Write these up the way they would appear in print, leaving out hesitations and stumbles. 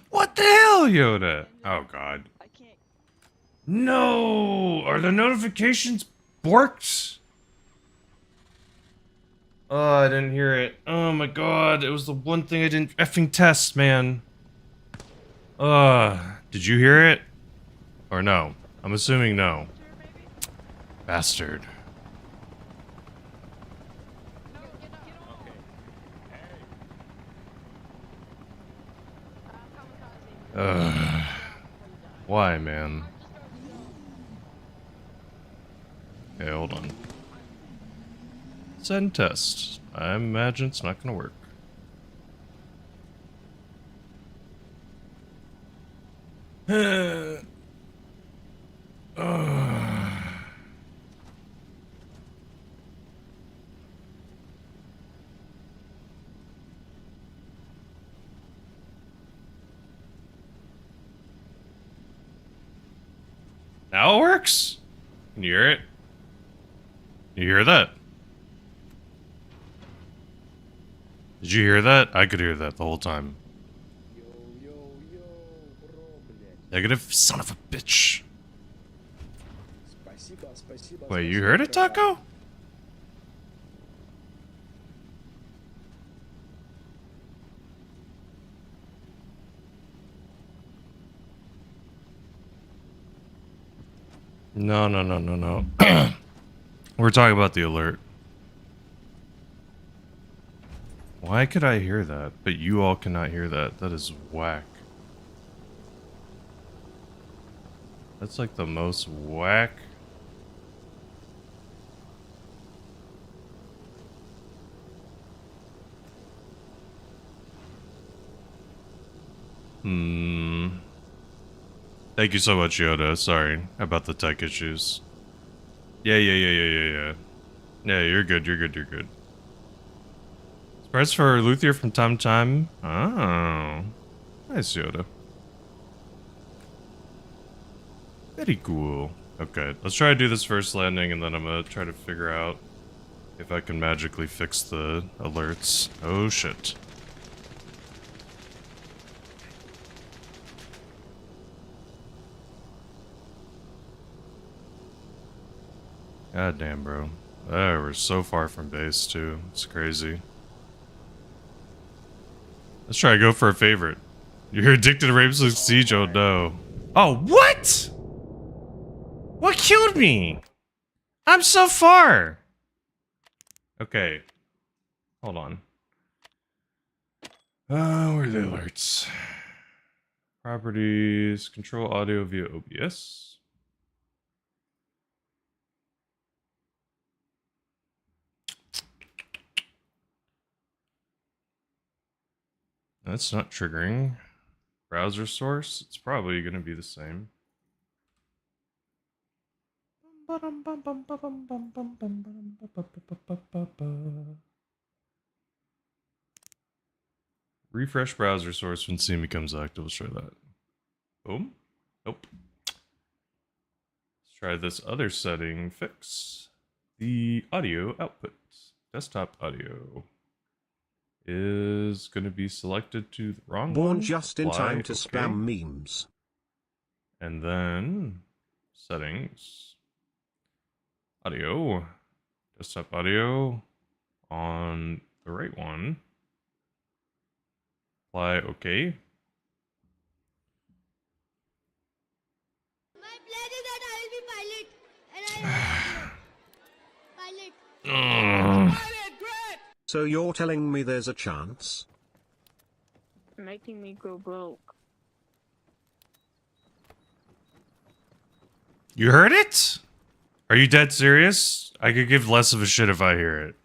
What the hell, Yoda? Oh god. No! Are the notifications borked? Oh, I didn't hear it. Oh my god, it was the one thing I didn't effing test, man. Did you hear it? Or no? I'm assuming no. Bastard. Why, man? Okay, hold on. Send test. I imagine it's not gonna work. Now it works? Can you hear it? You hear that? Did you hear that? I could hear that the whole time. Negative son of a bitch. Wait, you heard it, Taco? No, no, no, no, no. We're talking about the alert. Why could I hear that, but you all cannot hear that? That is whack. That's like the most whack. Thank you so much, Yoda. Sorry about the tech issues. Yeah. Yeah, you're good, you're good, you're good. Surprise for Luthier from time to time. Oh. Nice, Yoda. Very cool. Okay, let's try to do this first landing, and then I'm gonna try to figure out if I can magically fix the alerts. Oh, shit. God damn, bro. Oh, we're so far from base, too. It's crazy. Let's try to go for a favorite. You're addicted to Rainbow Siege? Oh, no. Oh, what? What killed me? I'm so far. Okay. Hold on. Where are the alerts? Properties. Control audio via OBS. That's not triggering. Browser source. It's probably going to be the same. Refresh browser source when scene becomes active. Let's try that. Boom. Nope. Let's try this other setting. Fix the audio output. Desktop audio is going to be selected to the wrong Born one. just in time to spam memes. And then settings. Audio. Desktop audio on the right one. Apply OK. My plan is that I will be pilot. And I pilot. So you're telling me there's a chance? Making me go broke. You heard it? Are you dead serious? I could give less of a shit if I hear it.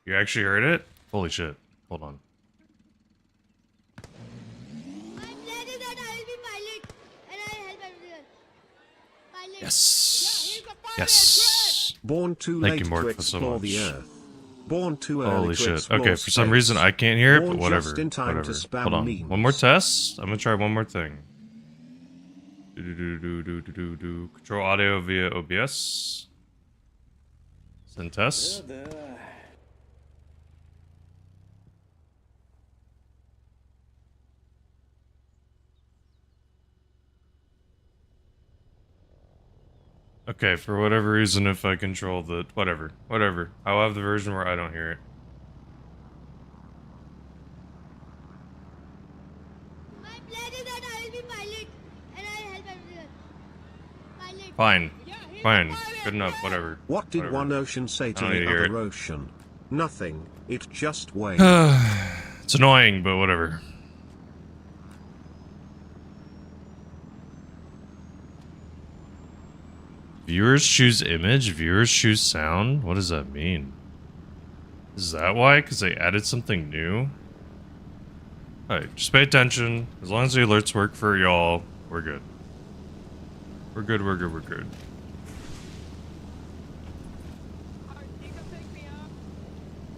You actually heard it? Holy shit. Hold on. My plan is that I will be pilot. And I help everyone. Pilot. Yes. Yes. Born too Thank late you, Mork, to for so explore much. the Earth. Born too early Holy to shit. explore Okay, for some space. reason I can't hear it, but Born whatever. just in time Whatever. to spam Hold on. memes. One more test. I'm gonna try one more thing. Control audio via OBS. Send test. Okay, for whatever reason, if I control the... Whatever. I'll have the version where I don't hear it. My plan is that I will be pilot and I'll help everyone. Pilot. Fine. Fine. Good enough. Whatever. What did Whatever. one ocean say to I don't the need to hear other it. ocean? Nothing. It just waves. It's annoying, but whatever. Viewers choose image, viewers choose sound? What does that mean? Is that why? Because they added something new? Alright, just pay attention. As long as the alerts work for y'all, we're good. We're good.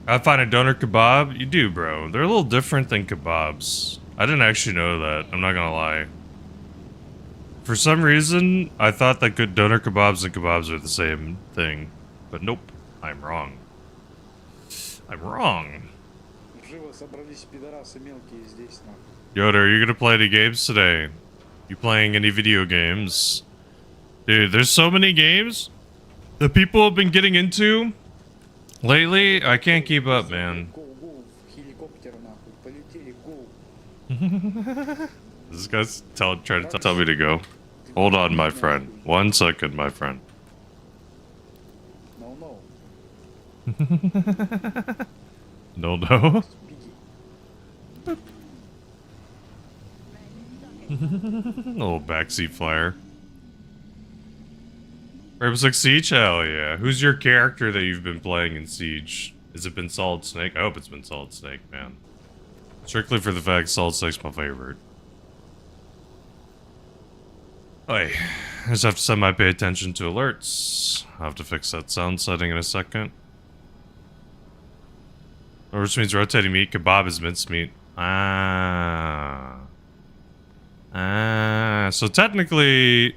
I find a doner kebab? You do, bro. They're a little different than kebabs. I didn't actually know that. I'm not gonna lie. For some reason, I thought that good doner kebabs and kebabs are the same thing. But nope. I'm wrong. I'm wrong. Живо собрались пидорасы мелкие здесь, нахуй. Yoda, are you gonna play any games today? You playing any video games? Dude, there's so many games that people have been getting into lately. I can't keep up, man. Go, go, в хеликоптер, нахуй. Полетели, go. This guy's trying to tell me to go. Hold on, my friend. 1 second, my friend. No, no. No. Беги. Little backseat flyer. Rainbow Six Siege? Hell yeah. Who's your character that you've been playing in Siege? Has it been Solid Snake? I hope it's been Solid Snake, man. Strictly for the fact Solid Snake's my favorite. Oi. I just have to semi-pay attention to alerts. I'll have to fix that sound setting in a second. Which means rotating meat. Kebab is mincemeat. So technically,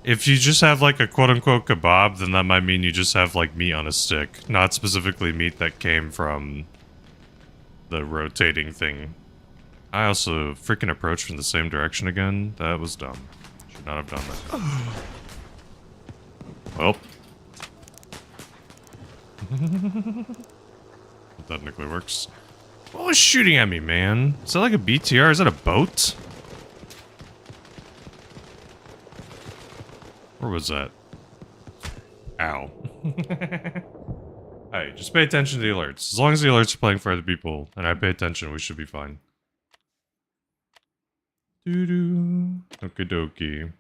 if you just have like a quote-unquote kebab, then that might mean you just have like meat on a stick. Not specifically meat that came from the rotating thing. I also freaking approached from the same direction again. That was dumb. Should not have done that. Well. It technically works. What was shooting at me, man? Is that like a BTR? Is that a boat? Where was that? Ow. Alright, just pay attention to the alerts. As long as the alerts are playing for other people, and I pay attention, we should be fine. Doo-doo. Okie dokie.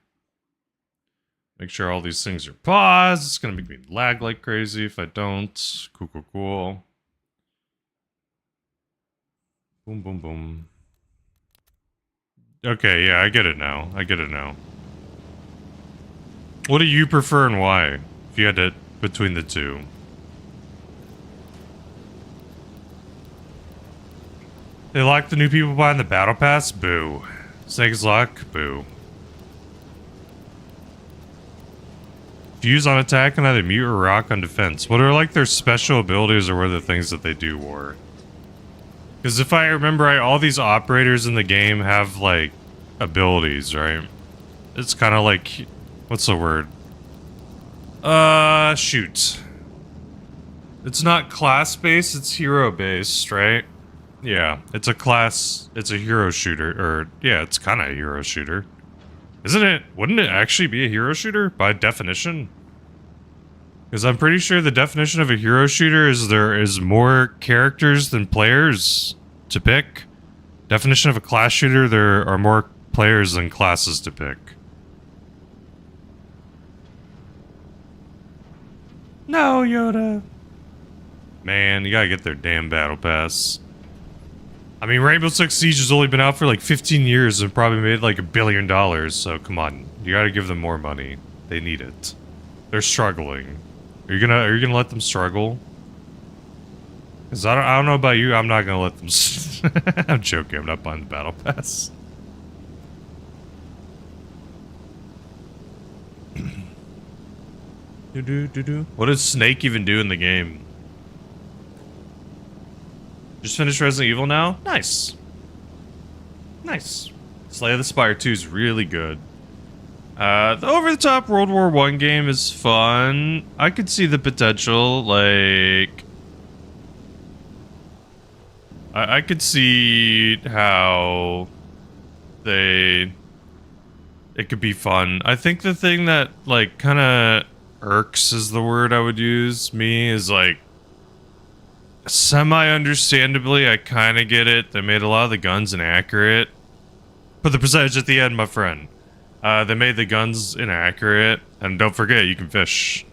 Make sure all these things are paused. It's gonna make me lag like crazy if I don't. Cool. Boom, boom, boom. Okay, yeah, I get it now. What do you prefer and why? If you had to between the two. They locked the new people behind the battle pass? Boo. Snake's lock? Boo. Fuse on attack and either mute or rock on defense. What are like their special abilities or what are the things that they do war? Because if I remember right, all these operators in the game have like abilities, right? It's kind of like, what's the word? Shoot. It's not class-based, it's hero-based, right? Yeah, it's a class, it's a hero shooter, or, yeah, it's kind of a hero shooter. Isn't it? Wouldn't it actually be a hero shooter, by definition? Because I'm pretty sure the definition of a hero shooter is there is more characters than players to pick. Definition of a class shooter, there are more players than classes to pick. No, Yoda. Man, you gotta get their damn battle pass. I mean, Rainbow Six Siege has only been out for like 15 years and probably made like $1 billion, so come on. You gotta give them more money. They need it. They're struggling. Are you gonna let them struggle? Cause I don't know about you, I'm not gonna let them I'm joking, I'm not buying the battle pass. What does Snake even do in the game? Just finished Resident Evil now? Nice. Nice. Slay of the Spire 2 is really good. The over-the-top World War I game is fun. I could see the potential, like... I could see how it could be fun. I think the thing that, like, kind of irks is the word I would use, me, is, like, semi-understandably, I kind of get it. They made a lot of the guns inaccurate. Put the percentage at the end, my friend. They made the guns inaccurate. And don't forget, you can fish.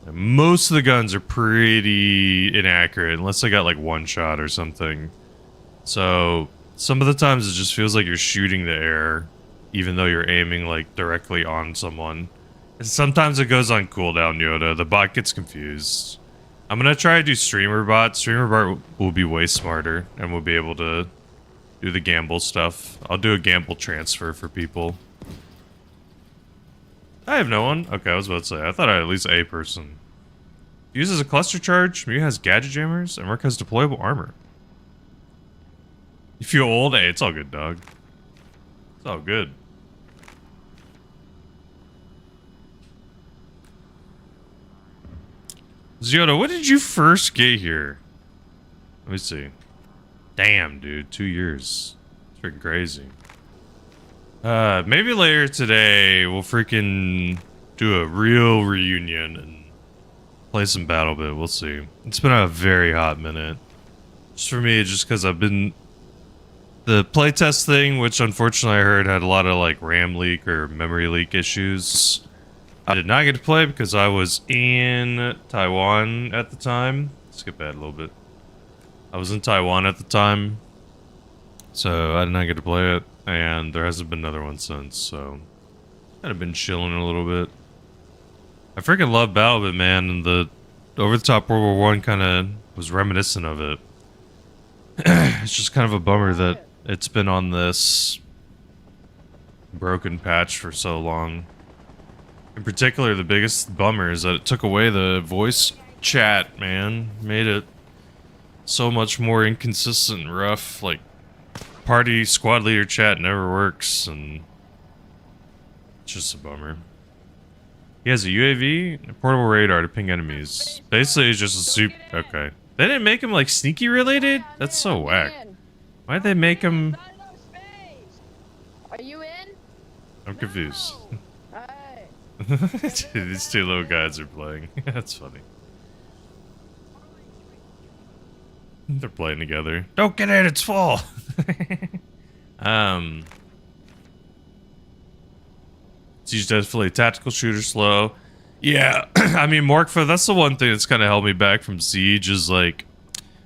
And most of the guns are pretty inaccurate, unless they got, like, one shot or something. So, some of the times it just feels like you're shooting the air, even though you're aiming, like, directly on someone. And sometimes it goes on cooldown, Yoda. The bot gets confused. I'm gonna try to do streamer bot. Streamer bot will be way smarter, and we'll be able to do the gamble stuff. I'll do a gamble transfer for people. I have no one. Okay, I was about to say. I thought I had at least a person. Uses a cluster charge. Mew has gadget jammers, and Merc has deployable armor. You feel old? Hey, it's all good, dog. It's all good. Zyoda, when did you first get here? Let me see. Damn, dude. 2 years. It's freaking crazy. Maybe later today we'll freaking do a real reunion and play some BattleBit. We'll see. It's been a very hot minute. Just for me, just because I've been... The playtest thing, which unfortunately I heard had a lot of, like, RAM leak or memory leak issues. I did not get to play because I was in Taiwan at the time. Skip ahead a little bit. I was in Taiwan at the time, so I did not get to play it, and there hasn't been another one since, so kind of been chilling a little bit. I freaking love BattleBit, man, and the over-the-top World War I kind of was reminiscent of it. It's just kind of a bummer that it's been on this broken patch for so long. In particular, the biggest bummer is that it took away the voice chat, man. Made it so much more inconsistent and rough. Like, party squad leader chat never works, and it's just a bummer. He has a UAV, a portable radar to ping enemies. Basically, it's just a soup. Okay. They didn't make him, like, sneaky related? That's so whack. Why'd they make him... Are you in? I'm confused. Hi. These two little guys are playing. That's funny. They're playing together. Don't get in, it's full! It's definitely a tactical shooter, slow. Yeah, I mean, Morkfa, that's the one thing that's kind of held me back from Siege is, like,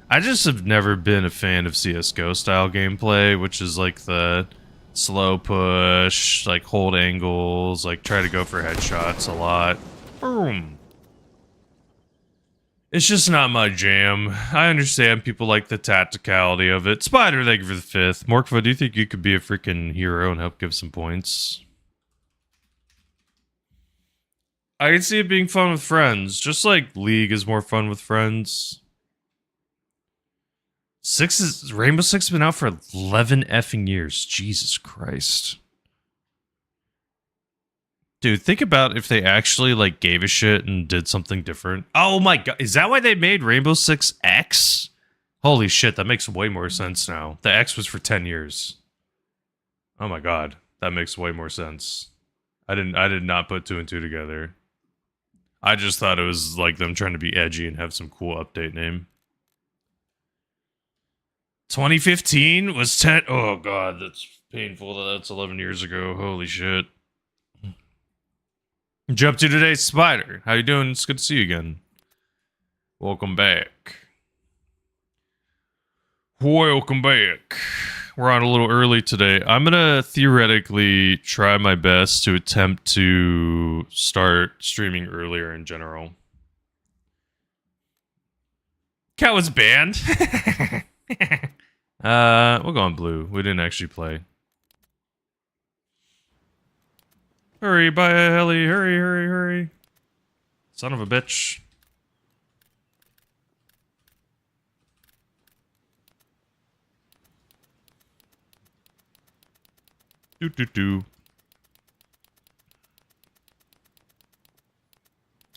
I just have never been a fan of CSGO style gameplay, which is, like, the slow push, like, hold angles, like, try to go for headshots a lot. Boom. It's just not my jam. I understand people like the tacticality of it. Spider, thank you for the 5th. Morkfa, do you think you could be a freaking hero and help give some points? I can see it being fun with friends, just like League is more fun with friends. Rainbow Six has been out for 11 effing years. Jesus Christ. Dude, think about if they actually, like, gave a shit and did something different. Oh my god, is that why they made Rainbow Six X? Holy shit, that makes way more sense now. The X was for 10 years. Oh my god, that makes way more sense. I did not put 2 and 2 together. I just thought it was like them trying to be edgy and have some cool update name. 2015 was 10. Oh god, that's painful that that's 11 years ago. Holy shit. What you up to today, Spider? How you doing? It's good to see you again. Welcome back. Welcome back. We're on a little early today. I'm gonna theoretically try my best to attempt to start streaming earlier in general. Cat was banned. We'll go on blue. We didn't actually play. Hurry, bye, Ellie. Hurry, hurry, hurry. Son of a bitch. Do.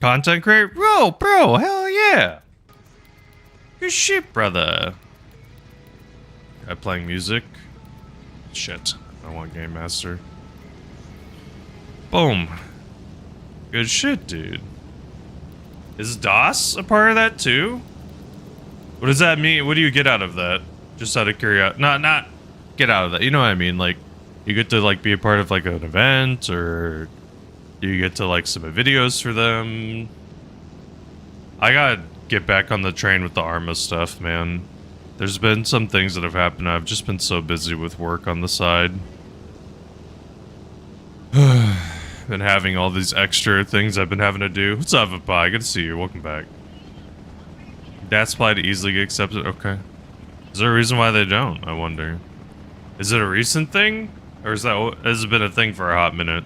Content creator? Bro, hell yeah. Good shit, brother. Guy playing music. Shit. I want Game Master. Boom. Good shit, dude. Is DOS a part of that too? What does that mean? What do you get out of that? Just out of curiosity. Not get out of that. You know what I mean? Like, you get to like be a part of like an event, or do you get to like submit videos for them? I gotta get back on the train with the Arma stuff, man. There's been some things that have happened. I've just been so busy with work on the side. Been having all these extra things I've been having to do. What's up, Pie? Good to see you. Welcome back. That's applied to easily get accepted. Okay. Is there a reason why they don't? I wonder. Is it a recent thing, or has it been a thing for a hot minute?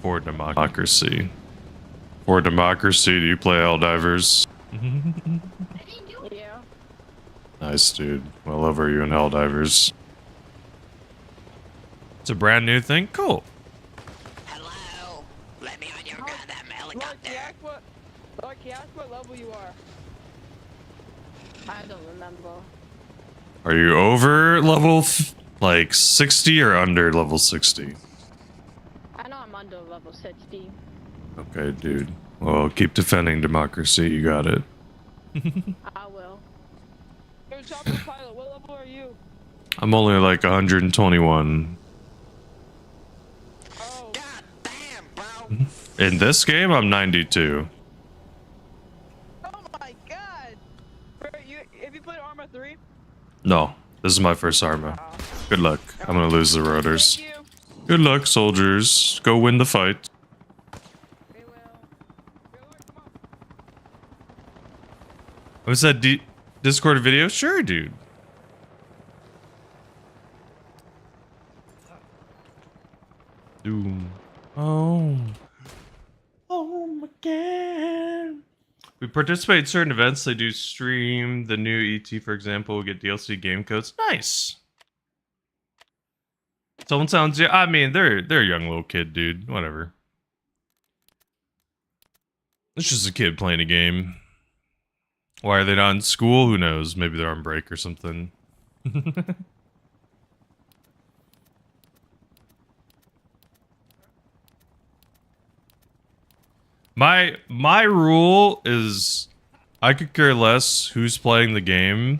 For democracy. For democracy, do you play Helldivers? Yeah. Nice, dude. Well over you in Helldivers. It's a brand new thing? Cool. Hello? Let me on your goddamn helicopter. Larky, ask what level you are. I don't remember. Are you over level, like, 60 or under level 60? I know I'm under level 60. Okay, dude. Well, keep defending democracy. You got it. I will. Yo, Chopper Pilot, what level are you? I'm only like 121. Oh. God damn, bro. In this game, I'm 92. Oh my god! Bro, have you played Arma 3? No, this is my first Arma. Good luck. I'm gonna lose the rotors. Thank you. Good luck, soldiers. Go win the fight. We will. Yo, Lark, come on. Was that Discord video? Sure, dude. Doom. Oh. Oh my god. We participate in certain events. They do stream the new ET, for example. We get DLC game codes. Nice. Someone sounds. I mean, they're a young little kid, dude. Whatever. It's just a kid playing a game. Why are they not in school? Who knows? Maybe they're on break or something. My rule is I could care less who's playing the game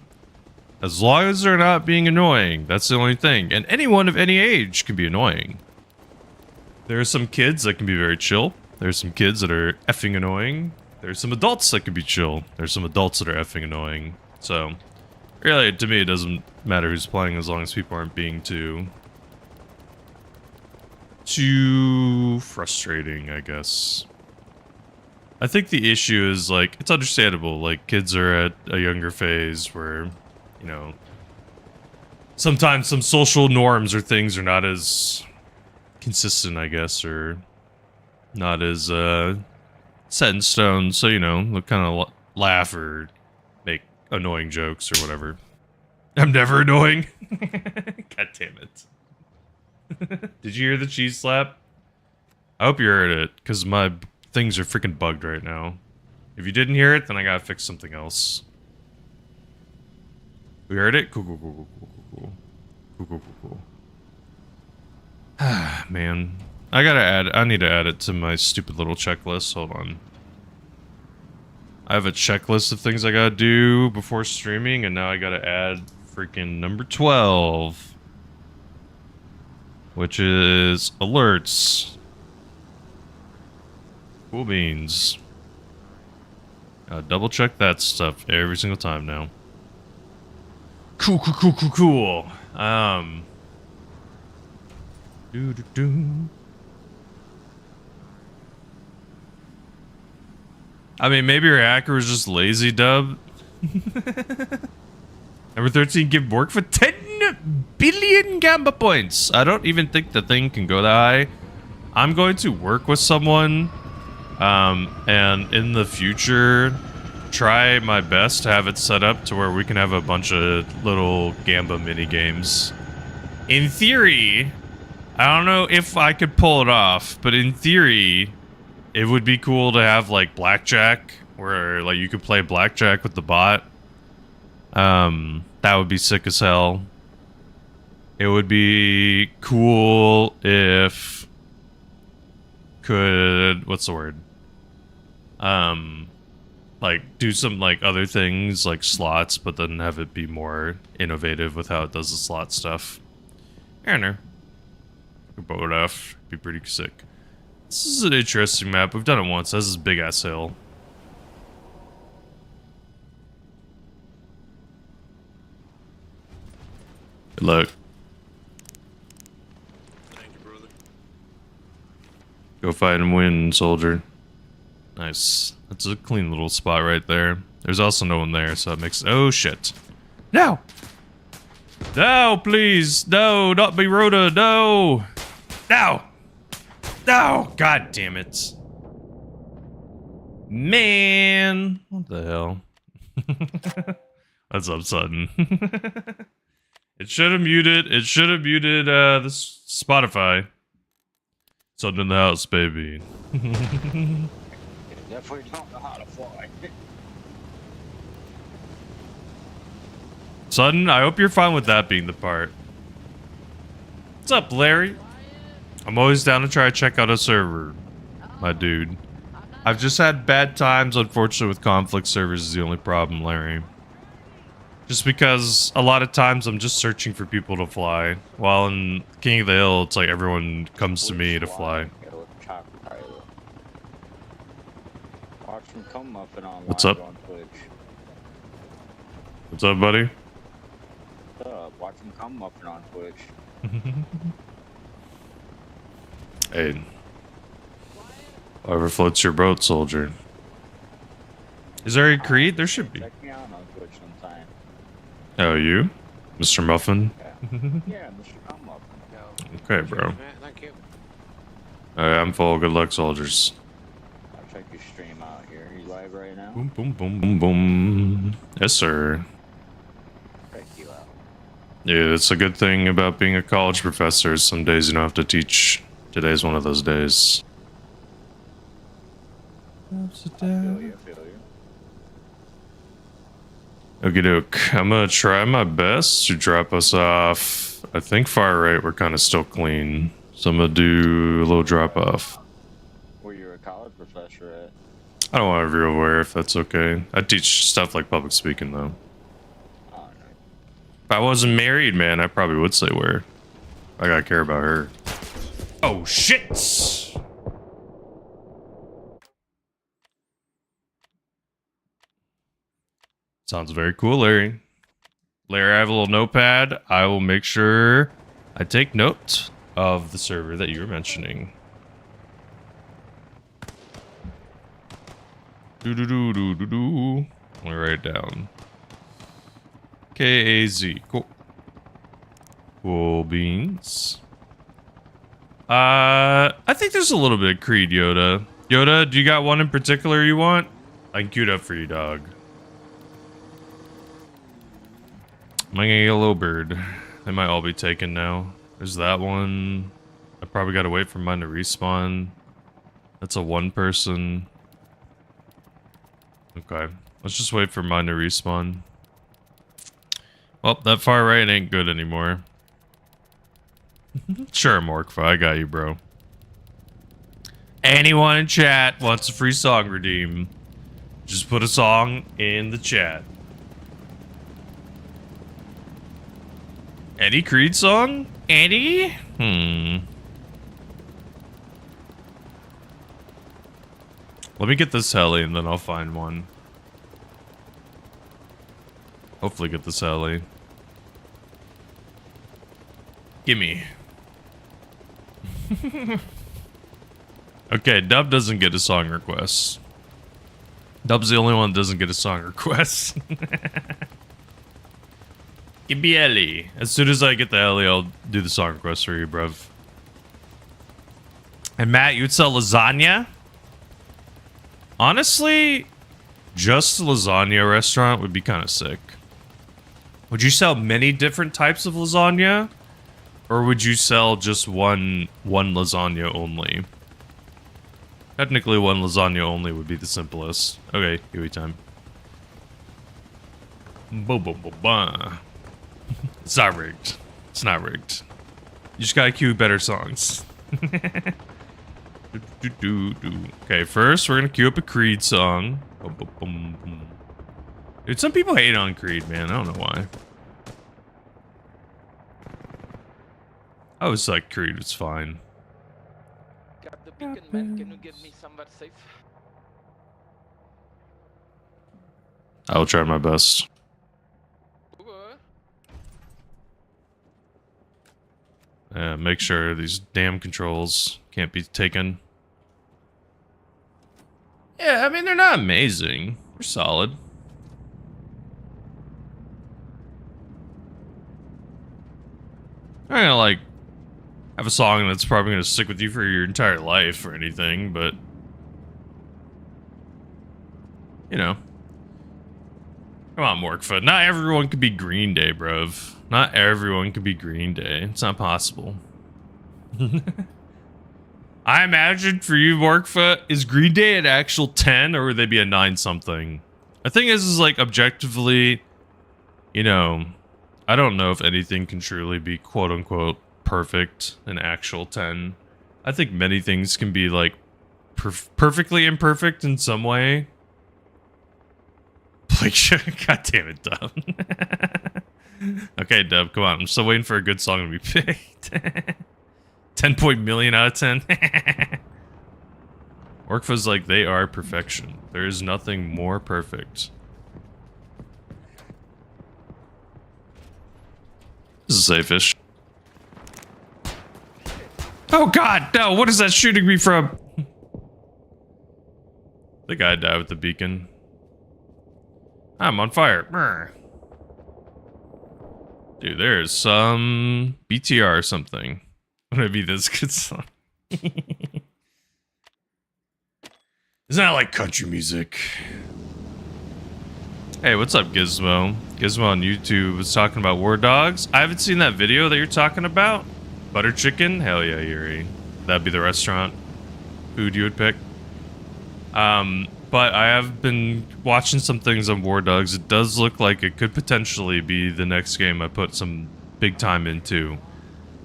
as long as they're not being annoying. That's the only thing. And anyone of any age can be annoying. There are some kids that can be very chill. There's some kids that are effing annoying. There's some adults that can be chill. There's some adults that are effing annoying. So, really, to me, it doesn't matter who's playing as long as people aren't being too frustrating, I guess. I think the issue is, like, it's understandable. Like, kids are at a younger phase where, you know, sometimes some social norms or things are not as consistent, I guess, or not as set in stone. So, you know, they'll kind of laugh or make annoying jokes or whatever. I'm never annoying. God damn it. Did you hear the cheese slap? I hope you heard it, because my things are freaking bugged right now. If you didn't hear it, then I gotta fix something else. We heard it? Cool, cool, cool, cool, cool, cool. Cool, cool, cool, cool. Ah, man. I need to add it to my stupid little checklist. Hold on. I have a checklist of things I gotta do before streaming, and now I gotta add freaking number 12. Which is alerts. Cool beans. Double check that stuff every single time now. Cool, cool, cool, cool, cool. I mean, maybe your hacker was just lazy, Dub. Number 13, give work for 10 billion Gamba points. I don't even think the thing can go that high. I'm going to work with someone, and in the future, try my best to have it set up to where we can have a bunch of little Gamba mini games. In theory, I don't know if I could pull it off, but in theory, it would be cool to have like blackjack, where like you could play blackjack with the bot. That would be sick as hell. It would be cool if what's the word? Like do some like other things like slots, but then have it be more innovative with how it does the slot stuff. I don't know. Boat off, be pretty sick. This is an interesting map. We've done it once. This is a big ass hill. Good luck. Thank you, brother. Go fight and win, soldier. Nice. That's a clean little spot right there. There's also no one there, so it makes... Oh, shit. No! No, please! No, not me, Rhoda! No! No! No! God damn it. Man! What the hell? What's up, Sutton? It should have muted this Spotify. Sutton in the house, baby. Definitely don't know how to fly. Sutton, I hope you're fine with that being the part. What's up, Larry? I'm always down to try to check out a server, my dude. I've just had bad times, unfortunately, with conflict servers is the only problem, Larry. Just because a lot of times I'm just searching for people to fly, while in King of the Hill, it's like everyone comes to me to fly. Watch him come up and on What's up? on Twitch. What's up, buddy? Watch him come up and on Twitch. Hey. Whatever floats your boat, soldier. Is there a creed? There should be. Check me out on Twitch sometime. Oh, you? Mr. Muffin? Yeah, Mr. Come Muffin. Okay, bro. Thank you. Alright, I'm full. Good luck, soldiers. I'll check your stream out here. You live right now? Boom, boom, boom, boom, boom. Yes, sir. Check you out. Yeah, it's a good thing about being a college professor. Some days you don't have to teach. Today's one of those days. I feel you. Okie doke. I'm gonna try my best to drop us off. I think far right we're kind of still clean. So I'm gonna do a little drop off. Where you're a college professor at? I don't want to reveal where, if that's okay. I teach stuff like public speaking, though. Oh, no. If I wasn't married, man, I probably would say where. I gotta care about her. Oh, shit! Sounds very cool, Larry. Larry, I have a little notepad. I will make sure I take note of the server that you were mentioning. Do-do-do-do-do-do. Let me write it down. K-A-Z. Cool. Cool beans. I think there's a little bit of Creed, Yoda. Yoda, do you got one in particular you want? I can queue it up for you, dog. I'm gonna get a little bird. They might all be taken now. There's that one. I probably gotta wait for mine to respawn. That's a one person. Okay. Let's just wait for mine to respawn. Well, that far right ain't good anymore. Sure, Morkfa, I got you, bro. Anyone in chat wants a free song redeem, just put a song in the chat. Any Creed song? Any? Let me get this heli and then I'll find one. Hopefully get this heli. Gimme. Okay, Dub doesn't get a song request. Dub's the only one that doesn't get a song request. Give me heli. As soon as I get the heli, I'll do the song request for you, bruv. And Matt, you'd sell lasagna? Honestly, just a lasagna restaurant would be kind of sick. Would you sell many different types of lasagna? Or would you sell just one lasagna only? Technically, one lasagna only would be the simplest. Okay, Huey time. It's not rigged. It's not rigged. You just gotta cue better songs. Okay, first we're gonna cue up a Creed song. Dude, some people hate on Creed, man. I don't know why. I was like, Creed was fine. Got the beacon, man. Can you get me somewhere safe? I'll try my best. Make sure these damn controls can't be taken. Yeah, I mean, they're not amazing. They're solid. I'm gonna, like, have a song that's probably gonna stick with you for your entire life or anything, but... You know. Come on, Morkfoot. Not everyone could be Green Day, bruv. Not everyone could be Green Day. It's not possible. I imagine for you, Morkfoot, is Green Day an actual 10 or would they be a 9-something? The thing is like, objectively, you know, I don't know if anything can truly be quote-unquote perfect, an actual 10. I think many things can be like perfectly imperfect in some way. Like, god damn it, Dub. Okay, Dub, come on. I'm still waiting for a good song to be picked. 10 million out of 10. Orkfa's like, they are perfection. There is nothing more perfect. This is safe-ish. Oh god, no, what is that shooting me from? The guy died with the beacon. I'm on fire. Brr. Dude, there's some BTR or something. Wouldn't it be this good song? Isn't that like country music? Hey, what's up, Gizmo? Gizmo on YouTube was talking about War Dogs. I haven't seen that video that you're talking about. Butter chicken? Hell yeah, Yuri. That'd be the restaurant food you would pick. But I have been watching some things on War Dogs. It does look like it could potentially be the next game I put some big time into.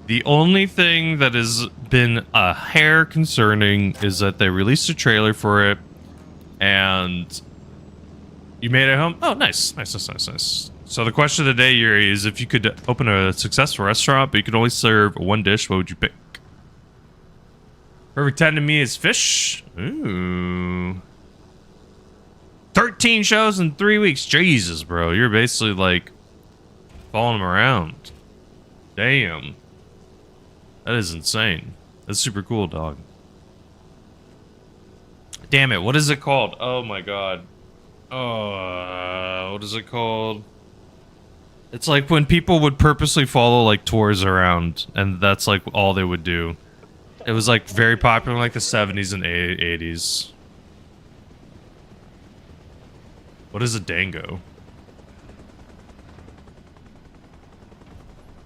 The only thing that has been a hair concerning is that they released a trailer for it, and you made it home. Oh, nice. Nice. So the question of the day, Yuri, is if you could open a successful restaurant, but you could only serve one dish, what would you pick? Perfect 10 to me is fish. Ooh. 13 shows in 3 weeks. Jesus, bro. You're basically, like, following them around. Damn. That is insane. That's super cool, dog. Damn it. What is it called? Oh, my God. What is it called? It's like when people would purposely follow, like, tours around, and that's, like, all they would do. It was, like, very popular in, like, the 70s and 80s. What is a dango?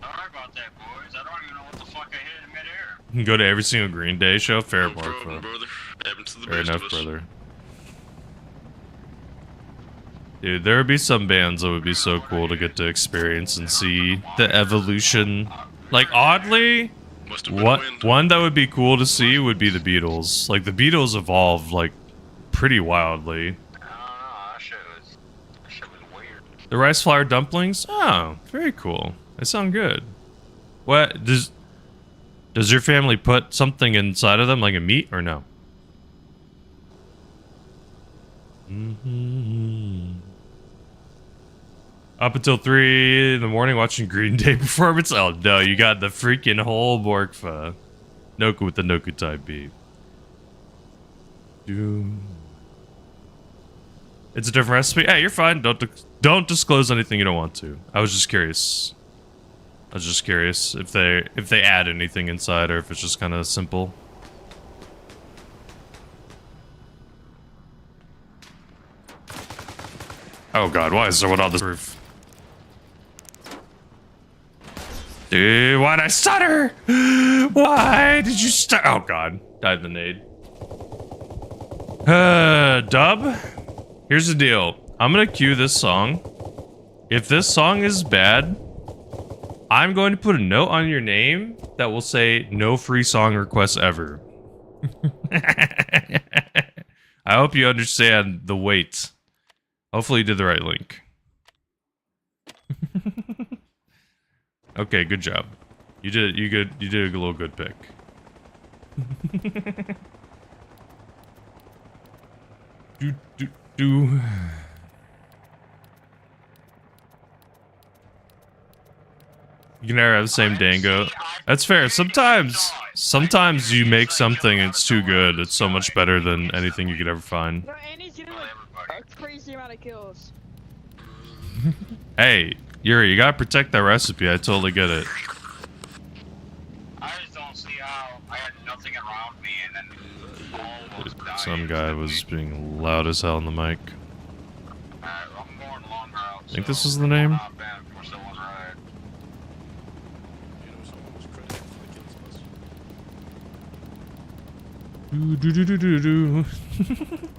Sorry about that, boys. I don't even know what the fuck I hit in midair. You can go to every single Green Day show? Fair No problem, brother. Happens to the Fair best enough, of us. brother. Dude, there would be some bands that would be so cool to get to experience and see the evolution. Like, oddly, Must have been wind. one that would be cool to see would be the Beatles. Like, the Beatles evolved, like, pretty wildly. I don't know. That shit was weird. The rice flour dumplings? Oh, very cool. They sound good. What, does your family put something inside of them, like a meat, or no? Up until 3 in the morning watching Green Day performance? Oh no, you got the freaking whole Borkfa. Noku with the Noku type beat. It's a different recipe? Hey, you're fine. Don't disclose anything you don't want to. I was just curious. If they add anything inside or if it's just kind of simple. Oh god, why is there one on this roof? Dude, why'd I stutter? Why did you stutter? Oh god, died in the nade. Dub, here's the deal. I'm gonna cue this song. If this song is bad, I'm going to put a note on your name that will say no free song requests ever. I hope you understand the weight. Hopefully you did the right link. Okay, good job. You did a little good pick. do. You can never have the same dango. That's fair. Sometimes you make something and it's too good. It's so much better than anything you could ever find. No, and he's getting like a crazy amount of kills. Hey, Yuri, you gotta protect that recipe. I totally get it. I just don't see how I had nothing around me and then all was dying. Some guy was being loud as hell on the mic. I'm going long route. I think this is the name. Not bad before someone's right.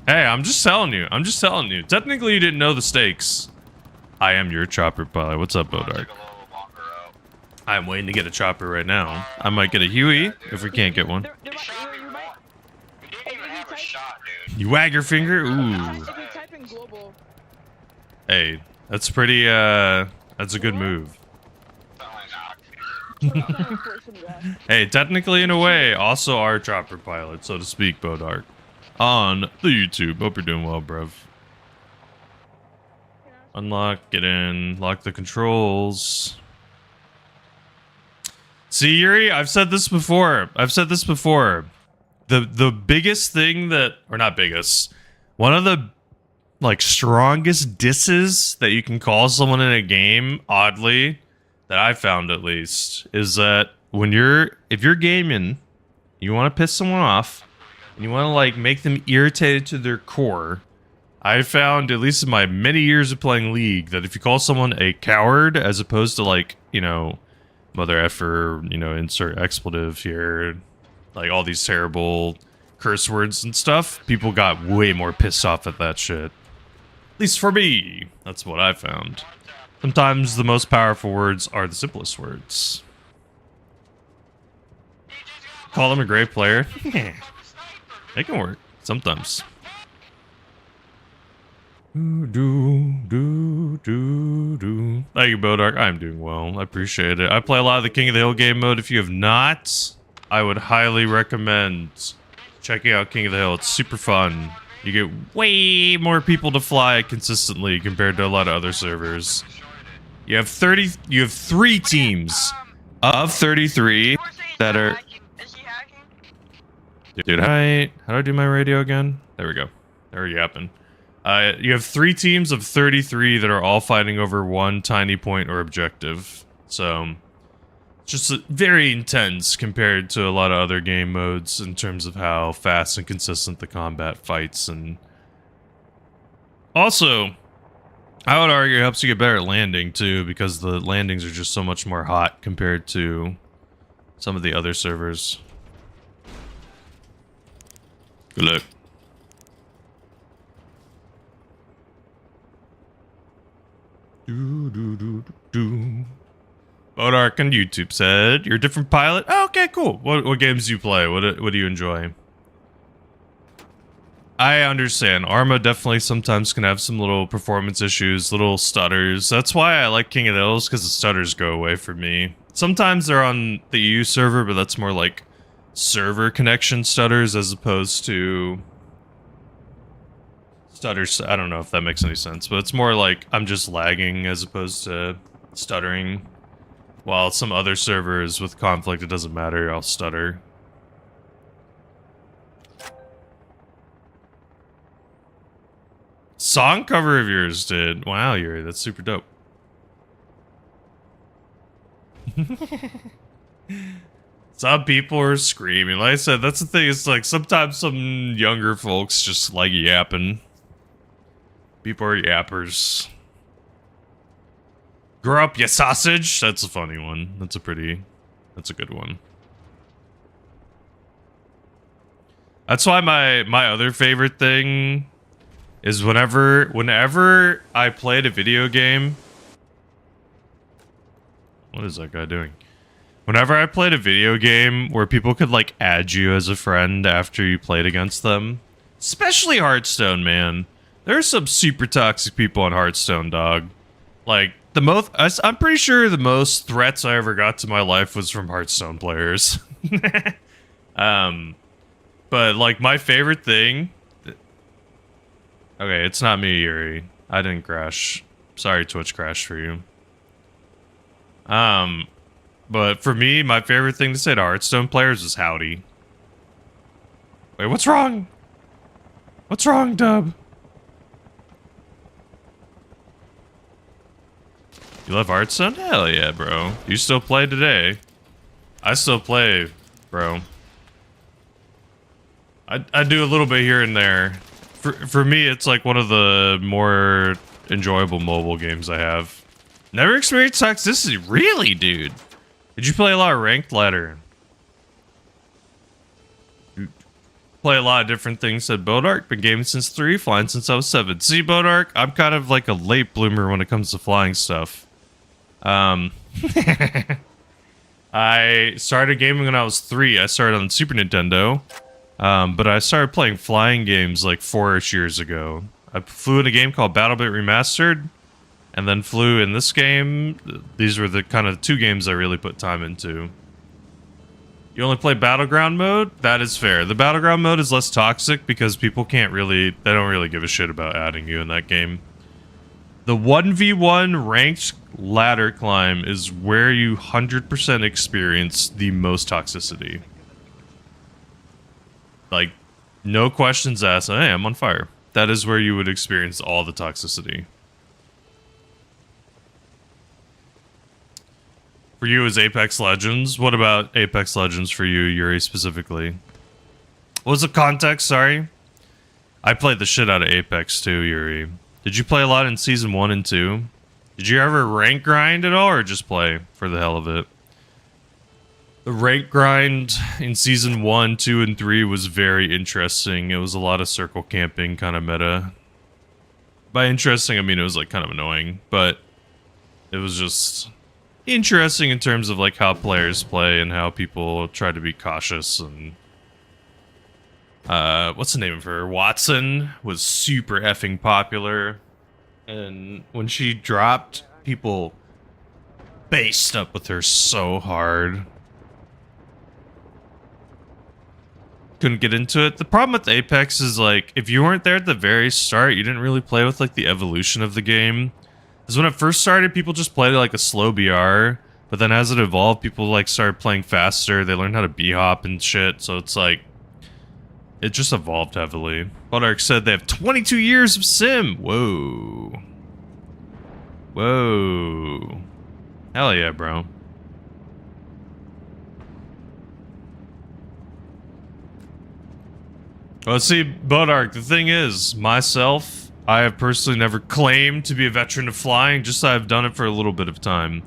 Hey, I'm just telling you. I'm just telling you. Technically, you didn't know the stakes. I am your chopper pilot. What's up, Bodark? I'm waiting to get a chopper right now. I might get a Huey if we can't get one. We didn't even have a shot, dude. You wag your finger? Ooh. If you type in global, Hey, that's pretty, that's a good move. Hey, technically, in a way, also our chopper pilot, so to speak, Bodark. On the YouTube. Hope you're doing well, bruv. Unlock, get in, lock the controls. See, Yuri, I've said this before. The biggest thing that, or not biggest, one of the, like, strongest disses that you can call someone in a game, oddly, that I found at least, is that if you're gaming, you want to piss someone off, and you want to, like, make them irritated to their core, I found, at least in my many years of playing League, that if you call someone a coward, as opposed to, like, you know, mother effer, you know, insert expletive here, like all these terrible curse words and stuff, people got way more pissed off at that shit. At least for me, that's what I found. Sometimes the most powerful words are the simplest words. Call them a great player? They can work, sometimes. Thank you, Bodark. I'm doing well. I appreciate it. I play a lot of the King of the Hill game mode. If you have not, I would highly recommend checking out King of the Hill. It's super fun. You get way more people to fly consistently compared to a lot of other servers. You have 3 teams of 33 that are... Dude, how do I do my radio again? There we go. There you happen. You have 3 teams of 33 that are all fighting over one tiny point or objective. So, it's just very intense compared to a lot of other game modes in terms of how fast and consistent the combat fights. And also, I would argue it helps you get better at landing too, because the landings are just so much more hot compared to some of the other servers. Good luck. Bodark on YouTube said, "You're a different pilot." Oh, okay, cool. What games do you play? What do you enjoy? I understand. Arma definitely sometimes can have some little performance issues, little stutters. That's why I like King of the Hills, because the stutters go away for me. Sometimes they're on the EU server, but that's more like server connection stutters as opposed to stutters. I don't know if that makes any sense, but it's more like I'm just lagging as opposed to stuttering. While some other servers with conflict, it doesn't matter, I'll stutter. Song cover of yours did. Wow, Yuri, that's super dope. Some people are screaming. Like I said, that's the thing. It's like sometimes some younger folks just like yapping. People are yappers. Grow up, ya sausage. That's a funny one. That's a good one. That's why my other favorite thing is whenever I played a video game. What is that guy doing? Whenever I played a video game where people could like add you as a friend after you played against them, especially Hearthstone, man. There's some super toxic people on Hearthstone, dog. Like I'm pretty sure the most threats I ever got to my life was from Hearthstone players. But like my favorite thing. Okay, it's not me, Yuri. I didn't crash. Sorry, Twitch crashed for you. But for me, my favorite thing to say to Hearthstone players is howdy. Wait, what's wrong? What's wrong, Dub? You love Hearthstone? Hell yeah, bro. You still play today? I still play, bro. I do a little bit here and there. For me, it's like one of the more enjoyable mobile games I have. Never experienced toxicity. Really, dude? Did you play a lot of ranked ladder? Play a lot of different things, said Bodark. Been gaming since 3, flying since I was 7. See, Bodark, I'm kind of like a late bloomer when it comes to flying stuff. I started gaming when I was 3. I started on Super Nintendo. But I started playing flying games like 4-ish years ago. I flew in a game called BattleBit Remastered, and then flew in this game. These were the kind of 2 games I really put time into. You only play Battleground mode? That is fair. The Battleground mode is less toxic because people they don't really give a shit about adding you in that game. The 1v1 ranked ladder climb is where you 100% experience the most toxicity. Like, no questions asked. Hey, I'm on fire. That is where you would experience all the toxicity. For you is Apex Legends. What about Apex Legends for you, Yuri, specifically? What was the context? Sorry. I played the shit out of Apex too, Yuri. Did you play a lot in Season 1 and 2? Did you ever rank grind at all, or just play for the hell of it? The rank grind in Season 1, 2, and 3 was very interesting. It was a lot of circle camping kind of meta. By interesting, I mean it was like kind of annoying, but it was just interesting in terms of like how players play and how people try to be cautious. And what's the name of her? Watson was super effing popular, and when she dropped, people based up with her so hard. Couldn't get into it. The problem with Apex is like, if you weren't there at the very start, you didn't really play with like the evolution of the game. Because when it first started, people just played like a slow BR, but then as it evolved, people like started playing faster. They learned how to B-hop and shit, so it's like, it just evolved heavily. Bodark said they have 22 years of sim. Whoa. Whoa. Hell yeah, bro. Well, see, Bodark, the thing is, myself, I have personally never claimed to be a veteran of flying, just I've done it for a little bit of time.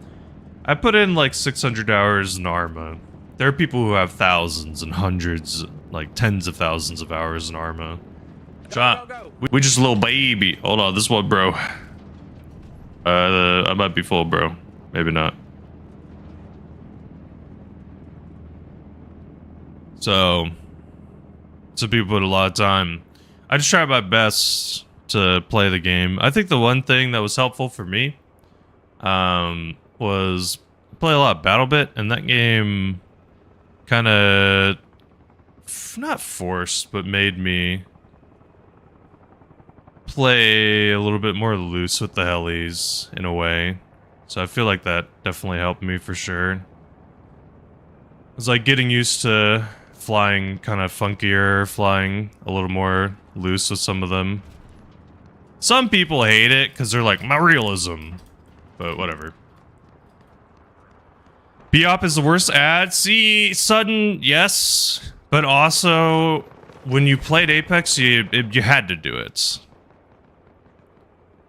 I put in like 600 hours in Arma. There are people who have thousands and hundreds, like tens of thousands of hours in Arma. John, we just a little baby. Hold on, this one, bro. I might be full, bro. Maybe not. So people put a lot of time. I just try my best to play the game. I think the one thing that was helpful for me was play a lot of BattleBit, and that game kind of not forced, but made me play a little bit more loose with the helis in a way. So I feel like that definitely helped me for sure. It was like getting used to flying kind of funkier, flying a little more loose with some of them. Some people hate it because they're like, my realism. But whatever. B-Op is the worst ad. See, sudden, yes. But also, when you played Apex, you had to do it.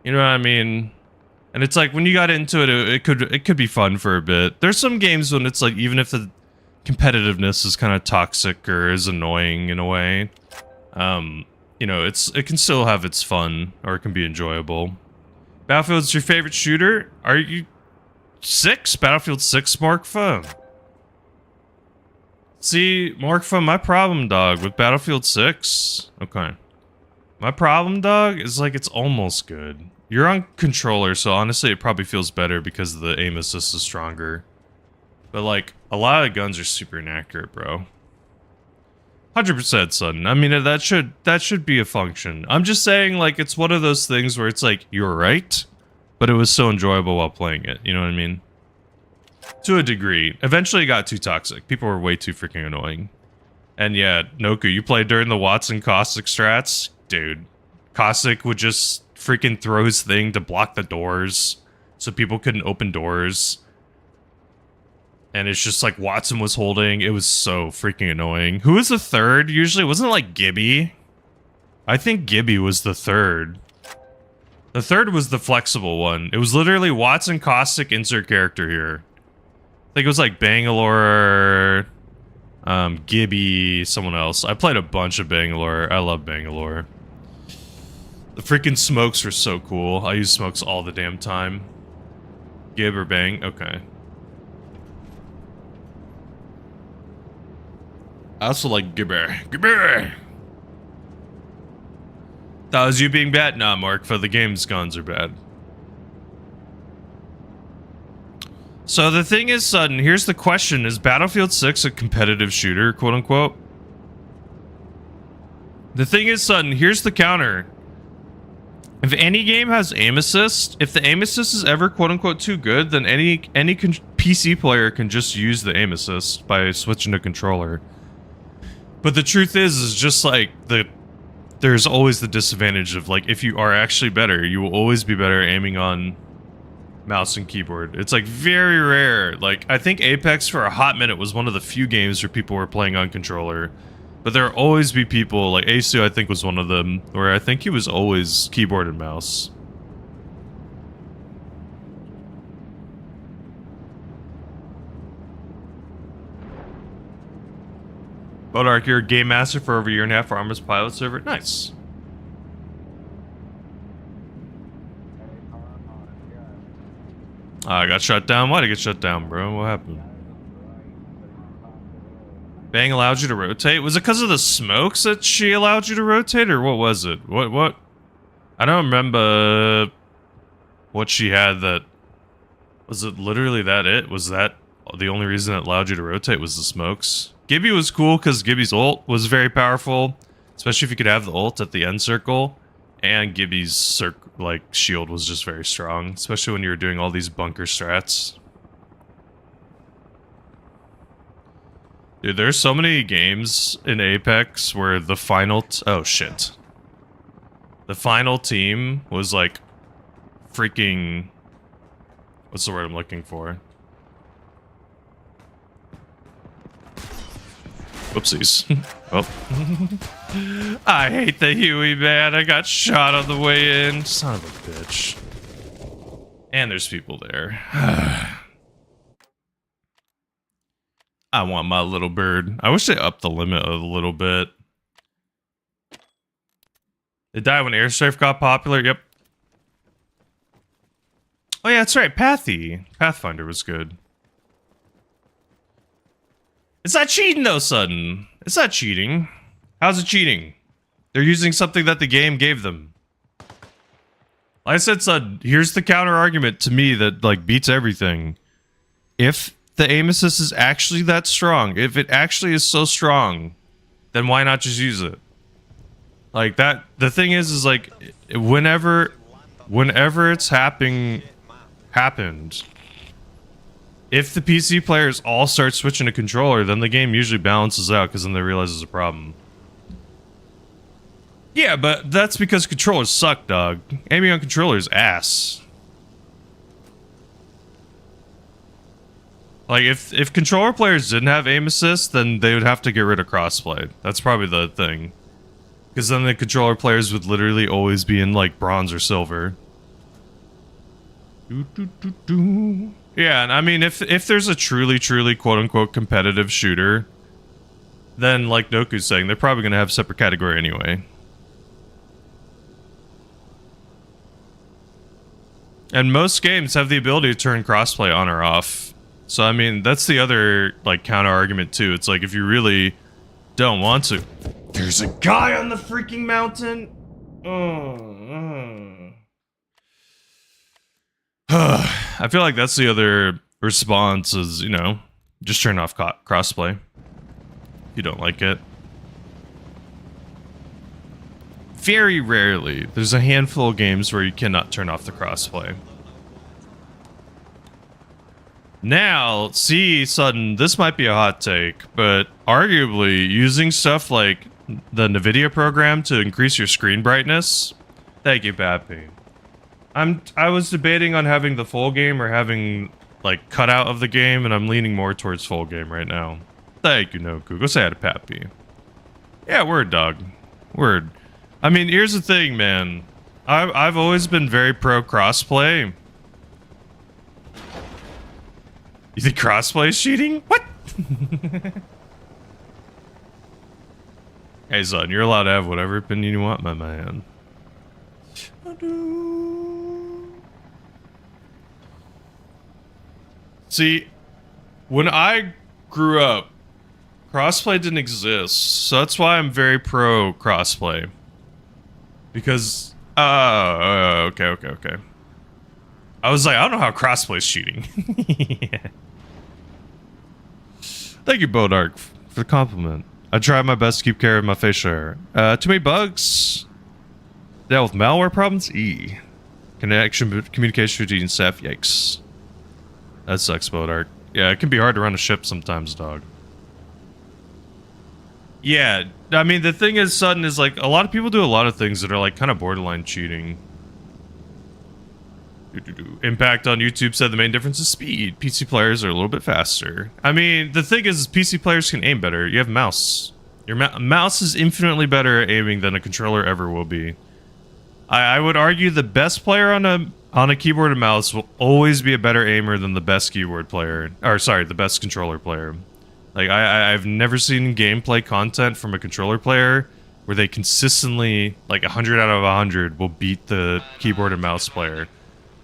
You know what I mean? And it's like when you got into it, it could be fun for a bit. There's some games when it's like even if the competitiveness is kind of toxic or is annoying in a way, you know, it can still have its fun or it can be enjoyable. Battlefield's your favorite shooter? Are you 6? Battlefield 6, Markfa? See, Markfa, my problem, dog, with Battlefield 6. Okay. My problem, dog, is like it's almost good. You're on controller, so honestly it probably feels better because the aim assist is stronger. But like, a lot of guns are super inaccurate, bro. 100%, son. I mean, that should be a function. I'm just saying, like, it's one of those things where it's like, you're right, but it was so enjoyable while playing it. You know what I mean? To a degree. Eventually it got too toxic. People were way too freaking annoying. And yeah, Noku, you played during the Watson Caustic strats? Dude. Caustic would just freaking throw his thing to block the doors so people couldn't open doors. And it's just like Watson was holding. It was so freaking annoying. Who was the third? Usually, wasn't it like Gibby? I think Gibby was the third. The third was the flexible one. It was literally Watson, Caustic, insert character here. I think it was like Bangalore, Gibby, someone else. I played a bunch of Bangalore. I love Bangalore. The freaking smokes were so cool. I use smokes all the damn time. Gib or Bang? Okay. I also like Gibber. Gibber! That was you being bad? Nah, Mark, for the game's guns are bad. So the thing is, Sudden, here's the question. Is Battlefield 6 a competitive shooter, quote unquote? The thing is, Sudden, here's the counter. If any game has aim assist, if the aim assist is ever quote unquote too good, then any PC player can just use the aim assist by switching to controller. But the truth is just like there's always the disadvantage of like if you are actually better, you will always be better aiming on mouse and keyboard. It's like very rare. Like I think Apex for a hot minute was one of the few games where people were playing on controller. But there will always be people, like Asu I think was one of them, where I think he was always keyboard and mouse. Bodark, you're a game master for over a year and a half for Arma's pilot server. Nice. I got shut down. Why'd I get shut down, bro? What happened? Bang allowed you to rotate? Was it because of the smokes that she allowed you to rotate, or what was it? What? I don't remember what she had that... Was it literally that it? Was that the only reason it allowed you to rotate was the smokes? Gibby was cool because Gibby's ult was very powerful, especially if you could have the ult at the end circle, and Gibby's like shield was just very strong, especially when you were doing all these bunker strats. Dude, there's so many games in Apex where the final... oh, shit. The final team was, like, freaking... what's the word I'm looking for? Whoopsies. Oh. I hate the Huey, man. I got shot on the way in. Son of a bitch. And there's people there. I want my little bird. I wish they upped the limit a little bit. It died when Airstrafe got popular. Yep. Oh yeah, that's right. Pathfinder was good. It's not cheating though, Sudden. It's not cheating. How's it cheating? They're using something that the game gave them. Like I said, Sudden, here's the counter argument to me that like beats everything. If the aim assist is actually that strong, if it actually is so strong, then why not just use it? Like that, the thing is like, whenever it's happened, if the PC players all start switching to controller, then the game usually balances out because then they realize there's a problem. Yeah, but that's because controllers suck, dog. Aiming on controllers ass. Like, if controller players didn't have aim assist, then they would have to get rid of crossplay. That's probably the thing. Because then the controller players would literally always be in, like, bronze or silver. Yeah, and I mean, if there's a truly quote unquote competitive shooter, then like Noku's saying, they're probably gonna have a separate category anyway. And most games have the ability to turn crossplay on or off. So I mean, that's the other like counter argument too. It's like if you really don't want to, there's a guy on the freaking mountain. I feel like that's the other response is, you know, just turn off crossplay if you don't like it. Very rarely. There's a handful of games where you cannot turn off the crossplay. Now, see, Sutton, this might be a hot take, but arguably using stuff like the NVIDIA program to increase your screen brightness. Thank you, Pappy. I was debating on having the full game or having like cutout of the game, and I'm leaning more towards full game right now. Thank you, Noku. Go say hi to Pappy. Yeah, word, dog. Word. I mean, here's the thing, man. I've always been very pro crossplay. You think crossplay is cheating? What? Hey, son, you're allowed to have whatever opinion you want, my man. See, when I grew up, crossplay didn't exist, so that's why I'm very pro crossplay. Because, okay. I was like, I don't know how crossplay's cheating. Yeah. Thank you, Bodark, for the compliment. I tried my best to keep care of my facial hair. Too many bugs. Dealt with malware problems. Communication between staff. Yikes. That sucks, Bodark. Yeah, it can be hard to run a ship sometimes, dog. Yeah, I mean, the thing is, Sutton, is like, a lot of people do a lot of things that are like kind of borderline cheating. Impact on YouTube said the main difference is speed. PC players are a little bit faster. I mean, the thing is, PC players can aim better. You have mouse. Your mouse is infinitely better at aiming than a controller ever will be. I would argue the best player on a keyboard and mouse will always be a better aimer than the best keyboard player. Or, sorry, the best controller player. Like, I've never seen gameplay content from a controller player where they consistently, like 100 out of 100, will beat the keyboard and mouse player.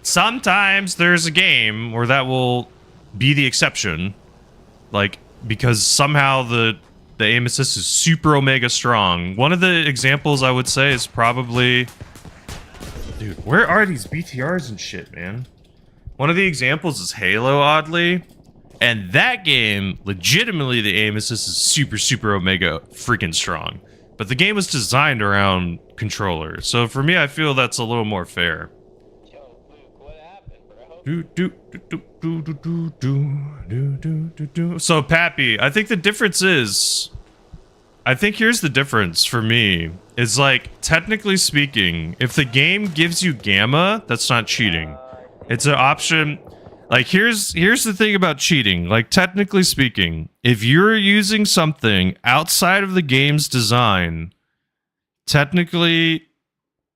Sometimes there's a game where that will be the exception. Like, because somehow the aim assist is super omega strong. One of the examples I would say is probably... Dude, where are these BTRs and shit, man? One of the examples is Halo, oddly. And that game, legitimately, the aim assist is super omega freaking strong. But the game was designed around controllers. So for me, I feel that's a little more fair. So, Pappy, I think the difference is... I think here's the difference for me. Is like, technically speaking, if the game gives you gamma, that's not cheating. It's an option... Like, here's the thing about cheating. Like, technically speaking, if you're using something outside of the game's design, technically,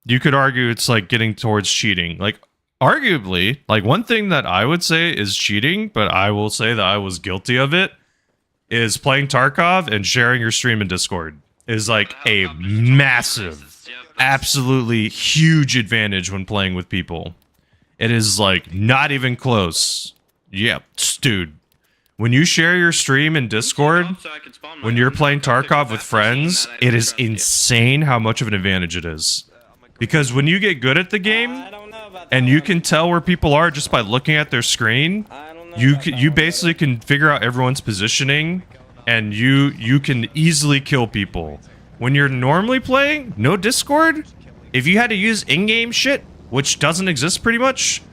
you could argue it's, like, getting towards cheating. Like, arguably, like, one thing that I would say is cheating, but I will say that I was guilty of it, is playing Tarkov and sharing your stream in Discord is, like, a massive, absolutely huge advantage when playing with people. It is, like, not even close. Yeah, dude. When you share your stream in Discord, when you're playing Tarkov with friends, it is insane how much of an advantage it is. Because when you get good at the game, and you can tell where people are just by looking at their screen, you basically can figure out everyone's positioning, and you can easily kill people. When you're normally playing, no Discord, if you had to use in-game shit, which doesn't exist pretty much,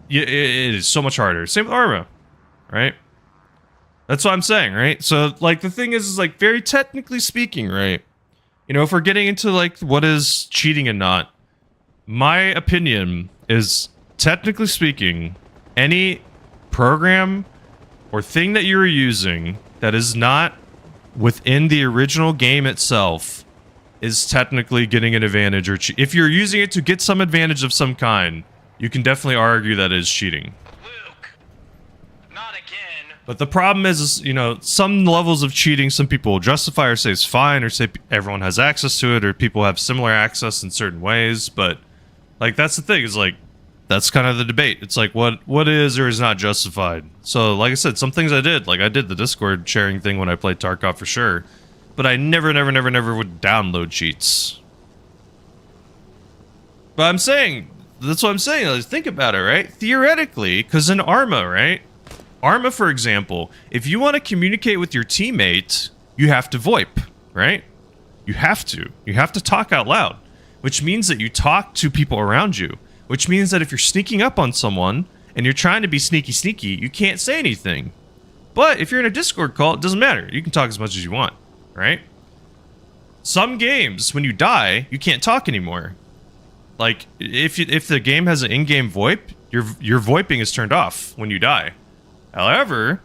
it is so much harder. Same with Arma, right? That's what I'm saying, right? So, like, the thing is like, very technically speaking, right? You know, if we're getting into, like, what is cheating and not, my opinion is, technically speaking, any program or thing that you're using that is not within the original game itself is technically getting an advantage, or if you're using it to get some advantage of some kind, you can definitely argue that it is cheating. Luke, not again. But the problem is, you know, some levels of cheating, some people will justify or say it's fine, or say everyone has access to it, or people have similar access in certain ways. But, like, that's the thing, is like, that's kind of the debate. It's like, what is or is not justified? So, like I said, some things I did, like I did the Discord sharing thing when I played Tarkov for sure. But I never would download cheats. But I'm saying, that's what I'm saying, like, think about it, right? Theoretically, because in Arma, right? Arma, for example, if you want to communicate with your teammate, you have to VoIP, right? You have to. You have to talk out loud, which means that you talk to people around you, which means that if you're sneaking up on someone and you're trying to be sneaky, you can't say anything. But if you're in a Discord call, it doesn't matter. You can talk as much as you want, right? Some games, when you die, you can't talk anymore. Like, if the game has an in-game VoIP, your VoIPing is turned off when you die. However,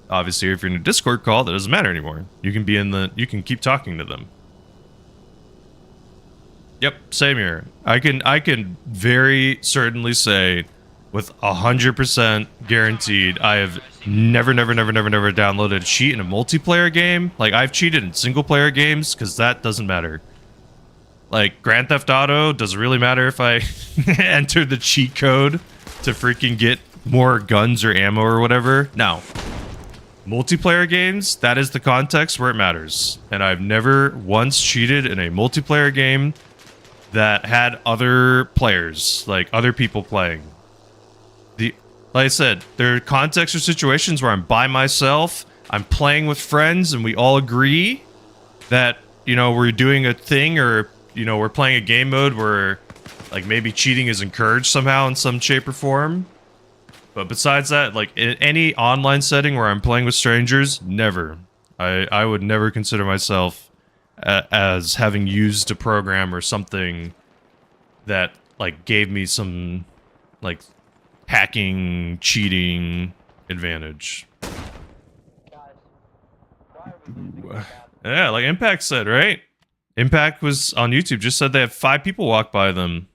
obviously, if you're in a Discord call, that doesn't matter anymore. You can you can keep talking to them. Yep, same here. I can very certainly say, with 100% guaranteed, I have never downloaded a cheat in a multiplayer game. Like, I've cheated in single-player games, because that doesn't matter. Like, Grand Theft Auto, does it really matter if I enter the cheat code to freaking get more guns or ammo or whatever? No. Multiplayer games, that is the context where it matters. And I've never once cheated in a multiplayer game that had other players, like other people playing. Like I said, there are contexts or situations where I'm by myself, I'm playing with friends, and we all agree that, you know, we're doing a thing, or, you know, we're playing a game mode where, like, maybe cheating is encouraged somehow in some shape or form. But besides that, like, in any online setting where I'm playing with strangers, never. I would never consider myself as having used a program or something that, like, gave me some, like, hacking, cheating advantage. Yeah, like Impact said, right? Impact was on YouTube, just said they have 5 people walk by them.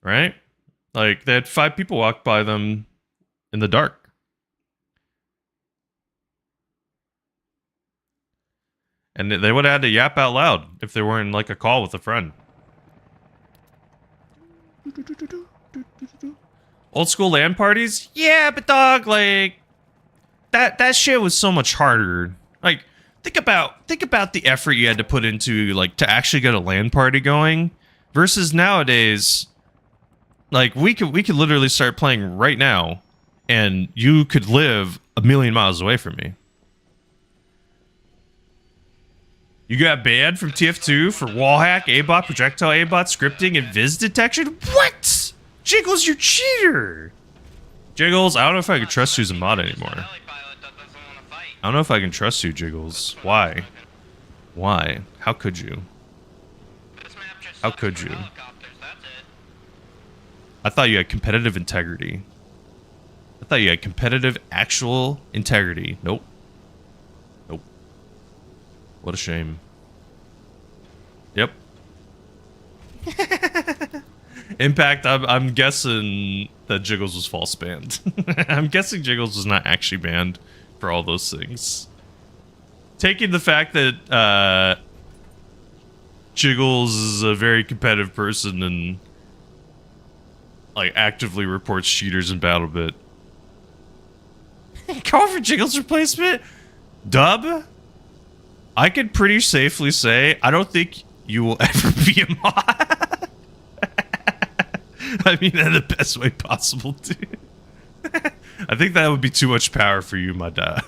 Right? Like, they had 5 people walk by them in the dark. And they would have had to yap out loud if they weren't in, like, a call with a friend. Old school LAN parties? Yeah, but dog, like, that shit was so much harder. Like, think about the effort you had to put into, like, to actually get a LAN party going versus nowadays. Like, we could literally start playing right now, and you could live a million miles away from me. You got banned from TF2 for wallhack, A-bot, projectile A-bot, scripting, and viz detection? What? Jiggles, you cheater! Jiggles, I don't know if I can trust you as a mod anymore. I don't know if I can trust you, Jiggles. Why? Why? How could you? How could you? I thought you had competitive integrity. I thought you had competitive, actual integrity. Nope. Nope. What a shame. Yep. Impact, I'm guessing that Jiggles was false banned. I'm guessing Jiggles was not actually banned for all those things. Taking the fact that Jiggles is a very competitive person and, like, actively reports cheaters in BattleBit. Call for Jiggles replacement? Dub? I could pretty safely say I don't think you will ever be a mod. I mean that in the best way possible, dude. I think that would be too much power for you, my dog.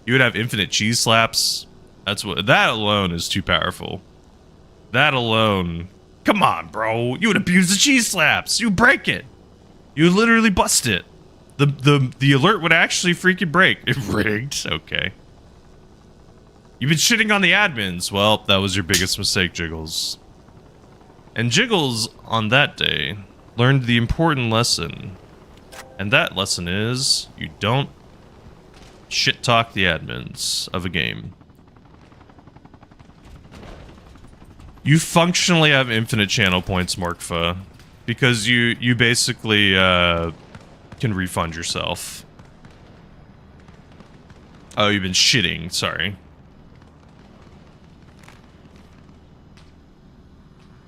You would have infinite cheese slaps. That alone is too powerful. That alone. Come on, bro. You would abuse the cheese slaps. You break it. You would literally bust it. The alert would actually freaking break. It rigged. Okay. You've been shitting on the admins. Well, that was your biggest mistake, Jiggles. And Jiggles, on that day, learned the important lesson. And that lesson is, you don't shit talk the admins of a game. You functionally have infinite channel points, Morkfa, because you basically can refund yourself. Oh, you've been shitting. Sorry.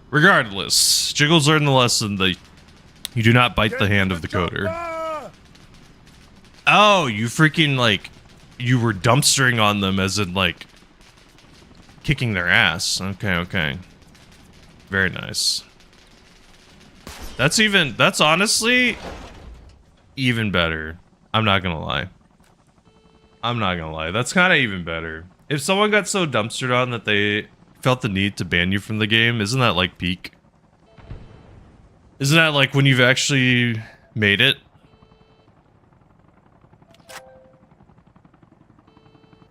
Regardless, Jiggles learned the lesson that you do not bite the hand of the coder. Oh, you freaking, like, you were dumpstering on them as in, like, kicking their ass. Okay, okay. Very nice. That's honestly even better. I'm not gonna lie. I'm not gonna lie. That's kind of even better. If someone got so dumpstered on that they felt the need to ban you from the game, isn't that like peak? Isn't that like when you've actually made it?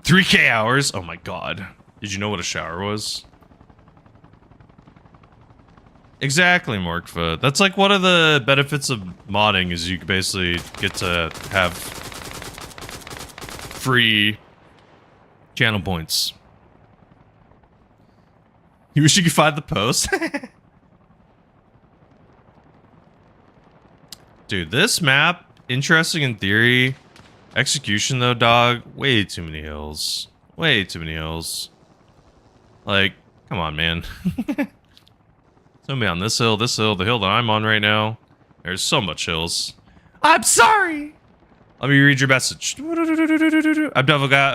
3K hours? Oh my god. Did you know what a shower was? Exactly, Morkfa. That's like one of the benefits of modding is you basically get to have free channel points. You wish you could find the post? Dude, this map, interesting in theory. Execution though, dog, way too many hills. Way too many hills. Like, come on, man. Somebody on this hill, the hill that I'm on right now. There's so much hills. I'm sorry! Let me read your message. I'm devil guy.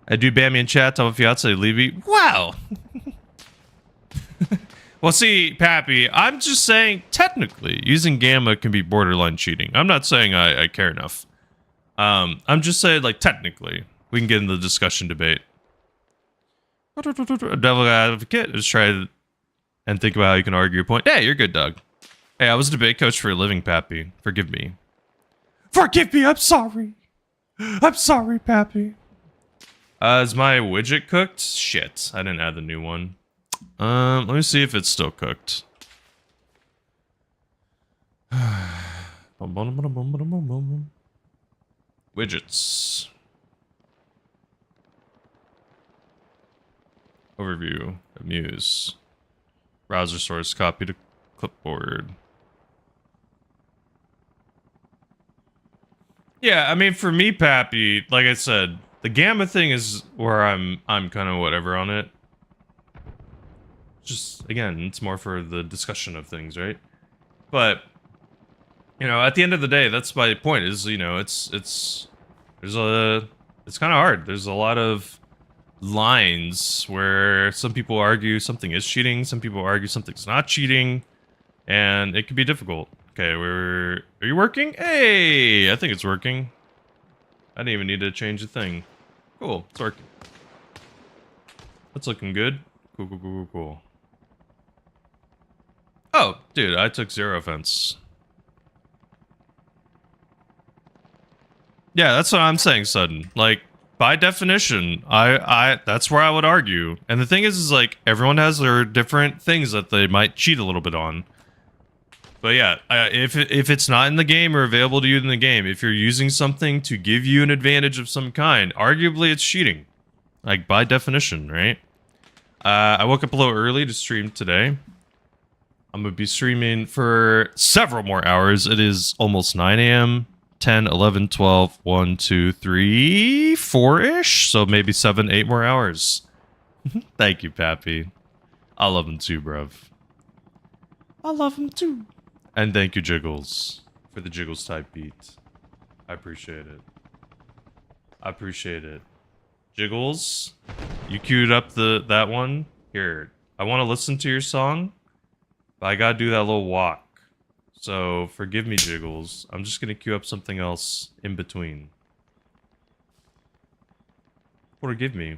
I do ban me in chat, tell my fiance leave me. Wow! Well, see, Pappy, I'm just saying, technically, using Gamma can be borderline cheating. I'm not saying I care enough. I'm just saying, like, technically, we can get into the discussion debate. Devil advocate, just try and think about how you can argue your point. Hey, you're good, Doug. Hey, I was a debate coach for a living, Pappy. Forgive me. Forgive me, I'm sorry. I'm sorry, Pappy. Is my widget cooked? Shit, I didn't add the new one. Let me see if it's still cooked. Widgets. Overview. Amuse. Browser source. Copy to clipboard. Yeah, I mean, for me, Pappy, like I said, the Gamma thing is where I'm kind of whatever on it. Just, again, it's more for the discussion of things, right? But, you know, at the end of the day, that's my point, is, you know, it's kind of hard. There's a lot of lines where some people argue something is cheating, some people argue something's not cheating, and it can be difficult. Okay, are you working? Hey, I think it's working. I didn't even need to change the thing. Cool, it's working. That's looking good. Cool, cool, cool, cool, cool. Oh, dude, I took 0 offense. Yeah, that's what I'm saying, Sudden. Like, by definition, that's where I would argue. And the thing is like, everyone has their different things that they might cheat a little bit on. But yeah, if it's not in the game or available to you in the game, if you're using something to give you an advantage of some kind, arguably it's cheating. Like, by definition, right? I woke up a little early to stream today. I'm going to be streaming for several more hours. It is almost 9 a.m. 10, 11, 12, 1, 2, 3, 4-ish. So maybe 7, 8 more hours. Thank you, Pappy. I love him too, bruv. I love him too. And thank you, Jiggles, for the Jiggles type beat. I appreciate it. I appreciate it. Jiggles, you queued up that one? Here, I want to listen to your song. But I gotta do that little walk. So, forgive me, Jiggles. I'm just gonna queue up something else in between. Forgive me.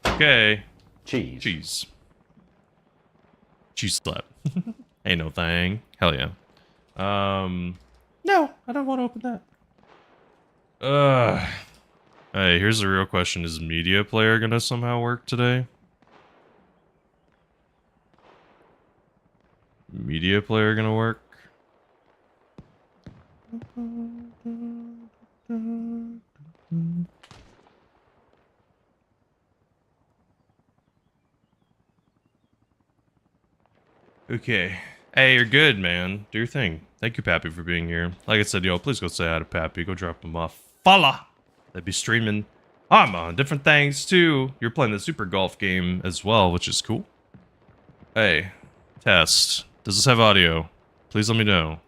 Okay. Cheese. Cheese. Cheese slap. Ain't no thing. Hell yeah. No, I don't want to open that. Hey, here's the real question. Is Media Player gonna somehow work today? Media Player gonna work? Okay. Hey, you're good, man. Do your thing. Thank you, Pappy, for being here. Like I said, yo, please go say hi to Pappy. Go drop him off. Follow! They'd be streaming Arma, different things, too. You're playing the Super Golf game as well, which is cool. Hey, test. Does this have audio? Please let me know.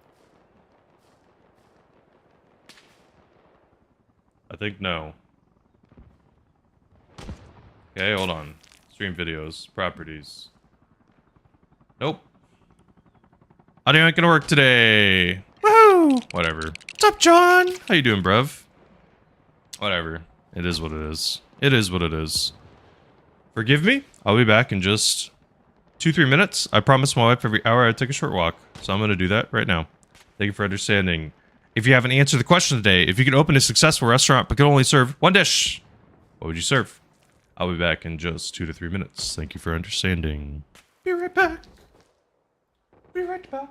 I think no. Okay, hold on. Stream videos, properties. Nope. Audio ain't gonna work today. Woohoo! Whatever. What's up, John? How you doing, bruv? Whatever. It is what it is. It is what it is. Forgive me. I'll be back in just 2-3 minutes. I promised my wife every hour I'd take a short walk, so I'm gonna do that right now. Thank you for understanding. If you haven't answered the question today, if you could open a successful restaurant but could only serve one dish, what would you serve? I'll be back in just 2 to 3 minutes. Thank you for understanding. Be right back. Be right back.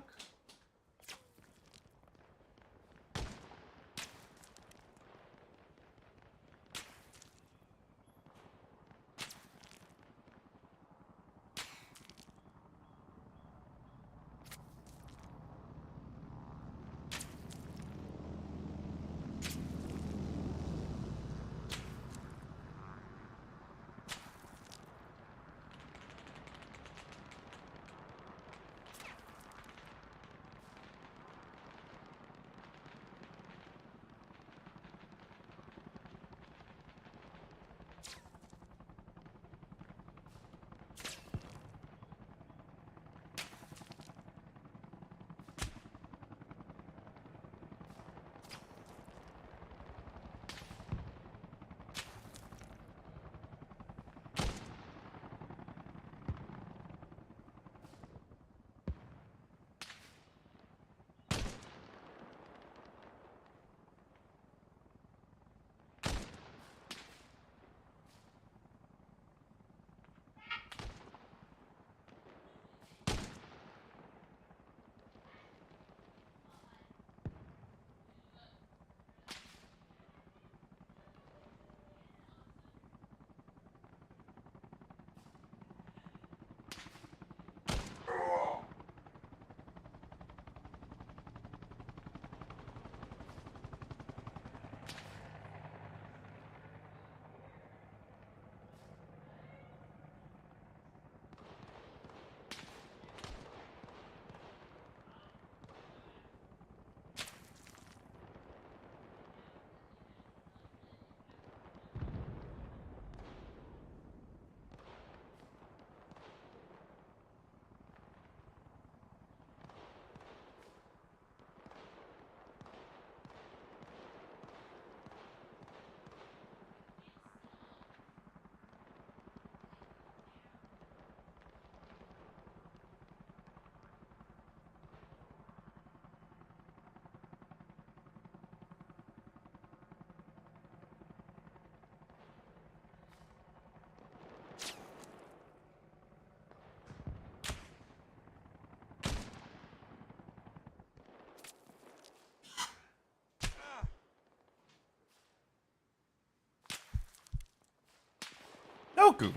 Noku.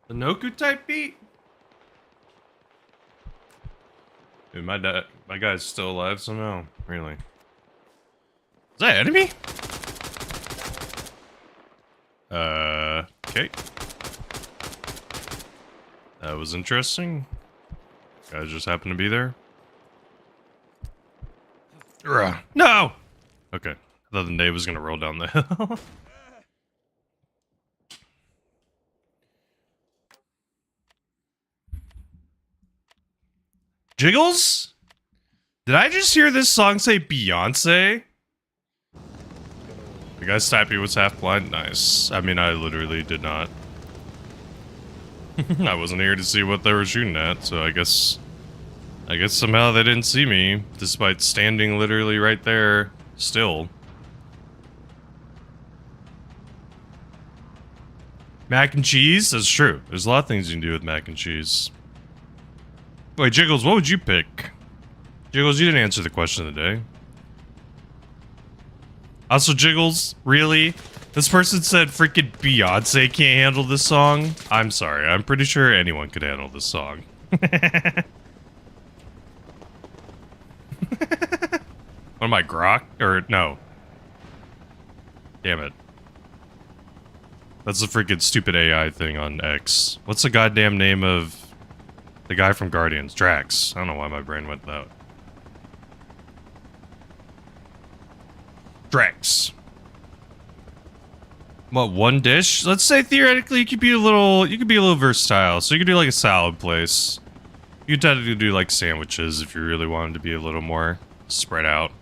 The Noku type beat? Dude, my guy's still alive somehow. Really? Is that enemy? Okay. That was interesting. Guys just happened to be there. Ugh. No! Okay. I thought the nade was gonna roll down the hill. Jiggles? Did I just hear this song say Beyonce? The guy Stappy was half blind. Nice. I mean, I literally did not. I wasn't here to see what they were shooting at, so I guess somehow they didn't see me, despite standing literally right there, still. Mac and cheese? That's true. There's a lot of things you can do with mac and cheese. Wait, Jiggles, what would you pick? Jiggles, you didn't answer the question of the day. Also, Jiggles, really? This person said freaking Beyonce can't handle this song? I'm sorry, I'm pretty sure anyone could handle this song. What am I, Grok? Or no. Damn it. That's the freaking stupid AI thing on X. What's the goddamn name of the guy from Guardians? Drax. I don't know why my brain went that. Drax. What, one dish? Let's say theoretically you could be a little versatile. So you could do like a salad place. You could tend to do like sandwiches if you really wanted to be a little more spread out.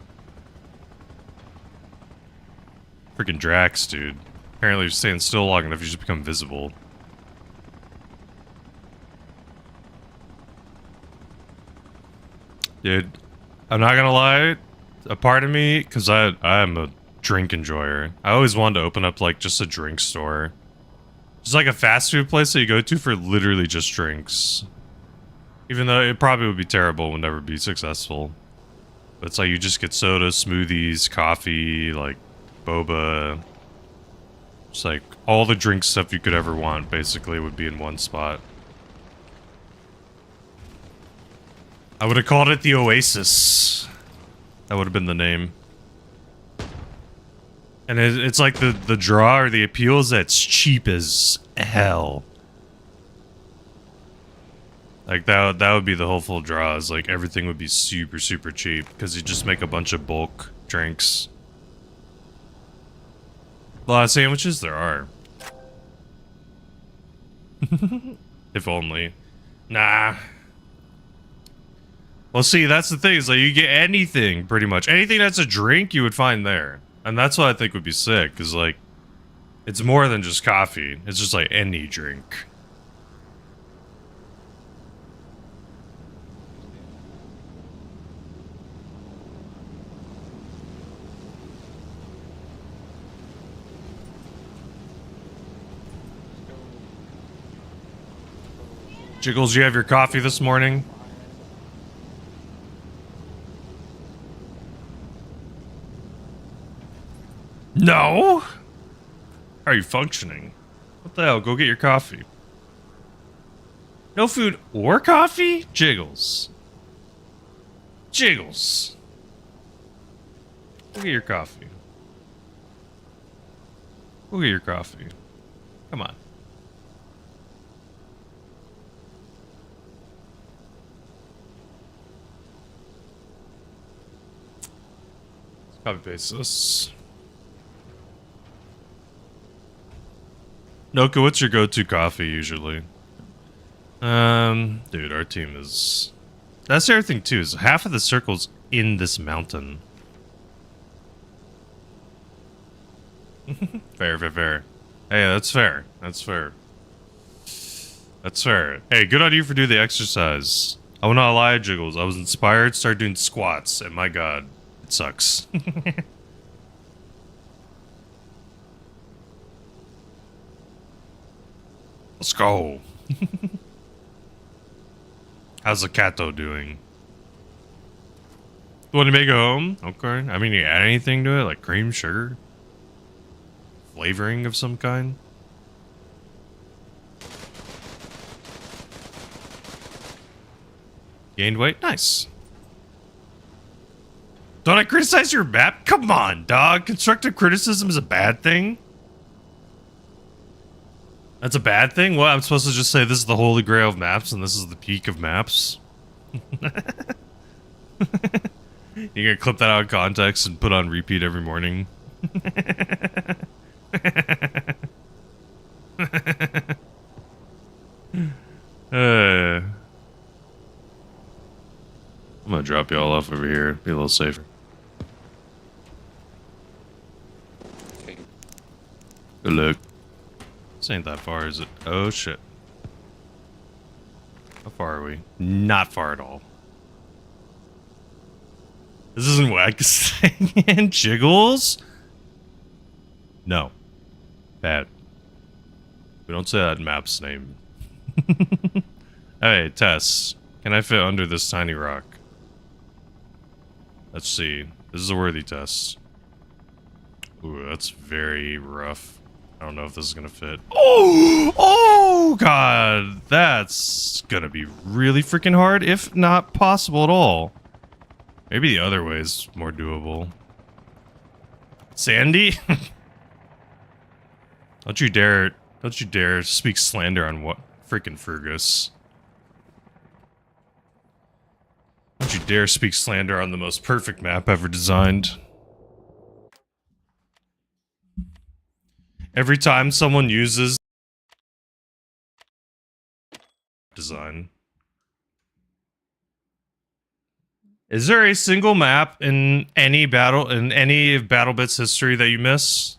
Freaking Drax, dude. Apparently, if you're staying still long enough, you just become visible. Dude, I'm not gonna lie. A part of me, because I'm a drink enjoyer. I always wanted to open up, like, just a drink store. Just like a fast food place that you go to for literally just drinks. Even though it probably would be terrible, would never be successful. But it's like you just get soda, smoothies, coffee, like, boba. It's like all the drink stuff you could ever want, basically, would be in one spot. I would have called it the Oasis. That would have been the name. And it's like the draw or the appeal is that it's cheap as hell. Like that would be the whole full draw, is like everything would be super, super cheap because you just make a bunch of bulk drinks. A lot of sandwiches there are. If only. Nah. Well, see, that's the thing, is like you get anything, pretty much. Anything that's a drink, you would find there. And that's what I think would be sick, because, like, it's more than just coffee. It's just, like, any drink. Jiggles, you have your coffee this morning? No? How are you functioning? What the hell? Go get your coffee. No food or coffee? Jiggles. Jiggles. Go get your coffee. Go get your coffee. Come on. Copy paste this. Noka, what's your go-to coffee usually? Dude, our team is... That's the other thing too, is half of the circle's in this mountain. Fair, fair, fair. Hey, that's fair. That's fair. That's fair. Hey, good on you for doing the exercise. I will not lie, Jiggles. I was inspired to start doing squats, and my god, it sucks. Let's go. How's the Kato doing? Want to make it home? Okay. I mean, you add anything to it? Like cream, sugar? Flavoring of some kind? Gained weight? Nice. Don't I criticize your map? Come on, dog. Constructive criticism is a bad thing? That's a bad thing? What? I'm supposed to just say this is the holy grail of maps and this is the peak of maps? You're gonna clip that out of context and put on repeat every morning? I'm gonna drop you all off over here. Be a little safer. Good luck. This ain't that far, is it? Oh, shit. How far are we? Not far at all. This isn't Wax and Jiggles? No. Bad. We don't say that in map's name. Hey, Tess. Can I fit under this tiny rock? Let's see. This is a worthy test. Ooh, that's very rough. I don't know if this is gonna fit. Oh! Oh! Oh god, that's gonna be really freaking hard, if not possible at all. Maybe the other way is more doable. Sandy? Don't you dare speak slander on what freaking Fergus. Don't you dare speak slander on the most perfect map ever designed. Every time someone uses design. Is there a single map in any BattleBits history that you miss?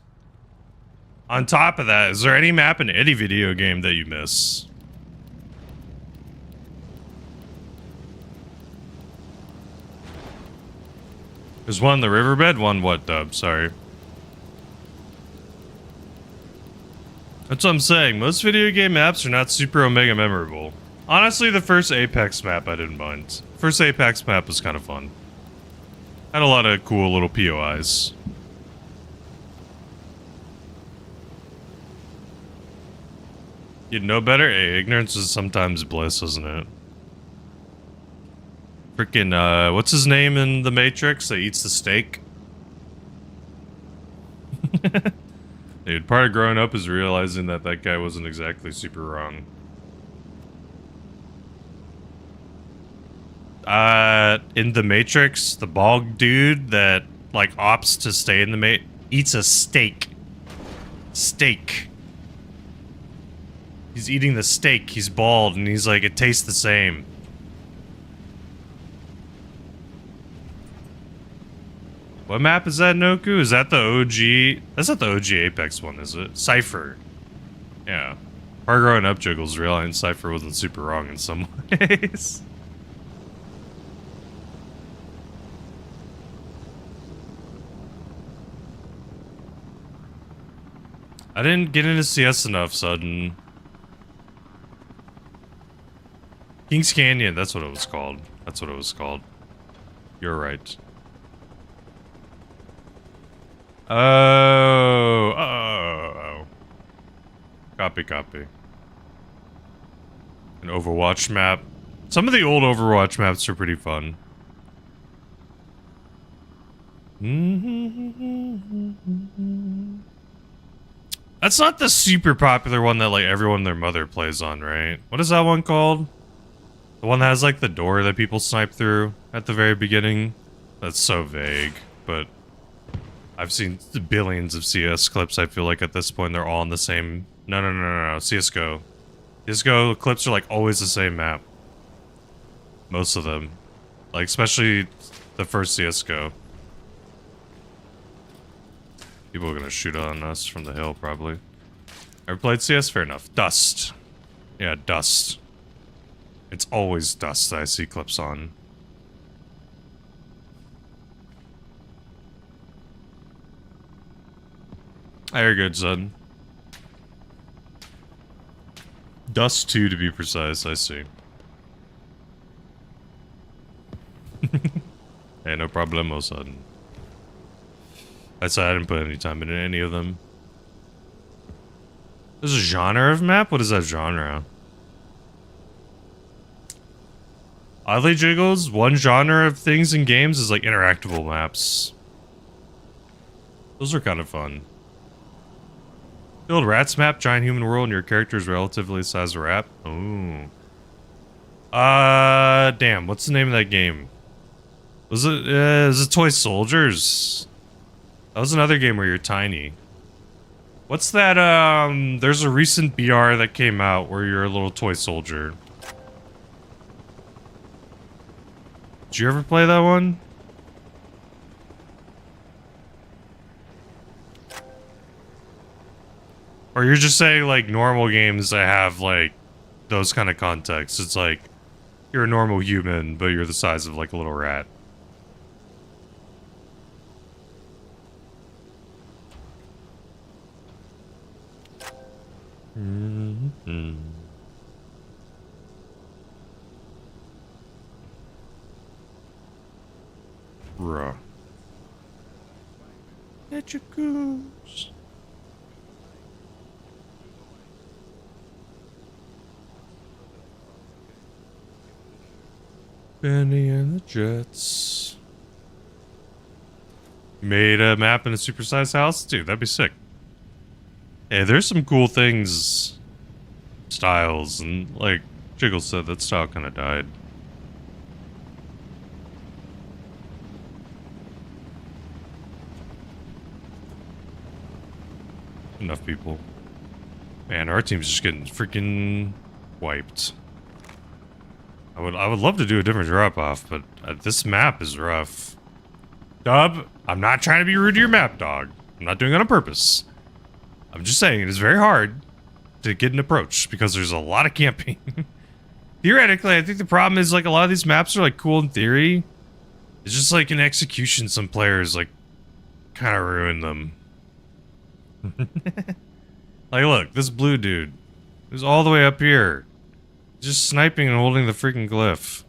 On top of that, is there any map in any video game that you miss? There's one in the riverbed, one what, Dub? Sorry. That's what I'm saying. Most video game maps are not super omega memorable. Honestly, the first Apex map I didn't mind. First Apex map was kind of fun. Had a lot of cool little POIs. You'd know better? Hey, ignorance is sometimes bliss, isn't it? Freaking, what's his name in The Matrix that eats the steak? Dude, part of growing up is realizing that that guy wasn't exactly super wrong. In The Matrix, the bald dude that, like, opts to stay in the eats a steak. Steak. He's eating the steak, he's bald, and he's like, it tastes the same. What map is that, Noku? Is that the OG? That's not the OG Apex one, is it? Cypher. Yeah. Our growing up Jiggles realizing Cypher wasn't super wrong in some ways. I didn't get into CS enough, sudden. King's Canyon, that's what it was called. That's what it was called. You're right. Oh. Copy, copy. An Overwatch map. Some of the old Overwatch maps are pretty fun. That's not the super popular one that, like, everyone and their mother plays on, right? What is that one called? The one that has, like, the door that people snipe through at the very beginning? That's so vague, but I've seen billions of CS clips, I feel like, at this point. They're all on the same... No, CSGO. CSGO clips are, like, always the same map. Most of them. Like, especially the first CSGO. People are gonna shoot on us from the hill, probably. Ever played CS? Fair enough. Dust. Yeah, Dust. It's always Dust that I see clips on. You're good, son. Dust 2 to be precise, I see. Hey, no problemo, son. That's why I didn't put any time into any of them. There's a genre of map? What is that genre? Oddly Jiggles, one genre of things in games is like interactable maps. Those are kind of fun. The old Rats map, giant human world, and your character is relatively the size of a rat. Ooh. Damn, what's the name of that game? Was it Toy Soldiers? That was another game where you're tiny. What's that, there's a recent BR that came out where you're a little toy soldier. Did you ever play that one? Or you're just saying, like, normal games that have, like, those kind of contexts. It's like, you're a normal human, but you're the size of, like, a little rat. Mm-hmm. Bruh. Let your goose. Benny and the Jets. Made a map in a supersized house? Dude, that'd be sick. Hey, there's some cool things. Styles, and like Jiggle said, that style kind of died. Enough people. Man, our team's just getting freaking wiped. I would love to do a different drop off, but this map is rough. Dub, I'm not trying to be rude to your map, dog. I'm not doing it on purpose. I'm just saying it is very hard to get an approach because there's a lot of camping. Theoretically, I think the problem is like a lot of these maps are like cool in theory. It's just like in execution, some players like kind of ruin them. Like, look, this blue dude who's all the way up here, just sniping and holding the freaking glyph.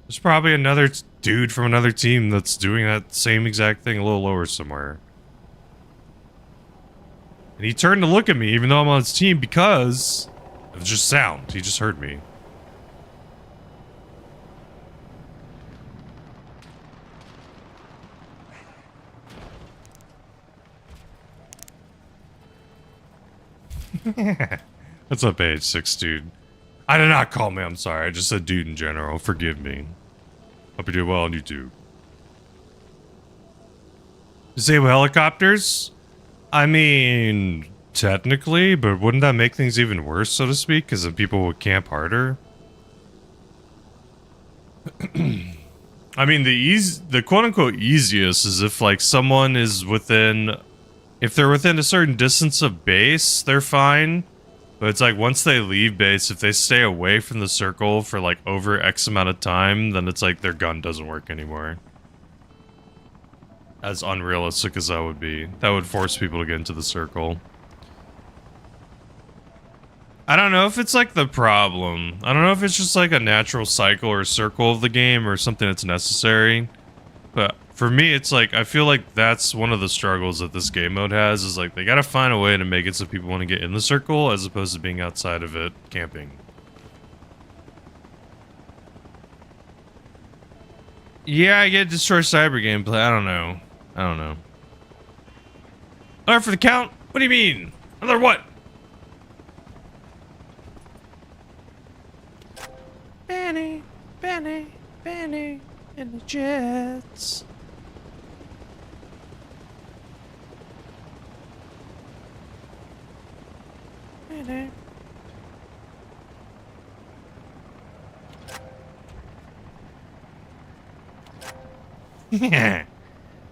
There's probably another dude from another team that's doing that same exact thing a little lower somewhere. And he turned to look at me even though I'm on his team because of just sound. He just heard me. What's up, AH6, dude? I did not call me, I'm sorry. I just said dude in general. Forgive me. Hope you do well on YouTube. Disable helicopters? I mean, technically, but wouldn't that make things even worse, so to speak? Because then people would camp harder? I mean, the quote-unquote easiest is if, like, someone is within... If they're within a certain distance of base, they're fine. But it's like, once they leave base, if they stay away from the circle for, like, over X amount of time, then it's like their gun doesn't work anymore. As unrealistic as that would be. That would force people to get into the circle. I don't know if it's, like, the problem. I don't know if it's just, like, a natural cycle or circle of the game or something that's necessary. But for me, it's like, I feel like that's one of the struggles that this game mode has, is like, they gotta find a way to make it so people want to get in the circle as opposed to being outside of it, camping. Yeah, I get destroy cyber gameplay, I don't know. I don't know. Alright, for the count? What do you mean? Another what? Benny, Benny, Benny, and the Jets. Benny.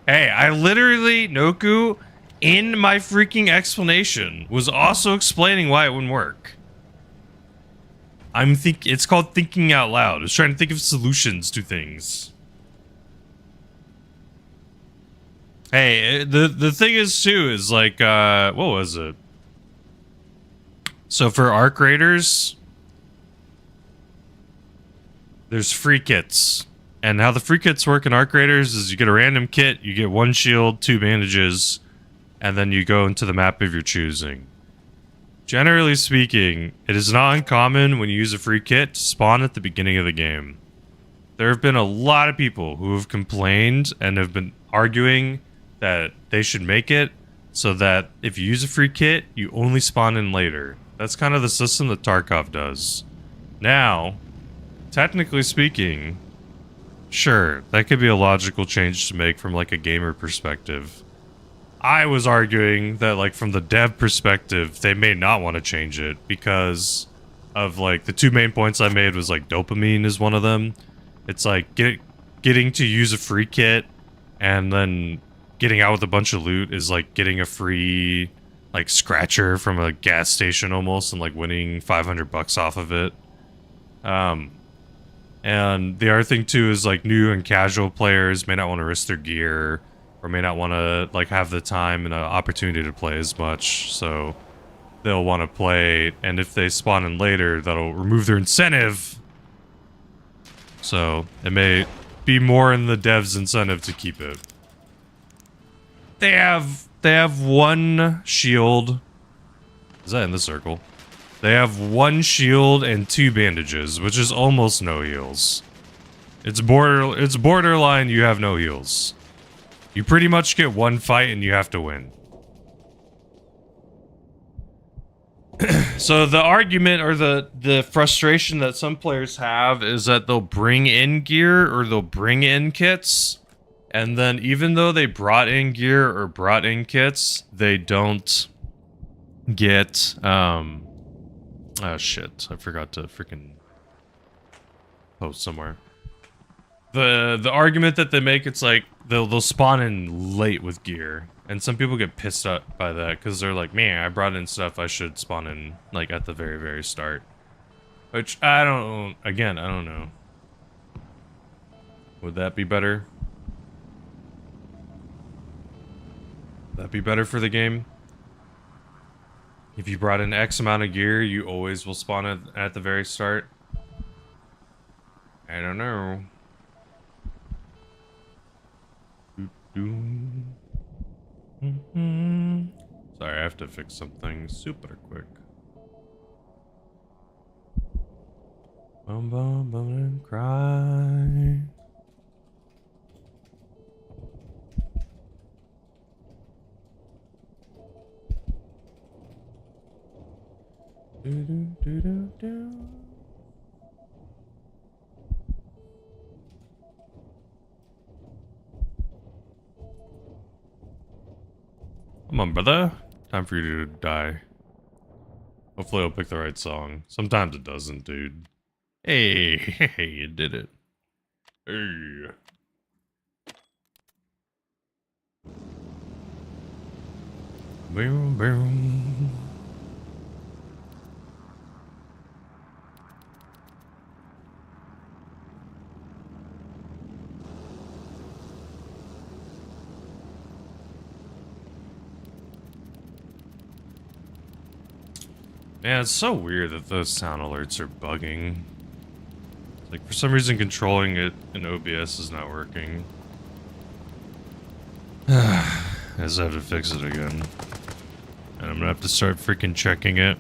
Hey, I literally, Noku, in my freaking explanation, was also explaining why it wouldn't work. It's called thinking out loud. I was trying to think of solutions to things. Hey, the thing is too, is like, what was it? So for arc raiders, there's free kits. And how the free kits work in arc raiders is you get a random kit, you get 1 shield, 2 bandages, and then you go into the map of your choosing. Generally speaking, it is not uncommon when you use a free kit to spawn at the beginning of the game. There have been a lot of people who have complained and have been arguing that they should make it so that if you use a free kit, you only spawn in later. That's kind of the system that Tarkov does. Now, technically speaking, sure, that could be a logical change to make from like a gamer perspective. I was arguing that, like, from the dev perspective, they may not want to change it because of, like, the 2 main points I made was, like, dopamine is one of them. It's, like, getting to use a free kit and then getting out with a bunch of loot is, like, getting a free, like, scratcher from a gas station almost and, like, winning 500 bucks off of it. And the other thing, too, is, like, new and casual players may not want to risk their gear or may not want to, like, have the time and opportunity to play as much, so they'll want to play, and if they spawn in later, that'll remove their incentive. So, it may be more in the dev's incentive to keep it. They have 1 shield. Is that in the circle? They have 1 shield and 2 bandages, which is almost no heals. It's borderline you have no heals. You pretty much get 1 fight and you have to win. So the argument or the frustration that some players have is that they'll bring in gear or they'll bring in kits, and then even though they brought in gear or brought in kits, they don't get oh shit, I forgot to freaking post somewhere. The argument that they make, it's like they'll spawn in late with gear, and some people get pissed up by that because they're like, man, I brought in stuff, I should spawn in like at the very start. Which I don't know. Would that be better? Would that be better for the game? If you brought in X amount of gear, you always will spawn at the very start? I don't know. Sorry, I have to fix something super quick. Bum bum bum and cry. Do do do do do. Come on, brother. Time for you to die. Hopefully I'll pick the right song. Sometimes it doesn't, dude. Hey, you did it. Hey. Boom, boom. Man, it's so weird that those sound alerts are bugging. Like, for some reason, controlling it in OBS is not working. I just have to fix it again. And I'm gonna have to start freaking checking it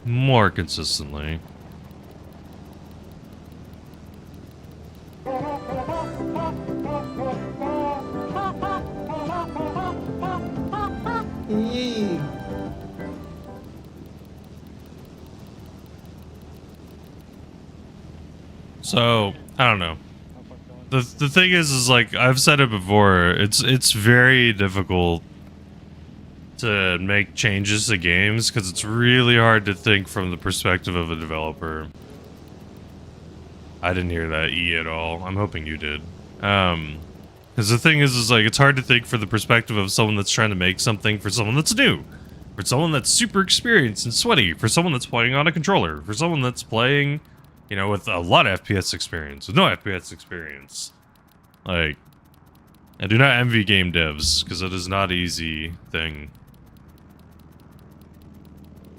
more consistently. So, I don't know. The thing is like, I've said it before, it's very difficult to make changes to games, because it's really hard to think from the perspective of a developer. I didn't hear that E at all. I'm hoping you did. Because the thing is like, it's hard to think for the perspective of someone that's trying to make something for someone that's new. For someone that's super experienced and sweaty. For someone that's playing on a controller. For someone that's playing... you know, with a lot of FPS experience, with no FPS experience. Like, I do not envy game devs, because it is not an easy thing.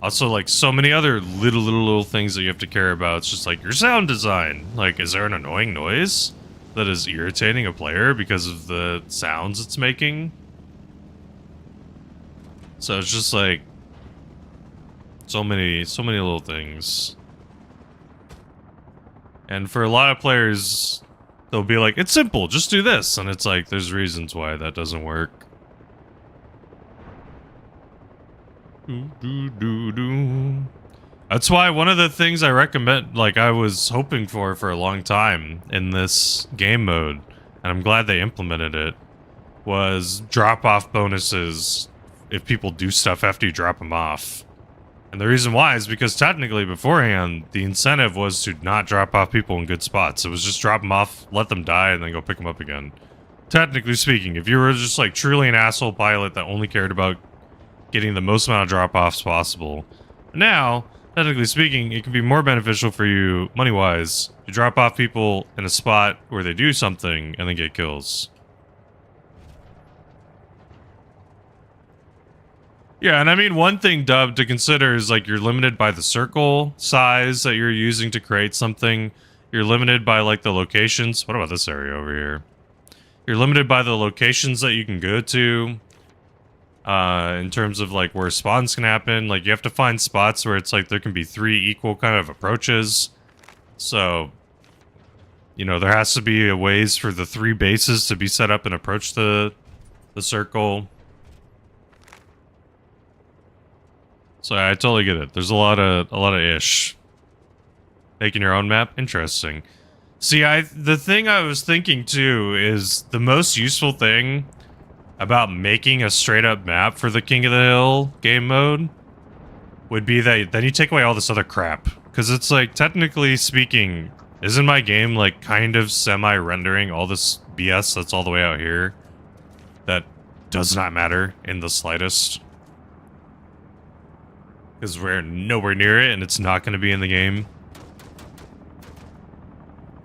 Also, like, so many other little things that you have to care about. It's just like, your sound design. Like, is there an annoying noise that is irritating a player because of the sounds it's making? So it's just like, so many little things. And for a lot of players, they'll be like, it's simple, just do this. And it's like, there's reasons why that doesn't work. That's why one of the things I recommend, like I was hoping for a long time in this game mode, and I'm glad they implemented it, was drop-off bonuses if people do stuff after you drop them off. And the reason why is because technically beforehand, the incentive was to not drop off people in good spots. It was just drop them off, let them die, and then go pick them up again. Technically speaking, if you were just like truly an asshole pilot that only cared about getting the most amount of drop-offs possible. Now, technically speaking, it can be more beneficial for you, money-wise, to drop off people in a spot where they do something and then get kills. Yeah, and I mean, one thing, Dub, to consider is, like, you're limited by the circle size that you're using to create something. You're limited by, like, the locations. What about this area over here? You're limited by the locations that you can go to. In terms of like where spawns can happen. Like you have to find spots where it's like there can be 3 equal kind of approaches. So, you know, there has to be a ways for the 3 bases to be set up and approach the circle. So I totally get it. There's a lot of ish. Making your own map, interesting. See, the thing I was thinking too is the most useful thing about making a straight up map for the King of the Hill game mode would be that then you take away all this other crap. Because it's like, technically speaking, isn't my game like kind of semi-rendering all this BS that's all the way out here that does not matter in the slightest? Because we're nowhere near it and it's not going to be in the game.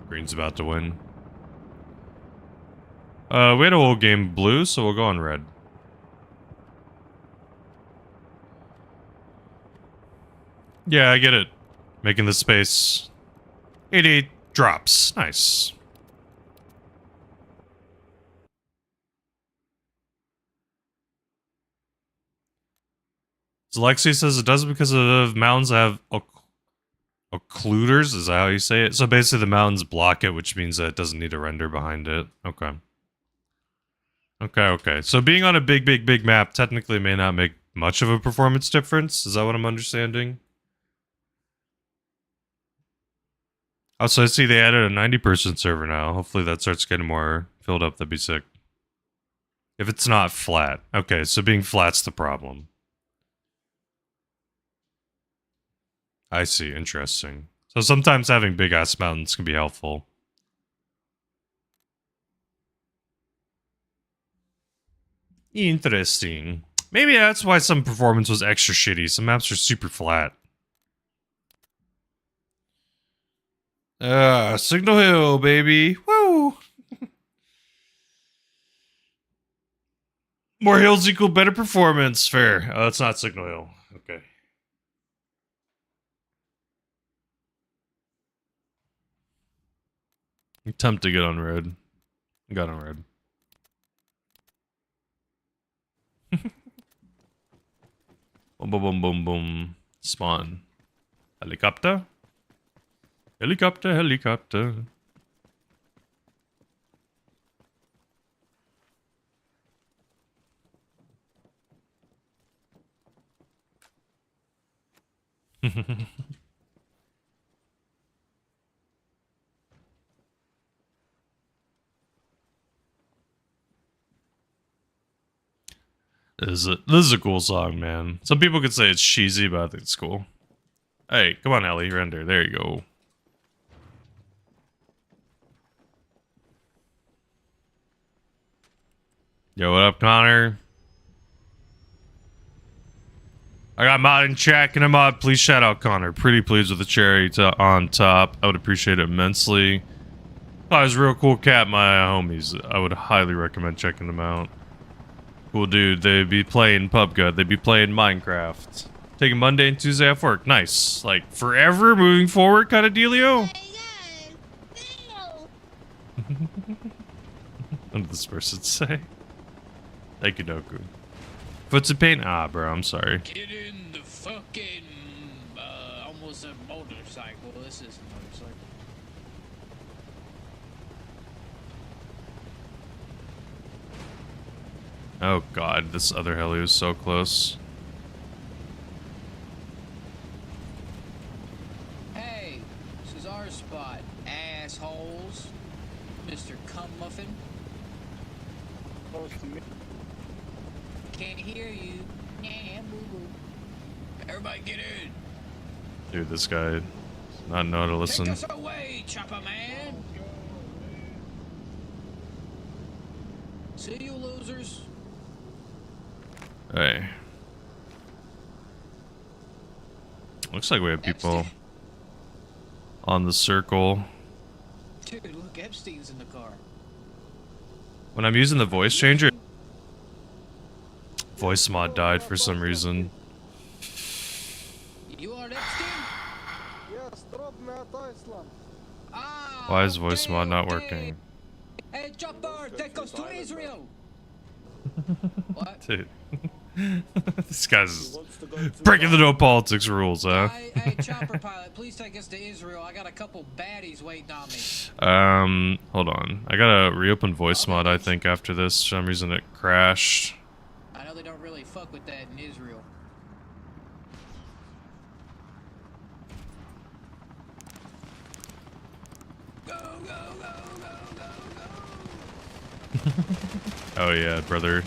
Green's about to win. We had a whole game blue, so we'll go on red. Yeah, I get it. Making the space. 88 drops. Nice. So Lexi says it does because of mountains that have occluders. Is that how you say it? So basically the mountains block it, which means that it doesn't need a render behind it. Okay. Okay. So being on a big map technically may not make much of a performance difference. Is that what I'm understanding? Also, I see they added a 90-person server now. Hopefully that starts getting more filled up. That'd be sick. If it's not flat. Okay, so being flat's the problem. I see. Interesting. So sometimes having big-ass mountains can be helpful. Interesting. Maybe that's why some performance was extra shitty. Some maps are super flat. Signal Hill, baby. Woo! More hills equal better performance. Fair. Oh, it's not Signal Hill. Okay. Attempt to get on red. Got on red. Boom. Spawn. Helicopter? Helicopter. This is a cool song, man. Some people could say it's cheesy, but I think it's cool. Hey, come on, Ellie, render. There you go. Yo, what up, Connor? I got mod in chat. Can I mod? Please shout out Connor. Pretty pleased with the cherry on top. I would appreciate it immensely. Oh, he's a real cool cat, my homies. I would highly recommend checking them out. Cool dude. They'd be playing PUBG. They'd be playing Minecraft. Taking Monday and Tuesday off work. Nice. Like, forever moving forward kind of dealio. What did this person say? Thank you, Doku. Foot's in paint? Ah, bro, I'm sorry. Get in the fucking, almost a motorcycle. This is a motorcycle. Oh god, this other heli was so close. Hey, this is our spot, assholes. Mr. Cum Muffin. Close to me. Can't hear you. Yeah, boo boo. Everybody get in. Dude, this guy does not know how to listen. Take us away, Chopper Man. See you, losers. Hey. Looks like we have people Epstein. on the circle. Dude, look, Epstein's in the car. When I'm using the voice changer, voice mod died for some reason. You are Epstein? Yes, drop me at Iceland. Ah, Why is voice mod not okay. working? Hey, Chopper, take us to Israel. What? Dude. This guy's breaking the no politics rules, huh? Hey, chopper pilot, please take us to Israel. I got a couple baddies waiting on me. Hold on. I gotta reopen voice mod, I think, after this. For some reason it crashed. I know they don't really fuck with that in Israel. Go, go, go, go, go, go. Oh yeah, brother.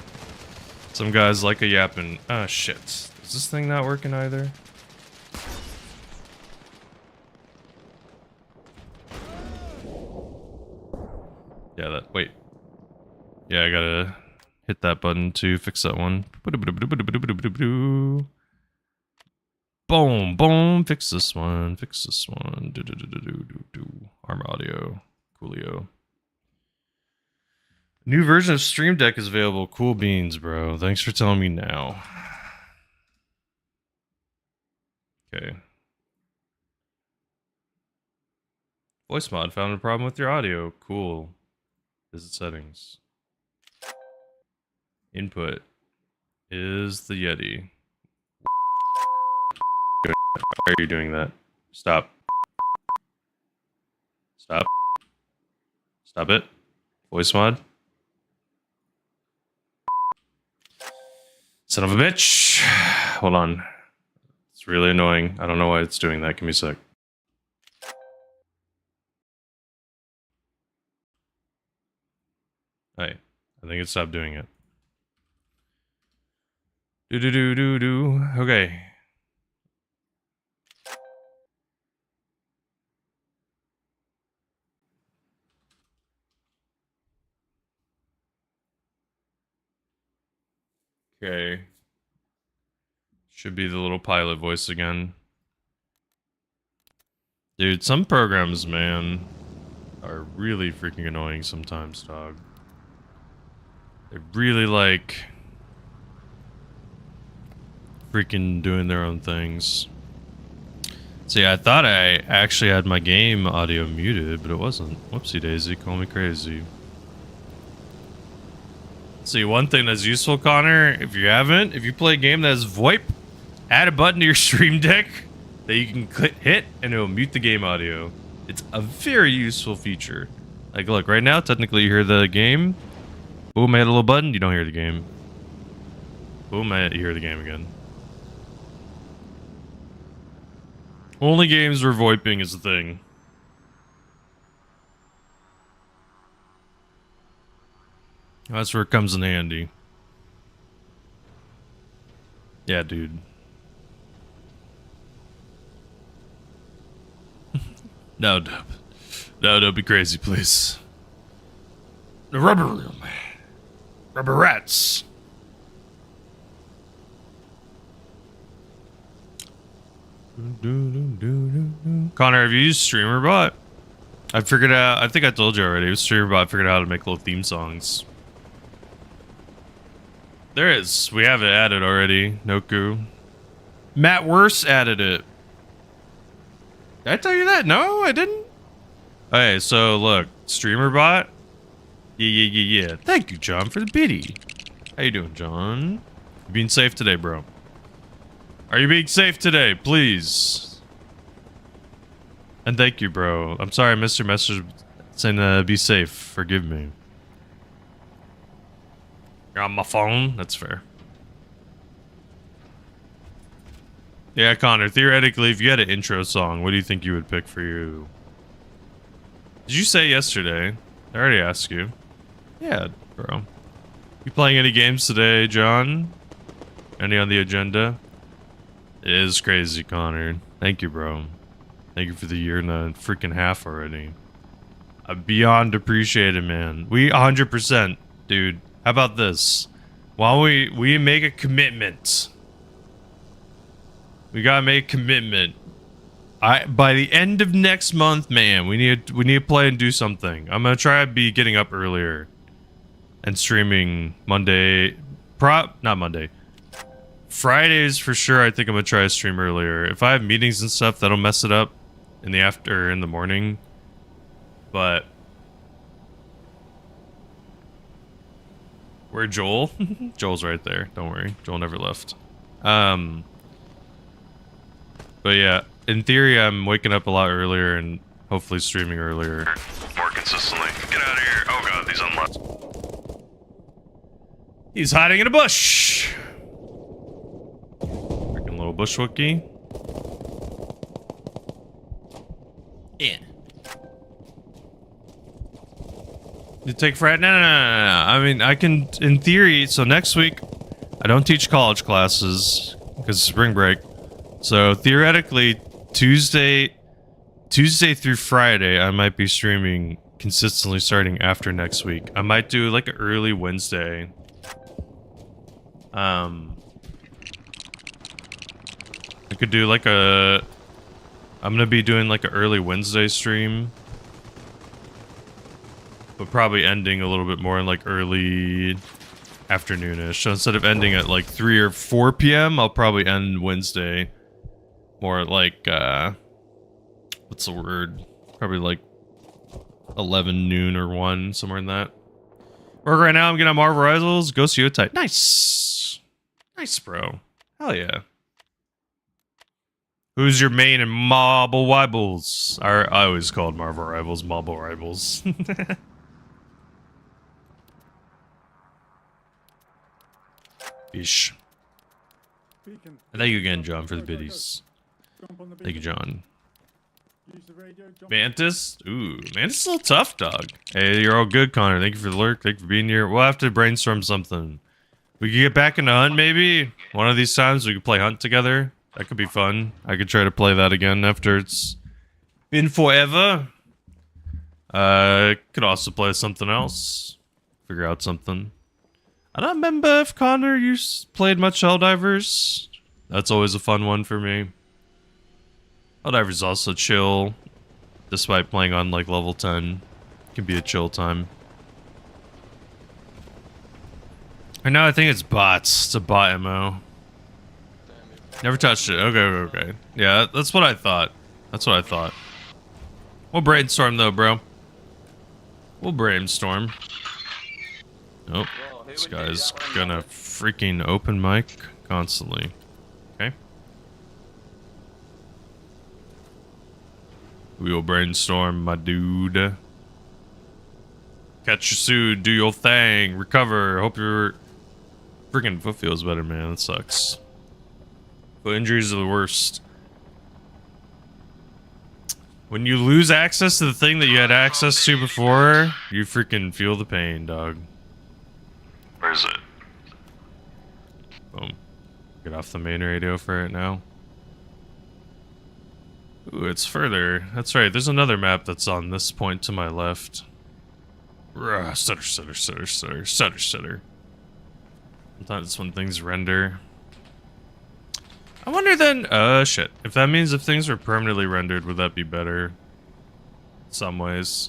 Some guys like a yappin'. Ah, shit. Is this thing not working either? Yeah, that. Wait. Yeah, I gotta hit that button to fix that one. Boom, boom. Fix this one. Fix this one. Arma Audio. Coolio. New version of Stream Deck is available. Cool beans, bro. Thanks for telling me now. Okay. Voice mod found a problem with your audio. Cool. Visit settings. Input is the Yeti. Why are you doing that? Stop. Stop. Stop it. Voice mod. Son of a bitch. Hold on. It's really annoying. I don't know why it's doing that. Give me a sec. Hey, I think it stopped doing it. Do. Okay. Okay. Should be the little pilot voice again. Dude, some programs, man, are really freaking annoying sometimes, dog. They're really like freaking doing their own things. See, I thought I actually had my game audio muted, but it wasn't. Whoopsie daisy, call me crazy. See, one thing that's useful, Connor, if you play a game that has VoIP, add a button to your Stream Deck that you can hit and it'll mute the game audio. It's a very useful feature. Like, look, right now, technically you hear the game. Boom, I hit a little button, you don't hear the game. Boom, you hear the game again. Only games where VoIPing is a thing. That's where it comes in handy. Yeah, dude. No, Dub. No, don't be crazy, please. The rubber room. Rubber rats. Connor, have you used StreamerBot? I figured out, I think I told you already, with StreamerBot I figured out how to make little theme songs. There is. We have it added already. Noku. Matt Worse added it. Did I tell you that? No, I didn't. Okay, so look. StreamerBot. Yeah. Thank you, John, for the biddy. How you doing, John? You being safe today, bro? Are you being safe today, please? And thank you, bro. I'm sorry, Mr. Message saying be safe. Forgive me. You're on my phone? That's fair. Yeah, Connor, theoretically, if you had an intro song, what do you think you would pick for you? Did you say yesterday? I already asked you. Yeah, bro. You playing any games today, John? Any on the agenda? It is crazy, Connor. Thank you, bro. Thank you for the year and a freaking half already. I beyond appreciate it, man. We 100%, dude. How about this? While we make a commitment. We gotta make a commitment. By the end of next month, man, we need to play and do something. I'm gonna try to be getting up earlier and streaming Monday. Not Monday. Fridays for sure. I think I'm gonna try to stream earlier. If I have meetings and stuff, that'll mess it up in the morning. But Where Joel? Joel's right there. Don't worry. Joel never left. But yeah, in theory, I'm waking up a lot earlier and hopefully streaming earlier. More consistently. Get out of here. Oh god, he's unlocked. He's hiding in a bush. Freaking little bush Wookie. Yeah. You take Friday? No. I mean, I can, in theory, so next week, I don't teach college classes because it's spring break. So theoretically, Tuesday through Friday, I might be streaming consistently starting after next week. I might do like an early Wednesday. I could do like I'm gonna be doing like an early Wednesday stream. But probably ending a little bit more in like early afternoonish. So instead of ending at like 3 or 4 p.m., I'll probably end Wednesday more like, what's the word? Probably like 11 noon or 1, somewhere in that. Work right now, I'm getting on Marvel Rivals, Ghost Type. Nice. Nice, bro. Hell yeah. Who's your main in Marble Rivals? I always called Marvel Rivals Marble Rivals. Ish. Thank you again, John, for the biddies. Thank you, John. Mantis? Ooh, Mantis is a little tough, dog. Hey, you're all good, Connor. Thank you for the lurk. Thank you for being here. We'll have to brainstorm something. We could get back into Hunt, maybe? One of these times we could play Hunt together. That could be fun. I could try to play that again after it's been forever. Could also play something else. Figure out something. I don't remember if Connor played much Helldivers. That's always a fun one for me. Helldivers is also chill, despite playing on like level 10. It can be a chill time. Right now I think it's bots. It's a bot MO. Never touched it. Okay. Yeah, that's what I thought. We'll brainstorm though, bro. We'll brainstorm. Nope. This guy's gonna freaking open mic constantly. Okay. We will brainstorm, my dude. Catch you soon. Do your thing. Recover. Hope your freaking foot feels better, man. That sucks. Foot injuries are the worst. When you lose access to the thing that you had access to before, you freaking feel the pain, dog. Where is it? Boom. Get off the main radio for it now. Ooh, it's further. That's right, there's another map that's on this point to my left. Stutter. Sometimes when things render. I wonder then, shit. If that means if things were permanently rendered, would that be better? In some ways.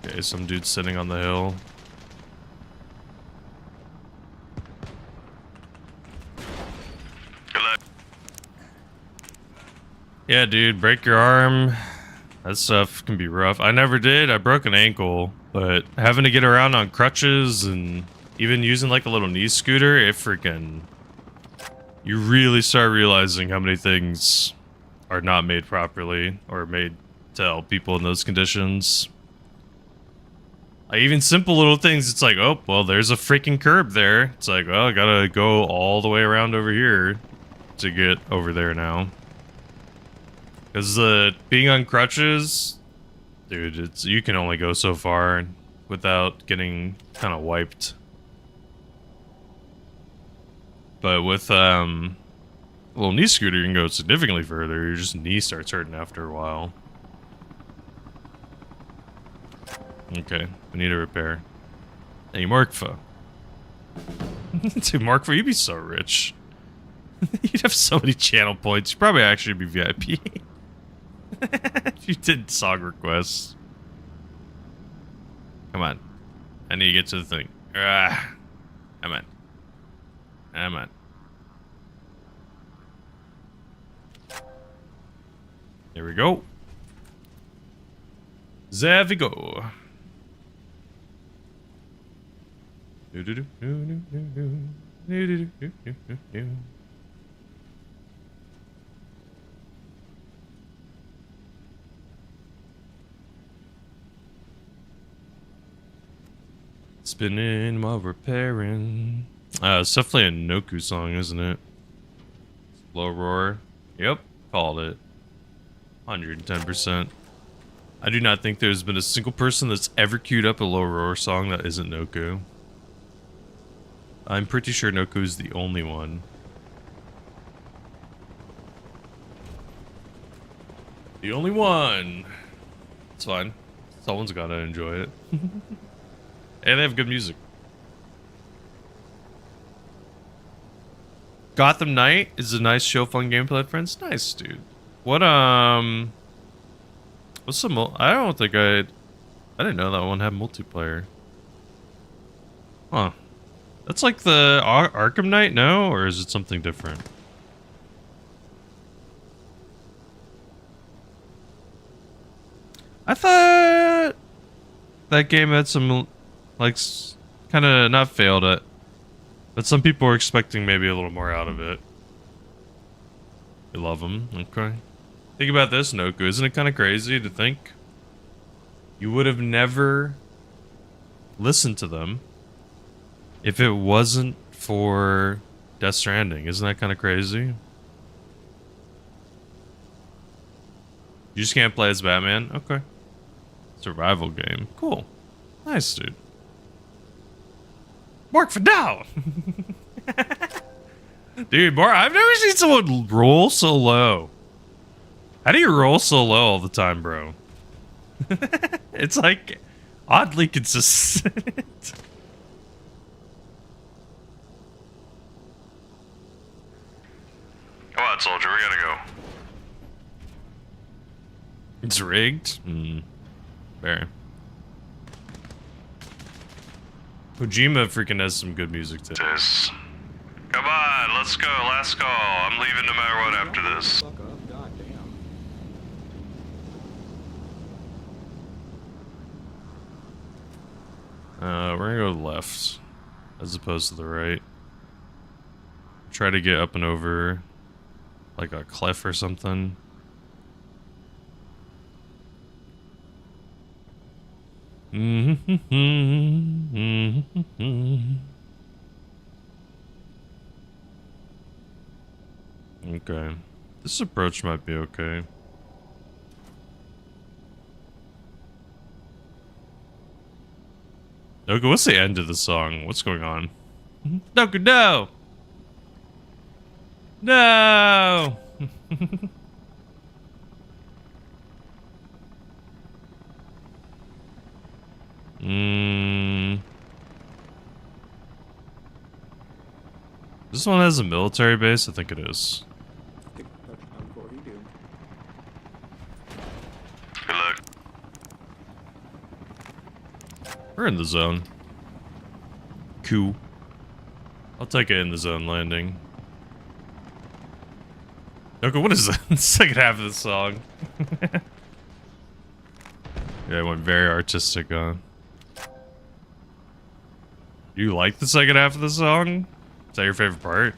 Okay, some dude sitting on the hill. Good luck. Yeah, dude, break your arm. That stuff can be rough. I never did. I broke an ankle, but having to get around on crutches and even using like a little knee scooter, it freaking... You really start realizing how many things are not made properly or made to help people in those conditions. Like even simple little things, it's like, oh, well, there's a freaking curb there. It's like, well, I gotta go all the way around over here to get over there now. Because being on crutches, dude, you can only go so far without getting kind of wiped. But with a little knee scooter, you can go significantly further. Your just knee starts hurting after a while. Okay, we need a repair. Hey, Markfa. Dude, Markfa, you'd be so rich. You'd have so many channel points. You'd probably actually be VIP. If you did song requests. Come on. I need to get to the thing. Come on. Come on. Here we go. There we go. Spinning while repairing. It's definitely a Noku song, isn't it? Low roar. Yep, called it. 110%. I do not think there's been a single person that's ever queued up a low roar song that isn't Noku. I'm pretty sure Noku is the only one. The only one. It's fine. Someone's gotta enjoy it. And they have good music. Gotham Knight is a nice show, fun gameplay, friends. Nice, dude. What, what's some, I don't think I didn't know that one had multiplayer. Huh. That's like the Arkham Knight, no? Or is it something different? I thought that game had some, like, kind of not failed it, but some people were expecting maybe a little more out of it. You love them, okay. Think about this, Noku. Isn't it kind of crazy to think you would have never listened to them if it wasn't for Death Stranding? Isn't that kind of crazy? You just can't play as Batman? Okay. Survival game. Cool. Nice, dude. Mark for now! Dude, I've never seen someone roll so low. How do you roll so low all the time, bro? It's like oddly consistent. Come on, soldier, we gotta go. It's rigged? Fair. Kojima freaking has some good music too. This. Come on, let's go, last call. I'm leaving no matter what after this. Fuck up, goddamn. We're gonna go left as opposed to the right. Try to get up and over like a cliff or something. Okay. This approach might be okay. Okay, what's the end of the song? What's going on? Noku, no! No! This one has a military base? I think it is. I think touchdown before you do. Good luck. We're in the zone. Cool. I'll take it in the zone landing. Okay, what is the second half of the song? Yeah, it went very artistic, huh? You like the second half of the song? Is that your favorite part?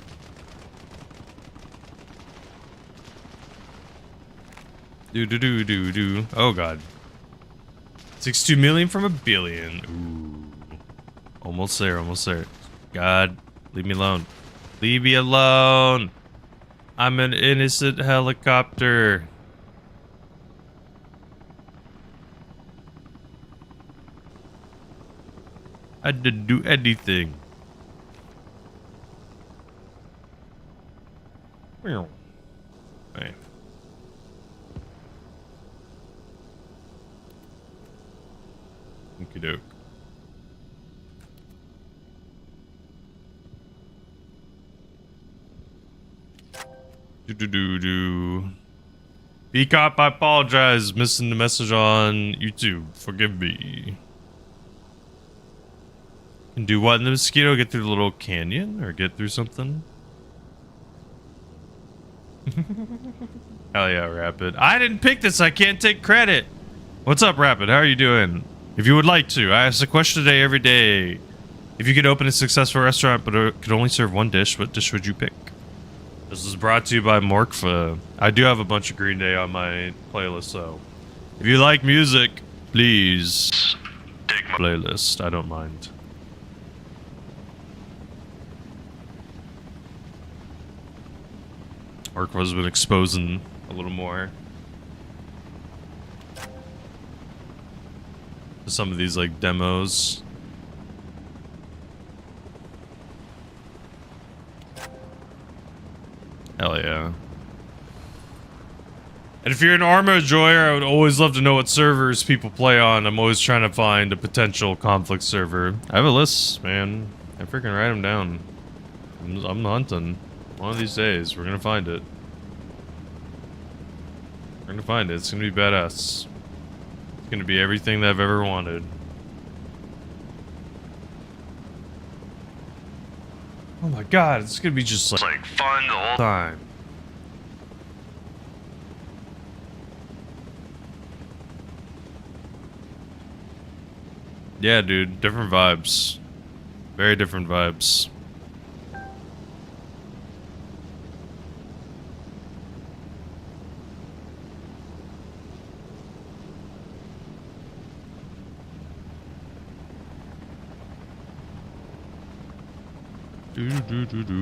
Do. Oh god. 62 million from a billion. Ooh. Almost there, almost there. God, leave me alone. Leave me alone. I'm an innocent helicopter. I didn't do anything. Hey. Okie doke. Do. Peacock, I apologize. Missing the message on YouTube. Forgive me. Can do what in the mosquito? Get through the little canyon? Or get through something? Hell yeah, Rapid. I didn't pick this. I can't take credit. What's up, Rapid? How are you doing? If you would like to, I ask a question today every day. If you could open a successful restaurant but could only serve one dish, what dish would you pick? This is brought to you by Morkfa. I do have a bunch of Green Day on my playlist, so if you like music, please take my playlist. I don't mind. Morkfa's been exposing a little more. Some of these like demos. Hell yeah. And if you're an Arma enjoyer, I would always love to know what servers people play on. I'm always trying to find a potential conflict server. I have a list, man. I freaking write them down. I'm hunting. One of these days, we're gonna find it. We're gonna find it. It's gonna be badass. It's gonna be everything that I've ever wanted. Oh my god, it's gonna be just like fun the whole time. Yeah, dude, different vibes. Very different vibes. Do do do do.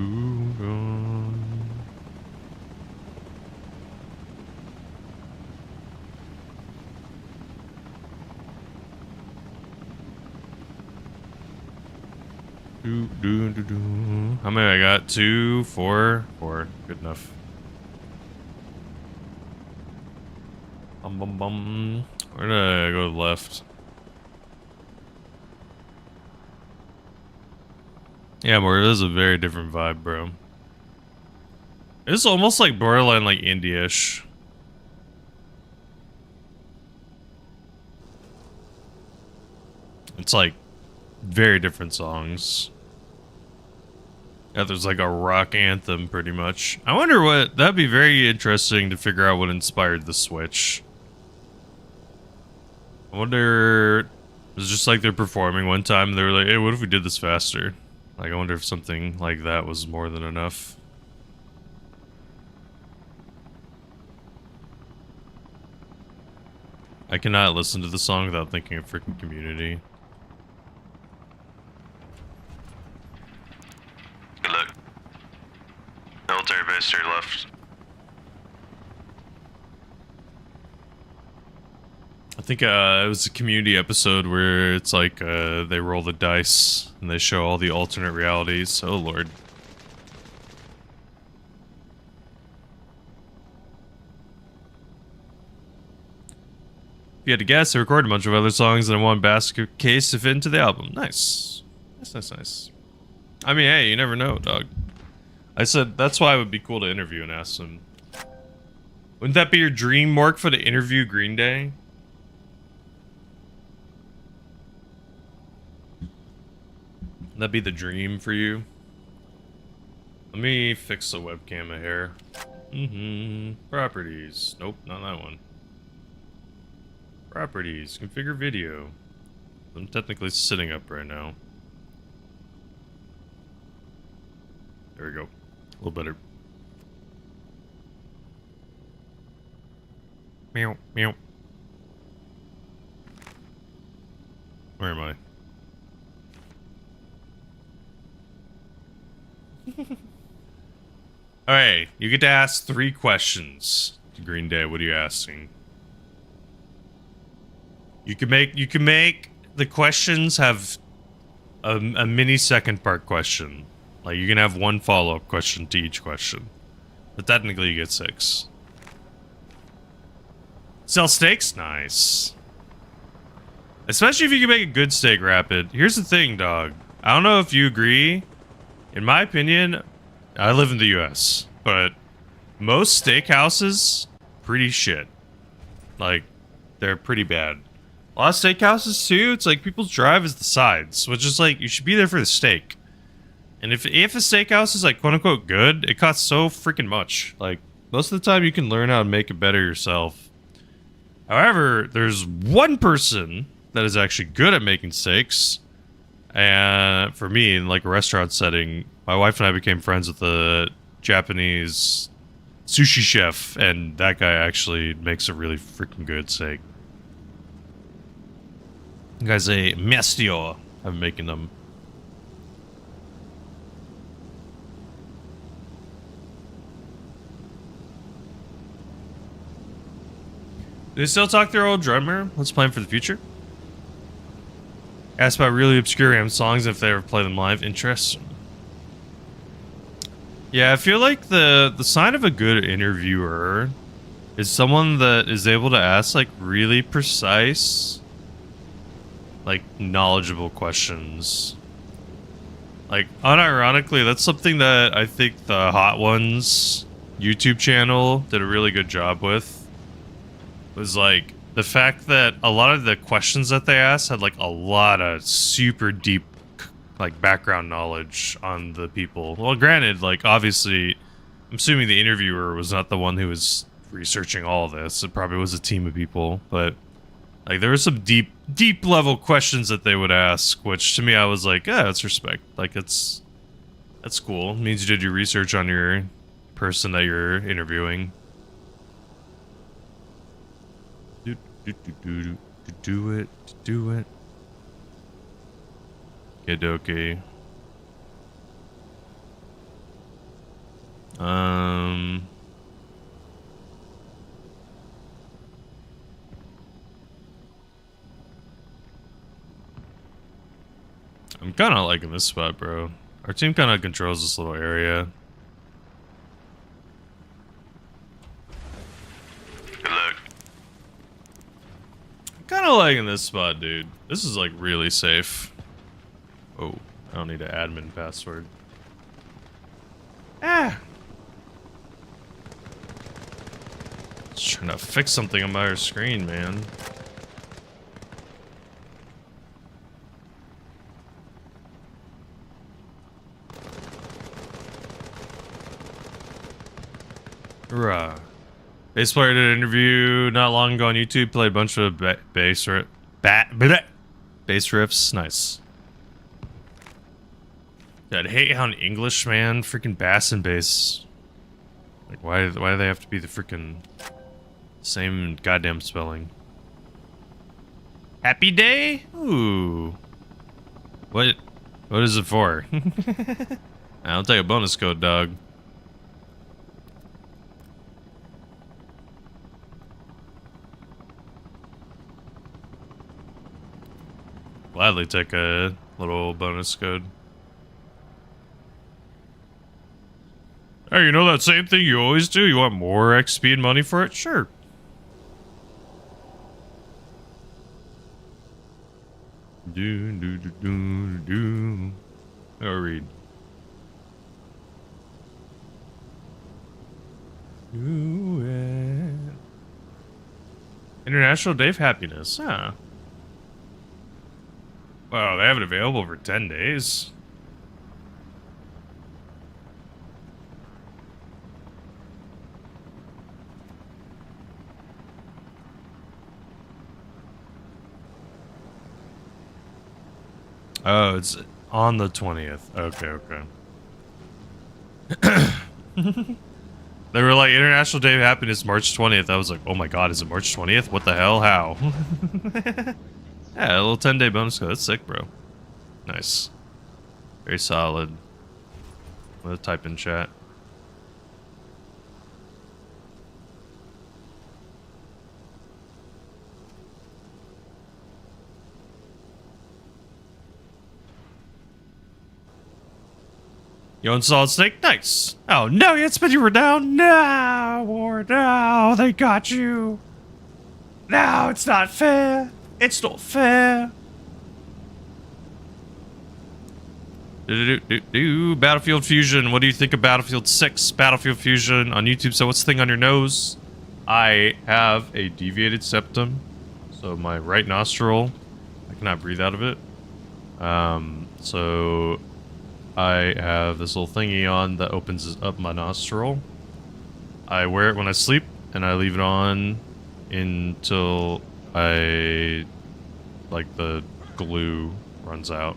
Do do do do. How many I got? 2, 4, 4. Good enough. Bum bum bum. Where did I go to the left? Yeah, more. It is a very different vibe, bro. It's almost like borderline, like indie-ish. It's like very different songs. Yeah, there's like a rock anthem, pretty much. I wonder what. That'd be very interesting to figure out what inspired the Switch. I wonder. It was just like they're performing one time, and they were like, "Hey, what if we did this faster?" Like, I wonder if something like that was more than enough. I cannot listen to the song without thinking of freaking Community. Good luck. Military base to your left. I think it was a Community episode where it's like they roll the dice and they show all the alternate realities. Oh lord. If you had to guess, I recorded a bunch of other songs and I want Basket Case to fit into the album. Nice. Nice. I mean, hey, you never know, dog. I said that's why it would be cool to interview and ask them. Wouldn't that be your dream, Mork, for to interview Green Day? That'd be the dream for you. Let me fix the webcam here. Properties. Nope, not that one. Properties. Configure video. I'm technically sitting up right now. There we go. A little better. Meow, meow. Where am I? Alright, you get to ask 3 questions to Green Day. What are you asking? You can make the questions have a mini second part question. Like, you can have 1 follow-up question to each question. But technically you get 6. Sell steaks? Nice. Especially if you can make a good steak, Rapid. Here's the thing, dog. I don't know if you agree. In my opinion, I live in the US, but most steakhouses, pretty shit. Like, they're pretty bad. A lot of steakhouses, too, it's like people's drive is the sides, which is like, you should be there for the steak. And if a steakhouse is like, quote-unquote, good, it costs so freaking much. Like, most of the time you can learn how to make it better yourself. However, there's one person that is actually good at making steaks. And for me, in like a restaurant setting, my wife and I became friends with a Japanese sushi chef, and that guy actually makes a really freaking good steak. The guy's a maestro of making them. Do they still talk to their old drummer? Let's plan for the future. Asked about really obscure AM songs if they ever play them live. Interesting. Yeah, I feel like the sign of a good interviewer is someone that is able to ask like really precise, like knowledgeable questions. Like unironically, that's something that I think the Hot Ones YouTube channel did a really good job with. Was like the fact that a lot of the questions that they asked had like a lot of super deep like background knowledge on the people. Well, granted, like obviously I'm assuming the interviewer was not the one who was researching all of this. It probably was a team of people, but like there were some deep level questions that they would ask, which to me I was like, yeah, that's respect. Like that's cool. It means you did your research on your person that you're interviewing. Do it. Okie. I'm kind of liking this spot, bro. Our team kind of controls this little area. Good luck. Kind of liking this spot, dude. This is like really safe. Oh, I don't need an admin password. Just trying to fix something on my screen, man. Hurrah. Bass player did an interview not long ago on YouTube. Played a bunch of bass riffs. Nice. I'd hate how in English, man, freaking bass and bass. Like, why do they have to be the freaking same goddamn spelling? Happy day? Ooh. What is it for? I'll take a bonus code, dog. Gladly take a little bonus code. Hey, you know that same thing you always do? You want more XP and money for it? Sure. I'll read. Do it. International Day of Happiness, huh? Wow, they have it available for 10 days. Oh, it's on the 20th. Okay. They were like, International Day of Happiness, March 20th. I was like, oh my god, is it March 20th? What the hell? How? Yeah, a little 10-day bonus code. That's sick, bro. Nice. Very solid. I'm gonna type in chat. You own solid snake? Nice. Oh, no, it's been you were down. No, Ward, no, they got you. No, it's not fair. It's not fair. Battlefield Fusion. What do you think of Battlefield 6? Battlefield Fusion on YouTube. So what's the thing on your nose? I have a deviated septum. So my right nostril, I cannot breathe out of it. So I have this little thingy on that opens up my nostril. I wear it when I sleep, and I leave it on until I like the glue runs out.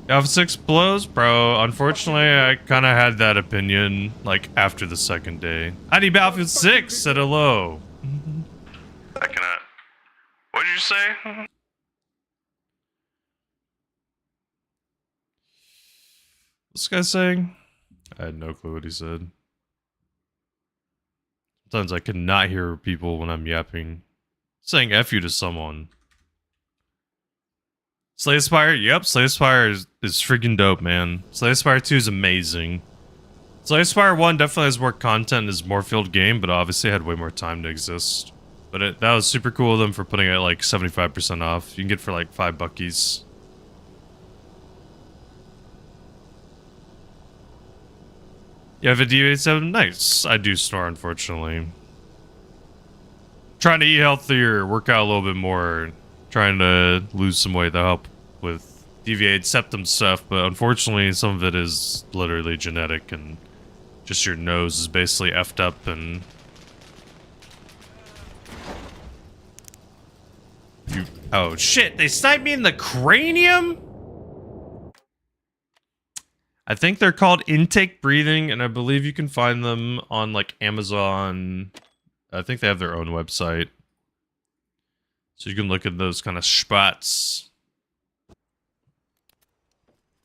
Alpha 6 blows, bro. Unfortunately, I kind of had that opinion like after the second day. I need Battlefield 6 said hello. I cannot. What did you say? What's this guy saying? I had no clue what he said. Sometimes I cannot hear people when I'm yapping. Saying F you to someone. Slay Spire? Yep, Slay Spire is freaking dope, man. Slay Spire 2 is amazing. Slay Spire 1 definitely has more content, is more filled game, but obviously had way more time to exist. But that was super cool of them for putting it like 75% off. You can get it for like $5. You have a D87? Nice. I do snore, unfortunately. Trying to eat healthier, work out a little bit more, trying to lose some weight to help with deviated septum stuff, but unfortunately some of it is literally genetic and just your nose is basically effed up and you. Oh shit, they sniped me in the cranium? I think they're called intake breathing, and I believe you can find them on like Amazon. I think they have their own website. So you can look at those kind of spots.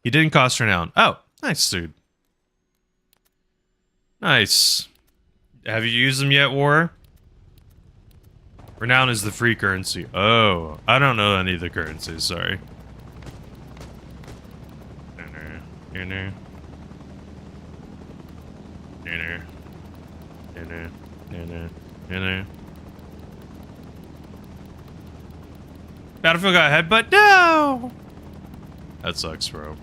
He didn't cost renown. Oh, nice, dude. Nice. Have you used them yet, War? Renown is the free currency. Oh, I don't know any of the currencies, sorry. Battlefield got a headbutt? No! That sucks, bro.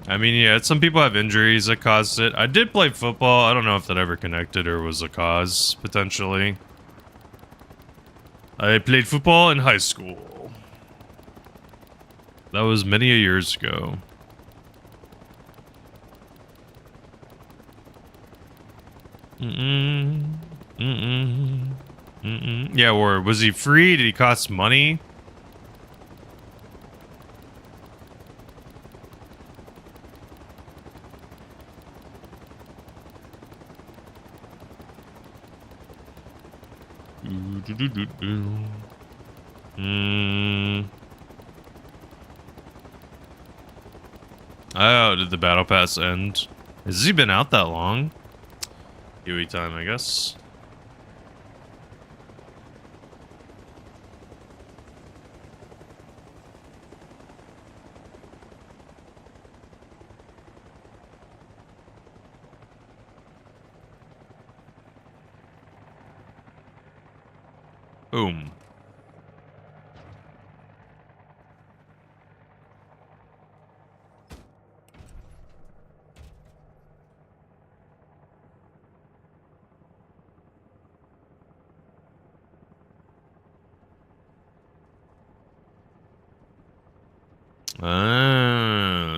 I mean, yeah, some people have injuries that caused it. I did play football. I don't know if that ever connected or was a cause, potentially. I played football in high school. That was many years ago. Yeah, or was he free? Did he cost money? Oh, did the battle pass end? Has he been out that long? Huey time, I guess. Boom.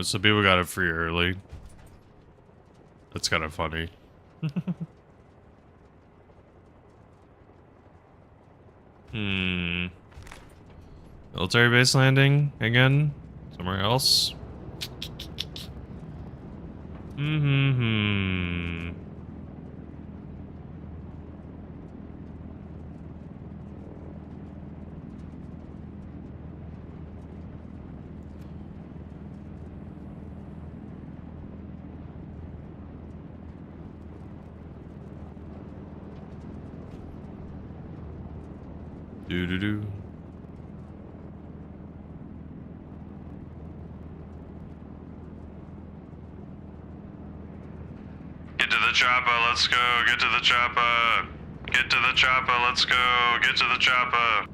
So people got it free early. That's kind of funny. Military base landing again? Somewhere else? Do-do-do. Get to the chopper, let's go. Get to the chopper. Get to the chopper, let's go. Get to the chopper.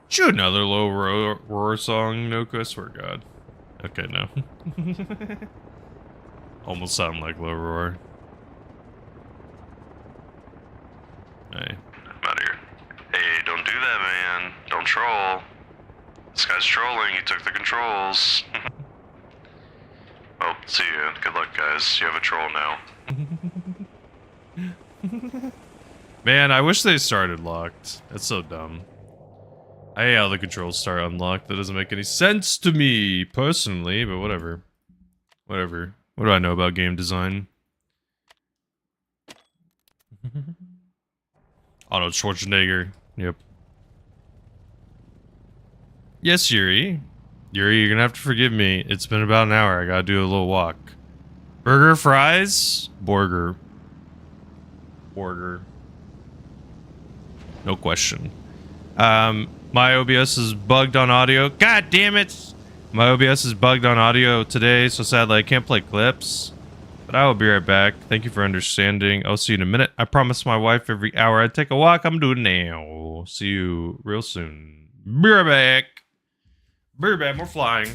Shoot, another low roar song, Noku, I swear to God. Okay, no. Almost sound like low roar. Hey. I'm out of here. Hey, don't do that, man. Don't troll. This guy's trolling. He took the controls. See ya. Good luck, guys. You have a troll now. Man, I wish they started locked. That's so dumb. I hate how the controls start unlocked. That doesn't make any sense to me, personally, but whatever. Whatever. What do I know about game design? Arnold Schwarzenegger. Yep. Yes, Yuri. Yuri, you're gonna have to forgive me. It's been about an hour. I gotta do a little walk. Burger, fries? Burger. Burger. No question. My OBS is bugged on audio. God damn it! My OBS is bugged on audio today, so sadly I can't play clips. But I will be right back. Thank you for understanding. I'll see you in a minute. I promised my wife every hour I'd take a walk. I'm doing it now. See you real soon. Be right back. Be right back. We're flying.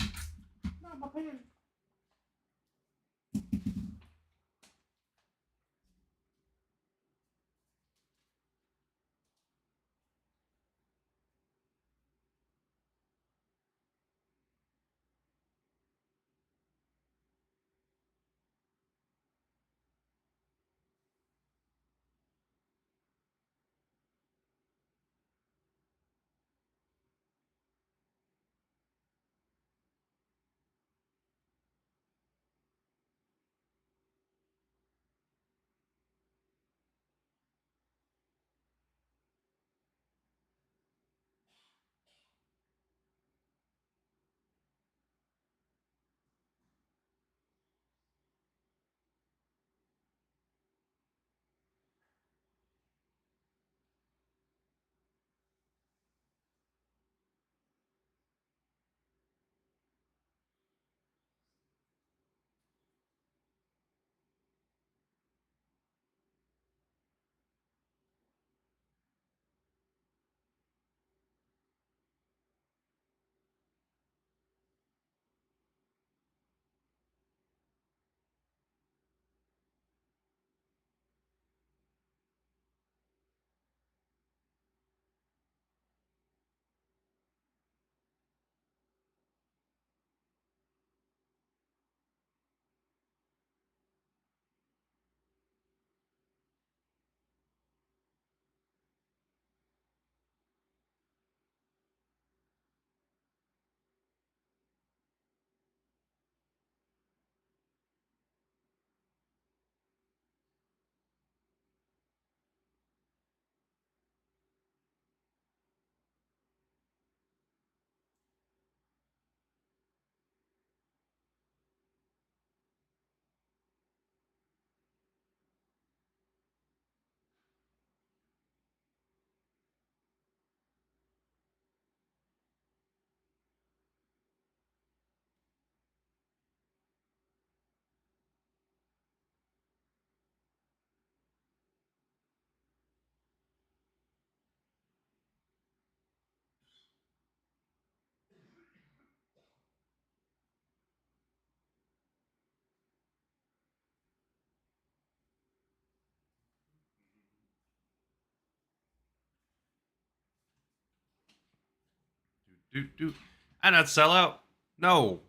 Do. I not sell out. No.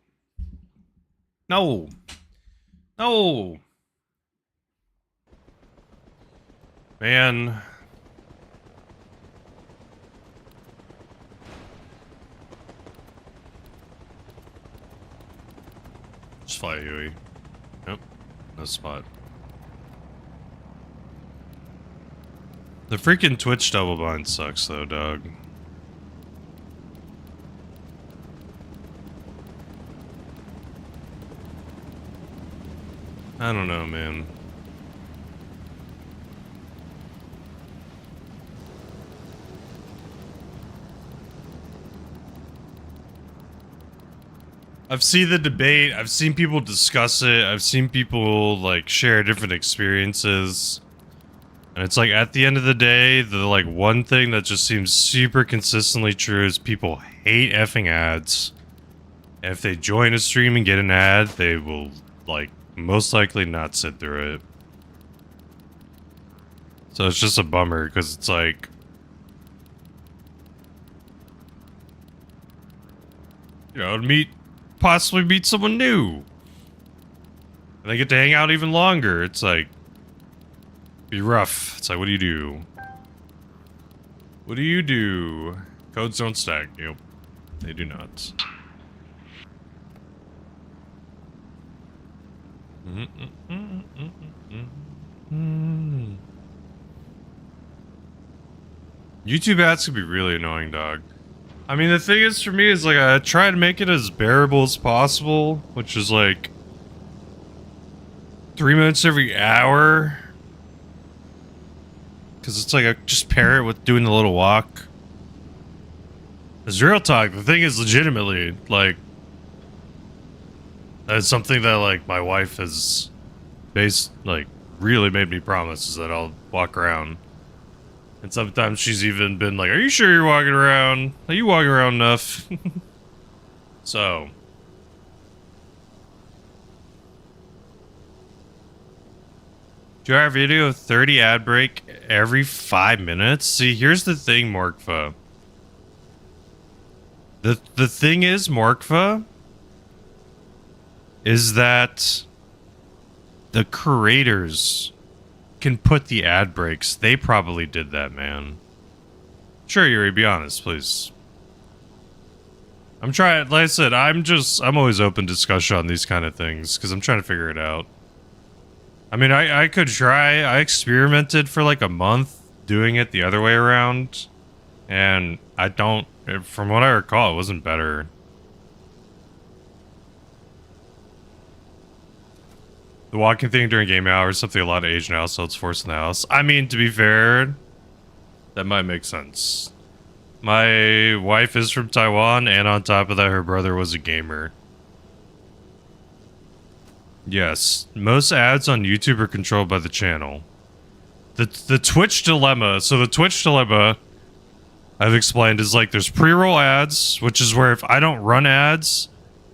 No. No. Man. Just fly, Huey. Nope. No spot. The freaking Twitch double bind sucks though, dog. I don't know, man. I've seen the debate, I've seen people discuss it, I've seen people, like, share different experiences. And it's like, at the end of the day, the, like, one thing that just seems super consistently true is people hate effing ads. And if they join a stream and get an ad, they will, like, most likely not sit through it. So it's just a bummer, because it's like... You know, possibly meet someone new. And they get to hang out even longer. It's like, be rough. It's like, what do you do? What do you do? Codes don't stack. Yep. They do not. YouTube ads could be really annoying, dog. I mean, the thing is, for me, is like, I try to make it as bearable as possible, which is like 3 minutes every hour. Because it's like, I just pair it with doing the little walk. It's real talk. The thing is, legitimately, like, that's something that, like, my wife has really made me promise, is that I'll walk around. And sometimes she's even been like, are you sure you're walking around? Are you walking around enough? So. Do our video 30 ad break every 5 minutes? See, here's the thing, Morkva. The thing is, Morkva, is that the creators can put the ad breaks. They probably did that, man. Sure, Yuri, be honest, please. I'm trying, like I said, I'm always open to discussion on these kind of things, because I'm trying to figure it out. I mean, I could try. I experimented for like a month doing it the other way around, and from what I recall, it wasn't better. The walking thing during game hours, something a lot of Asian households force in the house. I mean, to be fair, that might make sense. My wife is from Taiwan, and on top of that, her brother was a gamer. Yes, most ads on YouTube are controlled by the channel. The Twitch dilemma, so the Twitch dilemma, I've explained, is like there's pre-roll ads, which is where if I don't run ads,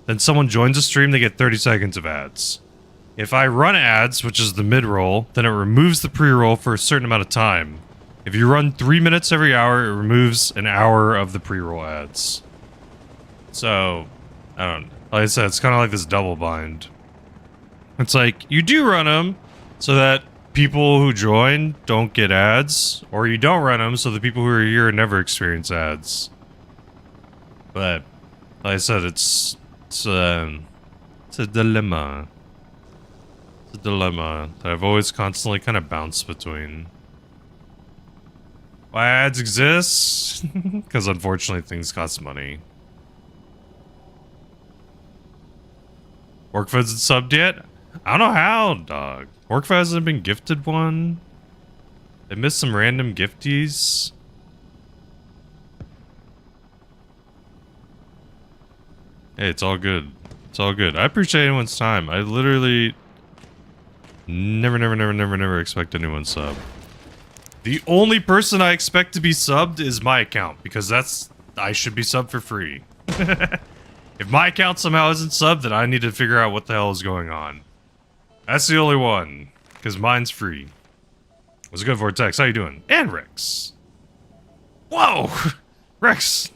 then someone joins a stream, they get 30 seconds of ads. If I run ads, which is the mid-roll, then it removes the pre-roll for a certain amount of time. If you run 3 minutes every hour, it removes an hour of the pre-roll ads. So, I don't know. Like I said, it's kind of like this double bind. It's like, you do run them so that people who join don't get ads, or you don't run them so the people who are here never experience ads. But, like I said, it's a dilemma. It's a dilemma that I've always constantly kind of bounced between. Why ads exist? Because unfortunately things cost money. Workfa isn't subbed yet? I don't know how, dog. Workfa hasn't been gifted one. They missed some random gifties. Hey, it's all good. It's all good. I appreciate anyone's time. I literally never expect anyone sub. The only person I expect to be subbed is my account, because I should be subbed for free. If my account somehow isn't subbed, then I need to figure out what the hell is going on. That's the only one, because mine's free. What's good, Vortex? How you doing? And Rex. Whoa! Rex.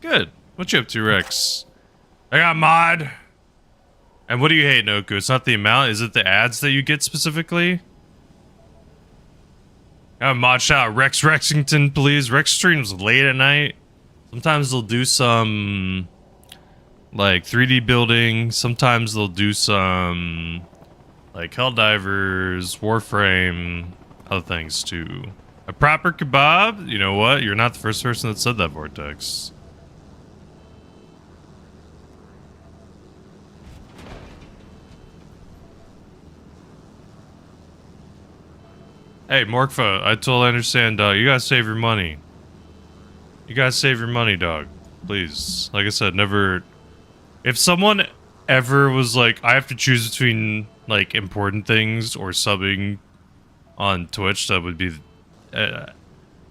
Good. What you up to, Rex? I got mod. And what do you hate, Noku? It's not the amount, is it the ads that you get specifically? Mod shout out Rex Rexington, please. Rex streams late at night. Sometimes they'll do some like 3D building. Sometimes they'll do some like Helldivers, Warframe, other things too. A proper kebab? You know what? You're not the first person that said that, Vortex. Hey, Morkfa, I totally understand, dog. You gotta save your money. You gotta save your money, dog. Please. Like I said, never... If someone ever was like, I have to choose between, like, important things or subbing on Twitch, that would be... it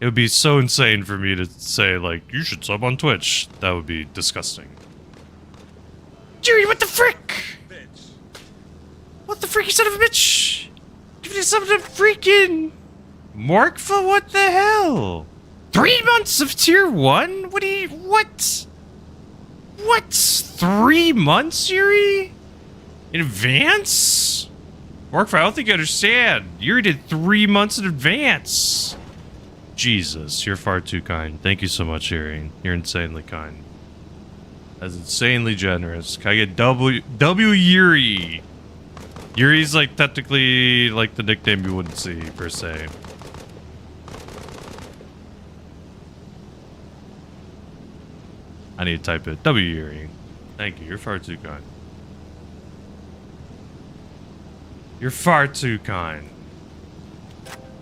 would be so insane for me to say, like, you should sub on Twitch. That would be disgusting. Jerry, what the frick? Bitch. What the frick, you son of a bitch? Give me something freaking... Morkfa, what the hell? 3 months of tier 1? What do you... What? What? 3 months, Yuri? In advance? Morkfa, I don't think you understand. You already did 3 months in advance. Jesus, you're far too kind. Thank you so much, Yuri. You're insanely kind. That's insanely generous. Can I get W Yuri? Yuri's like technically like the nickname you wouldn't see per se. I need to type it. W Yuri. Thank you. You're far too kind. You're far too kind.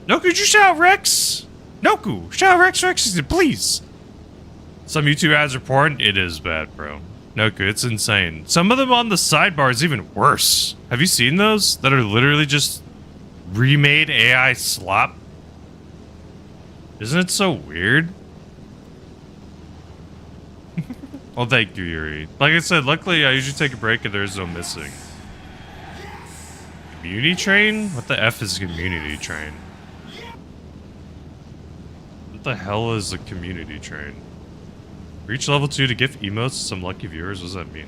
Noku, could you shout Rex? Noku, shout Rex. Rex, please. Some YouTube ads are porn. It is bad, bro. Noku, it's insane. Some of them on the sidebar is even worse. Have you seen those that are literally just remade AI slop? Isn't it so weird? Well, thank you, Yuri. Like I said, luckily I usually take a break and there's no missing. Community train? What the F is community train? What the hell is a community train? Reach level 2 to gift emotes to some lucky viewers? What does that mean?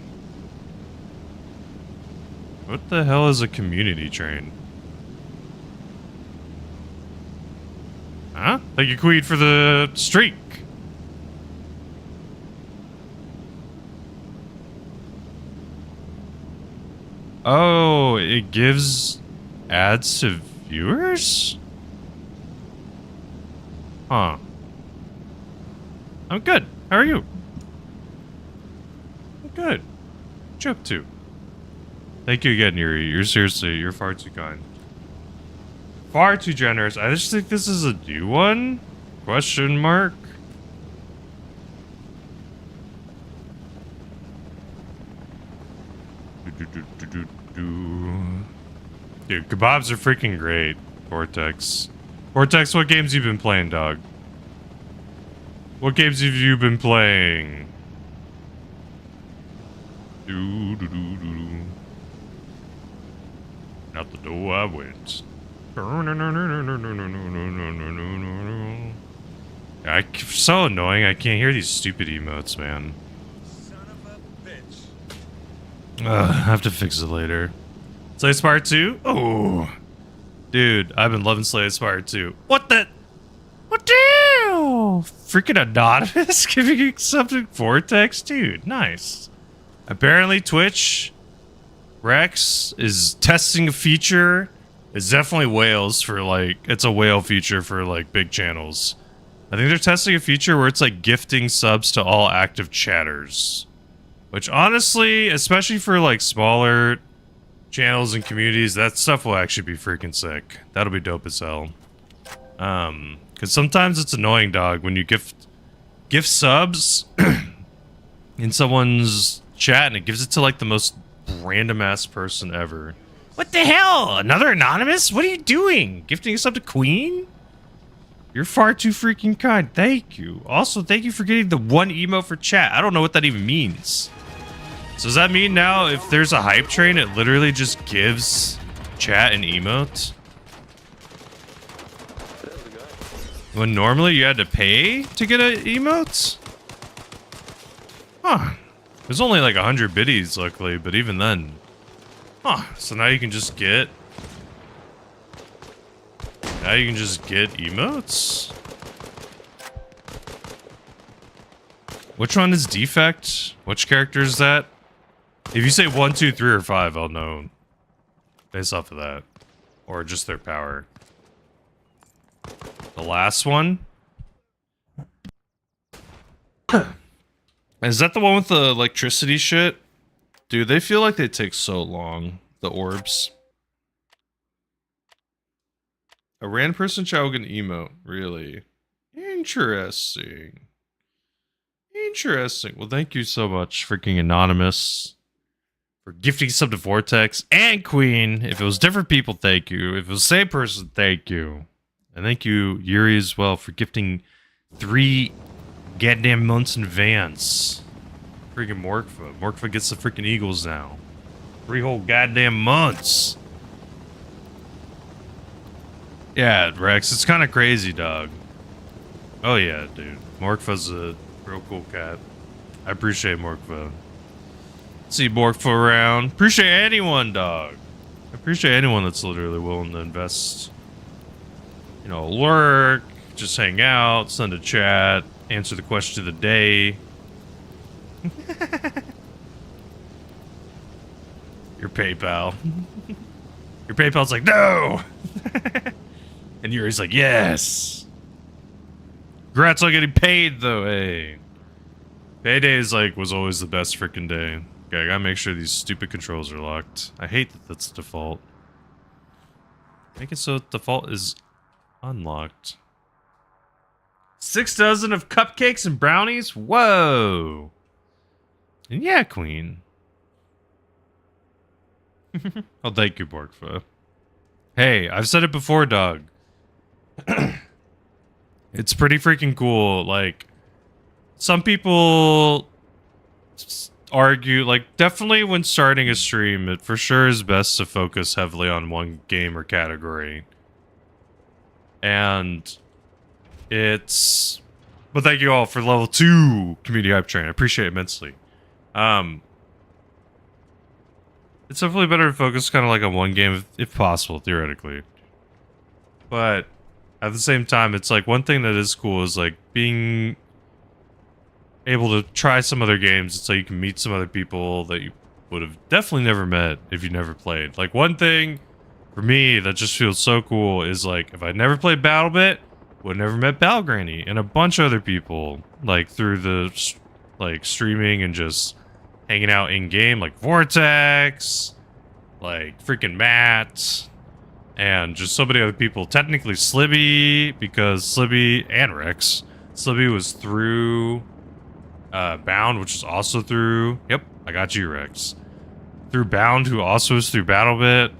What the hell is a community train? Huh? Thank you, Queen, for the streak. Oh, it gives ads to viewers? Huh. I'm good. How are you? I'm good. What you up to? Thank you again, Yuri. You're far too kind. Far too generous. I just think this is a new one? Question mark? Dude, kebabs are freaking great. Vortex. Vortex, what games you been playing, dog? What games have you been playing? Out the door I went. So annoying. I can't hear these stupid emotes, man. I have to fix it later. Slay Spire 2? Oh. Dude, I've been loving Slay Spire 2. What the? What the hell? Freaking anonymous giving accepted Vortex? Dude, nice. Apparently Twitch Rex is testing a feature. It's definitely whales for like, it's a whale feature for like big channels. I think they're testing a feature where it's like gifting subs to all active chatters. Which honestly, especially for like smaller channels and communities, that stuff will actually be freaking sick. That'll be dope as hell. Because sometimes it's annoying, dog, when you gift subs in someone's chat and it gives it to like the most random ass person ever. What the hell? Another anonymous? What are you doing? Gifting a sub to Queen? You're far too freaking kind. Thank you. Also, thank you for getting the one emo for chat. I don't know what that even means. So does that mean now if there's a hype train, it literally just gives chat an emote? When normally you had to pay to get an emote? Huh. There's only like 100 biddies, luckily, but even then. Huh. So now you can just get... Now you can just get emotes? Which one is defect? Which character is that? If you say 1, 2, 3, or 5, I'll know. Based off of that. Or just their power. The last one? Is that the one with the electricity shit? Dude, they feel like they take so long. The orbs. A random person chat will get an emote. Really? Interesting. Interesting. Well, thank you so much, freaking Anonymous, for gifting sub to Vortex and Queen. If it was different people, thank you. If it was the same person, thank you. And thank you, Yuri, as well, for gifting 3 goddamn months in advance. Freaking Morkfa. Morkfa gets the freaking Eagles now. 3 whole goddamn months. Yeah, Rex, it's kind of crazy, dog. Oh yeah, dude. Morkfa's a real cool cat. I appreciate Morkfa. See Borkful around. Appreciate anyone, dog. Appreciate anyone that's literally willing to invest. You know, lurk, just hang out, send a chat, answer the question of the day. Your PayPal. Your PayPal's like, no! And Yuri's like, yes! Congrats on getting paid, though, hey. Payday is like, was always the best freaking day. Okay, I gotta make sure these stupid controls are locked. I hate that that's default. Make it so default is unlocked. 6 dozen of cupcakes and brownies? Whoa! And yeah, queen. Oh, thank you, Borkfa. Hey, I've said it before, dog. It's pretty freaking cool. Like, some people argue, like, definitely when starting a stream, it for sure is best to focus heavily on one game or category. And it's... But thank you all for level 2 community hype train. I appreciate it immensely. It's definitely better to focus kind of like on one game if possible, theoretically. But at the same time, it's like one thing that is cool is like being able to try some other games. It's like you can meet some other people that you would have definitely never met if you never played. Like one thing for me that just feels so cool is like if I never played BattleBit, would have never met Balgranny and a bunch of other people like through the like streaming and just hanging out in game, like Vortex, like freaking Matt, and just so many other people. Technically Slibby, because Slibby and Rex. Slibby was through Bound, which is also through... Yep, I got you, Rex. Through Bound, who also is through BattleBit.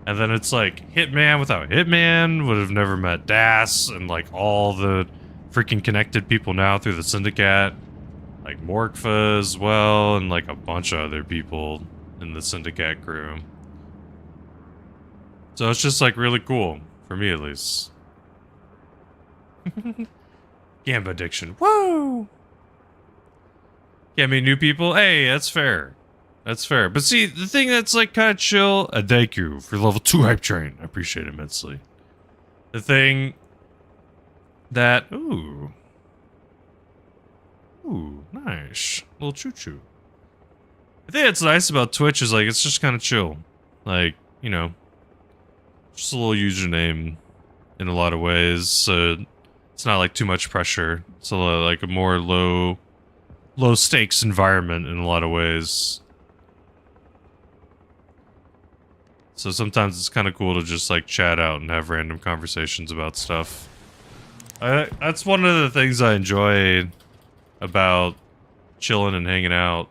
And then it's like Hitman without Hitman. Would have never met Das, and like all the freaking connected people now through the Syndicate. Like Morkfa as well, and like a bunch of other people in the Syndicate crew. So it's just like really cool, for me at least. Gamba addiction, woo! Can't meet new people? Hey, that's fair. That's fair. But see, the thing that's like kind of chill, thank you for level 2 hype train. I appreciate it immensely. The thing that, ooh, nice. Little choo-choo. I think that's nice about Twitch is like, it's just kind of chill. Like, you know, just a little username in a lot of ways. So it's not like too much pressure. It's a lot, like a more low stakes environment in a lot of ways. So sometimes it's kind of cool to just like chat out and have random conversations about stuff. That's one of the things I enjoy about chilling and hanging out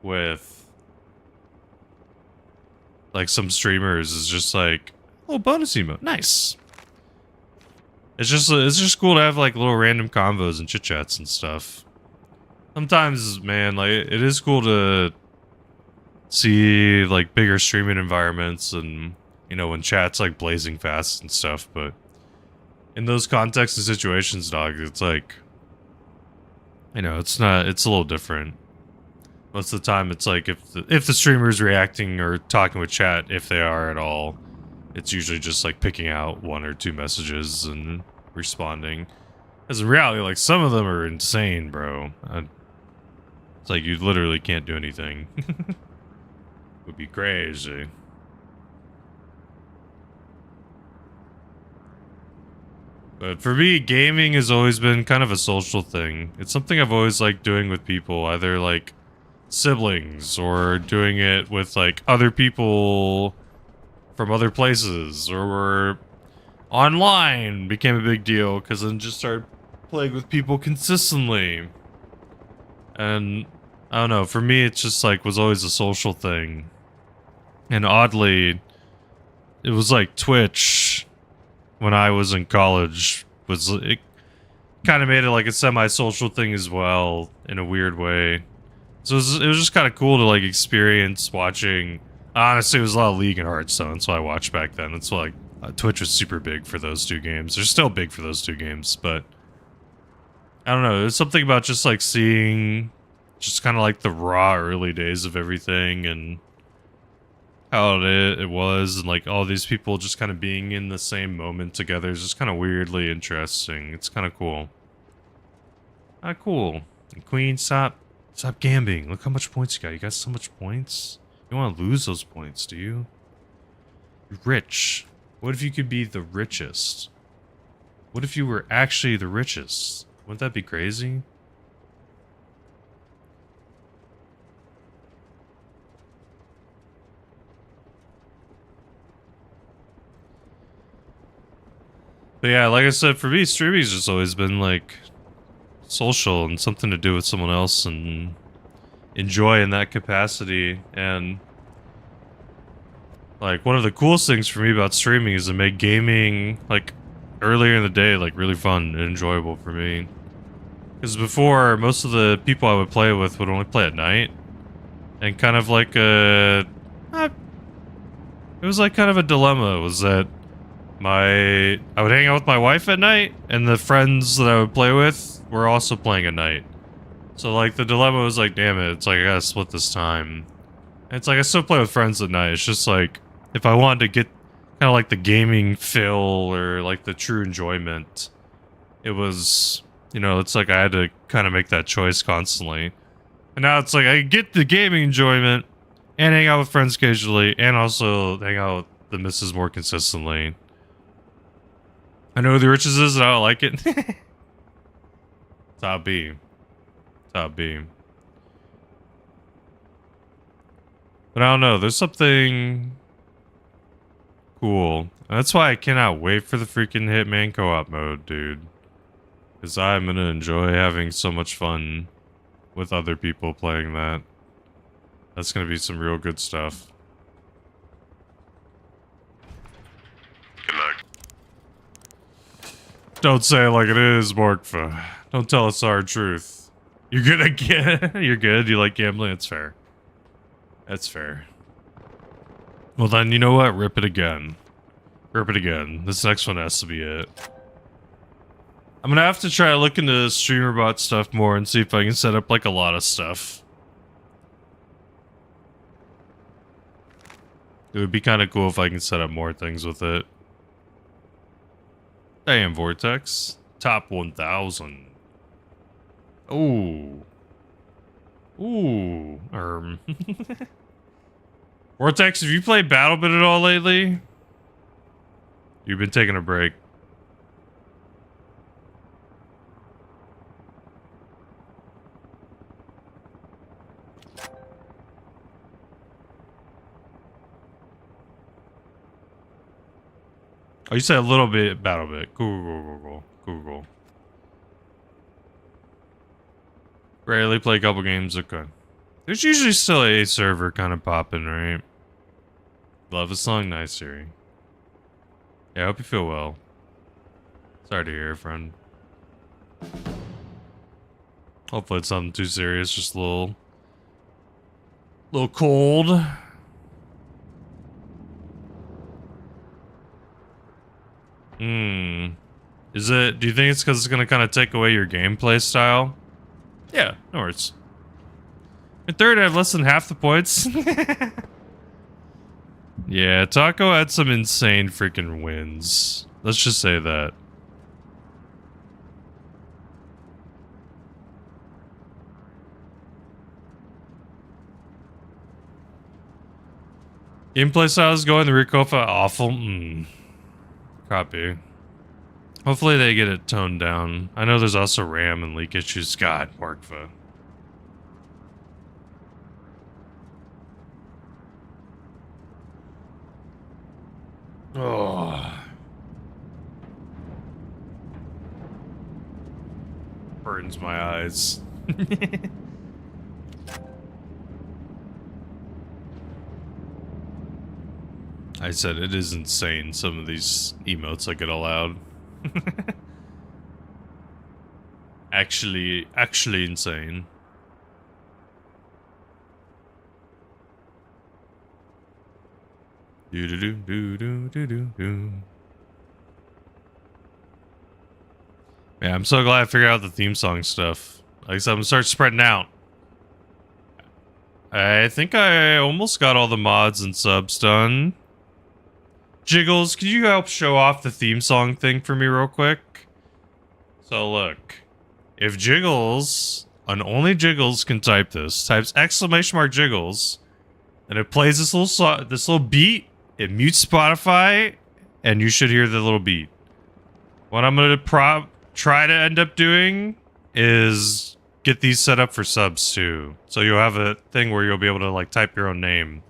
with like some streamers is just like, oh, bonus emote, nice. It's just cool to have like little random combos and chit chats and stuff. Sometimes, man, like it is cool to see like bigger streaming environments and, you know, when chat's like blazing fast and stuff, but in those contexts and situations, dog, it's like, you know, it's a little different. Most of the time it's like if the streamer's reacting or talking with chat, if they are at all, it's usually just like picking out 1 or 2 messages and responding. As in reality, like some of them are insane, bro. It's like you literally can't do anything. Would be crazy. But for me, gaming has always been kind of a social thing. It's something I've always liked doing with people, either like siblings or doing it with like other people from other places, or online became a big deal because then just started playing with people consistently. And I don't know, for me it's just like was always a social thing. And oddly, it was like Twitch when I was in college it kind of made it like a semi-social thing as well in a weird way. So it was just kind of cool to like experience watching. Honestly, it was a lot of League and Hearthstone, that's what I watched back then. That's why like, Twitch was super big for those 2 games. They're still big for those 2 games, but I don't know. There's something about just like seeing just kind of like the raw early days of everything and how it was, and like all these people just kind of being in the same moment together is just kind of weirdly interesting. It's kind of cool. Cool. And Queen, stop gambling. Look how much points you got. You got so much points. You don't want to lose those points, do you? You're rich. What if you could be the richest? What if you were actually the richest? Wouldn't that be crazy? But yeah, like I said, for me, streaming's just always been like social and something to do with someone else and enjoy in that capacity. And like one of the coolest things for me about streaming is to make gaming like earlier in the day like really fun and enjoyable for me. Because before, most of the people I would play with would only play at night, and kind of like it was like kind of a dilemma. Was that I would hang out with my wife at night, and the friends that I would play with were also playing at night. So, like, the dilemma was like, damn it, it's like, I gotta split this time. And it's like, I still play with friends at night. It's just like, if I wanted to get kind of like the gaming feel or like the true enjoyment, it was, you know, it's like I had to kind of make that choice constantly. And now it's like, I get the gaming enjoyment and hang out with friends occasionally and also hang out with the missus more consistently. I know who the riches is and I don't like it. Top B. Top B. But I don't know, there's something cool. And that's why I cannot wait for the freaking Hitman co-op mode, dude. Because I'm gonna enjoy having so much fun with other people playing that. That's gonna be some real good stuff. Good luck. Don't say it like it is, Morkfa. Don't tell us our truth. You're good again. You're good. You like gambling. That's fair. That's fair. Well then, you know what? Rip it again. Rip it again. This next one has to be it. I'm gonna have to try to look into streamer bot stuff more and see if I can set up like a lot of stuff. It would be kind of cool if I can set up more things with it. Damn, Vortex. Top 1000. Ooh. Ooh. Vortex, have you played BattleBit at all lately? You've been taking a break. Oh, you said a little bit BattleBit. Cool. Rarely play a couple games. Okay. There's usually still a server kind of popping, right? Love a song. Nice, Siri. Yeah, I hope you feel well. Sorry to hear, friend. Hopefully it's nothing too serious. Just a little cold. Do you think it's because it's gonna kind of take away your gameplay style? Yeah, no worries. In third, I have less than half the points. Yeah, Taco had some insane freaking wins. Let's just say that. Gameplay style is going, the Recofa awful. Copy. Hopefully they get it toned down. I know there's also RAM and leak issues. God, Markva. Oh. Burns my eyes. I said it is insane, some of these emotes I get allowed. Actually insane. Do do do do do do do do. Yeah, I'm so glad I figured out the theme song stuff. Like I said, I'm gonna start spreading out. I think I almost got all the mods and subs done. Jiggles, could you help show off the theme song thing for me real quick? So look, if Jiggles, and only Jiggles can type this, types !Jiggles, and it plays this little beat, it mutes Spotify, and you should hear the little beat. What I'm gonna try to end up doing is get these set up for subs too. So you'll have a thing where you'll be able to like type your own name.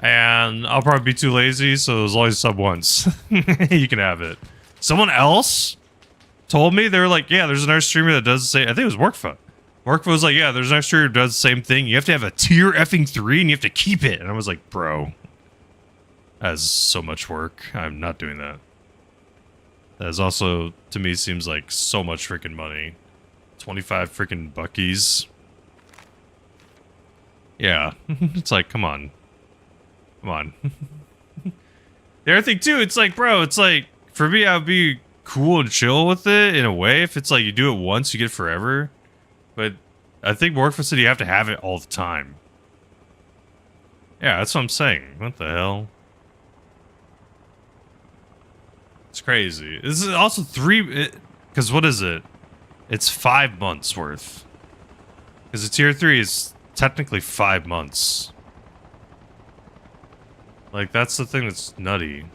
And I'll probably be too lazy, so as long as you sub once, you can have it. Someone else told me, they were like, yeah, there's another streamer that does the same. I think it was Workfa. Workfa was like, yeah, there's another streamer who does the same thing. You have to have a tier effing 3 and you have to keep it. And I was like, bro, that is so much work. I'm not doing that. That is also, to me, seems like so much freaking money. 25 freaking buckies. Yeah. It's like, come on. Come on. The other thing, too, it's like, bro, it's like, for me, I'd be cool and chill with it in a way. If it's like you do it once, you get it forever. But I think Workforce said you have to have it all the time. Yeah, that's what I'm saying. What the hell? It's crazy. This is also because what is it? It's 5 months worth. Because the tier 3 is technically 5 months. Like, that's the thing that's nutty.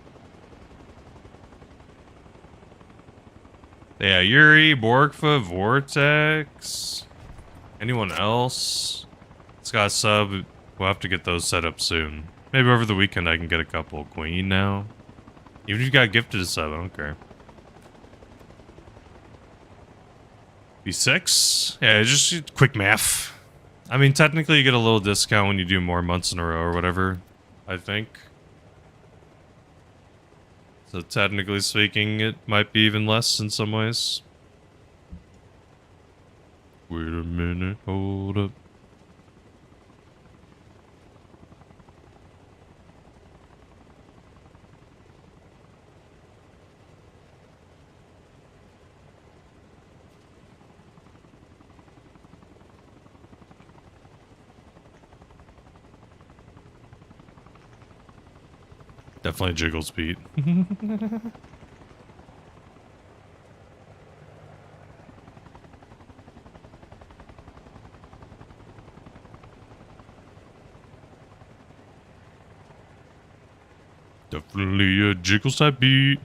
Yeah, Yuri, Borgfa, Vortex. Anyone else? It's got a sub. We'll have to get those set up soon. Maybe over the weekend I can get a couple. Queen now. Even if you got gifted a sub, I don't care. B6? Yeah, just quick math. I mean, technically you get a little discount when you do more months in a row or whatever, I think. So technically speaking, it might be even less in some ways. Wait a minute, hold up. Definitely Jiggles beat. Definitely a Jiggles type beat.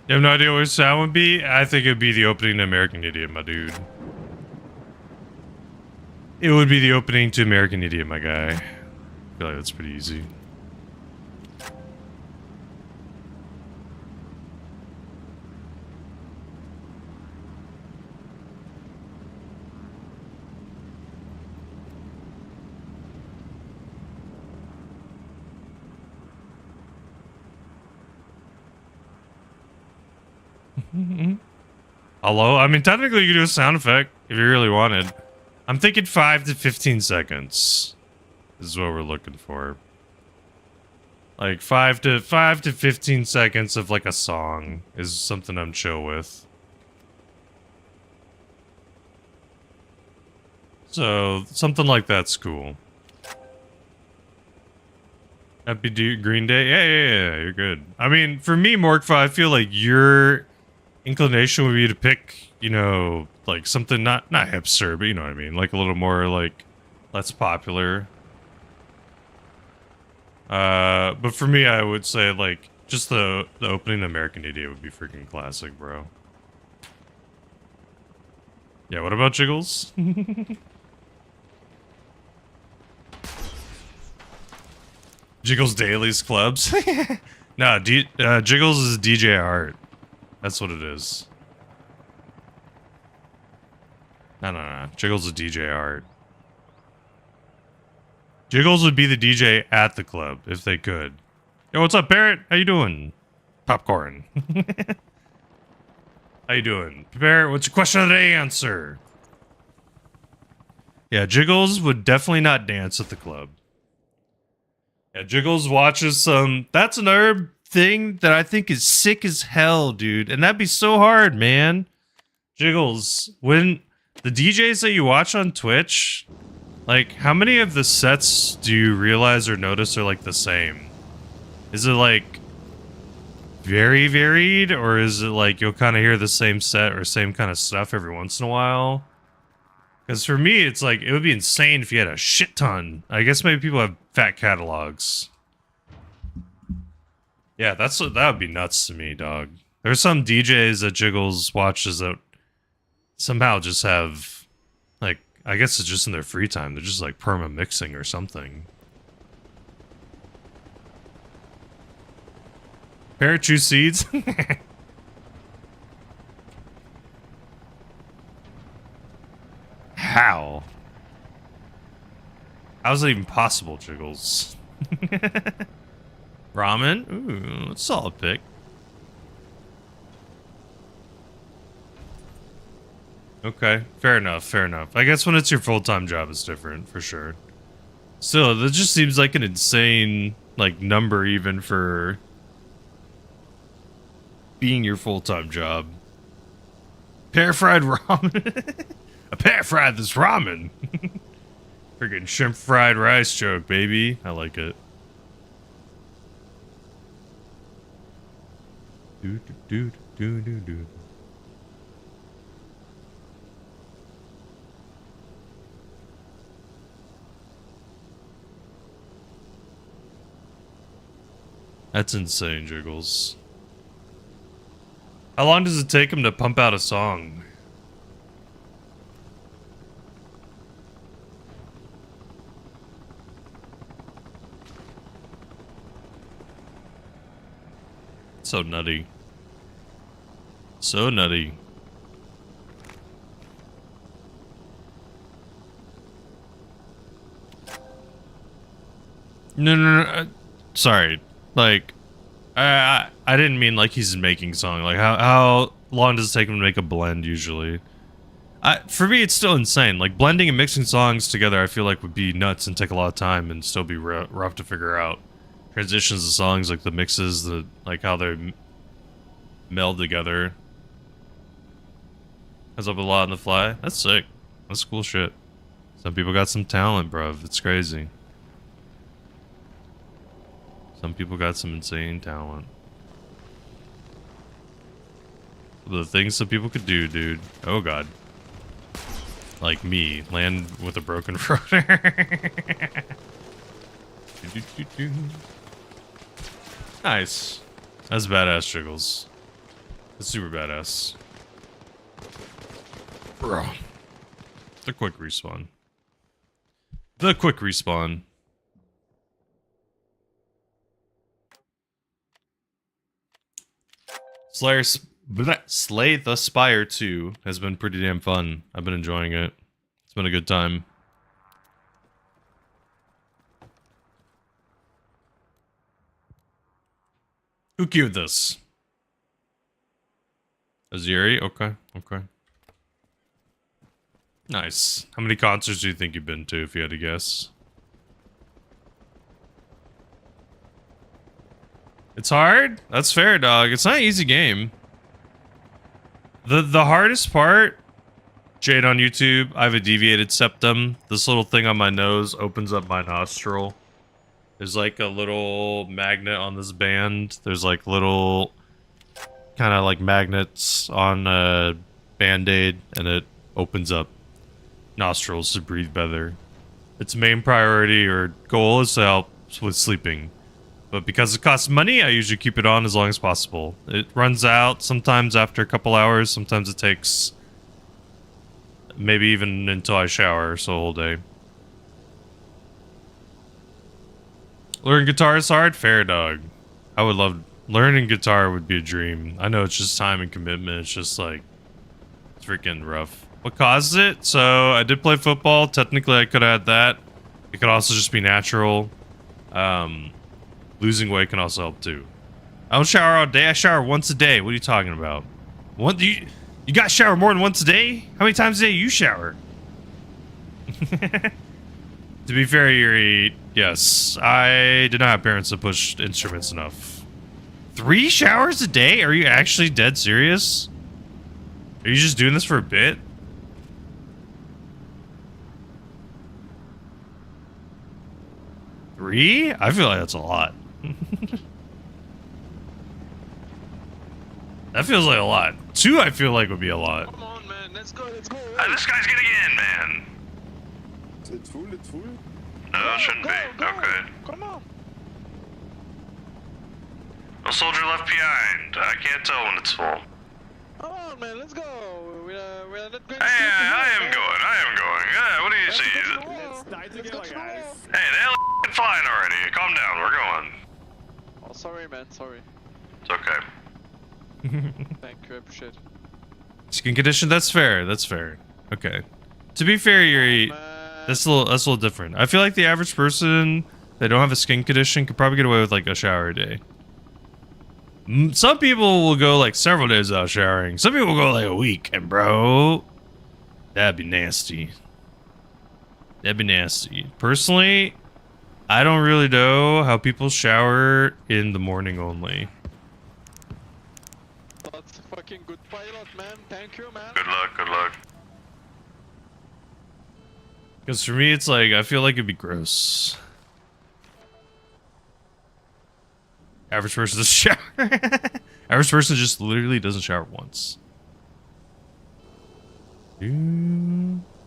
You have no idea what sound would be? I think it'd be the opening to American Idiot, my dude. It would be the opening to American Idiot, my guy. I feel like that's pretty easy. Hello? I mean, technically you could do a sound effect if you really wanted. I'm thinking 5 to 15 seconds. This is what we're looking for. Like 5 to 15 seconds of like a song is something I'm chill with. So something like that's cool. Happy Green Day? Yeah, you're good. I mean, for me, Morkfa, I feel like your inclination would be to pick, you know, like something not hipster, but you know what I mean, like a little more like less popular. But for me, I would say like just the opening American Idiot would be freaking classic, bro. Yeah, what about Jiggles? Jiggles Dailies Clubs? No, Jiggles is DJ art. That's what it is. No. Jiggles is DJ art. Jiggles would be the DJ at the club, if they could. Yo, what's up, Barrett? How you doing? popcorn. How you doing? Prepare. What's your question of the day answer? Yeah, Jiggles would definitely not dance at the club. Yeah, Jiggles watches some... That's another thing that I think is sick as hell, dude. And that'd be so hard, man. Jiggles, when the DJs that you watch on Twitch, like, how many of the sets do you realize or notice are, like, the same? Is it, like, very varied? Or is it, like, you'll kind of hear the same set or same kind of stuff every once in a while? Because for me, it's like, it would be insane if you had a shit ton. I guess maybe people have fat catalogs. Yeah, that would be nuts to me, dog. There's some DJs that Jiggles watches that somehow just have, like, I guess it's just in their free time. They're just, like, perma mixing or something. Parrot chew seeds? How? How is that even possible, Jiggles? Ramen? Ooh, that's a solid pick. Okay, fair enough, fair enough. I guess when it's your full-time job, it's different, for sure. Still, that just seems like an insane, like, number even for being your full-time job. Pear-fried ramen? I pear-fried this ramen! Freaking shrimp fried rice joke, baby. I like it. Do do do do do. That's insane, Jiggles. How long does it take him to pump out a song? So nutty. So nutty. No. Sorry. Like, I didn't mean like he's making song. Like, how long does it take him to make a blend usually? For me, it's still insane. Like, blending and mixing songs together, I feel like would be nuts and take a lot of time and still be rough to figure out. Transitions of songs, like the mixes, like how they meld together. Comes up a lot on the fly. That's sick. That's cool shit. Some people got some talent, bruv. It's crazy. Some people got some insane talent. The things some people could do, dude. Oh god. Like me, land with a broken rotor. Nice. That's badass, Jiggles. That's super badass. Bro. The quick respawn. The quick respawn. Slay the Spire 2 has been pretty damn fun. I've been enjoying it. It's been a good time. Who queued this? Aziri? Okay, okay. Nice. How many concerts do you think you've been to, if you had to guess? It's hard? That's fair, dog. It's not an easy game. The hardest part, Jade on YouTube, I have a deviated septum. This little thing on my nose opens up my nostril. There's like a little magnet on this band. There's like little kind of like magnets on a band-aid, and it opens up nostrils to breathe better. Its main priority or goal is to help with sleeping. But because it costs money, I usually keep it on as long as possible. It runs out sometimes after a couple hours. Sometimes it takes maybe even until I shower, so a whole day. Learning guitar is hard? Fair, dog. I would love... Learning guitar would be a dream. I know it's just time and commitment. It's just like... It's freaking rough. What causes it? So, I did play football. Technically, I could have had that. It could also just be natural. Losing weight can also help too. I don't shower all day. I shower once a day. What are you talking about? What do you got to shower more than once a day? How many times a day you shower? To be fair, Yuri, yes, I did not have parents that pushed instruments enough. 3 showers a day? Are you actually dead serious? Are you just doing this for a bit? Three? I feel like that's a lot. That feels like a lot. 2, I feel like would be a lot. Come on, man. Let's go. Let's go. This guy's getting in, man. It's full, it's full. No, it shouldn't be. Okay. Come on. No soldier left behind. I can't tell when it's full. Come on, man. Let's go. We're not going. Hey, I am going. Yeah, what do you see? Let's go to the wall. Hey, the hell flying already. Calm down. We're going. Oh, sorry, man. Sorry. It's okay. Thank you. I appreciate it. Skin condition, that's fair. That's fair. Okay. To be fair, Yuri, that's a little different. I feel like the average person that don't have a skin condition could probably get away with like a shower a day. Some people will go like several days without showering. Some people will go like a week, and bro, that'd be nasty. That'd be nasty. Personally, I don't really know how people shower in the morning only. That's a fucking good pilot, man. Thank you, man. Good luck. Good luck. Because for me, it's like, I feel like it'd be gross. Average person doesn't shower. Average person just literally doesn't shower once. I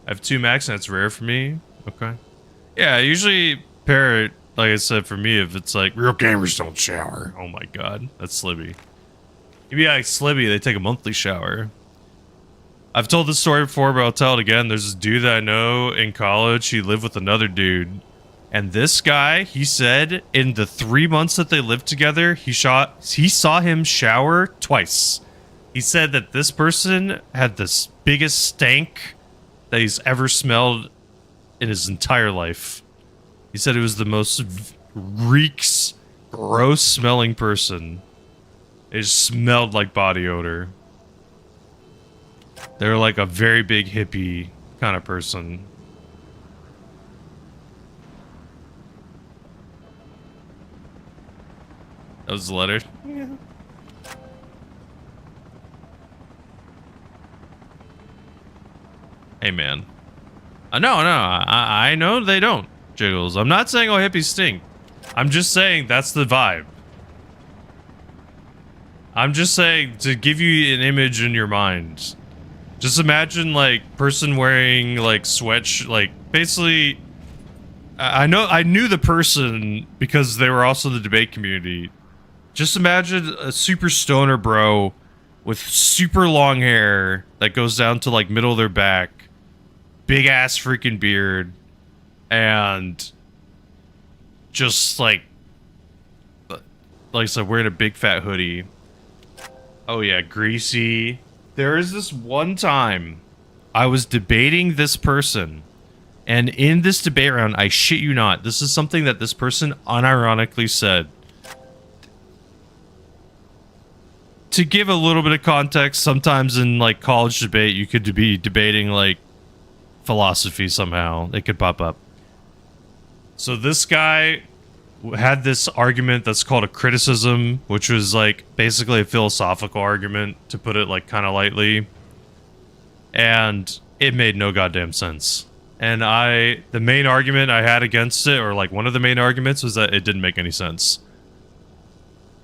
have 2 max and that's rare for me. Okay. Yeah, usually parrot, like I said, for me, if it's like, real gamers don't shower. Oh my god, that's Slibby. You'd be like Slibby, they take a monthly shower. I've told this story before, but I'll tell it again. There's this dude that I know in college. He lived with another dude. And this guy, he said, in the 3 months that they lived together, he saw him shower twice. He said that this person had this biggest stank that he's ever smelled in his entire life. He said it was the most reeks, gross smelling person. It just smelled like body odor. They're like a very big hippie kind of person. That was the letter. Yeah. Hey, man. No, I know they don't, Jiggles. I'm not saying all hippies stink. I'm just saying that's the vibe. I'm just saying to give you an image in your mind. Just imagine, like, person wearing, like, like, basically... I knew the person because they were also the debate community. Just imagine a super stoner bro with super long hair that goes down to like middle of their back, big ass freaking beard, and just like I said, wearing a big fat hoodie. Oh yeah, greasy. There is this one time I was debating this person, and in this debate round, I shit you not, this is something that this person unironically said. To give a little bit of context, sometimes in like college debate, you could be debating like philosophy somehow. It could pop up. So this guy had this argument that's called a criticism, which was like basically a philosophical argument, to put it like kind of lightly. And it made no goddamn sense. And the main argument I had against it, or like one of the main arguments, was that it didn't make any sense.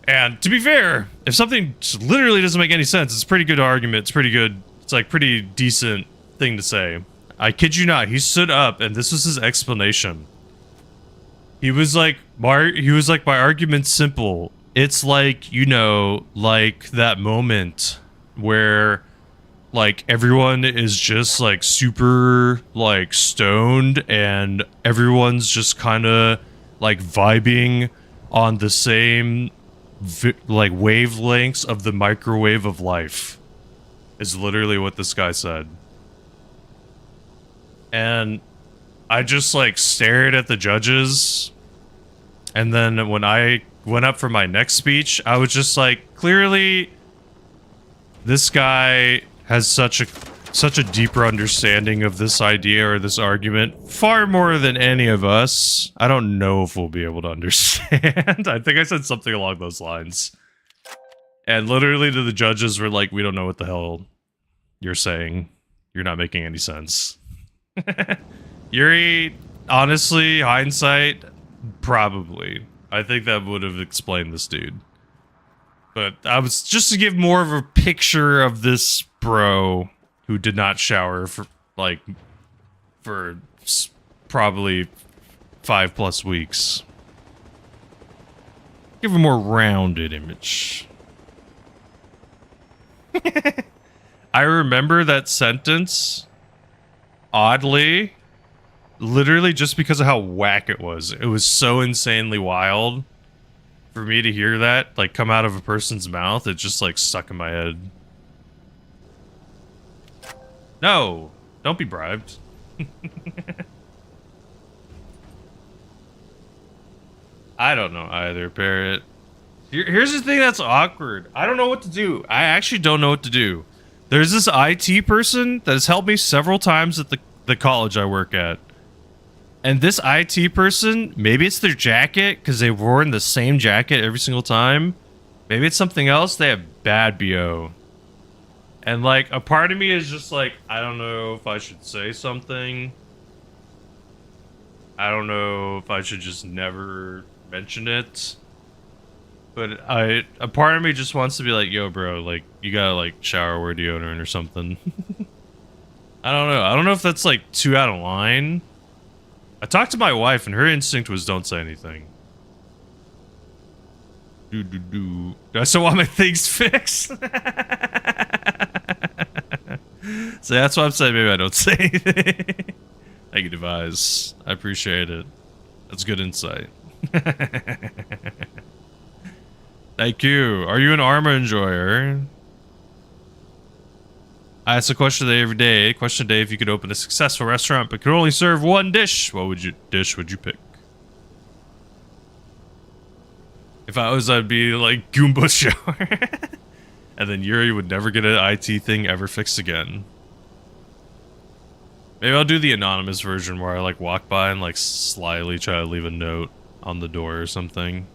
And to be fair, if something literally doesn't make any sense, it's a pretty good argument. It's pretty good. It's like pretty decent thing to say. I kid you not. He stood up and this was his explanation. He was like, my argument's simple. It's like, you know, like that moment where like everyone is just like super like stoned and everyone's just kind of like vibing on the same like wavelengths of the microwave of life, is literally what this guy said. And I just like stared at the judges, and then when I went up for my next speech, I was just like, clearly, this guy has such a deeper understanding of this idea or this argument, far more than any of us. I don't know if we'll be able to understand. I think I said something along those lines. And literally to the judges were like, we don't know what the hell you're saying. You're not making any sense. Yuri, honestly, hindsight, probably. I think that would have explained this dude. But I was just to give more of a picture of this bro who did not shower for, like, for probably 5+ weeks. Give a more rounded image. I remember that sentence, oddly, literally just because of how whack it was. It was so insanely wild for me to hear that, like, come out of a person's mouth. It just, like, stuck in my head. No, don't be bribed. I don't know either, Parrot. Here's the thing that's awkward. I don't know what to do. I actually don't know what to do. There's this IT person that has helped me several times at the college I work at. And this IT person, maybe it's their jacket, because they've worn the same jacket every single time. Maybe it's something else. They have bad BO. And, like, a part of me is just like, I don't know if I should say something. I don't know if I should just never mention it. But a part of me just wants to be like, yo, bro, like, you gotta, like, shower, wear deodorant or something. I don't know. I don't know if that's, like, too out of line. I talked to my wife, and her instinct was don't say anything. Do I still want my things fixed? So that's why I'm saying maybe I don't say anything. Thank you, Devise. I appreciate it. That's good insight. Thank you. Are you an Arma enjoyer? I ask a question of the day every day. Question of the day: if you could open a successful restaurant but could only serve one dish, what would you pick? If I was, I'd be like Goomba Shower. And then Yuri would never get an IT thing ever fixed again. Maybe I'll do the anonymous version where I like walk by and like slyly try to leave a note on the door or something.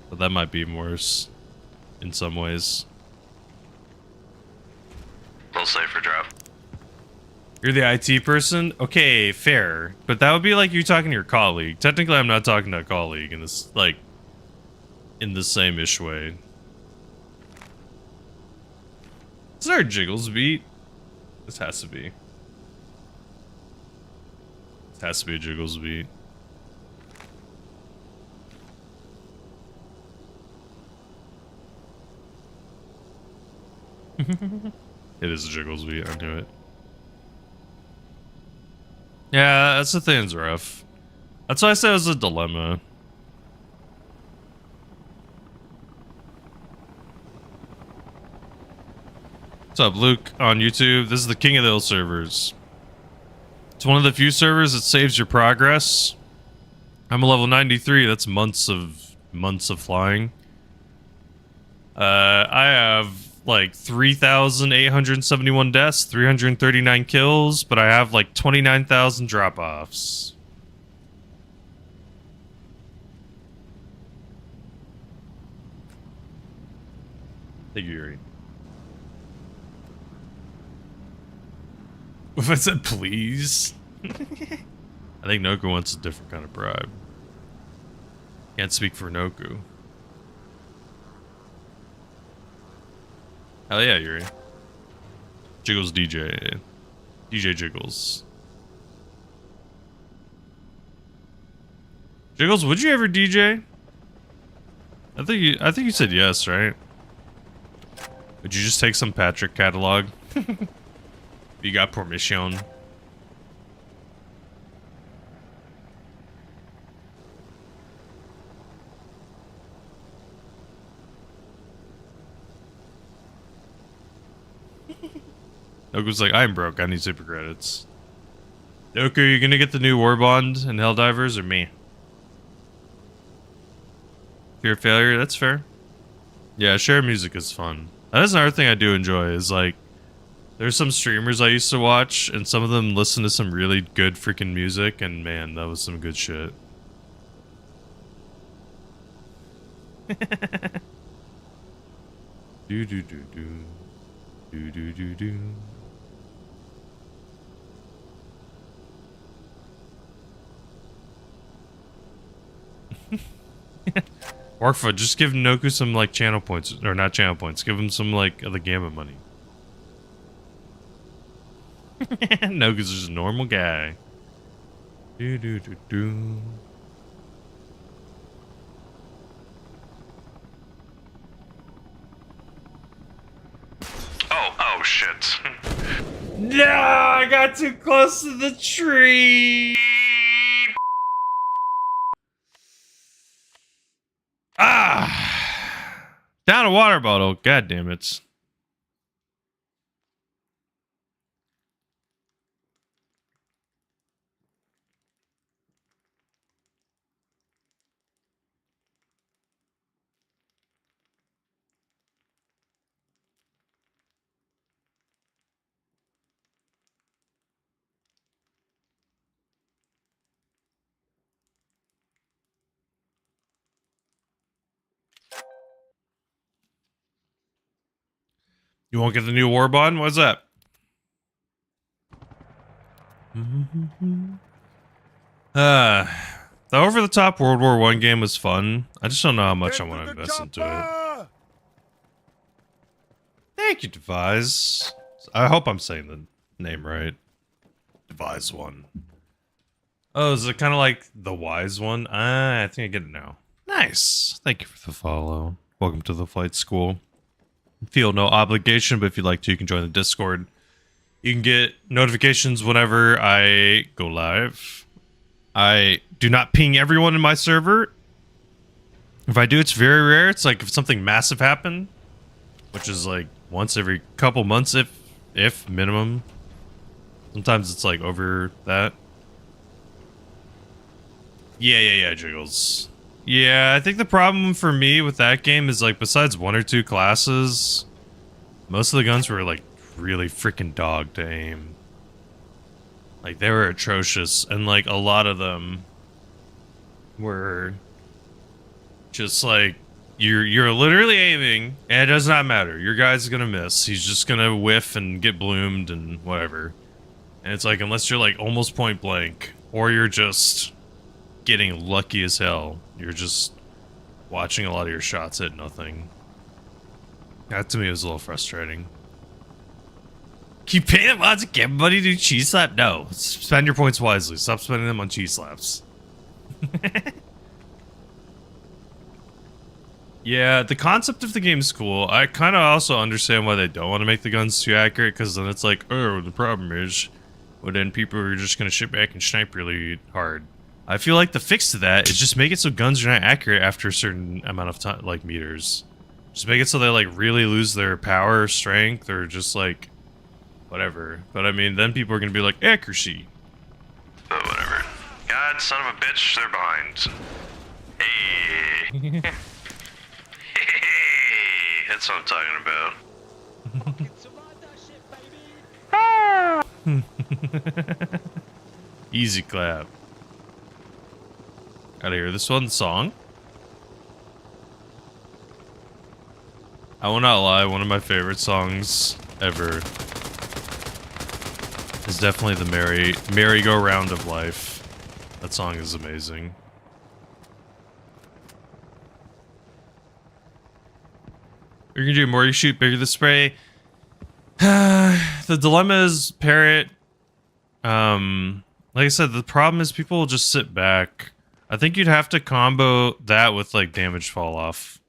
But that might be worse in some ways. Little safer drop. You're the IT person? Okay, fair. But that would be like you talking to your colleague. Technically, I'm not talking to a colleague in this, like, in the same-ish way. Is there a Jiggles beat? This has to be. This has to be a Jiggles beat. It is a Jiggles beat, I knew it. Yeah, that's the thing, it's rough. That's why I said it was a dilemma. What's up, Luke, on YouTube? This is the King of the Hill servers. It's one of the few servers that saves your progress. I'm a level 93, that's months of flying. I have like 3,871 deaths, 339 kills, but I have like 29,000 drop-offs. Thank you, Yuri. If I said please? I think Noku wants a different kind of bribe. Can't speak for Noku. Hell yeah, Yuri. Jiggles DJ. DJ Jiggles. Jiggles, would you ever DJ? I think you said yes, right? Would you just take some Patrick catalog? You got permission. Noku's like, I'm broke, I need super credits. Noku, you gonna get the new War Bond and Helldivers or me? Fear of failure, that's fair. Yeah, shared music is fun. That is another thing I do enjoy is like there's some streamers I used to watch and some of them listen to some really good freaking music and man, that was some good shit. Do do do do. Do do do do. Warkfoot, just give Noku some like channel points, or not channel points. Give him some like of the gamma money. Noku's just a normal guy. Do do do do. Oh shit. No, I got too close to the tree. Ah! Down a water bottle. God damn it. You won't get the new war bond? What's that? The over-the-top World War I game was fun. I just don't know how much I want to invest into it. Thank you, Devise. I hope I'm saying the name right. Devise one. Oh, is it kind of like the wise one? I think I get it now. Nice. Thank you for the follow. Welcome to the flight school. Feel no obligation, but if you'd like to, you can join the Discord. You can get notifications whenever I go live. I do not ping everyone in my server. If I do, it's very rare. It's like if something massive happened, which is like once every couple months, if minimum. Sometimes it's like over that. Yeah, Jiggles. Yeah, I think the problem for me with that game is like besides one or two classes, most of the guns were like really freaking dog to aim. Like they were atrocious, and like a lot of them were just like you're literally aiming and it does not matter. Your guy's gonna miss. He's just gonna whiff and get bloomed and whatever. And it's like unless you're like almost point blank or you're just getting lucky as hell, you're just watching a lot of your shots hit nothing. That to me was a little frustrating. Keep paying lots of everybody to cheese slap? No. Spend your points wisely. Stop spending them on cheese slaps. Yeah, the concept of the game is cool. I kind of also understand why they don't want to make the guns too accurate, because then it's like, oh, the problem is, well then people are just going to sit back and snipe really hard. I feel like the fix to that is just make it so guns are not accurate after a certain amount of time, like meters. Just make it so they like really lose their power, strength, or just like whatever. But I mean, then people are gonna be like accuracy. But whatever. God, son of a bitch, they're behind. Hey. Hey, that's what I'm talking about. Easy clap. Gotta hear this one song. I will not lie, one of my favorite songs ever is definitely the merry-go-round of life. That song is amazing. You're gonna do more, you shoot bigger the spray. The dilemma is parrot. Like I said, the problem is people will just sit back. I think you'd have to combo that with like damage fall off.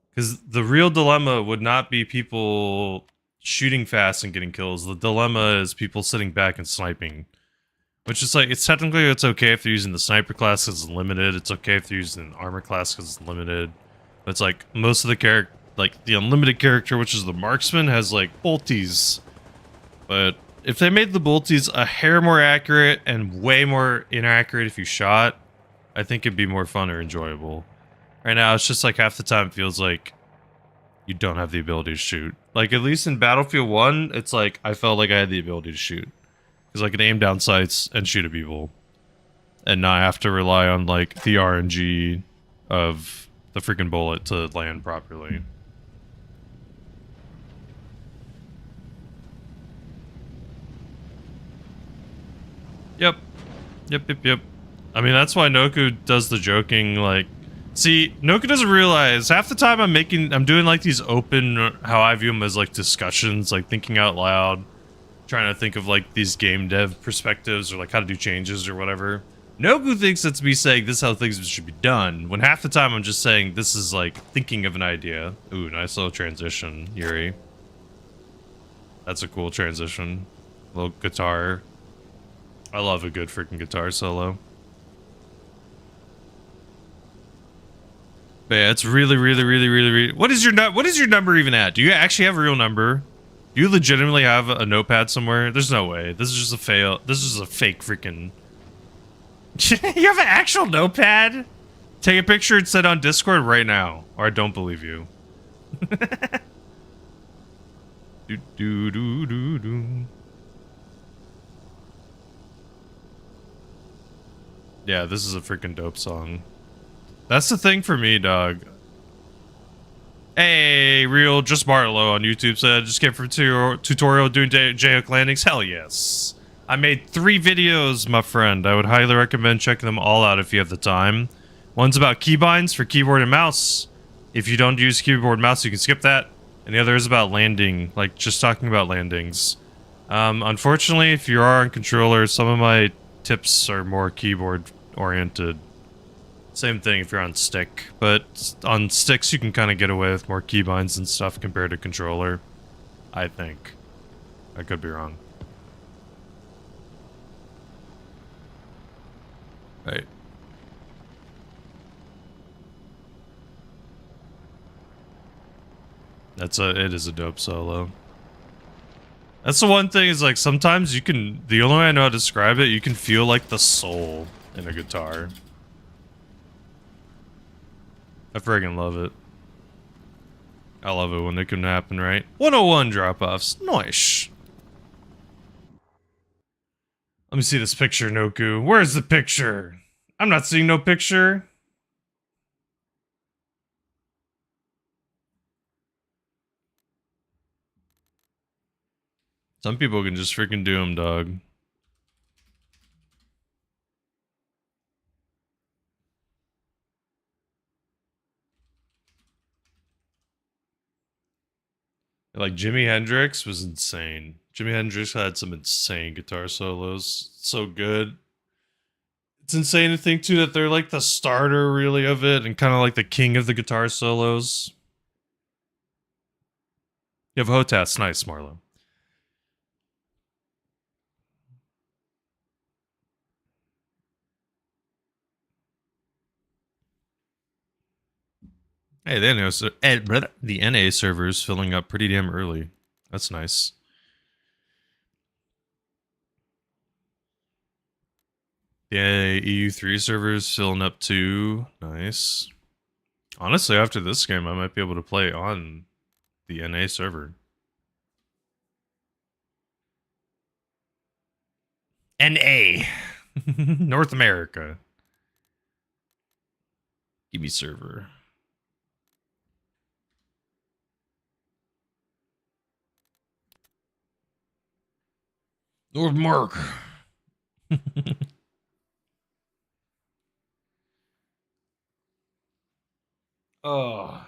Because the real dilemma would not be people shooting fast and getting kills. The dilemma is people sitting back and sniping. Which is like, it's technically it's okay if they're using the sniper class because it's limited. It's okay if they're using the armor class because it's limited. But it's like, most of the character, like the unlimited character, which is the marksman, has like bolties. But if they made the bolties a hair more accurate and way more inaccurate if you shot, I think it'd be more fun or enjoyable. Right now, it's just like half the time feels like you don't have the ability to shoot. Like, at least in Battlefield 1, it's like I felt like I had the ability to shoot. Because I could aim down sights and shoot at people. And not have to rely on, like, the RNG of the freaking bullet to land properly. Yep. Yep. I mean, that's why Noku does the joking, like... See, Noku doesn't realize, half the time I'm doing, like, these open, how I view them as, like, discussions, like, thinking out loud, trying to think of, like, these game dev perspectives, or, like, how to do changes, or whatever. Noku thinks it's me saying, this is how things should be done, when half the time I'm just saying, this is, like, thinking of an idea. Ooh, nice little transition, Yuri. That's a cool transition. Little guitar. I love a good freaking guitar solo. But yeah, it's really. What is your number even at? Do you actually have a real number? Do you legitimately have a notepad somewhere? There's no way. This is just a fail. This is a fake freaking. You have an actual notepad? Take a picture and send on Discord right now, or I don't believe you. do. Yeah, this is a freaking dope song. That's the thing for me, dog. Hey, real just Barlow on YouTube said, just came from tutorial doing J-hook landings. Hell yes. I made 3 videos, my friend. I would highly recommend checking them all out if you have the time. One's about keybinds for keyboard and mouse. If you don't use keyboard and mouse, you can skip that. And the other is about landing, like just talking about landings. Unfortunately, if you are on controller, some of my tips are more keyboard oriented. Same thing if you're on stick, but on sticks you can kind of get away with more keybinds and stuff compared to controller. I think. I could be wrong. Right. It is a dope solo. That's the one thing is like sometimes you can, the only way I know how to describe it, you can feel like the soul in a guitar. I friggin' love it. I love it when it can happen, right? 101 drop-offs. Nice. Let me see this picture, Noku. Where's the picture? I'm not seeing no picture. Some people can just freaking do them, dog. Like, Jimi Hendrix was insane. Jimi Hendrix had some insane guitar solos. So good. It's insane to think, too, that they're like the starter, really, of it, and kind of like the king of the guitar solos. You have Hotas. Nice, Marlo. Hey, the NA server is filling up pretty damn early. That's nice. The EU3 server is filling up too. Nice. Honestly, after this game, I might be able to play on the NA server. NA. North America. Give me server. North America. Oh.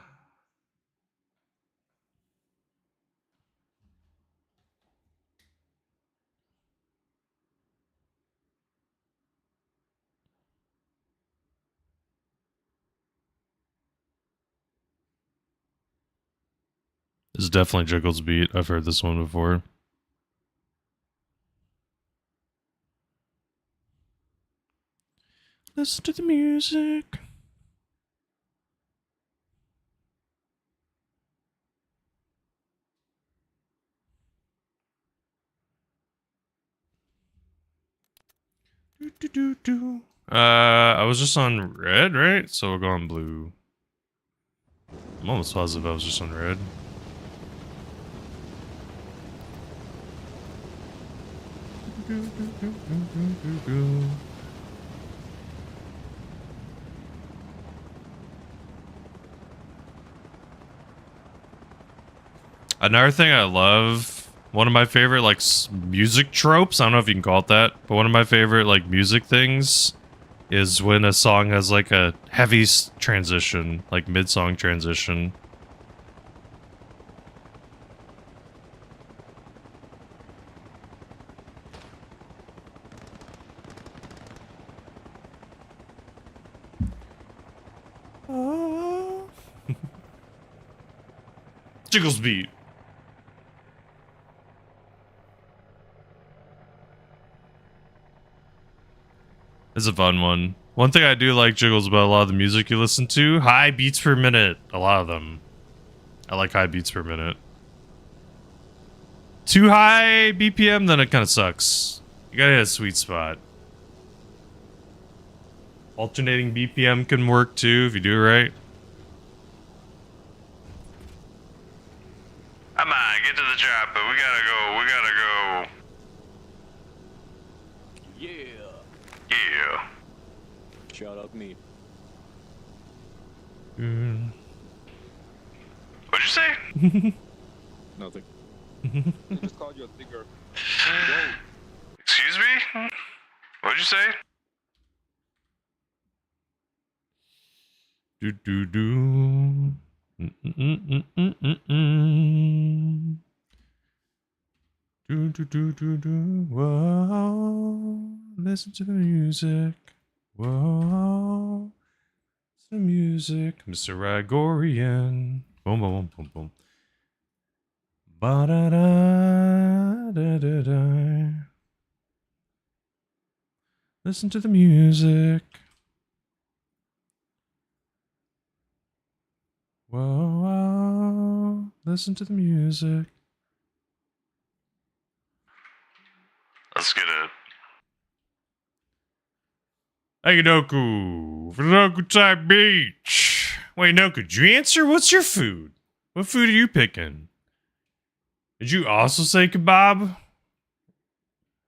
This is definitely Jiggle's beat. I've heard this one before. Listen to the music. Do. I was just on red, right? So we'll go on blue. I'm almost positive I was just on red. Another thing I love, one of my favorite like music tropes, I don't know if you can call it that, but one of my favorite like music things is when a song has like a heavy transition, like mid-song transition. Jiggles beat. It's a fun one. One thing I do like, Jiggles, about a lot of the music you listen to, high beats per minute. A lot of them. I like high beats per minute. Too high BPM, then it kind of sucks. You gotta hit a sweet spot. Alternating BPM can work too, if you do it right. Come on, get to the chopper. We gotta go. We gotta go. Yeah. Shut up, me. What'd you say? Nothing. Just called you a digger. Excuse me? What'd you say? Do do do. Do do do do do. Whoa. Listen to the music. Whoa. Listen to the music. Mr. Ragorian. Boom boom boom boom boom. Ba da da da da da. Listen to the music. Whoa, whoa, listen to the music. Let's get it. Hey, Noku. Noku Type Beach. Wait, Noku, did you answer? What's your food? What food are you picking? Did you also say kebab?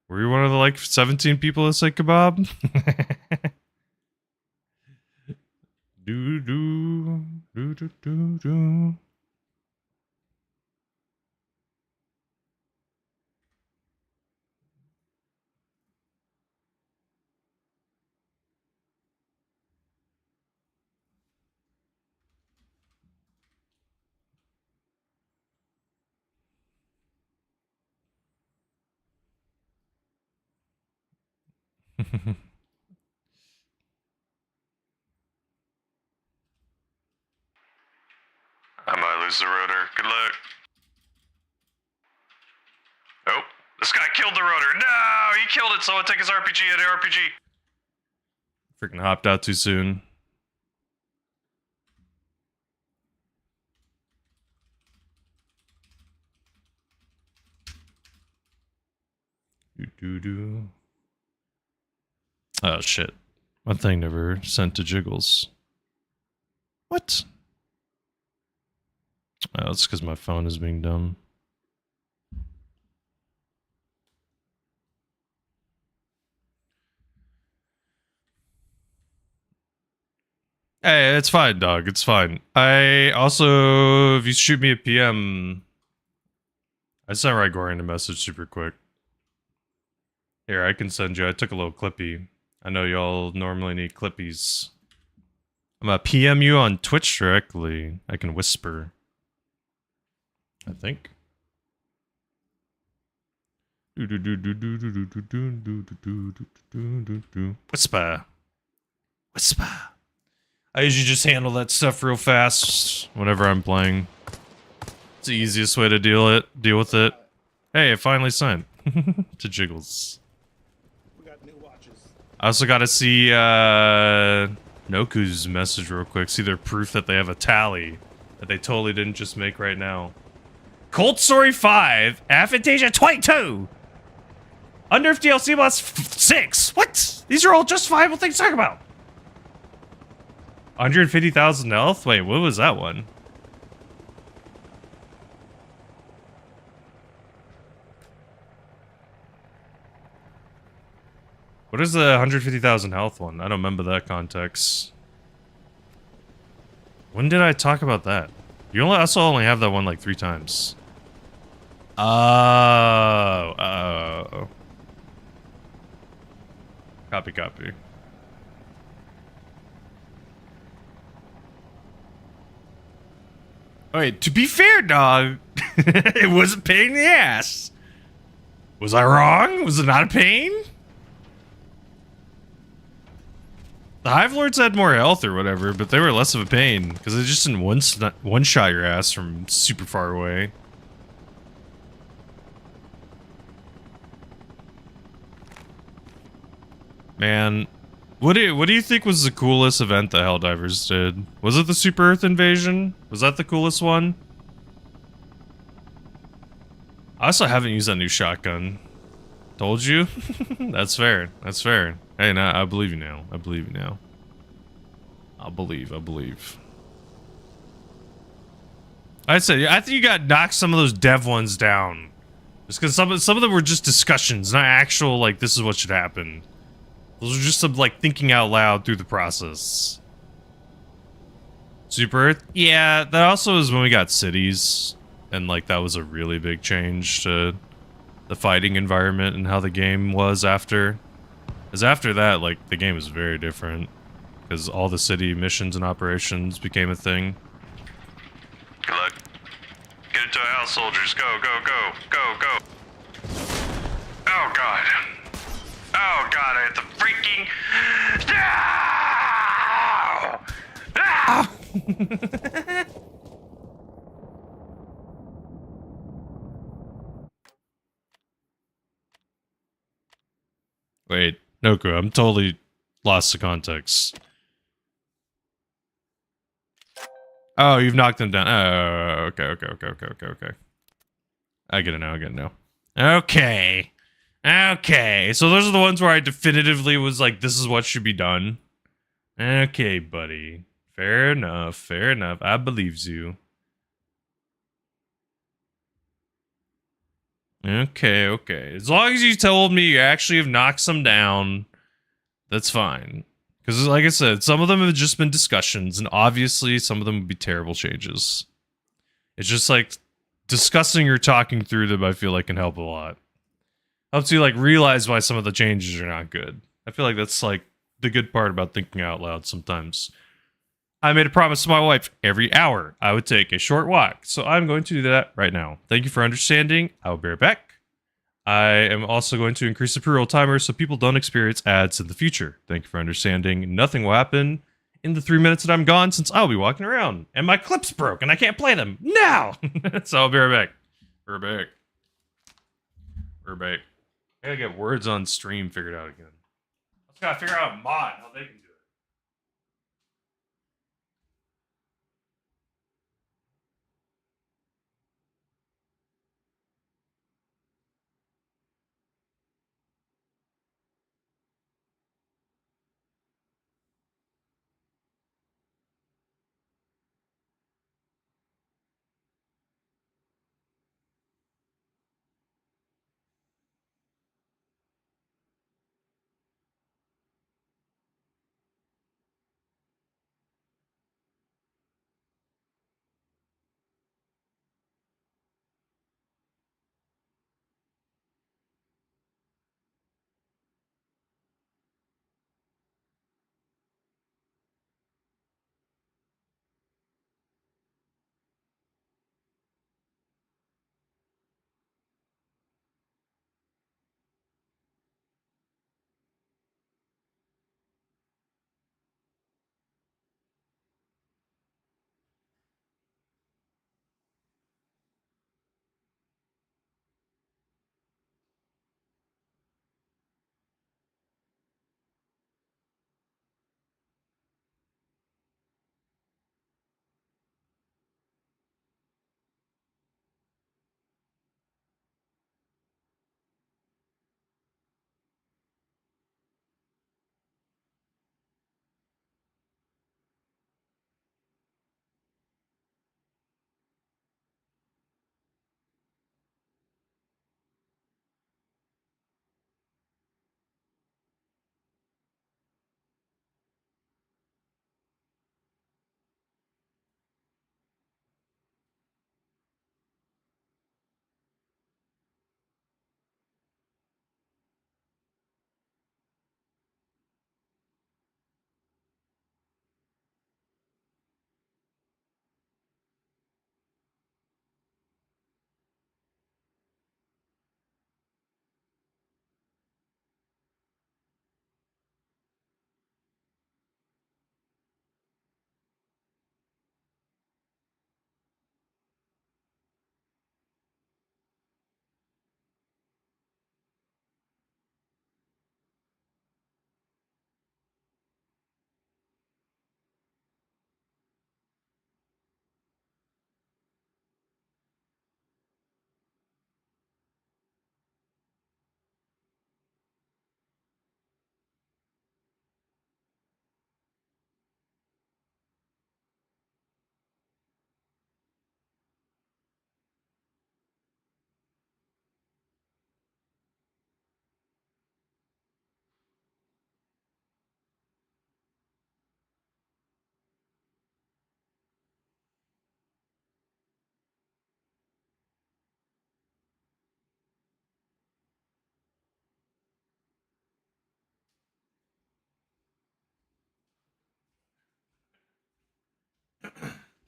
Were you one of the, like, 17 people that say kebab? Do do do do do do. I might lose the rotor. Good luck. Oh, this guy killed the rotor. No, he killed it. Someone take his RPG at RPG. Freaking hopped out too soon. Do do do. Oh shit. My thing never sent to Jiggles. What? Oh, it's because my phone is being dumb. Hey, it's fine, dog. It's fine. I also, if you shoot me a PM, I sent Rygorian a message super quick. Here, I can send you. I took a little clippy. I know y'all normally need clippies. I'm gonna PM you on Twitch directly. I can whisper. I think. Whisper. Whisper. I usually just handle that stuff real fast whenever I'm playing. It's the easiest way to deal with it. Hey, it finally sent to Jiggles. We got new watches. I also got to see Noku's message real quick. See their proof that they have a tally that they totally didn't just make right now. Cold Story 5, Aphantasia 22. Unnerf DLC plus 6. What? These are all justifiable things to talk about. 150,000 health? Wait, what was that one? What is the 150,000 health one? I don't remember that context. When did I talk about that? You also only have that one like 3 times. Oh. Copy. Wait, to be fair, dog, it was a pain in the ass. Was I wrong? Was it not a pain? The Hive Lords had more health or whatever, but they were less of a pain because they just didn't one-shot your ass from super far away. Man, what do you think was the coolest event the Helldivers did? Was it the Super Earth invasion? Was that the coolest one? I also haven't used that new shotgun. Told you? That's fair. That's fair. Hey, now I believe you now. I believe you now. I believe. I think you got knocked some of those dev ones down. Just because some of them were just discussions, not actual, like, this is what should happen. Those are just some, like, thinking out loud through the process. Super Earth? Yeah, that also is when we got cities. And, like, that was a really big change to the fighting environment and how the game was after. Because after that, like, the game was very different. Because all the city missions and operations became a thing. Good luck. Get into a house, soldiers. Go. Oh, God. Oh, God, I hit the freaking... No! Wait, Noku, I'm totally lost the context. Oh, you've knocked them down. Oh, okay. I get it now. Okay. So those are the ones where I definitively was like, this is what should be done. Okay, buddy. Fair enough. I believes you. Okay. As long as you told me you actually have knocked some down, that's fine. Because, like I said, some of them have just been discussions, and obviously some of them would be terrible changes. It's just like discussing or talking through them, I feel like can help a lot. Helps you like realize why some of the changes are not good. I feel like that's like the good part about thinking out loud sometimes. I made a promise to my wife every hour I would take a short walk, so I'm going to do that right now. Thank you for understanding. I will be right back. I am also going to increase the pre-roll timer so people don't experience ads in the future. Thank you for understanding. Nothing will happen in the 3 minutes that I'm gone since I'll be walking around. And my clips broke and I can't play them now. So I'll be right back. We're back. I gotta get words on stream figured out again. I just gotta figure out a mod, how they can do it.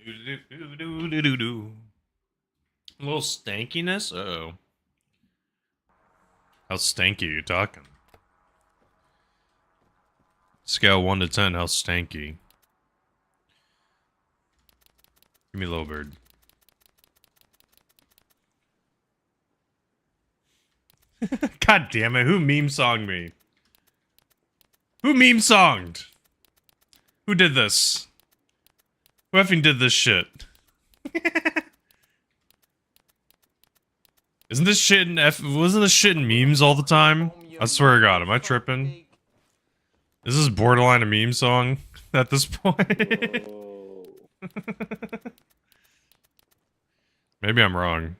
Do-do-do-do-do-do-do. A little stankiness? Uh-oh. How stanky are you talking? Scale 1 to 10, how stanky? Give me a little bird. God damn it, who meme songed me? Who meme songed? Who did this? Who effing did this shit? Isn't this shit in wasn't this shit in memes all the time? I swear to God, am I tripping? Is this borderline a meme song at this point? Maybe I'm wrong.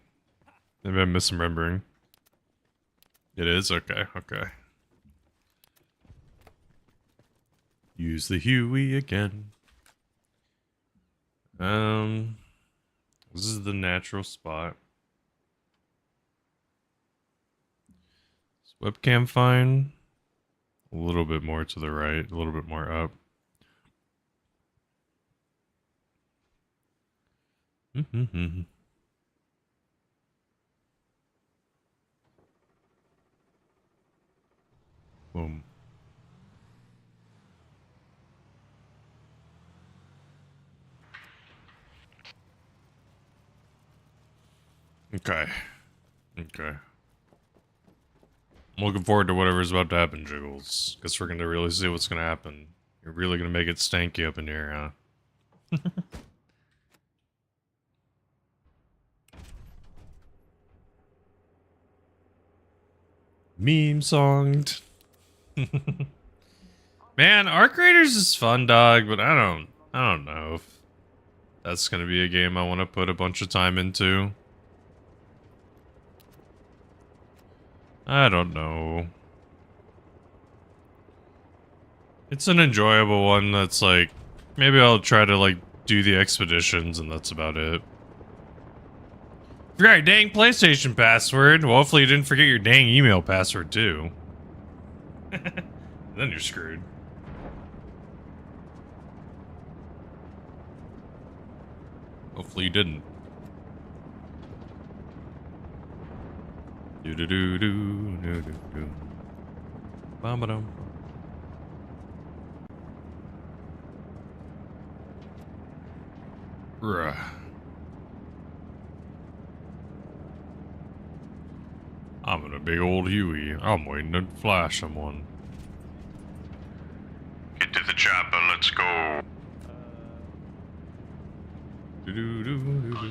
Maybe I'm misremembering. It is? Okay, okay. Use the Huey again. This is the natural spot. Is webcam fine? A little bit more to the right, a little bit more up. Boom. Okay. Okay. I'm looking forward to whatever's about to happen, Jiggles. Guess we're gonna really see what's gonna happen. You're really gonna make it stanky up in here, huh? Meme songed. Man, Arc Raiders is fun, dog, but I don't know if that's gonna be a game I want to put a bunch of time into. I don't know. It's an enjoyable one that's like, maybe I'll try to like do the expeditions and that's about it. Forgot your dang PlayStation password. Well, hopefully you didn't forget your dang email password too. Then you're screwed. Hopefully you didn't. Do do do do do do do. Bum ba dum. Bruh. I'm in a big old Huey. I'm waiting to flash someone. Get to the chopper, let's go. Do do do do do do.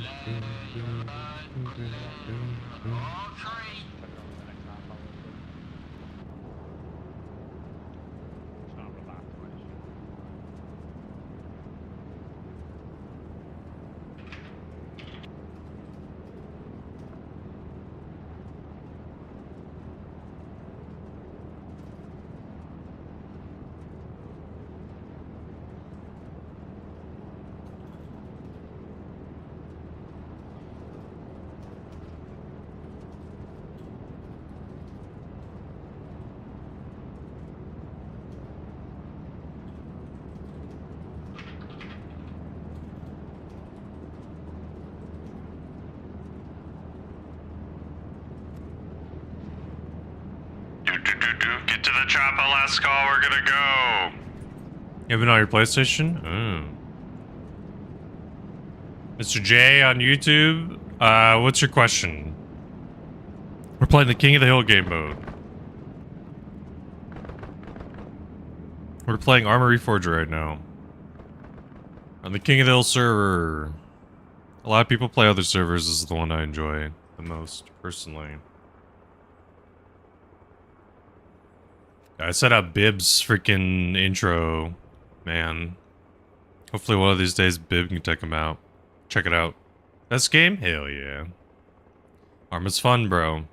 Get to the chopper, let's go, we're gonna go. You have it on your PlayStation? Oh. Mr. J on YouTube, what's your question? We're playing the King of the Hill game mode. We're playing Arma Reforger right now. On the King of the Hill server. A lot of people play other servers. This is the one I enjoy the most, personally. I set up Bib's freaking intro, man. Hopefully one of these days Bib can check him out. Check it out. Best game? Hell yeah. Arma's fun, bro.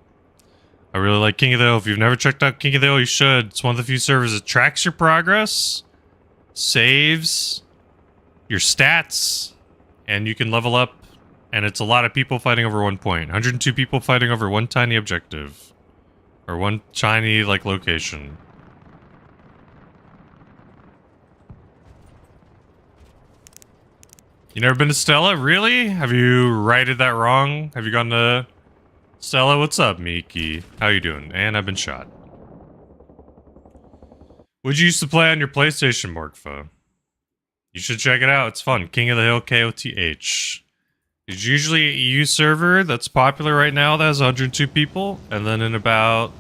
I really like King of the Hill. If you've never checked out King of the Hill, you should. It's one of the few servers that tracks your progress, saves your stats, and you can level up. And it's a lot of people fighting over 1 point. 102 people fighting over one tiny objective. Or one tiny, like, location. You never been to Stella? Really? Have you righted that wrong? Have you gone to Stella? What's up, Miki? How you doing? And I've been shot. Would you used to play on your PlayStation, Morkfa? You should check it out. It's fun. King of the Hill KOTH. It's usually an EU server that's popular right now that has 102 people. And then in about...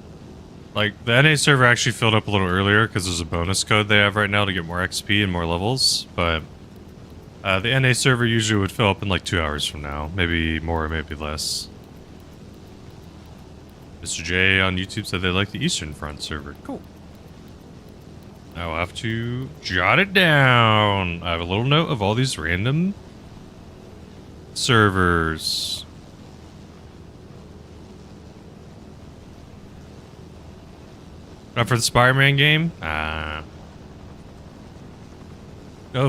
Like, the NA server actually filled up a little earlier because there's a bonus code they have right now to get more XP and more levels. But the NA server usually would fill up in like 2 hours from now. Maybe more, maybe less. Mr. J on YouTube said they like the Eastern Front server. Cool. I'll have to jot it down. I have a little note of all these random servers. Not for the Spider-Man game? Oh,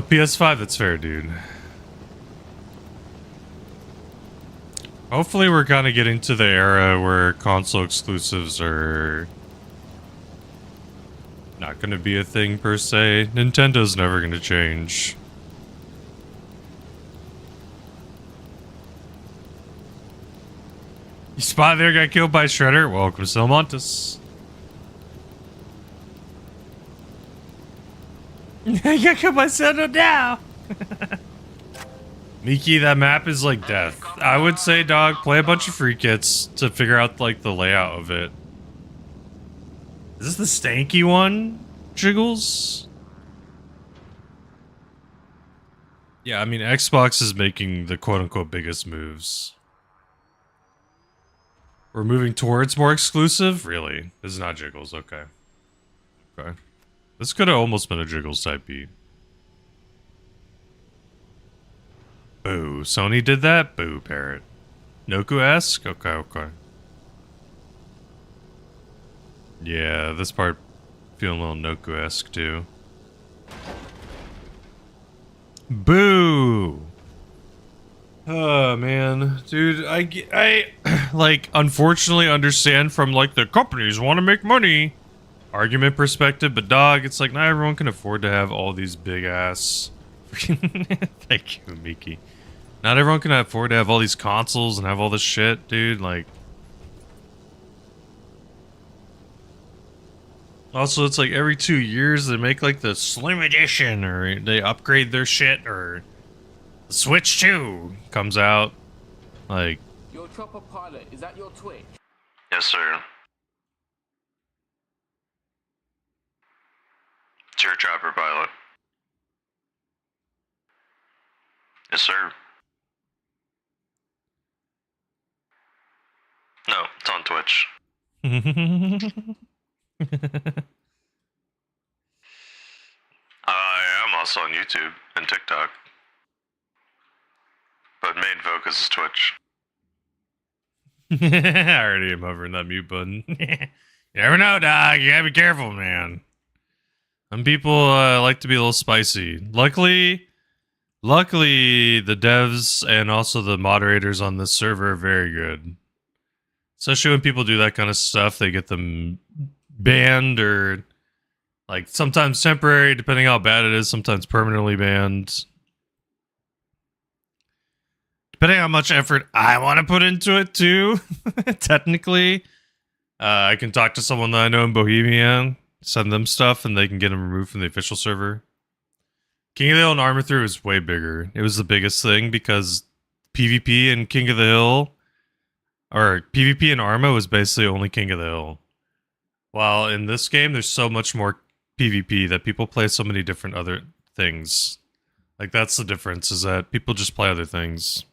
PS5, that's fair, dude. Hopefully we're kind of getting to the era where console exclusives are not going to be a thing per se. Nintendo's never going to change. You spot there got killed by Shredder? Welcome to Salmontis. You got killed by Shredder now! Miki, that map is like death. I would say, dog, play a bunch of free kits to figure out, like, the layout of it. Is this the stanky one, Jiggles? Yeah, I mean, Xbox is making the quote-unquote biggest moves. We're moving towards more exclusive? Really? This is not Jiggles, okay. Okay. This could have almost been a Jiggles type beat. Boo. Sony did that? Boo, Parrot. Noku-esque? Okay, okay. Yeah, this part feeling a little Noku-esque too. Boo! Oh, man. Dude, I like, unfortunately understand from, like, the companies want to make money argument perspective, but dog, it's like, not everyone can afford to have all these big-ass... Thank you, Miki. Not everyone can afford to have all these consoles and have all this shit, dude, like... Also, it's like every 2 years they make like the Slim Edition, or they upgrade their shit, or the Switch 2 comes out. Like, Your chopper pilot, is that your Twitch? Yes, sir. It's your chopper pilot. Yes, sir. No, it's on Twitch. I am also on YouTube and TikTok. But main focus is Twitch. I already am hovering that mute button. You never know, dog. You gotta be careful, man. Some people like to be a little spicy. Luckily, the devs and also the moderators on this server are very good. Especially when people do that kind of stuff, they get them banned or, like, sometimes temporary, depending how bad it is, sometimes permanently banned. Depending on how much effort I want to put into it, too, technically. I can talk to someone that I know in Bohemia, send them stuff, and they can get them removed from the official server. King of the Hill and Arma Reforger is way bigger. It was the biggest thing because PvP and King of the Hill, or PvP and Arma was basically only King of the Hill. While in this game, there's so much more PvP that people play so many different other things. Like, that's the difference, is that people just play other things.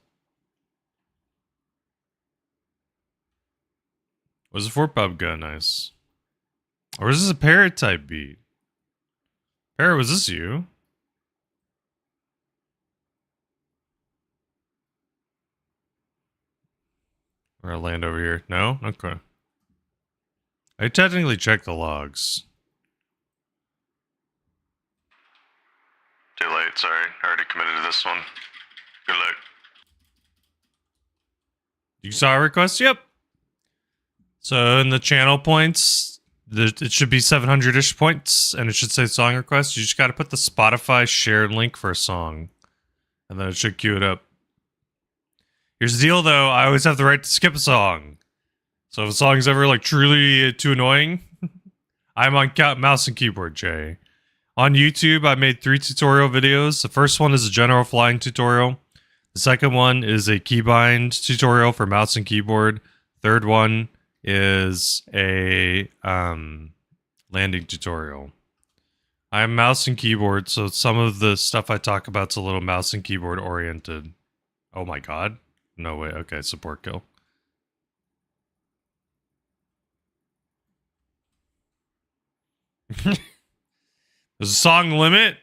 Was a 4-pop gun nice? Or is this a Parrot type beat? Parrot, was this you? Or I land over here? No? Okay. I technically checked the logs. Too late, sorry. I already committed to this one. Good luck. You saw a request? Yep. So in the channel points, it should be 700-ish points, and it should say song request. You just got to put the Spotify shared link for a song. And then it should cue it up. Here's the deal, though. I always have the right to skip a song. So if a song's ever, like, truly too annoying, I'm on mouse and keyboard, Jay. On YouTube, I made 3 tutorial videos. The first one is a general flying tutorial. The second one is a keybind tutorial for mouse and keyboard. Third one is a landing tutorial. I'm mouse and keyboard, so some of the stuff I talk about is a little mouse and keyboard oriented. Oh my god. No way. Okay, support kill. There's a song limit.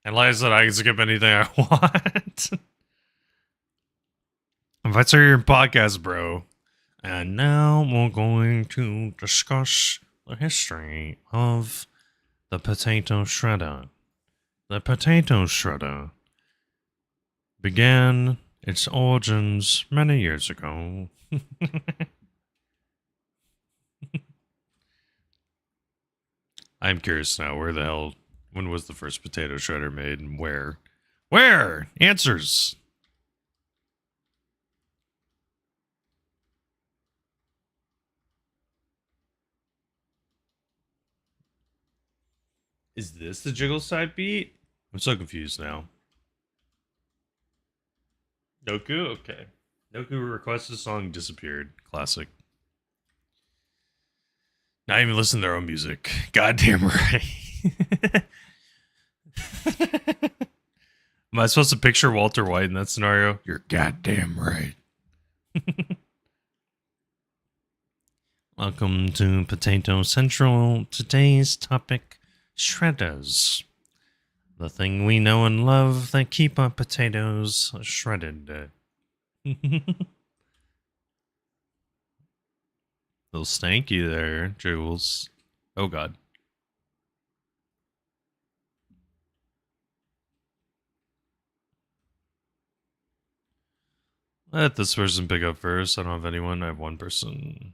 And like I said, I can skip anything I want. If I start your podcast, bro. And now we're going to discuss the history of the potato shredder. The potato shredder began its origins many years ago. I'm curious now, when was the first potato shredder made and where? Where? Answers! Is this the jiggle side beat? I'm so confused now. Doku? Okay. Doku requested a song, disappeared. Classic. Not even listen to their own music. Goddamn right. Am I supposed to picture Walter White in that scenario? You're goddamn right. Welcome to Potato Central. Today's topic, shredders. The thing we know and love that keep our potatoes shredded. Little stanky there, Jules. Oh god. Let this person pick up first. I don't have anyone. I have one person.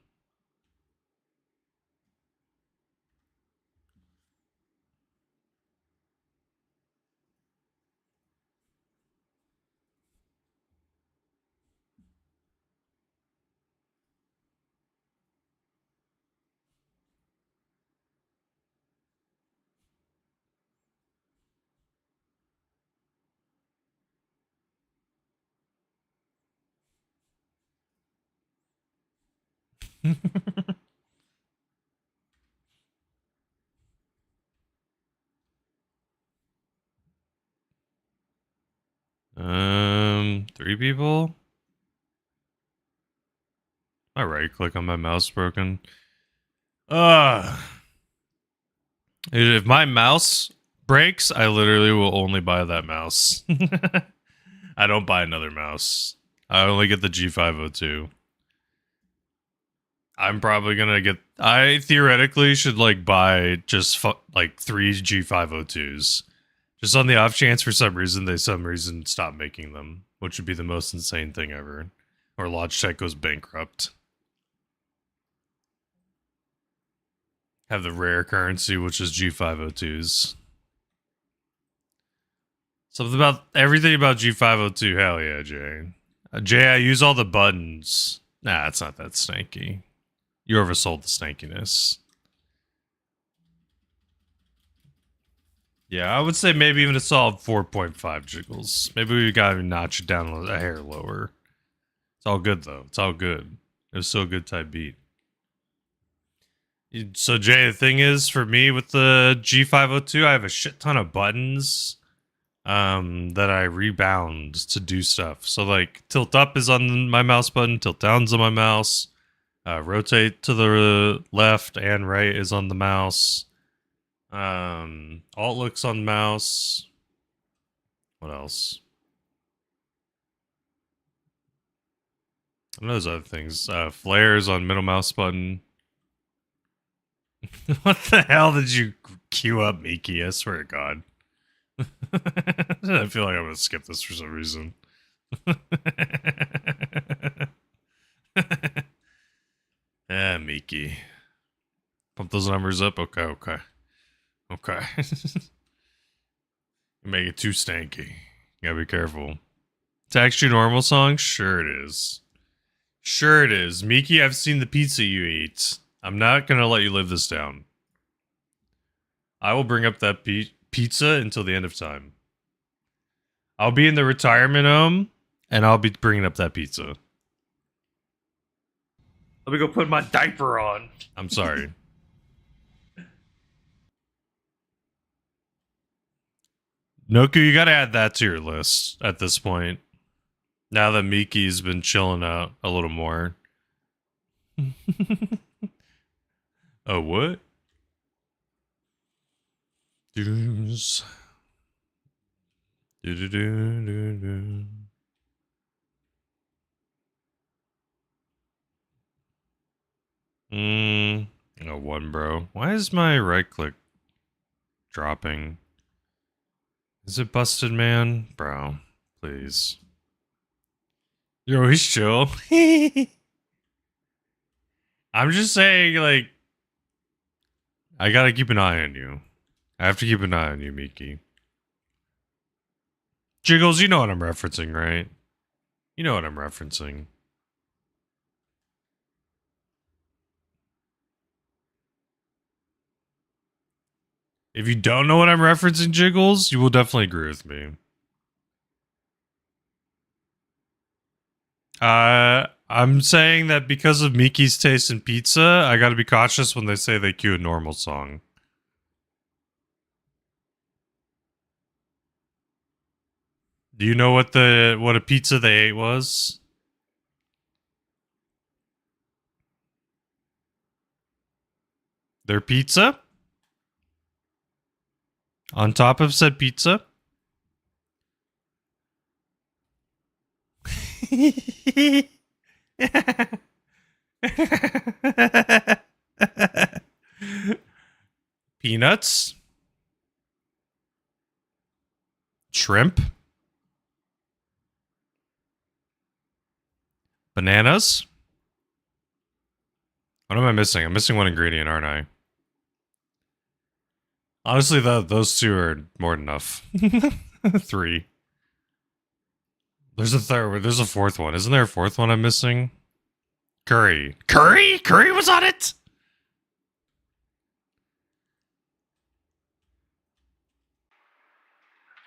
Three people? My right click on my mouse broken. If my mouse breaks, I literally will only buy that mouse. I don't buy another mouse. I only get the G502. I'm probably gonna get. I theoretically should like buy just like 3 G502s, just on the off chance for some reason stop making them, which would be the most insane thing ever, or Logitech goes bankrupt. Have the rare currency, which is G502s. Something about everything about G502. Hell yeah, Jay. Jay, I use all the buttons. Nah, it's not that stanky. You oversold the stankiness. Yeah, I would say maybe even a solid 4.5 jiggles. Maybe we gotta notch it down a hair lower. It's all good though. It's all good. It was still a good type beat. So Jay, the thing is, for me with the G502, I have a shit ton of buttons that I rebound to do stuff. So like tilt up is on my mouse button, tilt down's on my mouse. Rotate to the left and right is on the mouse. Alt looks on mouse. What else? And those other things. Flares on middle mouse button. What the hell did you queue up, Miki? I swear to God. I feel like I'm gonna skip this for some reason. Yeah, Miki. Pump those numbers up. Okay. Make it too stanky. Gotta be careful. Text you normal song? Sure it is. Sure it is. Miki, I've seen the pizza you eat. I'm not gonna let you live this down. I will bring up that pizza until the end of time. I'll be in the retirement home, and I'll be bringing up that pizza. Let me go put my diaper on. I'm sorry. Noku, you gotta add that to your list at this point. Now that Miki's been chilling out a little more. Oh, what? Doos. Do-do-do-do-do. Oh, one, bro. Why is my right click dropping? Is it busted, man? Bro, please. You're always chill. I'm just saying, like, I gotta keep an eye on you. I have to keep an eye on you, Miki. Jiggles, you know what I'm referencing, right? You know what I'm referencing. If you don't know what I'm referencing, Jiggles, you will definitely agree with me. I'm saying that because of Miki's taste in pizza, I gotta be cautious when they say they cue a normal song. Do you know what a pizza they ate was? Their pizza? On top of said pizza? Peanuts? Shrimp? Bananas? What am I missing? I'm missing one ingredient, aren't I? Honestly, those two are more than enough. 3. There's a third. There's a fourth one. Isn't there a fourth one I'm missing? Curry. Curry? Curry was on it?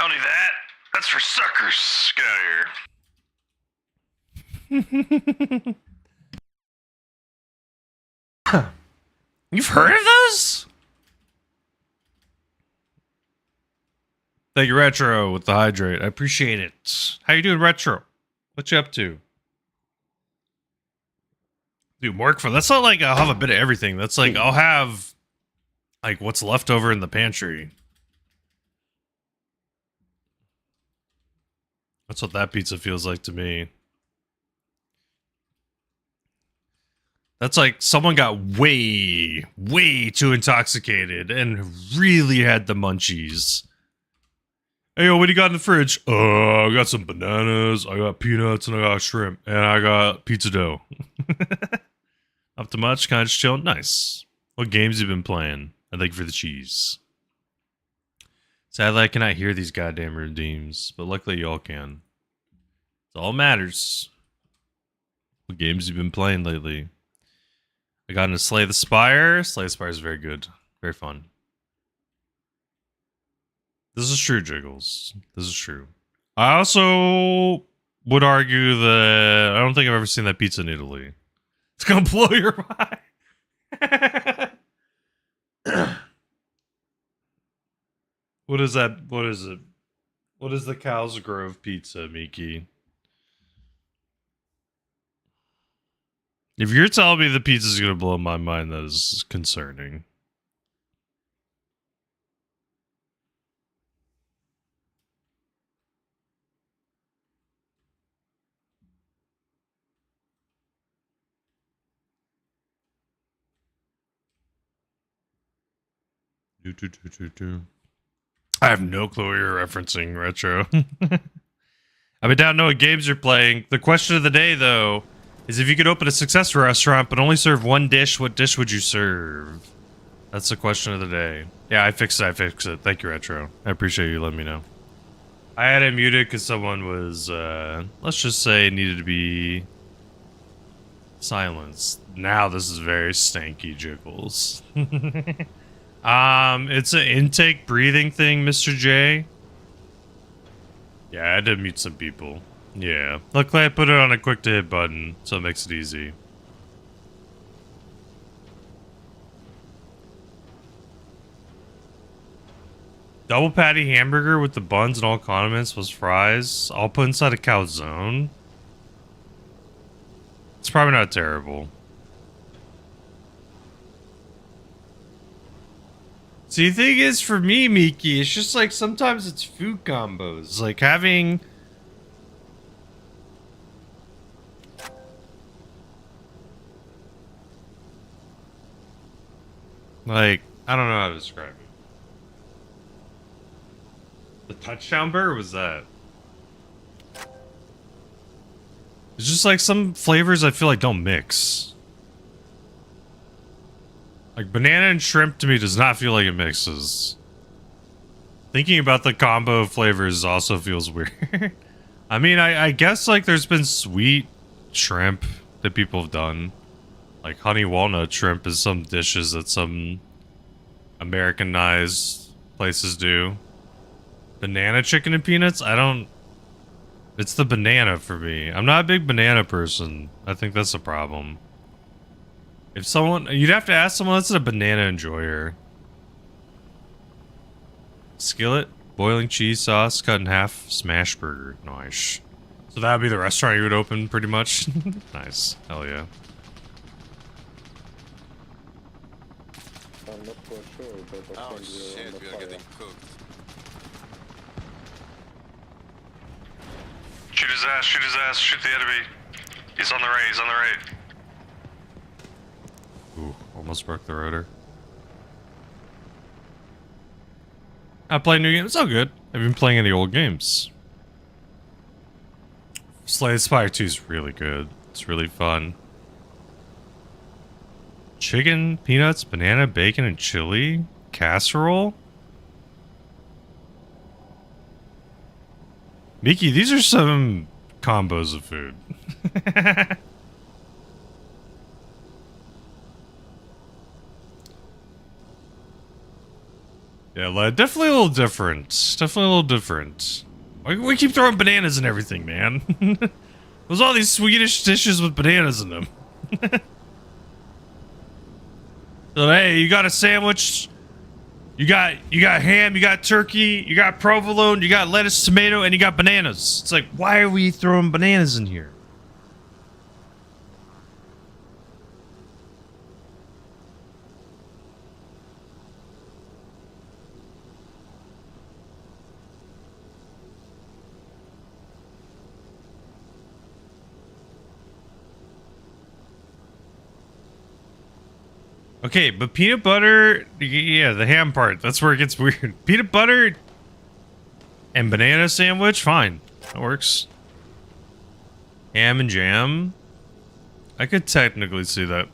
I don't need that. That's for suckers. Get out of here. You've heard of those? Thank you, Retro, with the hydrate. I appreciate it. How you doing, Retro? What you up to? Dude, work for that's not like I'll have a bit of everything. That's like I'll have like what's left over in the pantry. That's what that pizza feels like to me. That's like someone got way, way too intoxicated and really had the munchies. Hey, yo, what do you got in the fridge? I got some bananas, I got peanuts, and I got shrimp, and I got pizza dough. Up to much? Kind of just chilling? Nice. What games you been playing? I thank you for the cheese. Sadly, I cannot hear these goddamn redeems, but luckily y'all can. It's all matters. What games you been playing lately? I got into Slay the Spire. Slay the Spire is very good. Very fun. This is true, Jiggles. This is true. I also would argue that I don't think I've ever seen that pizza in Italy. It's gonna blow your mind. What is that? What is it? What is the Cow's Grove pizza, Miki? If you're telling me the pizza's gonna blow my mind, that is concerning. I have no clue what you're referencing, Retro. I've been down to know what games you're playing. The question of the day, though, is if you could open a successful restaurant but only serve one dish, what dish would you serve? That's the question of the day. Yeah, I fixed it. Thank you, Retro. I appreciate you letting me know. I had it muted because someone was, let's just say, needed to be silenced. Now this is very stanky jiggles. It's an intake breathing thing, Mr. J. Yeah, I had to mute some people. Yeah. Luckily I put it on a quick to hit button, so it makes it easy. Double patty hamburger with the buns and all condiments plus fries. All put inside a calzone. It's probably not terrible. See, the thing is, for me, Miki, it's just like sometimes it's food combos. Like having... Like, I don't know how to describe it. The touchdown burger was that? It's just like some flavors I feel like don't mix. Like banana and shrimp to me does not feel like it mixes. Thinking about the combo of flavors also feels weird. I mean, I guess like there's been sweet shrimp that people have done. Like honey walnut shrimp is some dishes that some Americanized places do. Banana chicken and peanuts? I don't... It's the banana for me. I'm not a big banana person. I think that's a problem. If someone... You'd have to ask someone that's a banana enjoyer. Skillet, boiling cheese sauce, cut in half, smash burger. Nice. So that would be the restaurant you would open, pretty much? Nice. Hell yeah. I'm not quite sure, but I Oh think shit, on the we are fire. getting cooked. Shoot his ass, shoot his ass, shoot the enemy. He's on the right, he's on the right. Ooh, almost broke the rotor. I play new games. It's all good. I've been playing any old games. Slay the Spire 2 is really good. It's really fun. Chicken, peanuts, banana, bacon, and chili? Casserole? Miki, these are some combos of food. Yeah, definitely a little different. Definitely a little different. We keep throwing bananas and everything, man. There's all these Swedish dishes with bananas in them. So, hey, you got a sandwich, you got ham, you got turkey, you got provolone, you got lettuce, tomato, and you got bananas. It's like, why are we throwing bananas in here? Okay, but peanut butter, yeah, the ham part, that's where it gets weird. Peanut butter and banana sandwich, fine. That works. Ham and jam. I could technically see that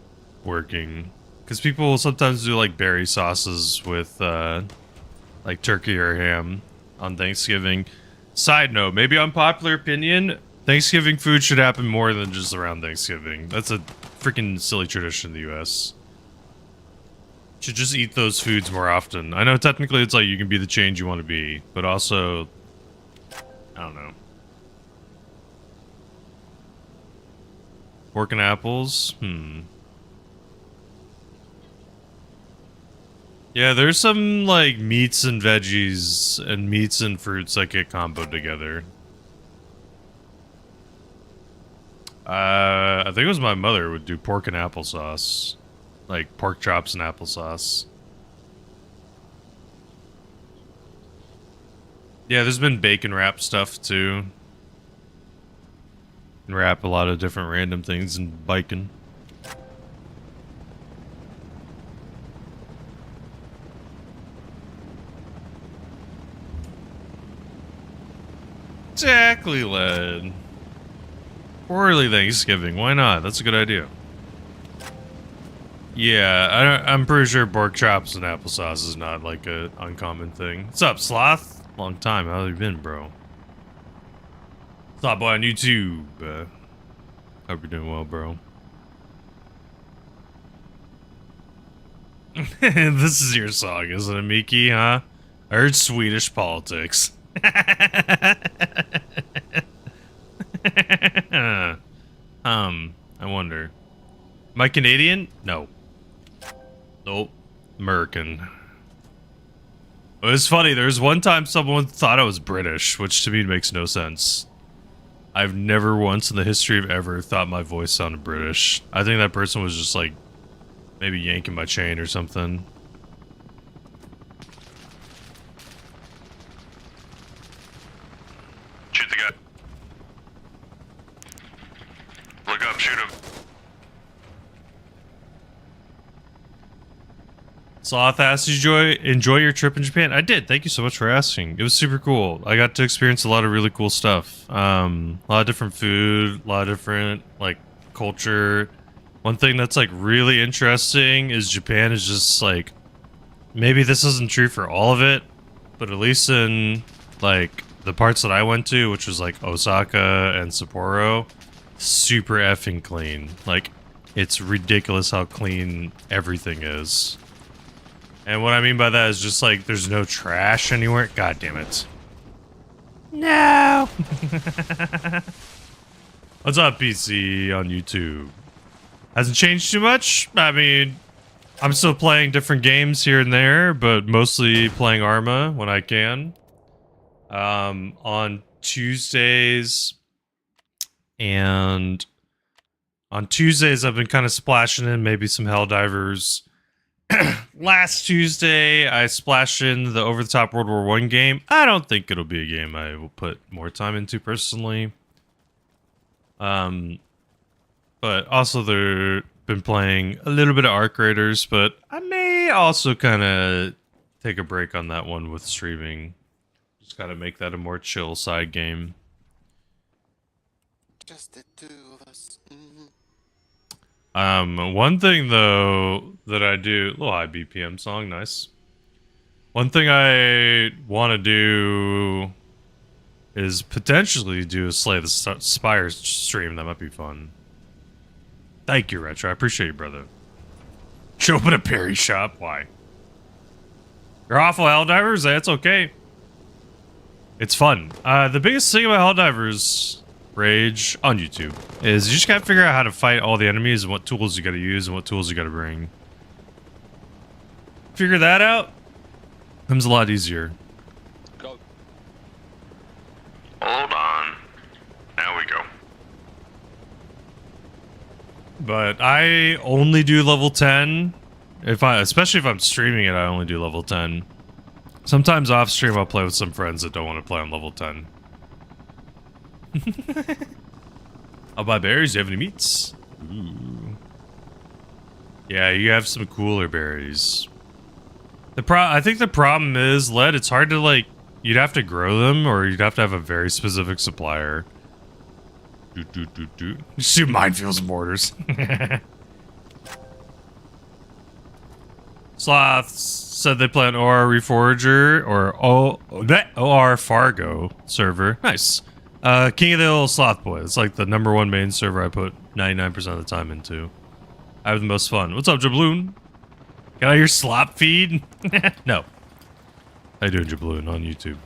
working. Because people will sometimes do like berry sauces with like turkey or ham on Thanksgiving. Side note, maybe unpopular opinion, Thanksgiving food should happen more than just around Thanksgiving. That's a freaking silly tradition in the US. Should just eat those foods more often. I know technically it's like you can be the change you want to be, but also, I don't know. Pork and apples? Yeah, there's some like meats and veggies and meats and fruits that get comboed together. I think it was my mother would do pork and applesauce. Like pork chops and applesauce. Yeah, there's been bacon wrap stuff too. And wrap a lot of different random things in bacon. Exactly, lad. Early Thanksgiving, why not? That's a good idea. Yeah, I'm pretty sure pork chops and applesauce is not like a uncommon thing. What's up, Sloth? Long time. How have you been, bro? Stop by on YouTube. Hope you're doing well, bro. This is your song, isn't it, Miki, huh? I heard Swedish politics. I wonder. Am I Canadian? No. Nope. American. It was funny, there was one time someone thought I was British, which to me makes no sense. I've never once in the history of ever thought my voice sounded British. I think that person was just like, maybe yanking my chain or something. Shoot the guy. Look up, shoot him. Sloth asked, did you enjoy your trip in Japan? I did. Thank you so much for asking. It was super cool. I got to experience a lot of really cool stuff. A lot of different food, a lot of different, like, culture. One thing that's, like, really interesting is Japan is just, like, maybe this isn't true for all of it, but at least in, like, the parts that I went to, which was, like, Osaka and Sapporo, super effing clean. Like, it's ridiculous how clean everything is. And what I mean by that is just like there's no trash anywhere. God damn it. No. What's up, PC on YouTube? Hasn't changed too much. I mean, I'm still playing different games here and there, but mostly playing Arma when I can. On Tuesdays I've been kind of splashing in maybe some Helldivers. Last Tuesday, I splashed in the over-the-top World War I game. I don't think it'll be a game I will put more time into personally. But also they've been playing a little bit of Arc Raiders, but I may also kind of take a break on that one with streaming. Just gotta make that a more chill side game. Just the two of us. One thing though that I do, little high BPM song, nice. One thing I want to do is potentially do a Slay the Spire stream. That might be fun. Thank you, Retro. I appreciate you, brother. Should open a Perry shop. Why? You're awful Helldivers. That's okay. It's fun. The biggest thing about Helldivers Rage on YouTube is you just gotta figure out how to fight all the enemies and what tools you gotta use and what tools you gotta bring. Figure that out, comes a lot easier. Go. Hold on. Now we go. But I only do level 10. Especially if I'm streaming it, I only do level 10. Sometimes off stream I'll play with some friends that don't want to play on level 10. I'll buy berries. Do you have any meats? Ooh. Yeah, you have some cooler berries. I think the problem is, Lead, it's hard to, like, you'd have to grow them, or you'd have to have a very specific supplier. Shoot minefields and mortars. Sloth said they play on OR Reforger, or OR Fargo server. Nice. King of the Hill Sloth Boy. It's like the #1 main server I put 99% of the time into. I have the most fun. What's up, Jabloon? Got your slop feed? No. How you doing, Jabloon, on YouTube?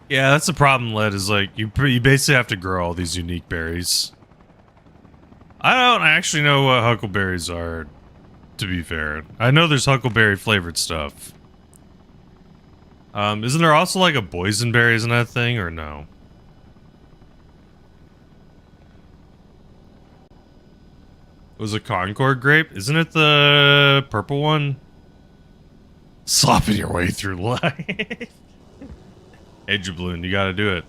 Yeah, that's the problem, Led, is like, you basically have to grow all these unique berries. I don't actually know what huckleberries are, to be fair. I know there's huckleberry flavored stuff. Isn't there also like a boysenberry, isn't that a thing, or no? It was a Concord grape? Isn't it the purple one? Slopping your way through life. Hey, Jabloon, you gotta do it.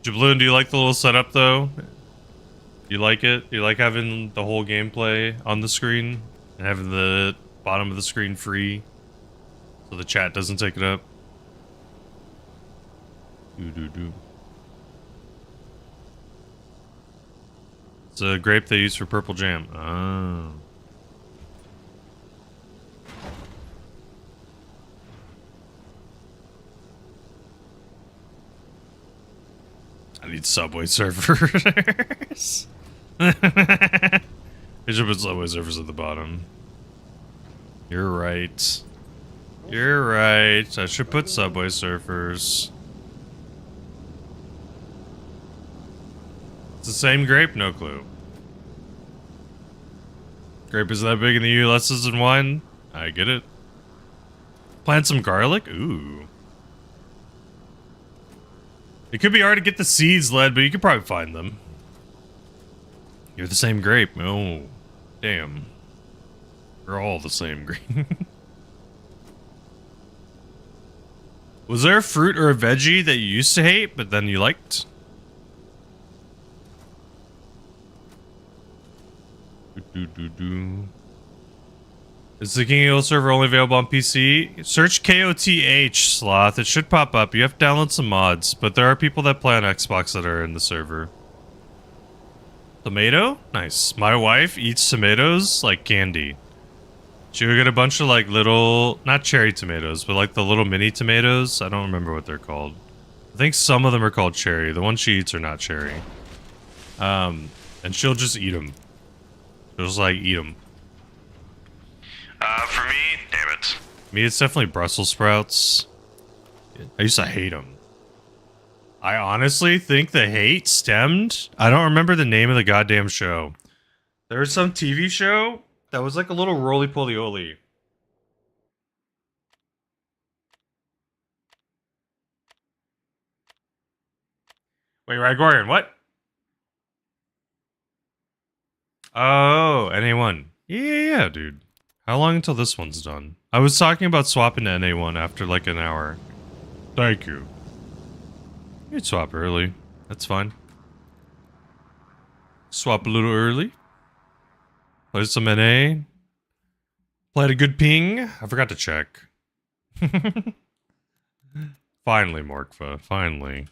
Jabloon, do you like the little setup, though? You like it? You like having the whole gameplay on the screen? And having the bottom of the screen free? So the chat doesn't take it up? Do. It's a grape they use for purple jam. Oh. I need Subway servers. I should put Subway servers at the bottom. You're right. You're right. I should put Subway surfers. It's the same grape, no clue. Grape is that big in the U.S. than wine? I get it. Plant some garlic? Ooh. It could be hard to get the seeds led, but you could probably find them. You're the same grape. Oh, damn. We're all the same grape. Was there a fruit or a veggie that you used to hate, but then you liked? Is the King Eagle server only available on PC? Search KOTH, Sloth. It should pop up. You have to download some mods, but there are people that play on Xbox that are in the server. Tomato? Nice. My wife eats tomatoes like candy. She would get a bunch of like little, not cherry tomatoes, but like the little mini tomatoes. I don't remember what they're called. I think some of them are called cherry. The ones she eats are not cherry. And she'll just eat them. She'll just like eat them. For me, damn it. Me, it's definitely Brussels sprouts. I used to hate them. I honestly think the hate stemmed. I don't remember the name of the goddamn show. There was some TV show that was like a little roly-poly-oly. Wait, Rygorian, what? Oh, NA1. Yeah, dude. How long until this one's done? I was talking about swapping to NA1 after like an hour. Thank you. You could swap early. That's fine. Swap a little early. Play some NA. Played a good ping. I forgot to check. Finally, Morkva. Finally.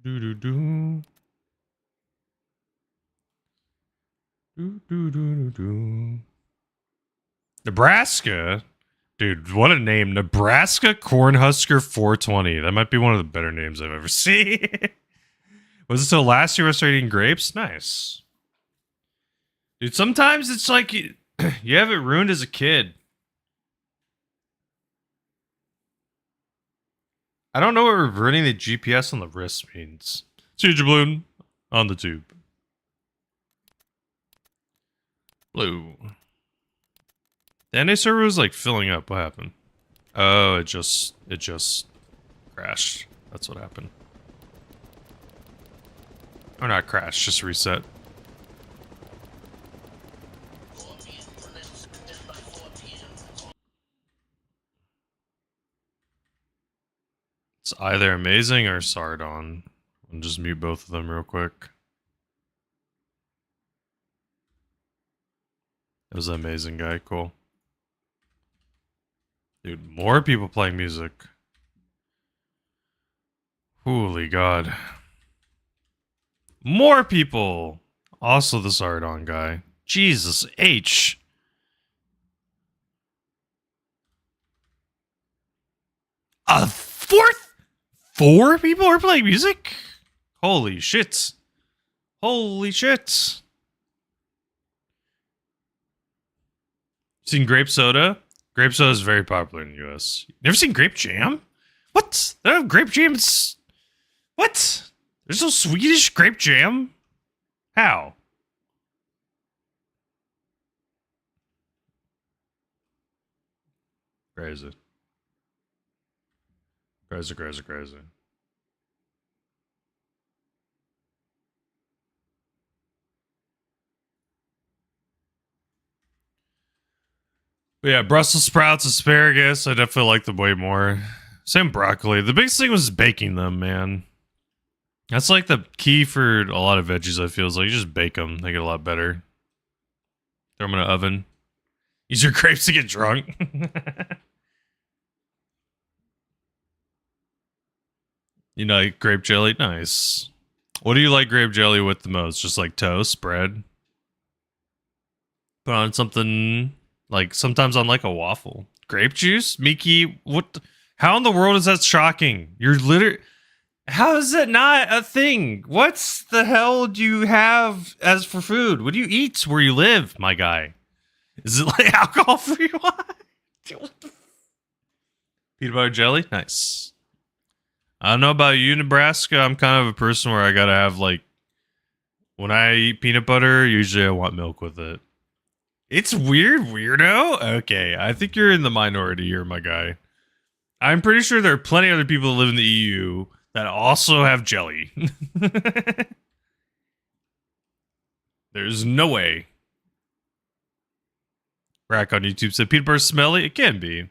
Do-do-do. Do-do-do-do-do. Nebraska? Dude, what a name. Nebraska Cornhusker 420. That might be one of the better names I've ever seen. Was it till last year I started eating grapes? Nice. Dude, sometimes it's like you have it ruined as a kid. I don't know what reverting the GPS on the wrist means. Siege balloon on the tube. Blue. The NA server was like filling up. What happened? Oh, it just crashed. That's what happened. Or not crashed, just reset. It's either amazing or Sardon. I'll just mute both of them real quick. It was an amazing guy, cool. Dude, more people playing music. Holy God. More people! Also the Sardon guy. Jesus H. A fourth? 4 people are playing music? Holy shit. Holy shit. Seen Grape Soda? Grape Soda is very popular in the US. Never seen Grape Jam? What? They don't have Grape Jam? What? There's no Swedish Grape Jam? How? Crazy. Crazy, crazy, crazy. But yeah, Brussels sprouts, asparagus, I definitely like them way more. Same broccoli. The biggest thing was baking them, man. That's like the key for a lot of veggies, I feel. Is like you just bake them. They get a lot better. Throw them in an oven. Use your grapes to get drunk. You know, like grape jelly? Nice. What do you like grape jelly with the most? Just like toast, bread? Put on something, like sometimes on like a waffle. Grape juice? Miki, what? How in the world is that shocking? You're literally... How is that not a thing? What's the hell do you have as for food? What do you eat where you live, my guy? Is it like alcohol-free wine? Peanut butter jelly? Nice. I don't know about you, Nebraska. I'm kind of a person where I gotta have, like... When I eat peanut butter, usually I want milk with it. It's weird, weirdo? Okay, I think you're in the minority here, my guy. I'm pretty sure there are plenty of other people that live in the EU that also have jelly. There's no way. Rack on YouTube said peanut butter smelly? It can be.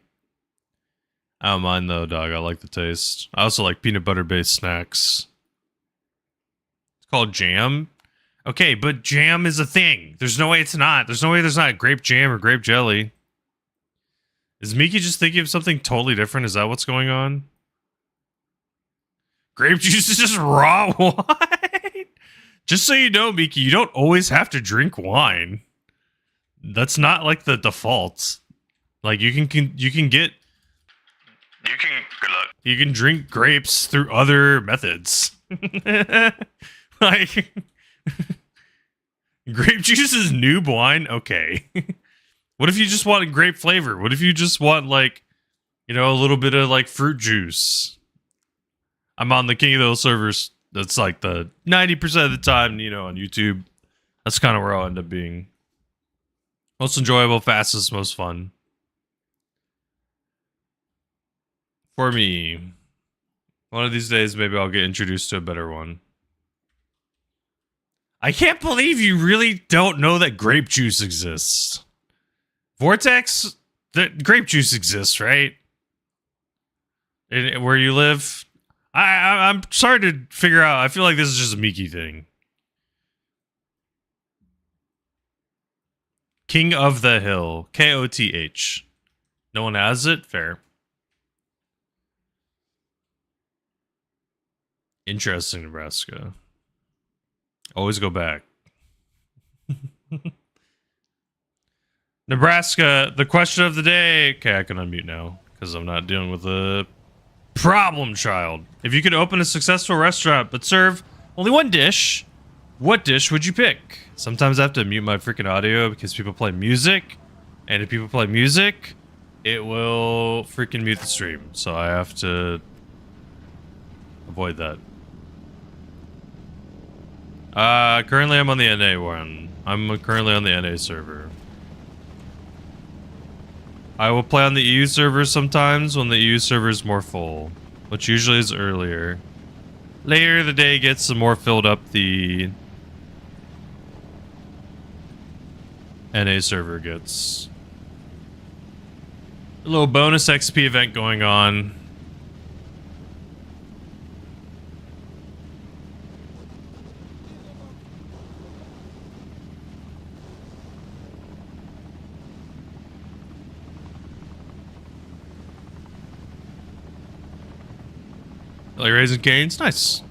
I don't mind though, dog. I like the taste. I also like peanut butter based snacks. It's called jam. Okay, but jam is a thing. There's no way it's not. There's no way there's not grape jam or grape jelly. Is Miki just thinking of something totally different? Is that what's going on? Grape juice is just raw wine? Just so you know, Miki, you don't always have to drink wine. That's not like the default. Like you can get... You can drink grapes through other methods. Like... Grape juice is noob wine? Okay. What if you just want grape flavor? What if you just want, like, you know, a little bit of, like, fruit juice? I'm on the King of the Hill servers. That's, like, the 90% of the time, you know, on YouTube. That's kind of where I'll end up being. Most enjoyable, fastest, most fun. For me. One of these days, maybe I'll get introduced to a better one. I can't believe you really don't know that grape juice exists. Vortex, the grape juice exists, right? Where you live? I'm sorry to figure out. I feel like this is just a Miki thing. King of the Hill. Koth. No one has it? Fair. Interesting, Nebraska. Always go back. Nebraska, the question of the day. Okay, I can unmute now because I'm not dealing with a problem child. If you could open a successful restaurant but serve only one dish, what dish would you pick? Sometimes I have to mute my freaking audio because people play music. And if people play music, it will freaking mute the stream. So I have to avoid that. Currently I'm on the NA one. I'm currently on the NA server. I will play on the EU server sometimes when the EU server is more full, which usually is earlier. Later the day gets more filled up, the NA server gets. A little bonus XP event going on. Like Raising Cane's? Nice.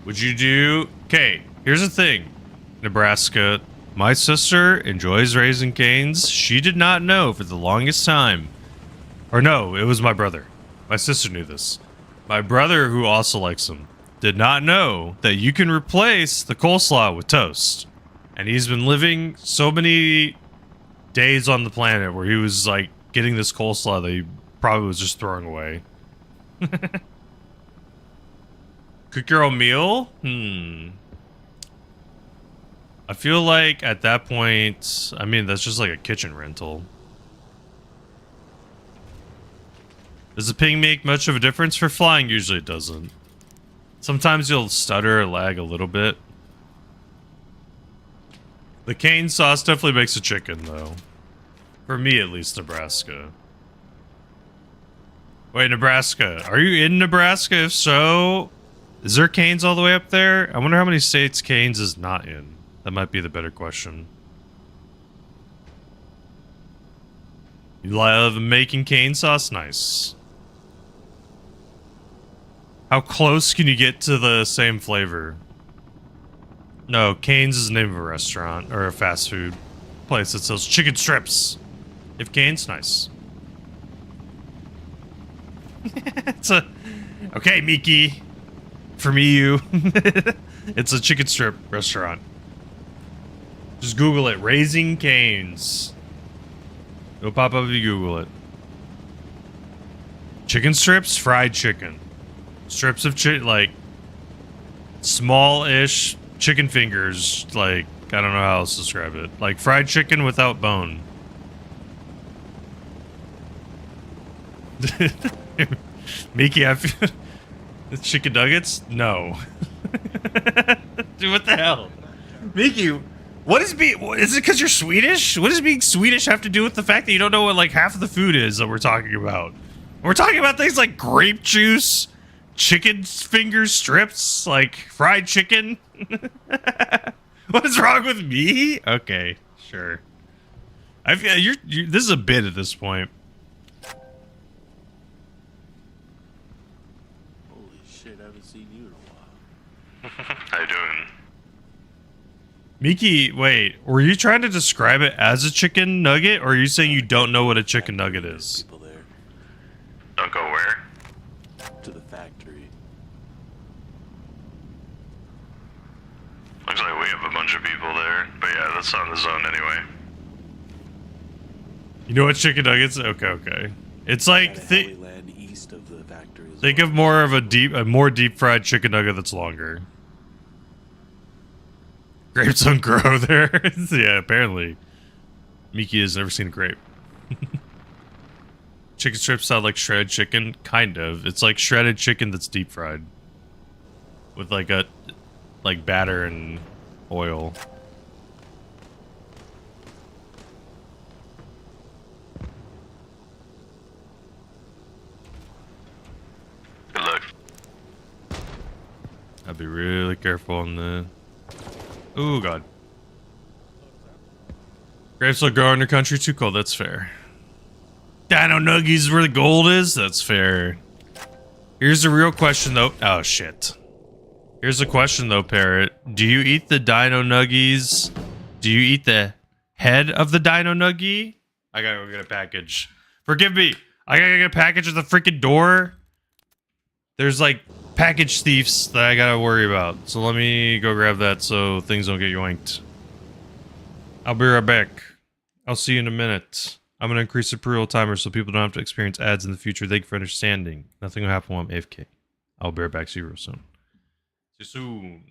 Would you do... Okay, here's the thing. Nebraska, my sister enjoys Raising Cane's. She did not know for the longest time. Or no, it was my brother. My sister knew this. My brother, who also likes them, did not know that you can replace the coleslaw with toast. And he's been living so many days on the planet where he was like getting this coleslaw that he probably was just throwing away. Cook your own meal? I feel like at that point, I mean, that's just like a kitchen rental. Does the ping make much of a difference? For flying, usually it doesn't. Sometimes you'll stutter or lag a little bit. The cane sauce definitely makes a chicken, though. For me, at least, Nebraska. Wait, Nebraska. Are you in Nebraska? If so, is there Cane's all the way up there? I wonder how many states Cane's is not in. That might be the better question. You love making cane sauce? Nice. How close can you get to the same flavor? No, Cane's is the name of a restaurant or a fast food place that sells chicken strips. If Cane's, nice. It's a okay, Miki. For me, you. It's a chicken strip restaurant. Just Google it. Raising Cane's. It'll pop up if you Google it. Chicken strips, fried chicken. Strips of like small-ish chicken fingers. Like, I don't know how else to describe it. Like fried chicken without bone. Miki, I feel chicken nuggets? No. Dude, what the hell? Miki, what is is it because you're Swedish? What does being Swedish have to do with the fact that you don't know what like half of the food is that we're talking about? We're talking about things like grape juice, chicken finger strips, like fried chicken. What is wrong with me? Okay, sure. I feel this is a bit at this point. Holy shit, I haven't seen you in a while. How you doing? Miki, wait, were you trying to describe it as a chicken nugget, or are you saying you don't know what a chicken nugget is? People there. Don't go where? To the factory. Looks like we have a bunch of people there. But yeah, that's on the zone anyway. You know what chicken nuggets? Okay. It's like Land east of the factory. think of more of a more deep fried chicken nugget that's longer. Grapes don't grow there. Yeah, apparently. Miki has never seen a grape. Chicken strips sound like shredded chicken, kind of. It's like shredded chicken that's deep fried with like batter and oil. Good luck. I'd be really careful on the. Ooh, God. Grapes will grow in your country too cold. That's fair. Dino Nuggies where the gold is? That's fair. Here's the real question, though. Oh, shit. Here's the question, though, Parrot. Do you eat the Dino Nuggies? Do you eat the head of the Dino Nuggie? I gotta go get a package. Forgive me. I gotta get a package at the freaking door. There's, like, package thieves that I gotta worry about. So let me go grab that so things don't get yoinked. I'll be right back. I'll see you in a minute. I'm gonna increase the pre-roll timer so people don't have to experience ads in the future. Thank you for understanding. Nothing will happen while I'm AFK. I'll be right back. See you real soon. See you soon.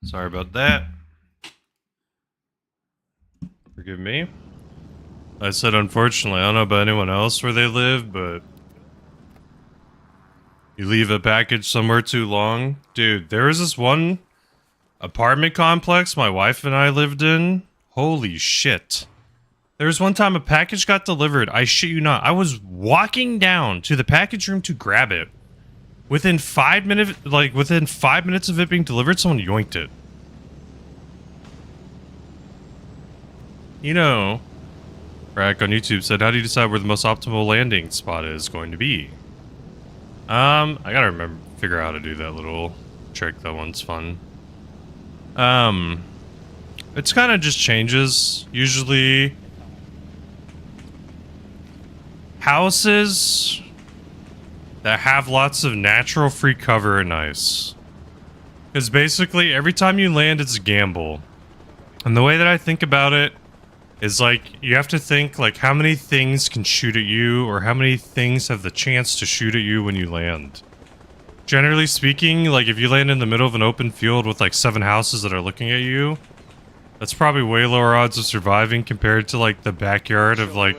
Sorry about that. Forgive me. I said unfortunately. I don't know about anyone else where they live, but you leave a package somewhere too long. Dude, there was this one apartment complex my wife and I lived in. Holy shit. There was one time a package got delivered. I shit you not. I was walking down to the package room to grab it. Within 5 minutes, within 5 minutes of it being delivered, someone yoinked it. You know, Rack on YouTube said, how do you decide where the most optimal landing spot is going to be? I gotta figure out how to do that little trick. That one's fun. It's kind of just changes. Usually, houses that have lots of natural free cover are nice. Because basically, every time you land, it's a gamble. And the way that I think about it is like, you have to think like how many things can shoot at you, or how many things have the chance to shoot at you when you land. Generally speaking, like if you land in the middle of an open field with like 7 houses that are looking at you, that's probably way lower odds of surviving compared to like the backyard of like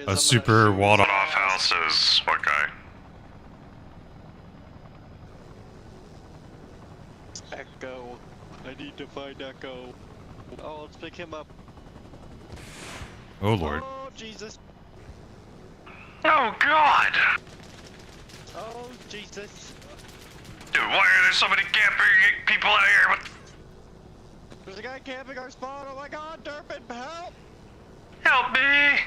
a super walled off houses. What guy? Echo. I need to find Echo. Oh, let's pick him up. Oh lord. Oh, Jesus. Oh god! Oh, Jesus. Dude, why are there so many camping people out here? What? There's a guy camping our spawn. Oh my god, Durpin, help! Help me!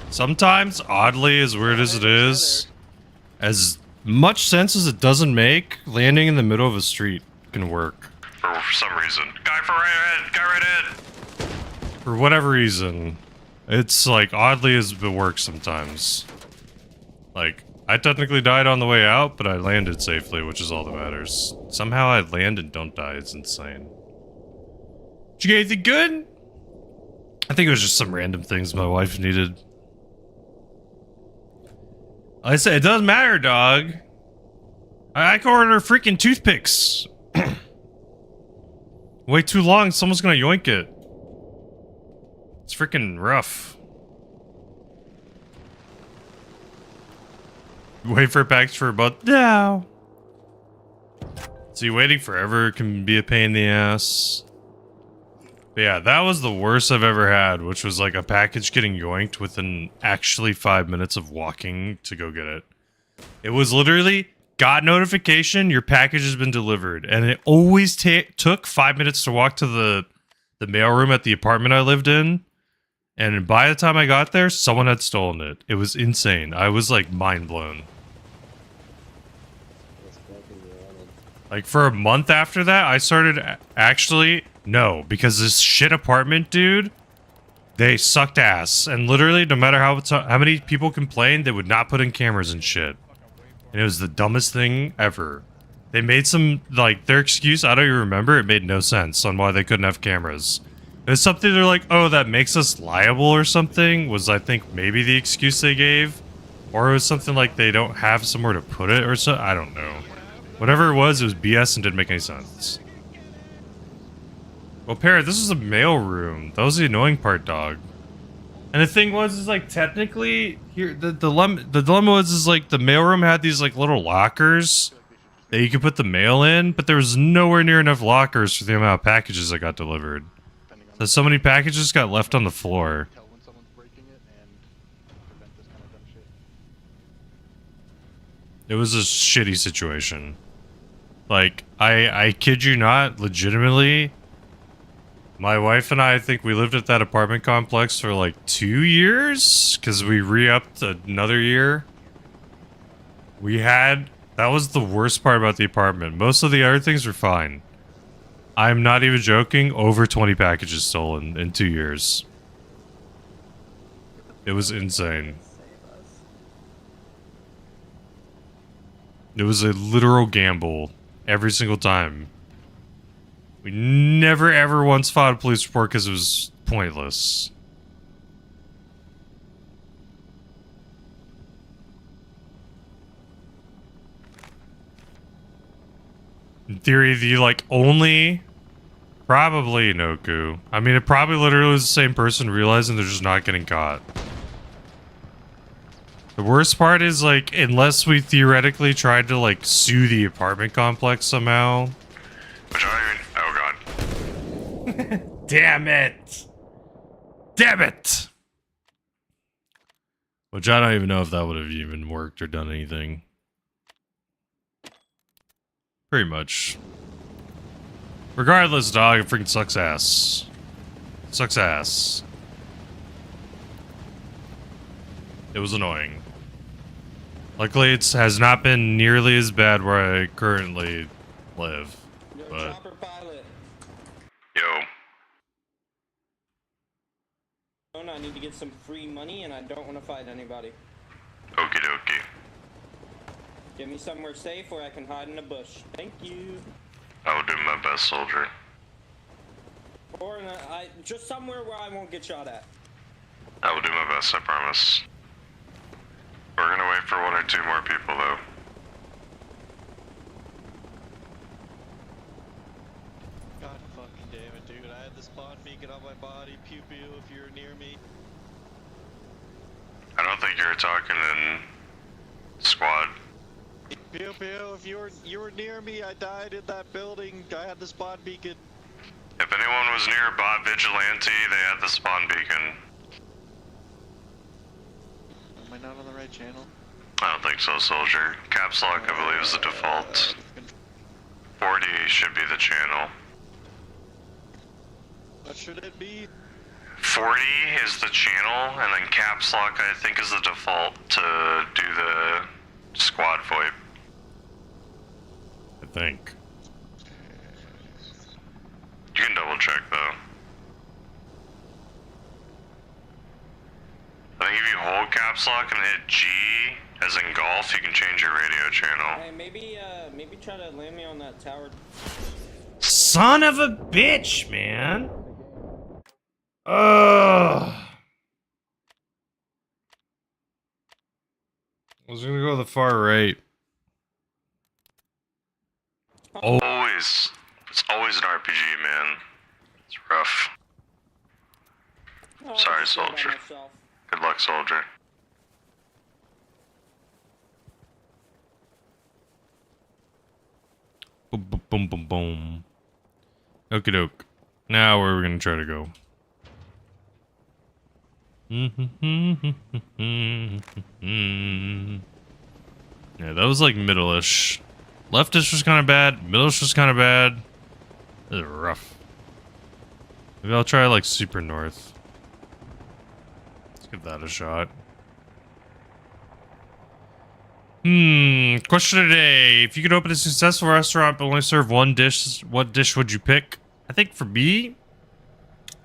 Sometimes, oddly, as weird as it is, as much sense as it doesn't make, landing in the middle of a street can work. For some reason. Guy right ahead! For whatever reason. It's like, oddly as it works sometimes. Like, I technically died on the way out, but I landed safely, which is all that matters. Somehow I land and don't die, it's insane. Did you get anything good? I think it was just some random things my wife needed. I said, it doesn't matter, dog. I can order freaking toothpicks. Wait too long, someone's gonna yoink it. It's freaking rough. Wait for a package for a month? No. See, waiting forever can be a pain in the ass. But yeah, that was the worst I've ever had, which was like a package getting yoinked within actually 5 minutes of walking to go get it. It was literally, got notification, your package has been delivered. And it always took 5 minutes to walk to the mailroom at the apartment I lived in. And by the time I got there, someone had stolen it. It was insane. I was like mind blown. Like for a month after that, I started actually, no, because this shit apartment, dude, they sucked ass. And literally, no matter how many people complained, they would not put in cameras and shit. And it was the dumbest thing ever. They made some, like, their excuse, I don't even remember, it made no sense on why they couldn't have cameras. It was something they're like, oh, that makes us liable or something, was I think maybe the excuse they gave. Or it was something like they don't have somewhere to put it or so, I don't know. Whatever it was BS and didn't make any sense. Well, Parrot, this is a mail room. That was the annoying part, dog. And the thing was, is like technically, here the dilemma was is like the mailroom had these like little lockers that you could put the mail in, but there was nowhere near enough lockers for the amount of packages that got delivered. So many packages got left on the floor. It was a shitty situation. Like, I kid you not, legitimately, my wife and I think we lived at that apartment complex for like 2 years, because we re-upped another year. That was the worst part about the apartment. Most of the other things were fine. I'm not even joking, over 20 packages stolen in 2 years. It was insane. It was a literal gamble every single time. We never ever once filed a police report because it was pointless. In theory, the like only probably Noku. I mean, it probably literally was the same person realizing they're just not getting caught. The worst part is like, unless we theoretically tried to like sue the apartment complex somehow. Which I don't even. Oh god. Damn it! Damn it! Which I don't even know if that would have even worked or done anything. Pretty much. Regardless, dog, it freaking sucks ass. Sucks ass. It was annoying. Luckily, it has not been nearly as bad where I currently live. But Chopper pilot. Yo. I need to get some free money and I don't want to fight anybody. Okie dokie. Get me somewhere safe where I can hide in a bush. Thank you. I will do my best, soldier. Or just somewhere where I won't get shot at. I will do my best, I promise. We're gonna wait for 1 or 2 more people, though. God fucking damn it, dude. I had the spawn beacon on my body. Pew pew if you're near me. I don't think you were talking in squad. Pew pew if you were near me, I died in that building. I had the spawn beacon. If anyone was near Bob Vigilante, they had the spawn beacon. Am I not on the right channel? I don't think so, soldier. Caps lock, I believe, is the default. 40 should be the channel. What should it be? 40 is the channel, and then caps lock, I think, is the default to do the squad VoIP. I think. You can double check, though. I think if you hold caps lock and hit G, as in golf, you can change your radio channel. Hey, maybe try to land me on that tower. Son of a bitch, man! Ugh! I was gonna go the far right. Always. It's always an RPG, man. It's rough. Oh, Sorry, I just feel by soldier. myself. Good luck, soldier. Boom, boom, boom, boom, boom. Okie doke. Now where are we gonna try to go? Yeah, that was like middle-ish. Leftish was kind of bad. Middle-ish was kind of bad. This is rough. Maybe I'll try like super north. Let's give that a shot. Question today. If you could open a successful restaurant but only serve one dish, what dish would you pick? I think for me,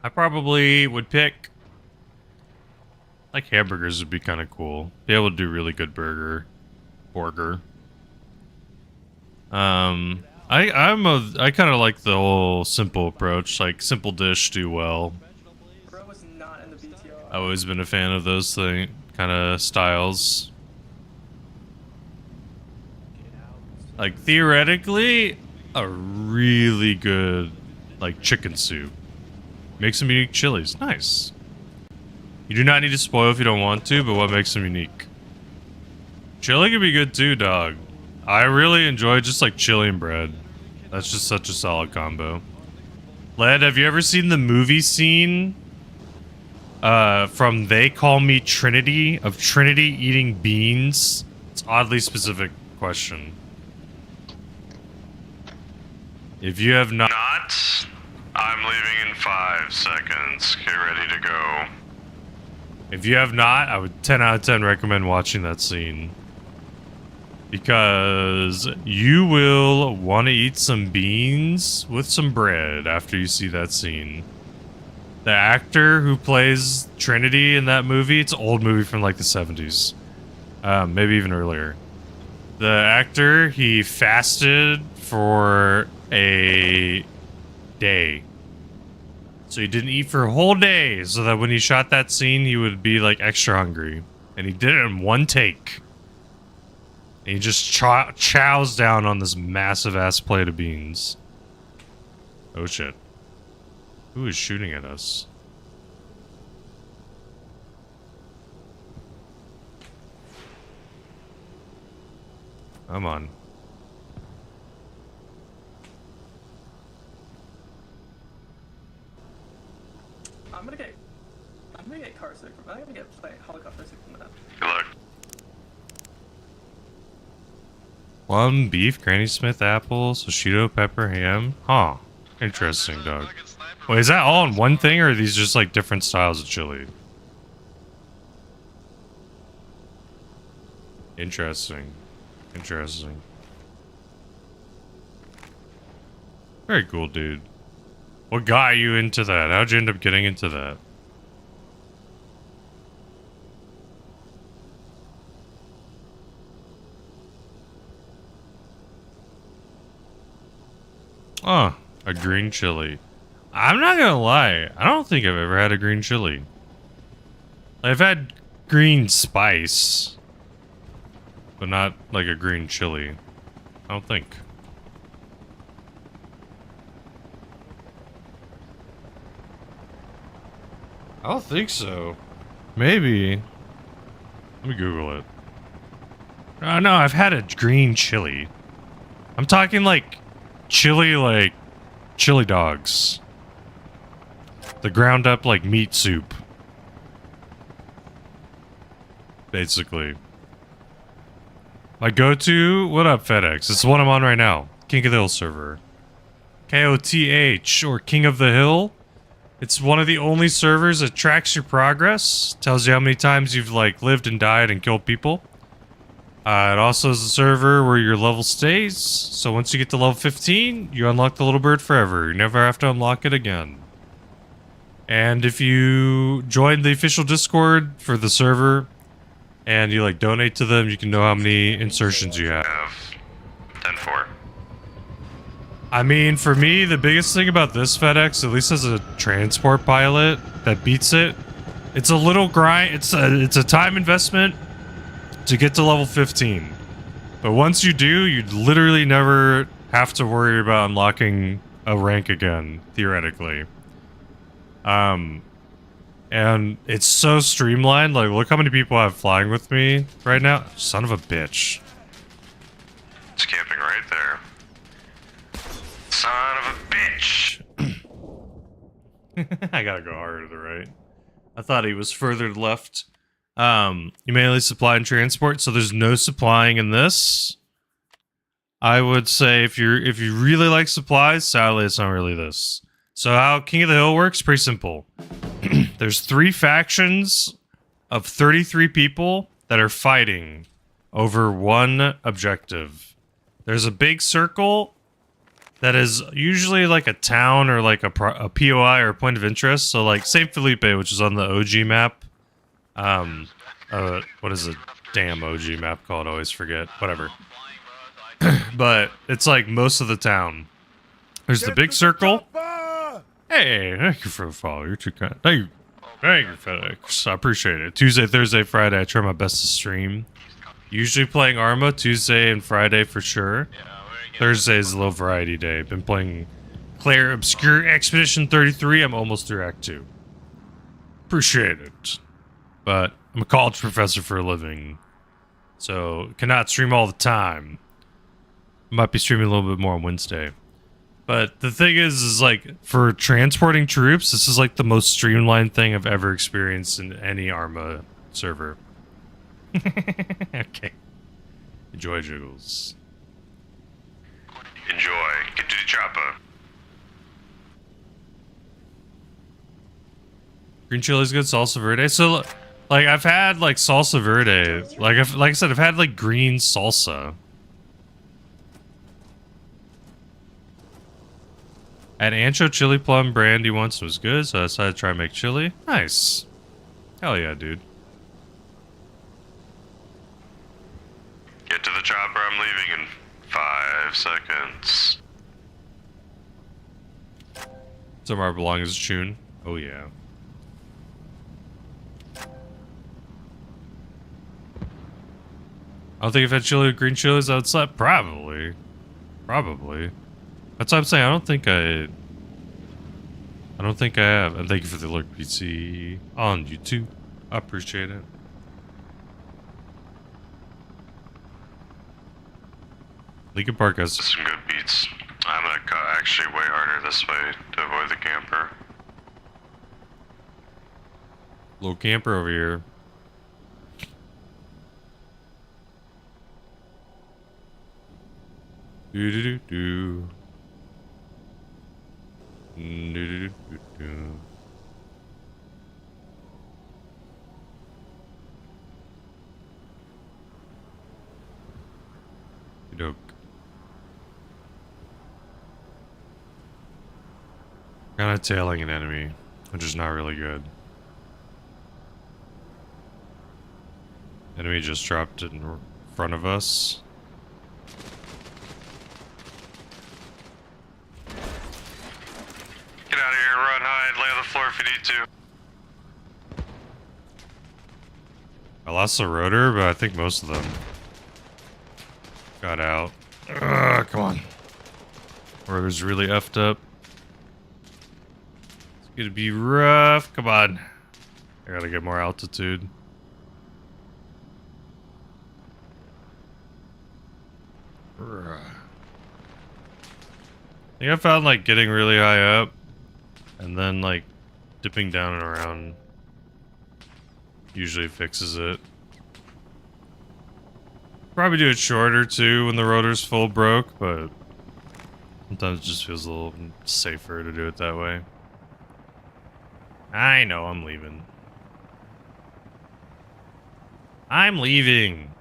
I probably would pick... like hamburgers would be kind of cool. Be able to do really good burger. I kind of like the whole simple approach, like simple dish, do well. I've always been a fan of those kind of styles. Like theoretically, a really good like chicken soup. Make some unique chilies. Nice. You do not need to spoil if you don't want to, but what makes them unique? Chili can be good too, dog. I really enjoy just like chili and bread. That's just such a solid combo. Led, have you ever seen the movie scene from They Call Me Trinity of Trinity eating beans? It's an oddly specific question. If you have not, I'm leaving in 5 seconds. Get ready to go. If you have not, I would 10 out of 10 recommend watching that scene. Because you will want to eat some beans with some bread after you see that scene. The actor who plays Trinity in that movie, it's an old movie from like the 70s. Maybe even earlier. The actor, he fasted for a day. So he didn't eat for a whole day, so that when he shot that scene, he would be like extra hungry. And he did it in one take. And he just chows down on this massive ass plate of beans. Oh shit. Who is shooting at us? Come on. I'm gonna get car sick from that. I'm gonna get helicopter sick from that. Good luck. Plum, beef, Granny Smith apples, Hoshito, pepper, ham. Huh. Interesting, dog. Wait, is that all in one thing, or are these just like different styles of chili? Interesting. Interesting. Very cool, dude. What got you into that? How'd you end up getting into that? Oh, a green chili. I'm not gonna lie. I don't think I've ever had a green chili. I've had green spice, but not like a green chili. I don't think. I don't think so. Maybe. Let me Google it. No, I've had a green chili. I'm talking like chili dogs. The ground up like meat soup. Basically. My go-to, what up FedEx? It's the one I'm on right now. King of the Hill server. KOTH or King of the Hill. It's one of the only servers that tracks your progress. Tells you how many times you've like lived and died and killed people. It also is a server where your level stays. So once you get to level 15, you unlock the little bird forever. You never have to unlock it again. And if you join the official Discord for the server and you like donate to them, you can know how many insertions you have. 10-4. I mean, for me, the biggest thing about this FedEx, at least as a transport pilot that beats it, it's a little grind. It's a time investment to get to level 15. But once you do, you literally never have to worry about unlocking a rank again, theoretically. And it's so streamlined. Like, look how many people I have flying with me right now. Son of a bitch. It's camping right there. Son of a bitch. I gotta go harder to the right. I thought he was further left. You mainly supply and transport, so there's no supplying in this. I would say if you really like supplies, sadly it's not really this. So how King of the Hill works, pretty simple. There's 3 factions of 33 people that are fighting over one objective. There's a big circle that is usually like a town or like a POI or a point of interest. So like St. Felipe, which is on the OG map. What is a damn OG map called? I always forget. Whatever. But it's like most of the town. There's the big circle. Hey, thank you for the follow. You're too kind. Thank you, FedEx. I appreciate it. Tuesday, Thursday, Friday, I try my best to stream. Usually playing Arma, Tuesday and Friday for sure. Thursday is a little variety day. Been playing Claire Obscure Expedition 33. I'm almost through Act 2. Appreciate it. But I'm a college professor for a living, so cannot stream all the time. Might be streaming a little bit more on Wednesday. But the thing is like, for transporting troops, this is like the most streamlined thing I've ever experienced in any Arma server. Okay. Enjoy, Jiggles. Enjoy. Get to the chopper. Green chili's good, salsa verde. So, like, I've had like salsa verde. Like I said, I've had like green salsa. At Ancho Chili Plum Brandy once was good, so I decided to try and make chili. Nice. Hell yeah, dude. Get to the chopper. I'm leaving in 5 seconds. Somewhere I belong as a tune. Oh yeah. don't think I've had chili with green chilies outside. Probably. Probably. That's what I'm saying. I don't think I have. And thank you for the alert PC on YouTube. I appreciate it. Lincoln Park has some good beats. I'm gonna cut actually way harder this way to avoid the camper. little camper over here. Do do do do. Do do do do. Doke. Kind of tailing an enemy, which is not really good. Enemy just dropped in front of us. Get out of here, run, hide, lay on the floor if you need to. I lost the rotor, but I think most of them got out. Ugh, come on. Rotor's really effed up. It's gonna be rough. Come on. I gotta get more altitude. Ugh. I think I found like getting really high up and then like dipping down and around usually fixes it. Probably do it shorter too when the rotor's full broke, but sometimes it just feels a little safer to do it that way. I know, I'm leaving. I'm leaving.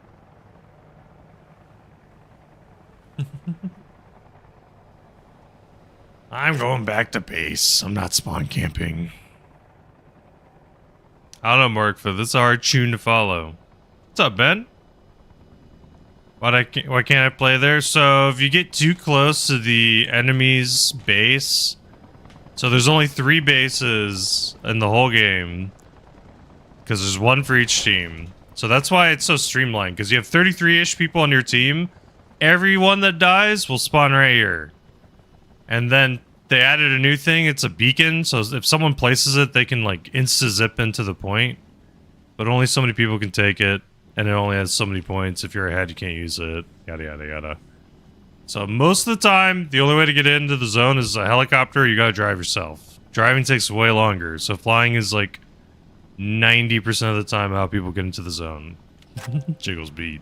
I'm going back to base. I'm not spawn camping. I don't know, Mark, but this is a hard tune to follow. What's up, Ben? Why can't I play there? So if you get too close to the enemy's base, so there's only 3 bases in the whole game, because there's 1 for each team. So that's why it's so streamlined, because you have 33-ish people on your team. Everyone that dies will spawn right here. And then they added a new thing. It's a beacon, so if someone places it, they can like insta-zip into the point. But only so many people can take it. And it only has so many points. If you're ahead, you can't use it. Yada, yada, yada. So most of the time, the only way to get into the zone is a helicopter. You gotta drive yourself. Driving takes way longer. So flying is like 90% of the time how people get into the zone. Jiggles beat.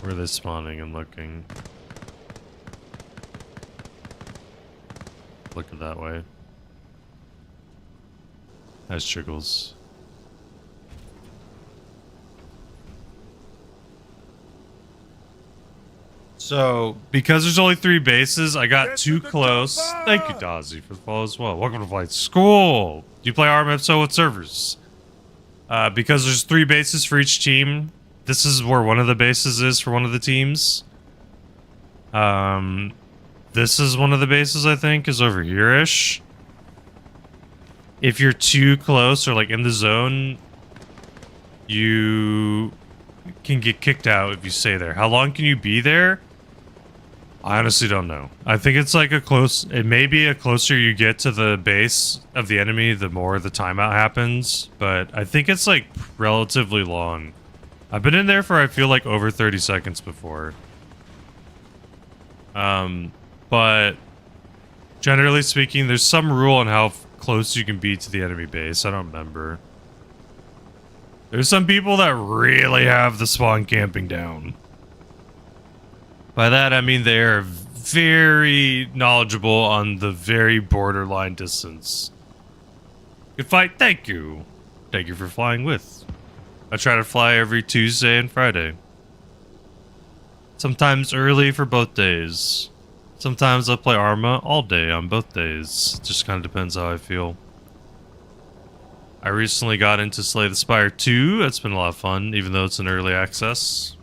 Where are they spawning and looking? Look at that way. Nice Jiggles. So, because there's only 3 bases, I got too close. Thank you, Dazzy, for the follow as well. Welcome to Flight School. Do you play Arma? If so, what servers? Because there's 3 bases for each team. This is where one of the bases is for one of the teams. This is one of the bases, I think, is over here-ish. If you're too close or like in the zone, you can get kicked out if you stay there. How long can you be there? I honestly don't know. I think it's like it may be a closer you get to the base of the enemy, the more the timeout happens. But I think it's like relatively long. I've been in there for, I feel like, over 30 seconds before. But generally speaking, there's some rule on how close you can be to the enemy base. I don't remember. There's some people that really have the spawn camping down. By that, I mean they are very knowledgeable on the very borderline distance. Good fight. Thank you. Thank you for flying with. I try to fly every Tuesday and Friday. Sometimes early for both days. Sometimes I play Arma all day on both days. It just kind of depends how I feel. I recently got into Slay the Spire 2. That's been a lot of fun, even though it's an early access.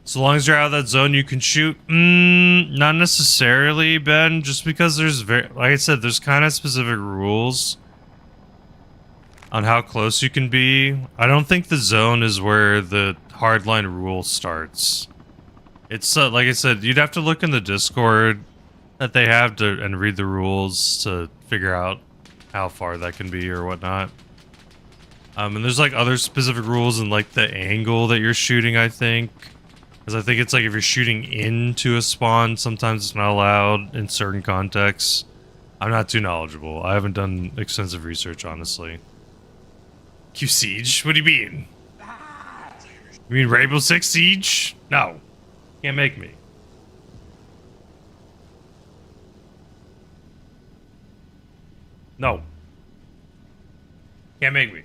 So long as you're out of that zone, you can shoot. Not necessarily, Ben. Just because there's like I said, there's kind of specific rules. on how close you can be. I don't think the zone is where the hardline rule starts. It's like I said, you'd have to look in the Discord that they have to and read the rules to figure out how far that can be or whatnot. And there's like other specific rules and like the angle that you're shooting, I think. Because I think it's like if you're shooting into a spawn, sometimes it's not allowed in certain contexts. I'm not too knowledgeable. I haven't done extensive research, honestly. Q Siege? What do you mean? You mean Rainbow Six Siege? No. Can't make me. No. Can't make me.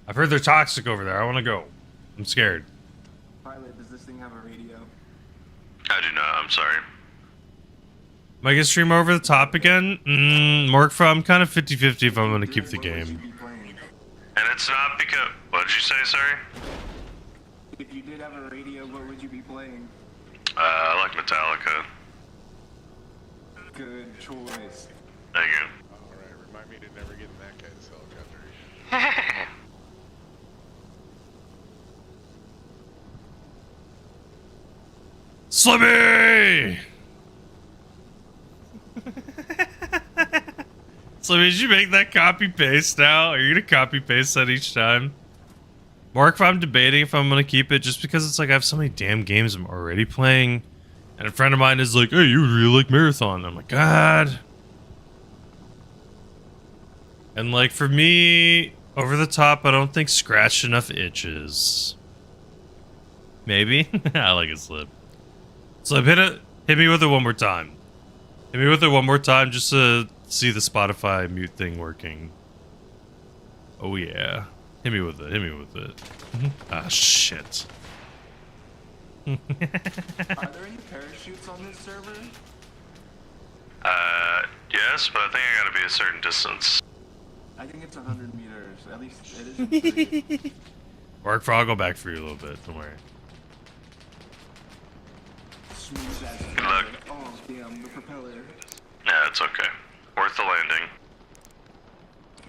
I've heard they're toxic over there. I want to go. I'm scared. Pilot, does this thing have a radio? I do not, I'm sorry. Am I gonna stream over the top again? Morkfa, I'm kind of 50-50 if I'm gonna keep the game. And it's not because... What did you say, sorry? If you did have a radio, what would you be playing? I like Metallica. Good choice. Thank you. Alright, remind me to never get in that guy's helicopter. Slimmy! Slimmy, did you make that copy paste now? Are you gonna copy paste that each time? Mark, if I'm debating if I'm gonna keep it, just because it's like I have so many damn games I'm already playing. And a friend of mine is like, hey, you would really like Marathon. I'm like, God. And like for me, over the top, I don't think scratched enough itches. Maybe? I like it, Slip. Slip, hit me with it one more time. Hit me with it one more time just to see the Spotify mute thing working. Oh yeah. Hit me with it, hit me with it. Ah, shit. Are there any parachutes on this server? Yes, but I think I gotta be a certain distance. I think it's 100 meters. At least it is. Mark, I'll go back for you a little bit, don't worry. Smooth as Good luck. Oh, damn, the propeller. Yeah, it's okay. Worth the landing.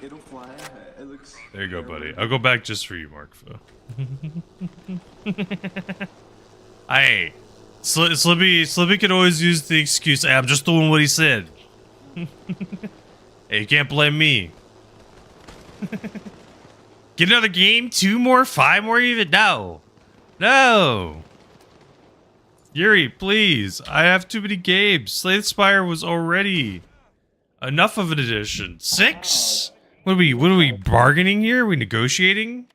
It'll fly. It looks... There you go, buddy. I'll go back just for you, Mark. Hey, Slippy could always use the excuse, hey, I'm just doing what he said. Hey, you can't blame me. Get another game? 2 more? 5 more even? No. No. Yuri, please. I have too many games. Slay the Spire was already enough of an addition. 6? What are we bargaining here? Are we negotiating?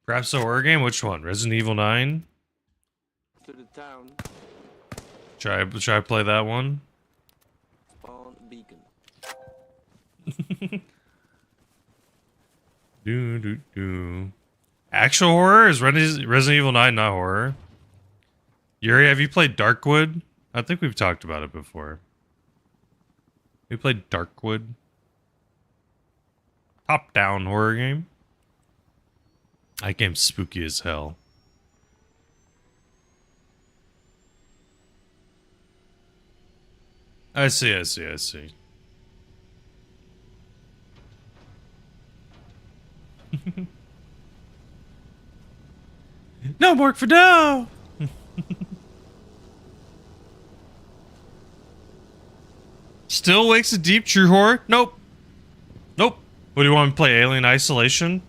Perhaps a horror game? Which one? Resident Evil 9? To the town. Should I play that one? Spawn beacon. Do. Actual horror? Is Resident Evil 9 not horror? Yuri, have you played Darkwood? I think we've talked about it before. We played Darkwood. Top-down horror game. That game's spooky as hell. I see. No, Mark for no! Still wakes a deep true horror? Nope. What do you want me to play? Alien Isolation?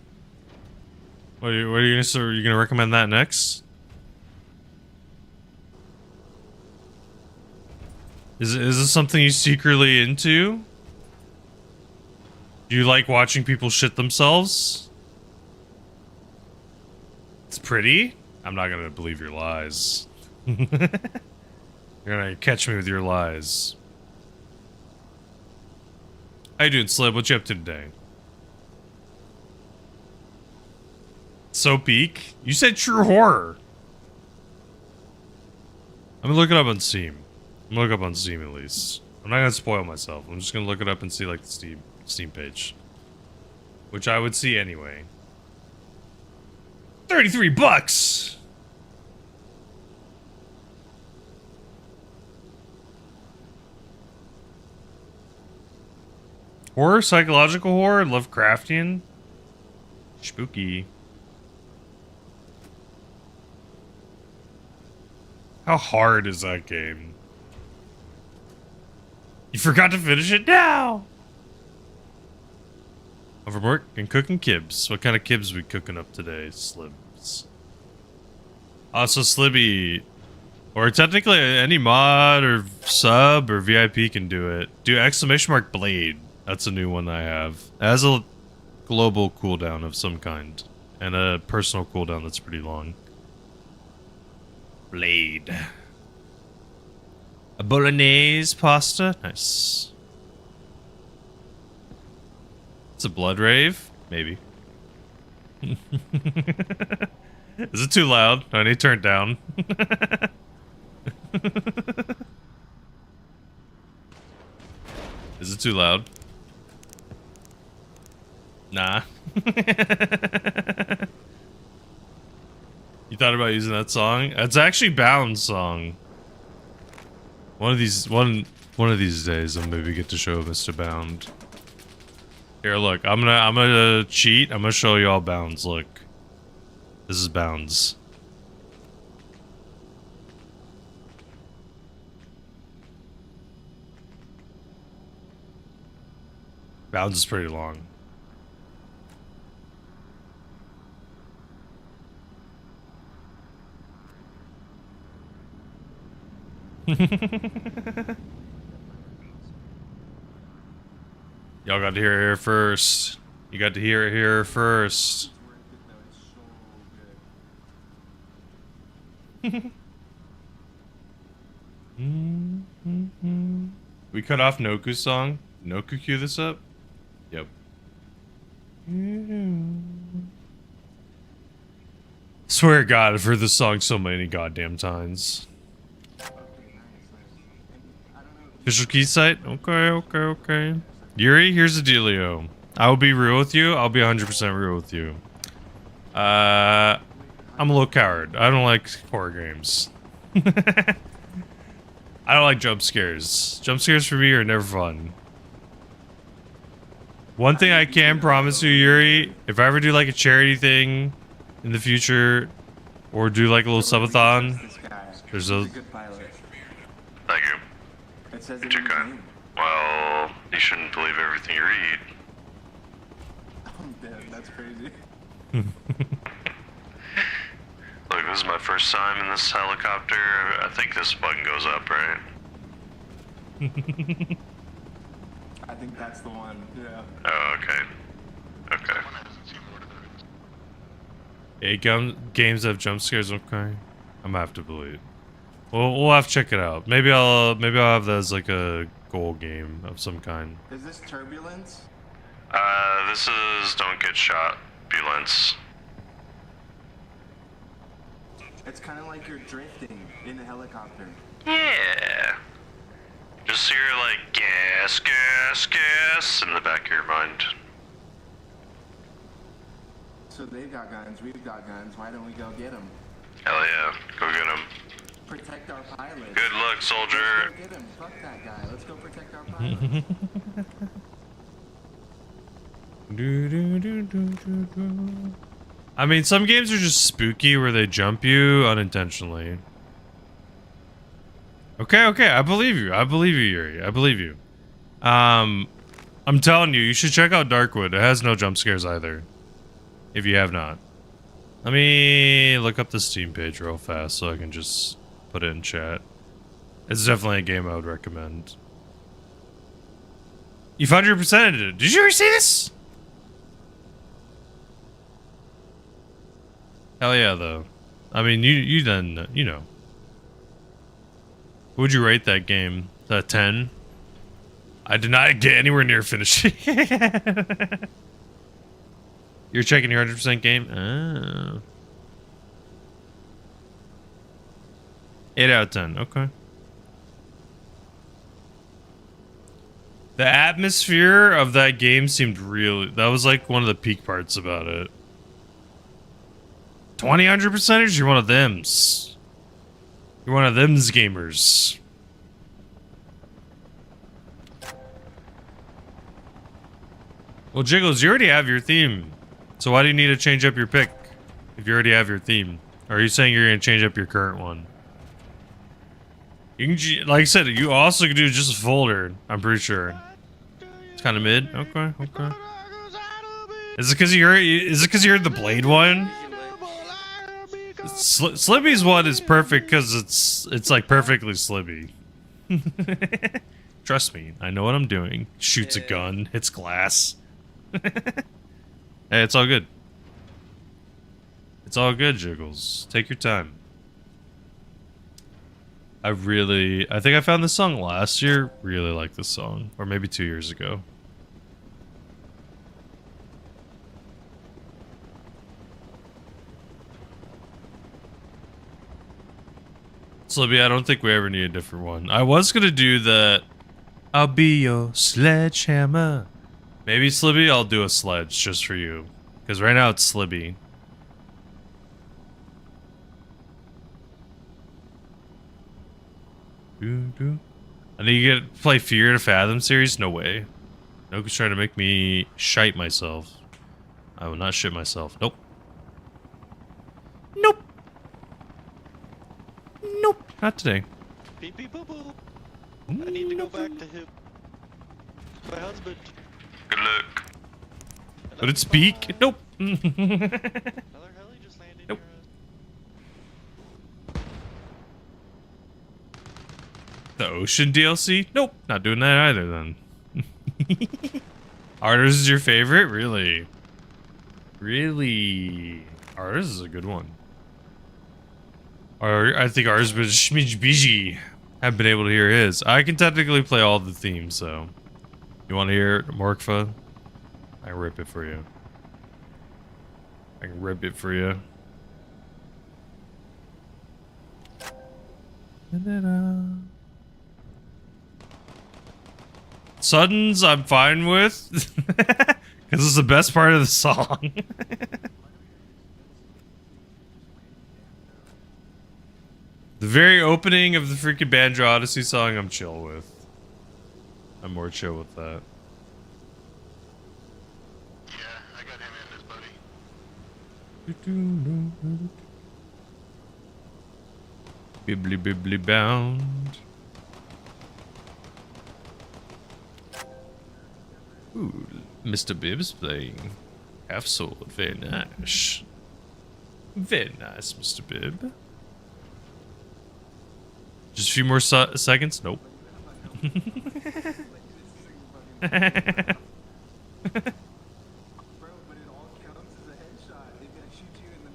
What are you gonna recommend that next? Is this something you secretly into? Do you like watching people shit themselves? It's pretty. I'm not gonna believe your lies. You're gonna catch me with your lies. How you doing, Slib? What you up to today? So peak? You said true horror. I'm gonna look it up on Steam. I'm gonna look up on Steam at least. I'm not gonna spoil myself. I'm just gonna look it up and see like the Steam page. Which I would see anyway. $33! Horror, psychological horror, Lovecraftian. Spooky. How hard is that game? You forgot to finish it now! Over work and cooking kibs. What kind of kibs we cooking up today? Slibs. Also, Slibby. Or technically any mod or sub or VIP can do it. Do exclamation mark blade. That's a new one I have. It has a global cooldown of some kind. And a personal cooldown that's pretty long. Blade. A bolognese pasta? Nice. It's a blood rave? Maybe. Is it too loud? I need to turn it down. Is it too loud? Nah. You thought about using that song? It's actually Bound's song. One of these days I'll maybe get to show Mr. Bound. Here, look, I'm gonna cheat. I'm gonna show you all Bounds. Look. This is Bounds. Bounds is pretty long. Y'all got to hear it here first. You got to hear it here first. We cut off Noku's song. Noku cue this up? Yep. Swear to God, I've heard this song so many goddamn times. Official key site? Okay. Yuri, here's the dealio. I will be real with you. I'll be 100% real with you. I'm a little coward. I don't like horror games. I don't like jump scares. Jump scares for me are never fun. One thing I can promise you, Yuri, if I ever do like a charity thing in the future, or do like a little subathon, there's a... Thank you. It says You're kind. Well, you shouldn't believe everything you read. I'm dead. That's crazy. Look, this is my first time in this helicopter. I think this button goes up, right? I think that's the one. Yeah. Oh, okay. Okay. Games that have jump scares. Okay, I'm gonna have to believe. We'll have to check it out. Maybe I'll have that as like a goal game of some kind. Is this turbulence? This is don't get shot. Ambulance. It's kind of like you're drifting in a helicopter. Yeah. Just hear like gas, gas, gas in the back of your mind. So they've got guns, we've got guns. Why don't we go get them? Hell yeah, go get him. Protect our pilots. Good luck, soldier. Let's go get him. Fuck that guy. Let's go protect our pilots. I mean, some games are just spooky where they jump you unintentionally. Okay, I believe you. I believe you, Yuri. I believe you. I'm telling you, you should check out Darkwood. It has no jump scares either. If you have not. Let me look up the Steam page real fast so I can just put it in chat. It's definitely a game I would recommend. You've 100%ed it. Did you ever see this? Hell yeah, though. I mean, you then, you know. What would you rate that game? Is that 10? I did not get anywhere near finishing. You're checking your 100% game? Oh. 8 out of 10. Okay. The atmosphere of that game seemed really... That was like one of the peak parts about it. 100%ers? You're one of thems. You're one of them's gamers. Well, Jiggles, you already have your theme. So why do you need to change up your pick if you already have your theme? Or are you saying you're going to change up your current one? You can, like I said, you also can do just a folder, I'm pretty sure. It's kind of mid. Okay, okay. Is it because you heard the Blade one? Slibby's one is perfect because it's like perfectly Slibby. Trust me, I know what I'm doing. Shoots a gun, hits glass. Hey, it's all good. It's all good, Jiggles. Take your time. I think I found this song last year. Really like this song. Or maybe 2 years ago. Slibby, I don't think we ever need a different one. I was gonna do the I'll be your sledgehammer. Maybe Slibby, I'll do a sledge just for you. Because right now it's Slibby. I know you get to play Fear to Fathom series? No way. Noku's trying to make me shite myself. I will not shit myself. Nope. Nope. Nope. Not today. Beep beep boo boo. I need to go back to him. My husband. Good luck. Would it speak? Nope. Another heli just landed Nope. The Ocean DLC? Nope. Not doing that either then. Artist is your favorite? Really? Really? Artist is a good one. Or I think ours was Schmidj have been able to hear his. I can technically play all the themes, so. You want to hear Morkfa? I can rip it for you. I can rip it for you. Suddens, I'm fine with. Because it's the best part of the song. The very opening of the freaking Banjo Odyssey song, I'm chill with. I'm more chill with that. Yeah, I got him in this, buddy. Bibbly bibbly bound. Ooh, Mr. Bibb's playing Half Sword. Very nice. Very nice, Mr. Bibb. Just a few more seconds? Nope.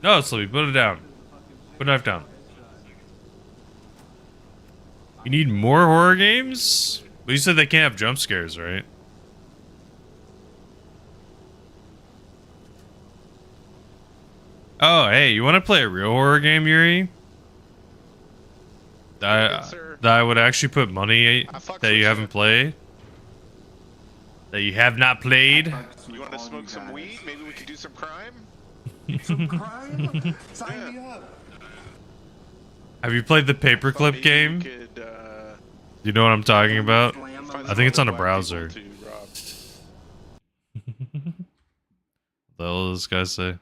No, Slibby, put it down. Put a knife down. You need more horror games? Well, you said they can't have jump scares, right? Oh, hey, you want to play a real horror game, Yuri? That I would actually put money that you haven't played? That you have not played? You want to smoke some weed? Maybe we could do some crime? Some crime? Sign me up. Have you played the paperclip game? You know what I'm talking about? I think it's on a browser. What the hell does this guy say?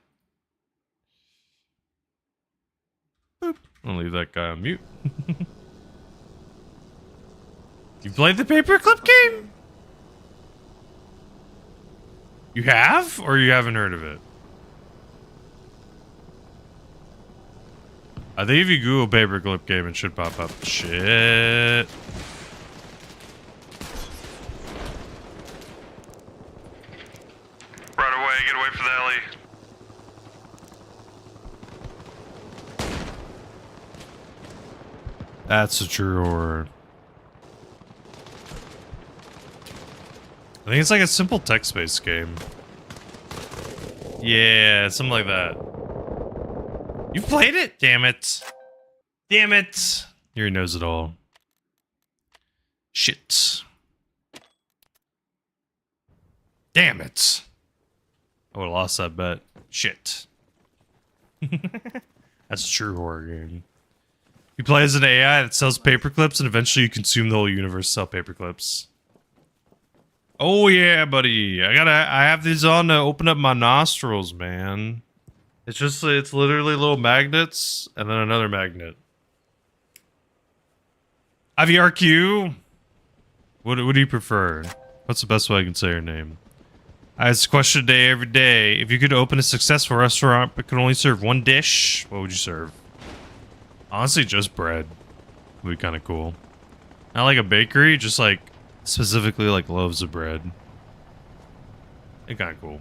Boop. I'll leave that guy on mute. You played the paperclip game? You have? Or you haven't heard of it? I think if you Google paperclip game, it should pop up. Shit. Right away, get away from the alley. That's a true horror. I think it's like a simple text-based game. Yeah, something like that. You played it? Damn it. Damn it. Yuri knows it all. Shit. Damn it. I would've lost that bet. Shit. That's a true horror game. You play as an AI that sells paperclips and eventually you consume the whole universe to sell paperclips. Oh yeah, buddy. I have these on to open up my nostrils, man. It's literally little magnets and then another magnet. IVRQ. What do you prefer? What's the best way I can say your name? I ask a question a day every day. If you could open a successful restaurant but could only serve one dish, what would you serve? Honestly, just bread. Would be kind of cool. Not like a bakery, just like specifically like loaves of bread. It's kind of cool.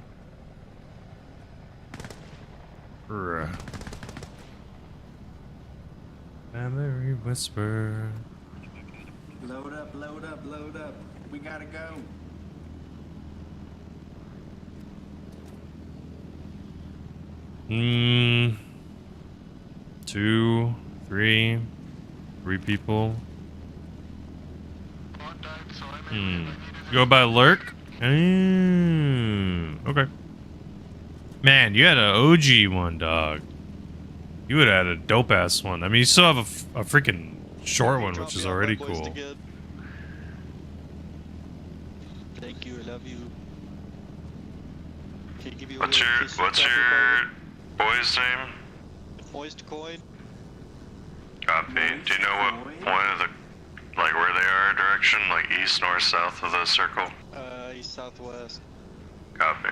Memory whisper. Load up, load up, load up. We gotta go. Two, three people. Go by Lurk? Okay. Man, you had an OG one, dog. You would have had a dope-ass one. I mean, you still have a freaking short one, which is already cool. Thank you, I love you. Can you give you What's your boy's name? Moist coin. Copy. Do you know what point of the, like where they are direction? Like east, north, south of the circle? East, southwest. Copy.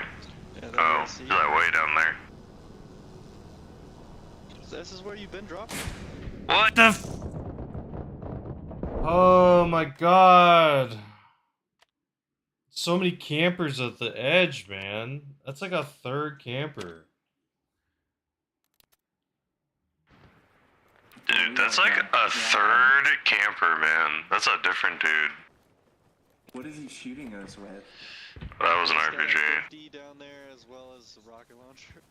Yeah, Oh, you're that way down there. This is where you've been dropping. What the f- Oh my god. So many campers at the edge, man. That's like a third camper. Dude, that's like a third camper, man. That's a different dude. What is he shooting us with? That was an RPG. D down there as well as the rocket launcher.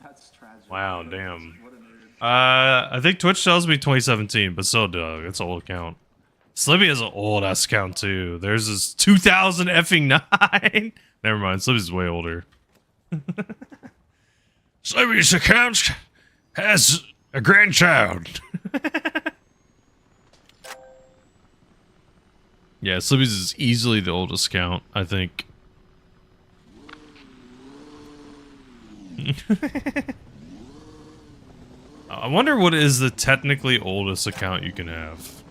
That's tragic. Wow, damn. What a nerd. I think Twitch tells me 2017, but still, dog, it's an old account. Slippy has an old ass account too. There's this 2000 effing 9. Never mind, Slippy's way older. Slippy's account has a grandchild. Yeah, Slippy's is easily the oldest account, I think. I wonder what is the technically oldest account you can have.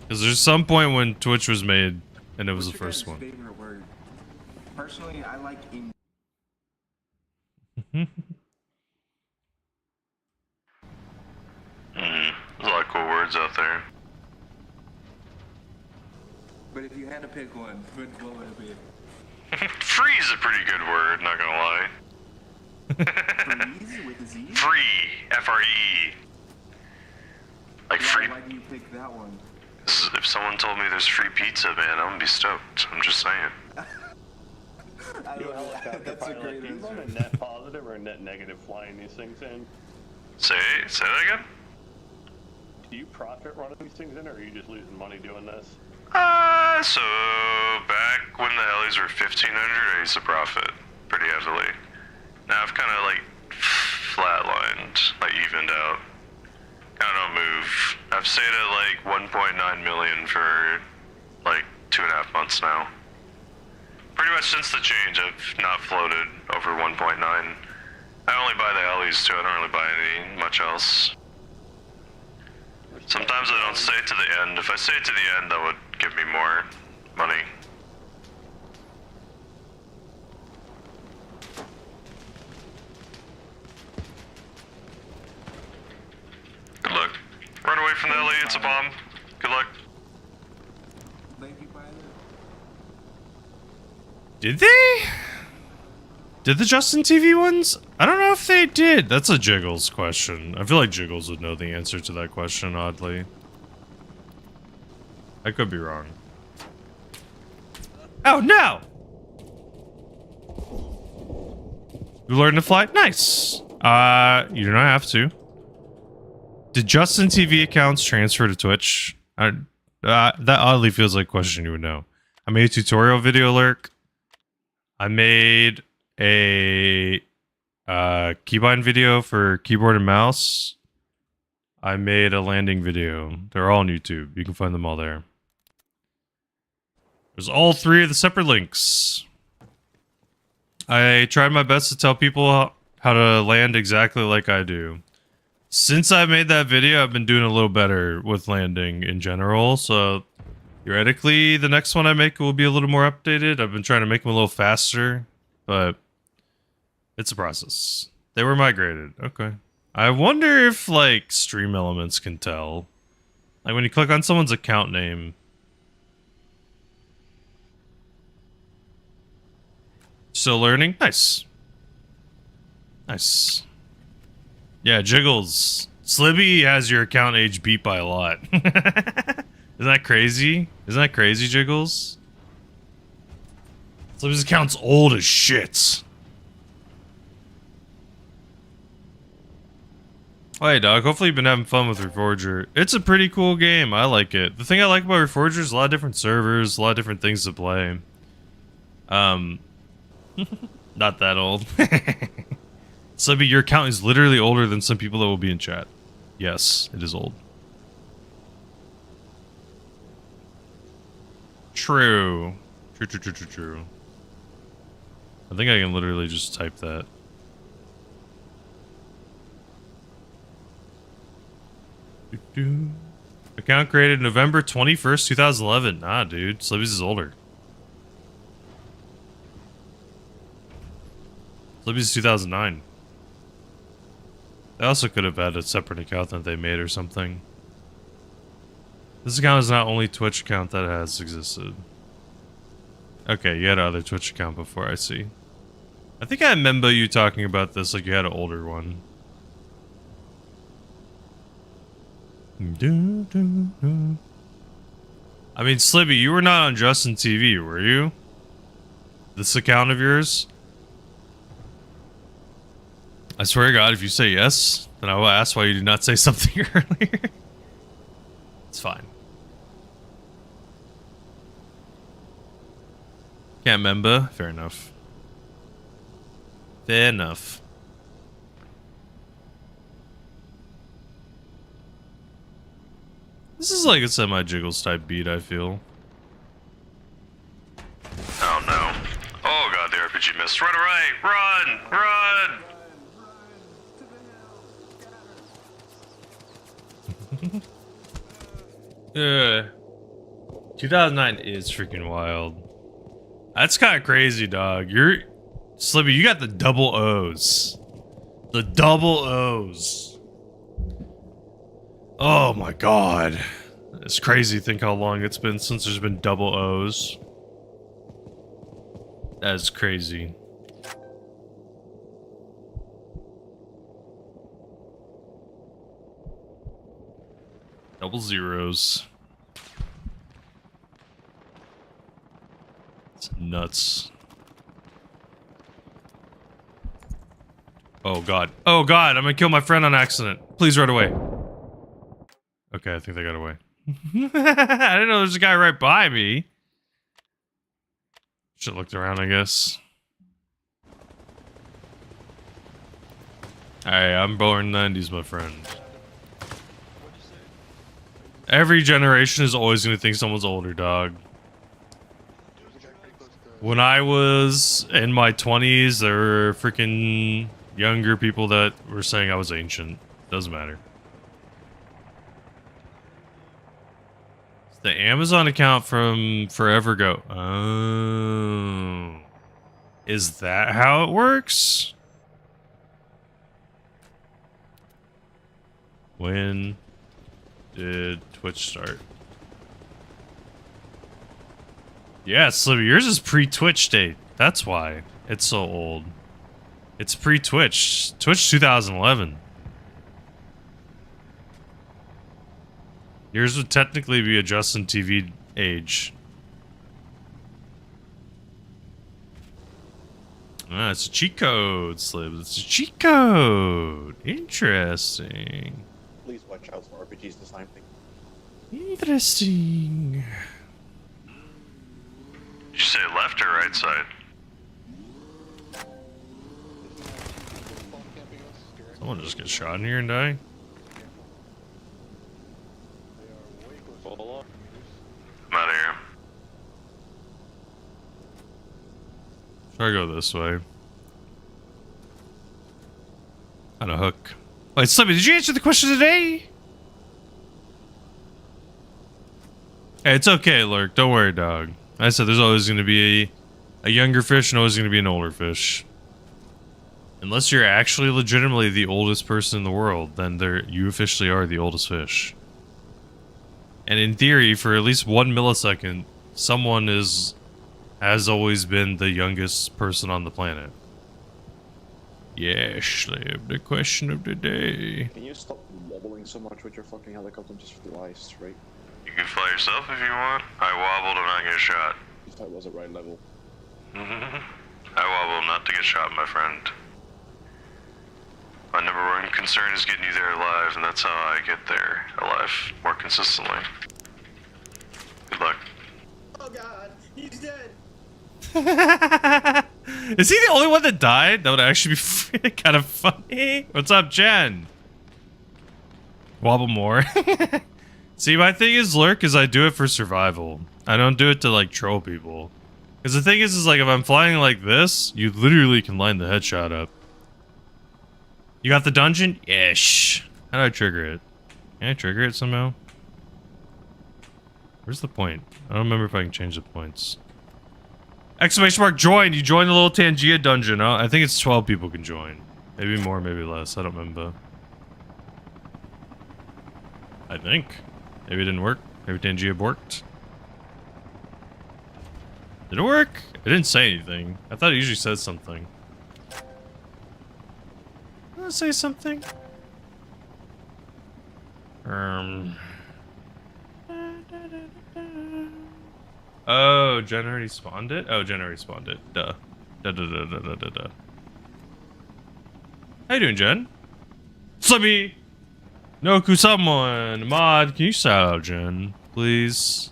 Because there's some point when Twitch was made, and it was the first one. Favorite word? Personally, I like in. There's a lot of cool words out there. But if you had to pick one, what would it be? Free is a pretty good word, not gonna lie. Freeze with a Z? Free. F-R-E. Like free. Why do you pick that one? If someone told me there's free pizza, man, I'm gonna be stoked. I'm just saying. That's a great Do you run a answer. net positive or a net negative flying these things in? Say that again? Do you profit running these things in, or are you just losing money doing this? So back when the helis were 1500, I used to profit pretty heavily. Now I've kind of like flatlined, like evened out. I don't move. I've stayed at like 1.9 million for like 2.5 months now. Pretty much since the change, I've not floated over 1.9. I only buy the helis too. I don't really buy much else. Sometimes I don't stay to the end. If I stay to the end, that would give me more money. Good luck. Run away from the alley, it's a bomb. Good luck. Thank you, pilot. Did they? Did the Justin TV ones? I don't know if they did. That's a Jiggles question. I feel like Jiggles would know the answer to that question, oddly. I could be wrong. Oh, no! You learned to fly? Nice! You do not have to. Did Justin TV accounts transfer to Twitch? That oddly feels like a question you would know. I made a tutorial video, Lurk. I made a keybind video for keyboard and mouse. I made a landing video. They're all on YouTube. You can find them all there. There's all 3 of the separate links. I tried my best to tell people how to land exactly like I do. Since I made that video, I've been doing a little better with landing in general, so theoretically, the next one I make will be a little more updated. I've been trying to make them a little faster, but it's a process. They were migrated. Okay. I wonder if, like, Stream Elements can tell. Like, when you click on someone's account name. Still learning? Nice. Nice. Yeah, Jiggles. Slibby has your account age beat by a lot. Isn't that crazy? Isn't that crazy, Jiggles? Slibby's account's old as shit. Oh, hey, dog. Hopefully you've been having fun with Reforger. It's a pretty cool game. I like it. The thing I like about Reforger is a lot of different servers, a lot of different things to play. Not that old. Slibby, your account is literally older than some people that will be in chat. Yes, it is old. True. True. I think I can literally just type that. Account created November 21st, 2011. Nah, dude. Slibby's is older. Slibby's is 2009. They also could have had a separate account that they made or something. This account is not only Twitch account that has existed. Okay, you had another Twitch account before, I see. I think I remember you talking about this like you had an older one. I mean, Slibby, you were not on Justin TV, were you? This account of yours? I swear to God, if you say yes, then I will ask why you did not say something earlier. It's fine. Can't remember. Fair enough. Fair enough. This is like a semi-Jiggles type beat, I feel. Oh no. Oh god, the RPG missed. Run away! Run! Run! Yeah. 2009 is freaking wild. That's kind of crazy, dog. You're... Slibby, you got the double O's. The double O's. Oh my god. It's crazy to think how long it's been since there's been double O's. That is crazy. Double zeros. It's nuts. Oh god. Oh god, I'm gonna kill my friend on accident. Please run away. Okay, I think they got away. I didn't know there's a guy right by me. Should have looked around, I guess. Hey, I'm born 90s, my friend. Every generation is always going to think someone's older, dog. When I was in my 20s, there were freaking younger people that were saying I was ancient. Doesn't matter. The Amazon account from forever ago. Oh. Is that how it works? When did Twitch start? Yeah, Slibby, yours is pre-Twitch date. That's why it's so old. It's pre-Twitch. Twitch 2011. Yours would technically be a Justin TV age. Ah, it's a cheat code, Slib. It's a cheat code. Interesting. Please watch out for RPGs this time. Interesting. Did you say left or right side? Someone just get shot in here and die? I'm out of here. Try to go this way. On a hook. Wait, Slippy, did you answer the question today? Hey, it's okay, Lurk. Don't worry, dog. I said there's always going to be a younger fish and always going to be an older fish. Unless you're actually legitimately the oldest person in the world, then you officially are the oldest fish. And in theory, for at least 1 millisecond, someone has always been the youngest person on the planet. Yeah, Slib, the question of the day. Can you stop wobbling so much with your fucking helicopter just flies straight? You can fly yourself if you want. I wobbled and not get shot. If that was at right level. I wobble not to get shot, my friend. My number one concern is getting you there alive, and that's how I get there alive more consistently. Good luck. Oh god, he's dead. Is he the only one that died? That would actually be kind of funny. What's up, Jen? Wobble more. See, my thing is, Lurk, is I do it for survival. I don't do it to, like, troll people. Because the thing is like, if I'm flying like this, you literally can line the headshot up. You got the dungeon? Ish. How do I trigger it? Can I trigger it somehow? Where's the point? I don't remember if I can change the points. Exclamation mark join! You joined the little Tangia dungeon. Huh? I think it's 12 people can join. Maybe more, maybe less. I don't remember. I think. Maybe it didn't work. Maybe Tangia worked. Did it work? It didn't say anything. I thought it usually says something. Wanna say something? Oh, Jen already spawned it? Oh, Jen already spawned it. Duh. Duh, duh, duh, duh, duh, duh, duh. How you doing, Jen? Slubby! No, someone! Mod, can you shout out Jen? Please?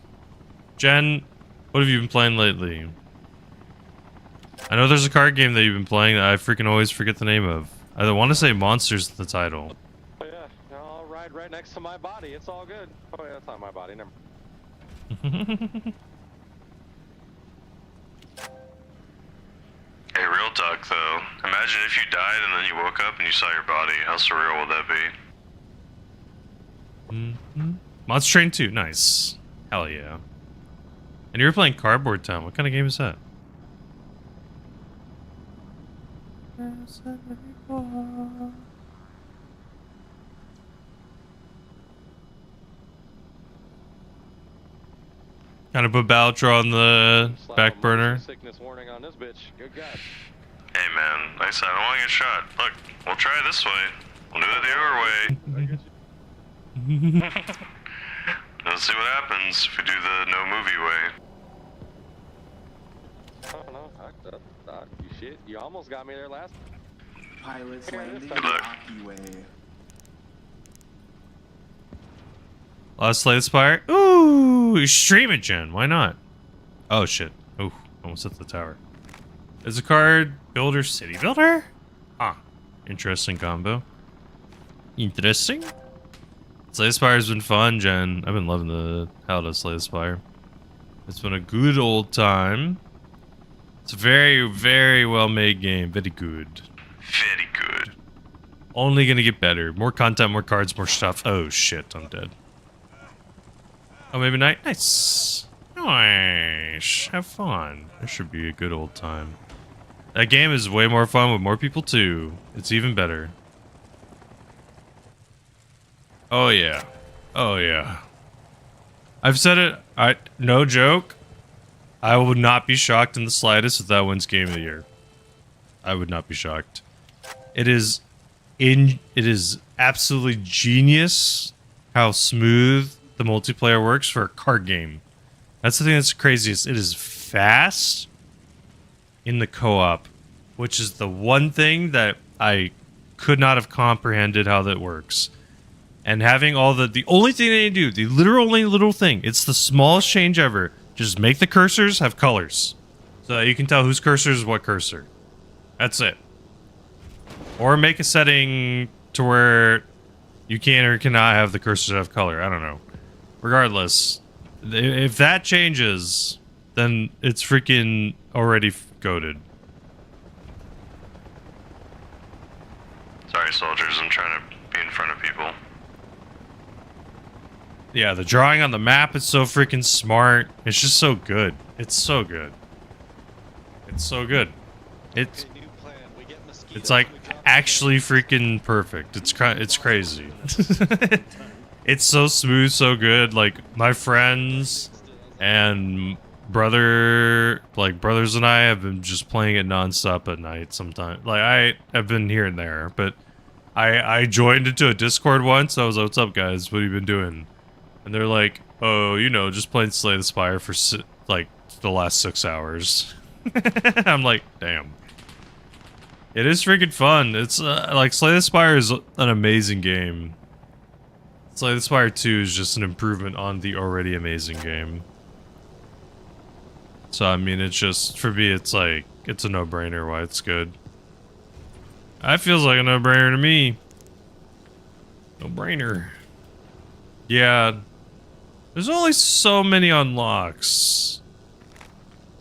Jen, what have you been playing lately? I know there's a card game that you've been playing that I freaking always forget the name of. I want to say Monsters the title. Oh yeah, I'll ride right next to my body. It's all good. Oh yeah, that's not my body. Never. Hey, real talk though. Imagine if you died and then you woke up and you saw your body. How surreal would that be? Monster Train 2, nice. Hell yeah. And you were playing Cardboard Town. What kind of game is that? Kind of put Baltra on the back burner. Sickness warning on this bitch. Good God. Hey man, like I said, I don't want to get shot. Look, we'll try it this way. We'll do it the other way. Let's see what happens if we do the no movie way. I don't know. You shit. You almost got me there last. Pilots Here, landing this the time. Rocky way. Lost Slay Spire. Ooh, stream it, Jen. Why not? Oh shit. Ooh, almost hit the tower. Is a card builder city builder? Ah, interesting combo. Interesting. Slay Spire has been fun, Jen. I've been loving the how to Slay Spire. It's been a good old time. It's a very, very well made game. Very good. Very good. Only gonna get better. More content, more cards, more stuff. Oh shit, I'm dead. Oh, maybe night. Nice. Nice. Have fun. This should be a good old time. That game is way more fun with more people too. It's even better. Oh yeah. Oh yeah. I've said it. No joke. I would not be shocked in the slightest if that wins Game of the Year. I would not be shocked. It is absolutely genius how smooth the multiplayer works for a card game. That's the thing that's craziest. It is fast in the co-op, which is the one thing that I could not have comprehended how that works. And having all the only thing they do, the literal only little thing, it's the smallest change ever. Just make the cursors have colors so that you can tell whose cursor is what cursor. That's it. Or make a setting to where you can or cannot have the cursors have color. I don't know. Regardless, if that changes, then it's freaking already goated. soldiers. I'm trying to be in front of people. Yeah, the drawing on the map is so freaking smart. It's just so good. It's so good. It's so good. It's like actually freaking perfect. It's crazy. It's so smooth, so good. Like my friends and brothers and I have been just playing it nonstop at night sometimes. Like I have been here and there, but I joined into a Discord once. I was like, "What's up, guys? What have you been doing?" And they're like, "Oh, you know, just playing Slay the Spire for like the last 6 hours." I'm like, "Damn." It is freaking fun. It's like Slay the Spire is an amazing game. Slay the Spire 2 is just an improvement on the already amazing game. So I mean, it's just for me, it's like it's a no-brainer why it's good. That feels like a no-brainer to me. No-brainer. Yeah, there's only so many unlocks.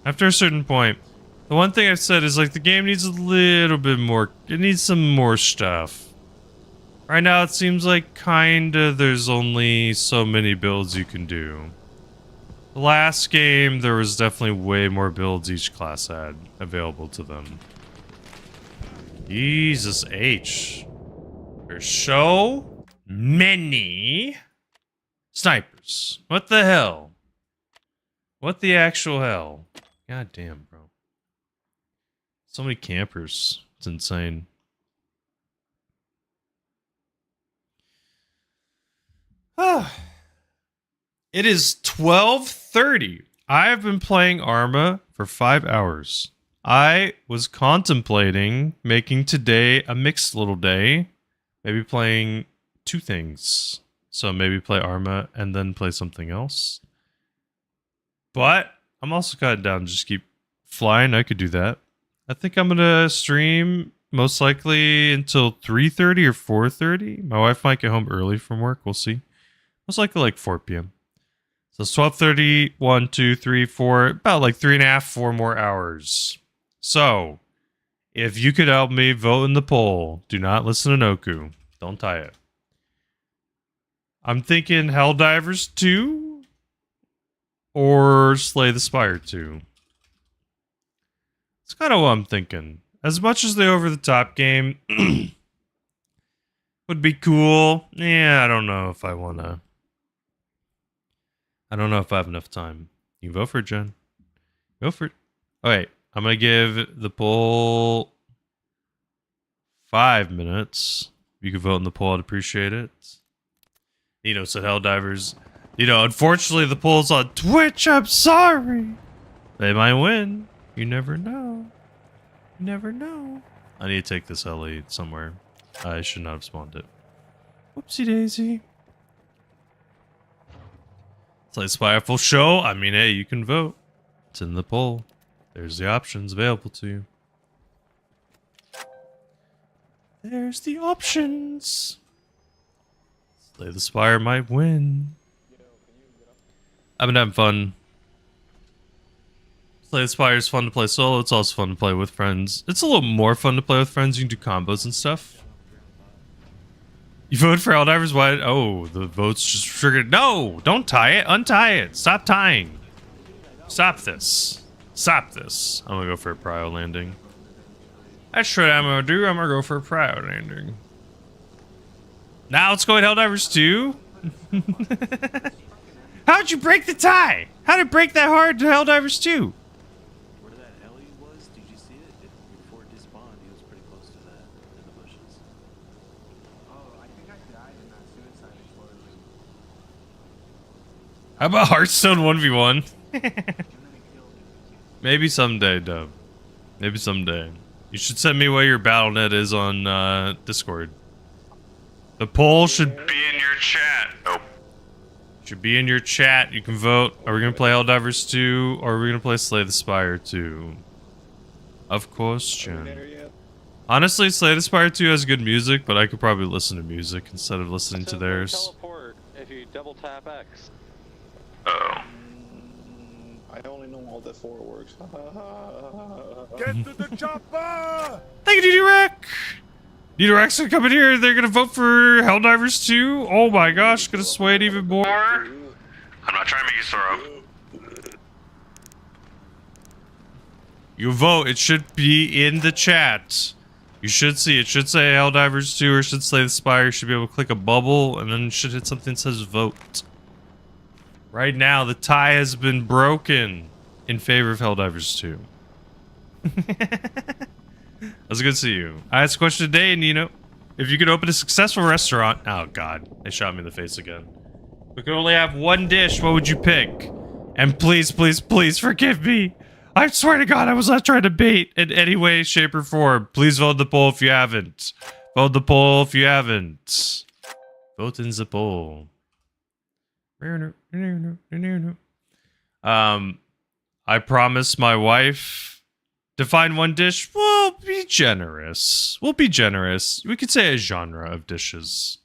After a certain point. The one thing I've said is like the game needs a little bit more, it needs some more stuff. Right now it seems like kinda there's only so many builds you can do. The last game there was definitely way more builds each class had available to them. Jesus H. There's so many snipers. What the hell? What the actual hell? God damn, bro. So many campers. It's insane. It is 12:30. I have been playing Arma for 5 hours. I was contemplating making today a mixed little day. Maybe playing 2 things. So maybe play Arma and then play something else. But I'm also kind of down to just keep flying. I could do that. I think I'm gonna stream most likely until 3:30 or 4:30. My wife might get home early from work. We'll see. Most likely like 4 p.m. So it's 12:30, 1, 2, 3, 4, about like 3.5, 4 more hours. So if you could help me vote in the poll, do not listen to Noku. Don't tie it. I'm thinking Helldivers 2 or Slay the Spire 2. It's kind of what I'm thinking. As much as the over-the-top game would be cool, yeah, I don't know if I want to. I don't know if I have enough time. You can vote for it, Jen. Go for it. All right, I'm going to give the poll 5 minutes. If you could vote in the poll, I'd appreciate it. Nino said Helldivers. You know, unfortunately, the poll's on Twitch. I'm sorry. They might win. You never know. You never know. I need to take this LE somewhere. I should not have spawned it. Whoopsie daisy. Slay Spire full show. I mean, hey, you can vote. It's in the poll. There's the options available to you. There's the options. Slay the Spire might win. I've been having fun. Slay the Spire is fun to play solo. It's also fun to play with friends. It's a little more fun to play with friends. You can do combos and stuff. You voted for Helldivers? Why? Oh, the votes just triggered. No! Don't tie it. Untie it. Stop tying. Stop this. Stop this. I'm gonna go for a prio landing. That's what I'm gonna do. I'm gonna go for a prio landing. Now let's go with Helldivers 2. How'd you break the tie? How did it break that hard to Helldivers 2? Where that Ellie was, did you see it? Before it despawned, he was pretty close to that in the bushes. Oh, I think I died in that suicide explosion. How about Hearthstone 1v1? Maybe someday, Dub. Maybe someday. You should send me where your BattleNet is on Discord. The poll should be in your chat. Oh. Should be in your chat. You can vote. Are we going to play Helldivers 2 or are we going to play Slay the Spire 2? Of course, Jen. Honestly, Slay the Spire 2 has good music, but I could probably listen to music instead of listening to theirs. Teleport if you double tap X. Uh-oh. I only know all the 4 works. Get to the chopper! Thank you, DD Rick! Nidorax coming here. They're gonna vote for Helldivers 2. Oh my gosh, gonna sway it even more. I'm not trying to make you throw. You vote. It should be in the chat. You should see. It should say Helldivers 2 or it should say the Spire. You should be able to click a bubble and then you should hit something that says vote. Right now, the tie has been broken in favor of Helldivers 2. That was good to see you. I asked a question today, and if you could open a successful restaurant... Oh, God. They shot me in the face again. We could only have one dish. What would you pick? And please, please, please forgive me. I swear to God, I was not trying to bait in any way, shape, or form. Please vote the poll if you haven't. Vote the poll if you haven't. Vote in the poll. I promised my wife to find one dish. We'll be generous. We'll be generous. We could say a genre of dishes.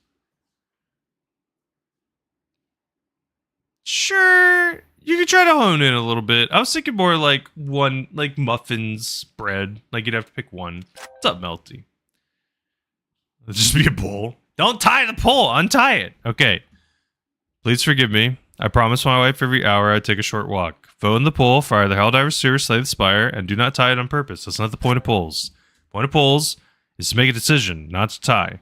Sure. You could try to hone in a little bit. I was thinking more like muffins, bread. Like you'd have to pick one. What's up, Melty? It'll just be a bowl. Don't tie the pole. Untie it. Okay. Please forgive me. I promise my wife every hour I'd take a short walk. Vote in the poll for either Helldivers 2 or Slay the Spire, and do not tie it on purpose. That's not the point of polls. The point of polls is to make a decision, not to tie.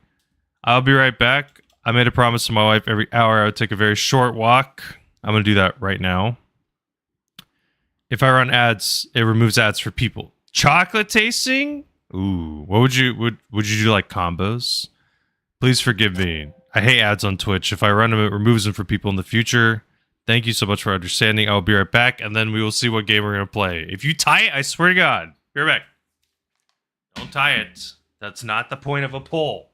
I'll be right back. I made a promise to my wife every hour I would take a very short walk. I'm going to do that right now. If I run ads, it removes ads for people. Chocolate tasting? Ooh, what would you do, like combos? Please forgive me. I hate ads on Twitch. If I run them, it removes them for people in the future. Thank you so much for understanding. I'll be right back, and then we will see what game we're going to play. If you tie it, I swear to God. Be right back. Don't tie it. That's not the point of a poll.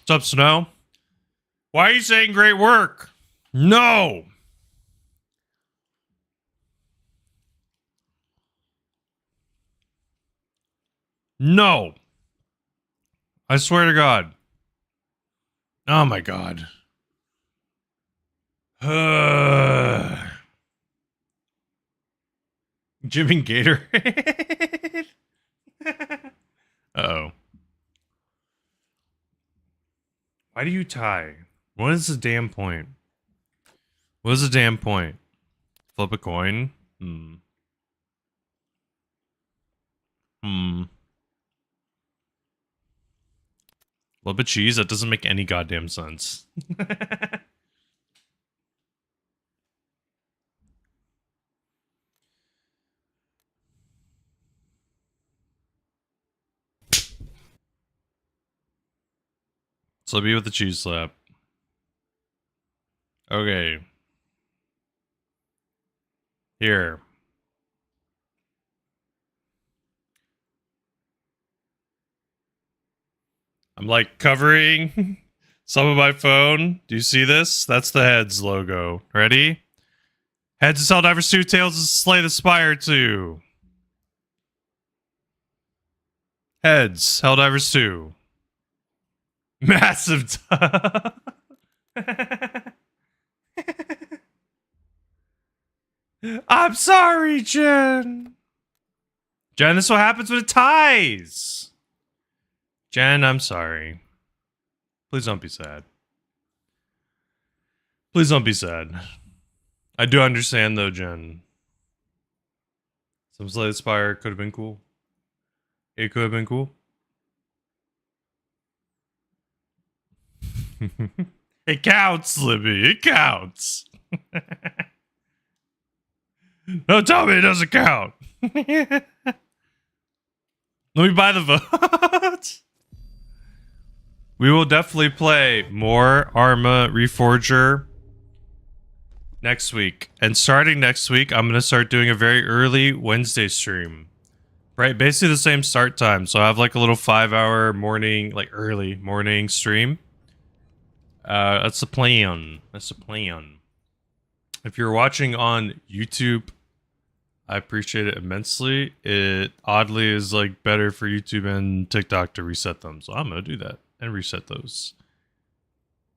What's up, Snow? Why are you saying great work? No! No! I swear to God. Oh my God. Jim and Gatorade. Uh-oh. Why do you tie? What is the damn point? What is the damn point? Flip a coin? Flip a cheese? That doesn't make any goddamn sense. So be with the cheese slap. Okay. Here. I'm like covering some of my phone. Do you see this? That's the Heads logo. Ready? Heads is Helldivers 2, Tails is Slay the Spire 2. Heads, Helldivers 2. Massive I'm sorry, Jen. Jen, this is what happens when it ties. Jen, I'm sorry. Please don't be sad. Please don't be sad. I do understand though, Jen. Some Slay the Spire could have been cool. It could have been cool. It counts, Libby. It counts. Don't tell me it doesn't count. Let me buy the vote. We will definitely play more Arma Reforger next week. And starting next week, I'm going to start doing a very early Wednesday stream. Right? Basically the same start time. So I have like a little 5-hour morning, like early morning stream. That's the plan. That's the plan. If you're watching on YouTube, I appreciate it immensely. It oddly is like better for YouTube and TikTok to reset them. So I'm going to do that and reset those.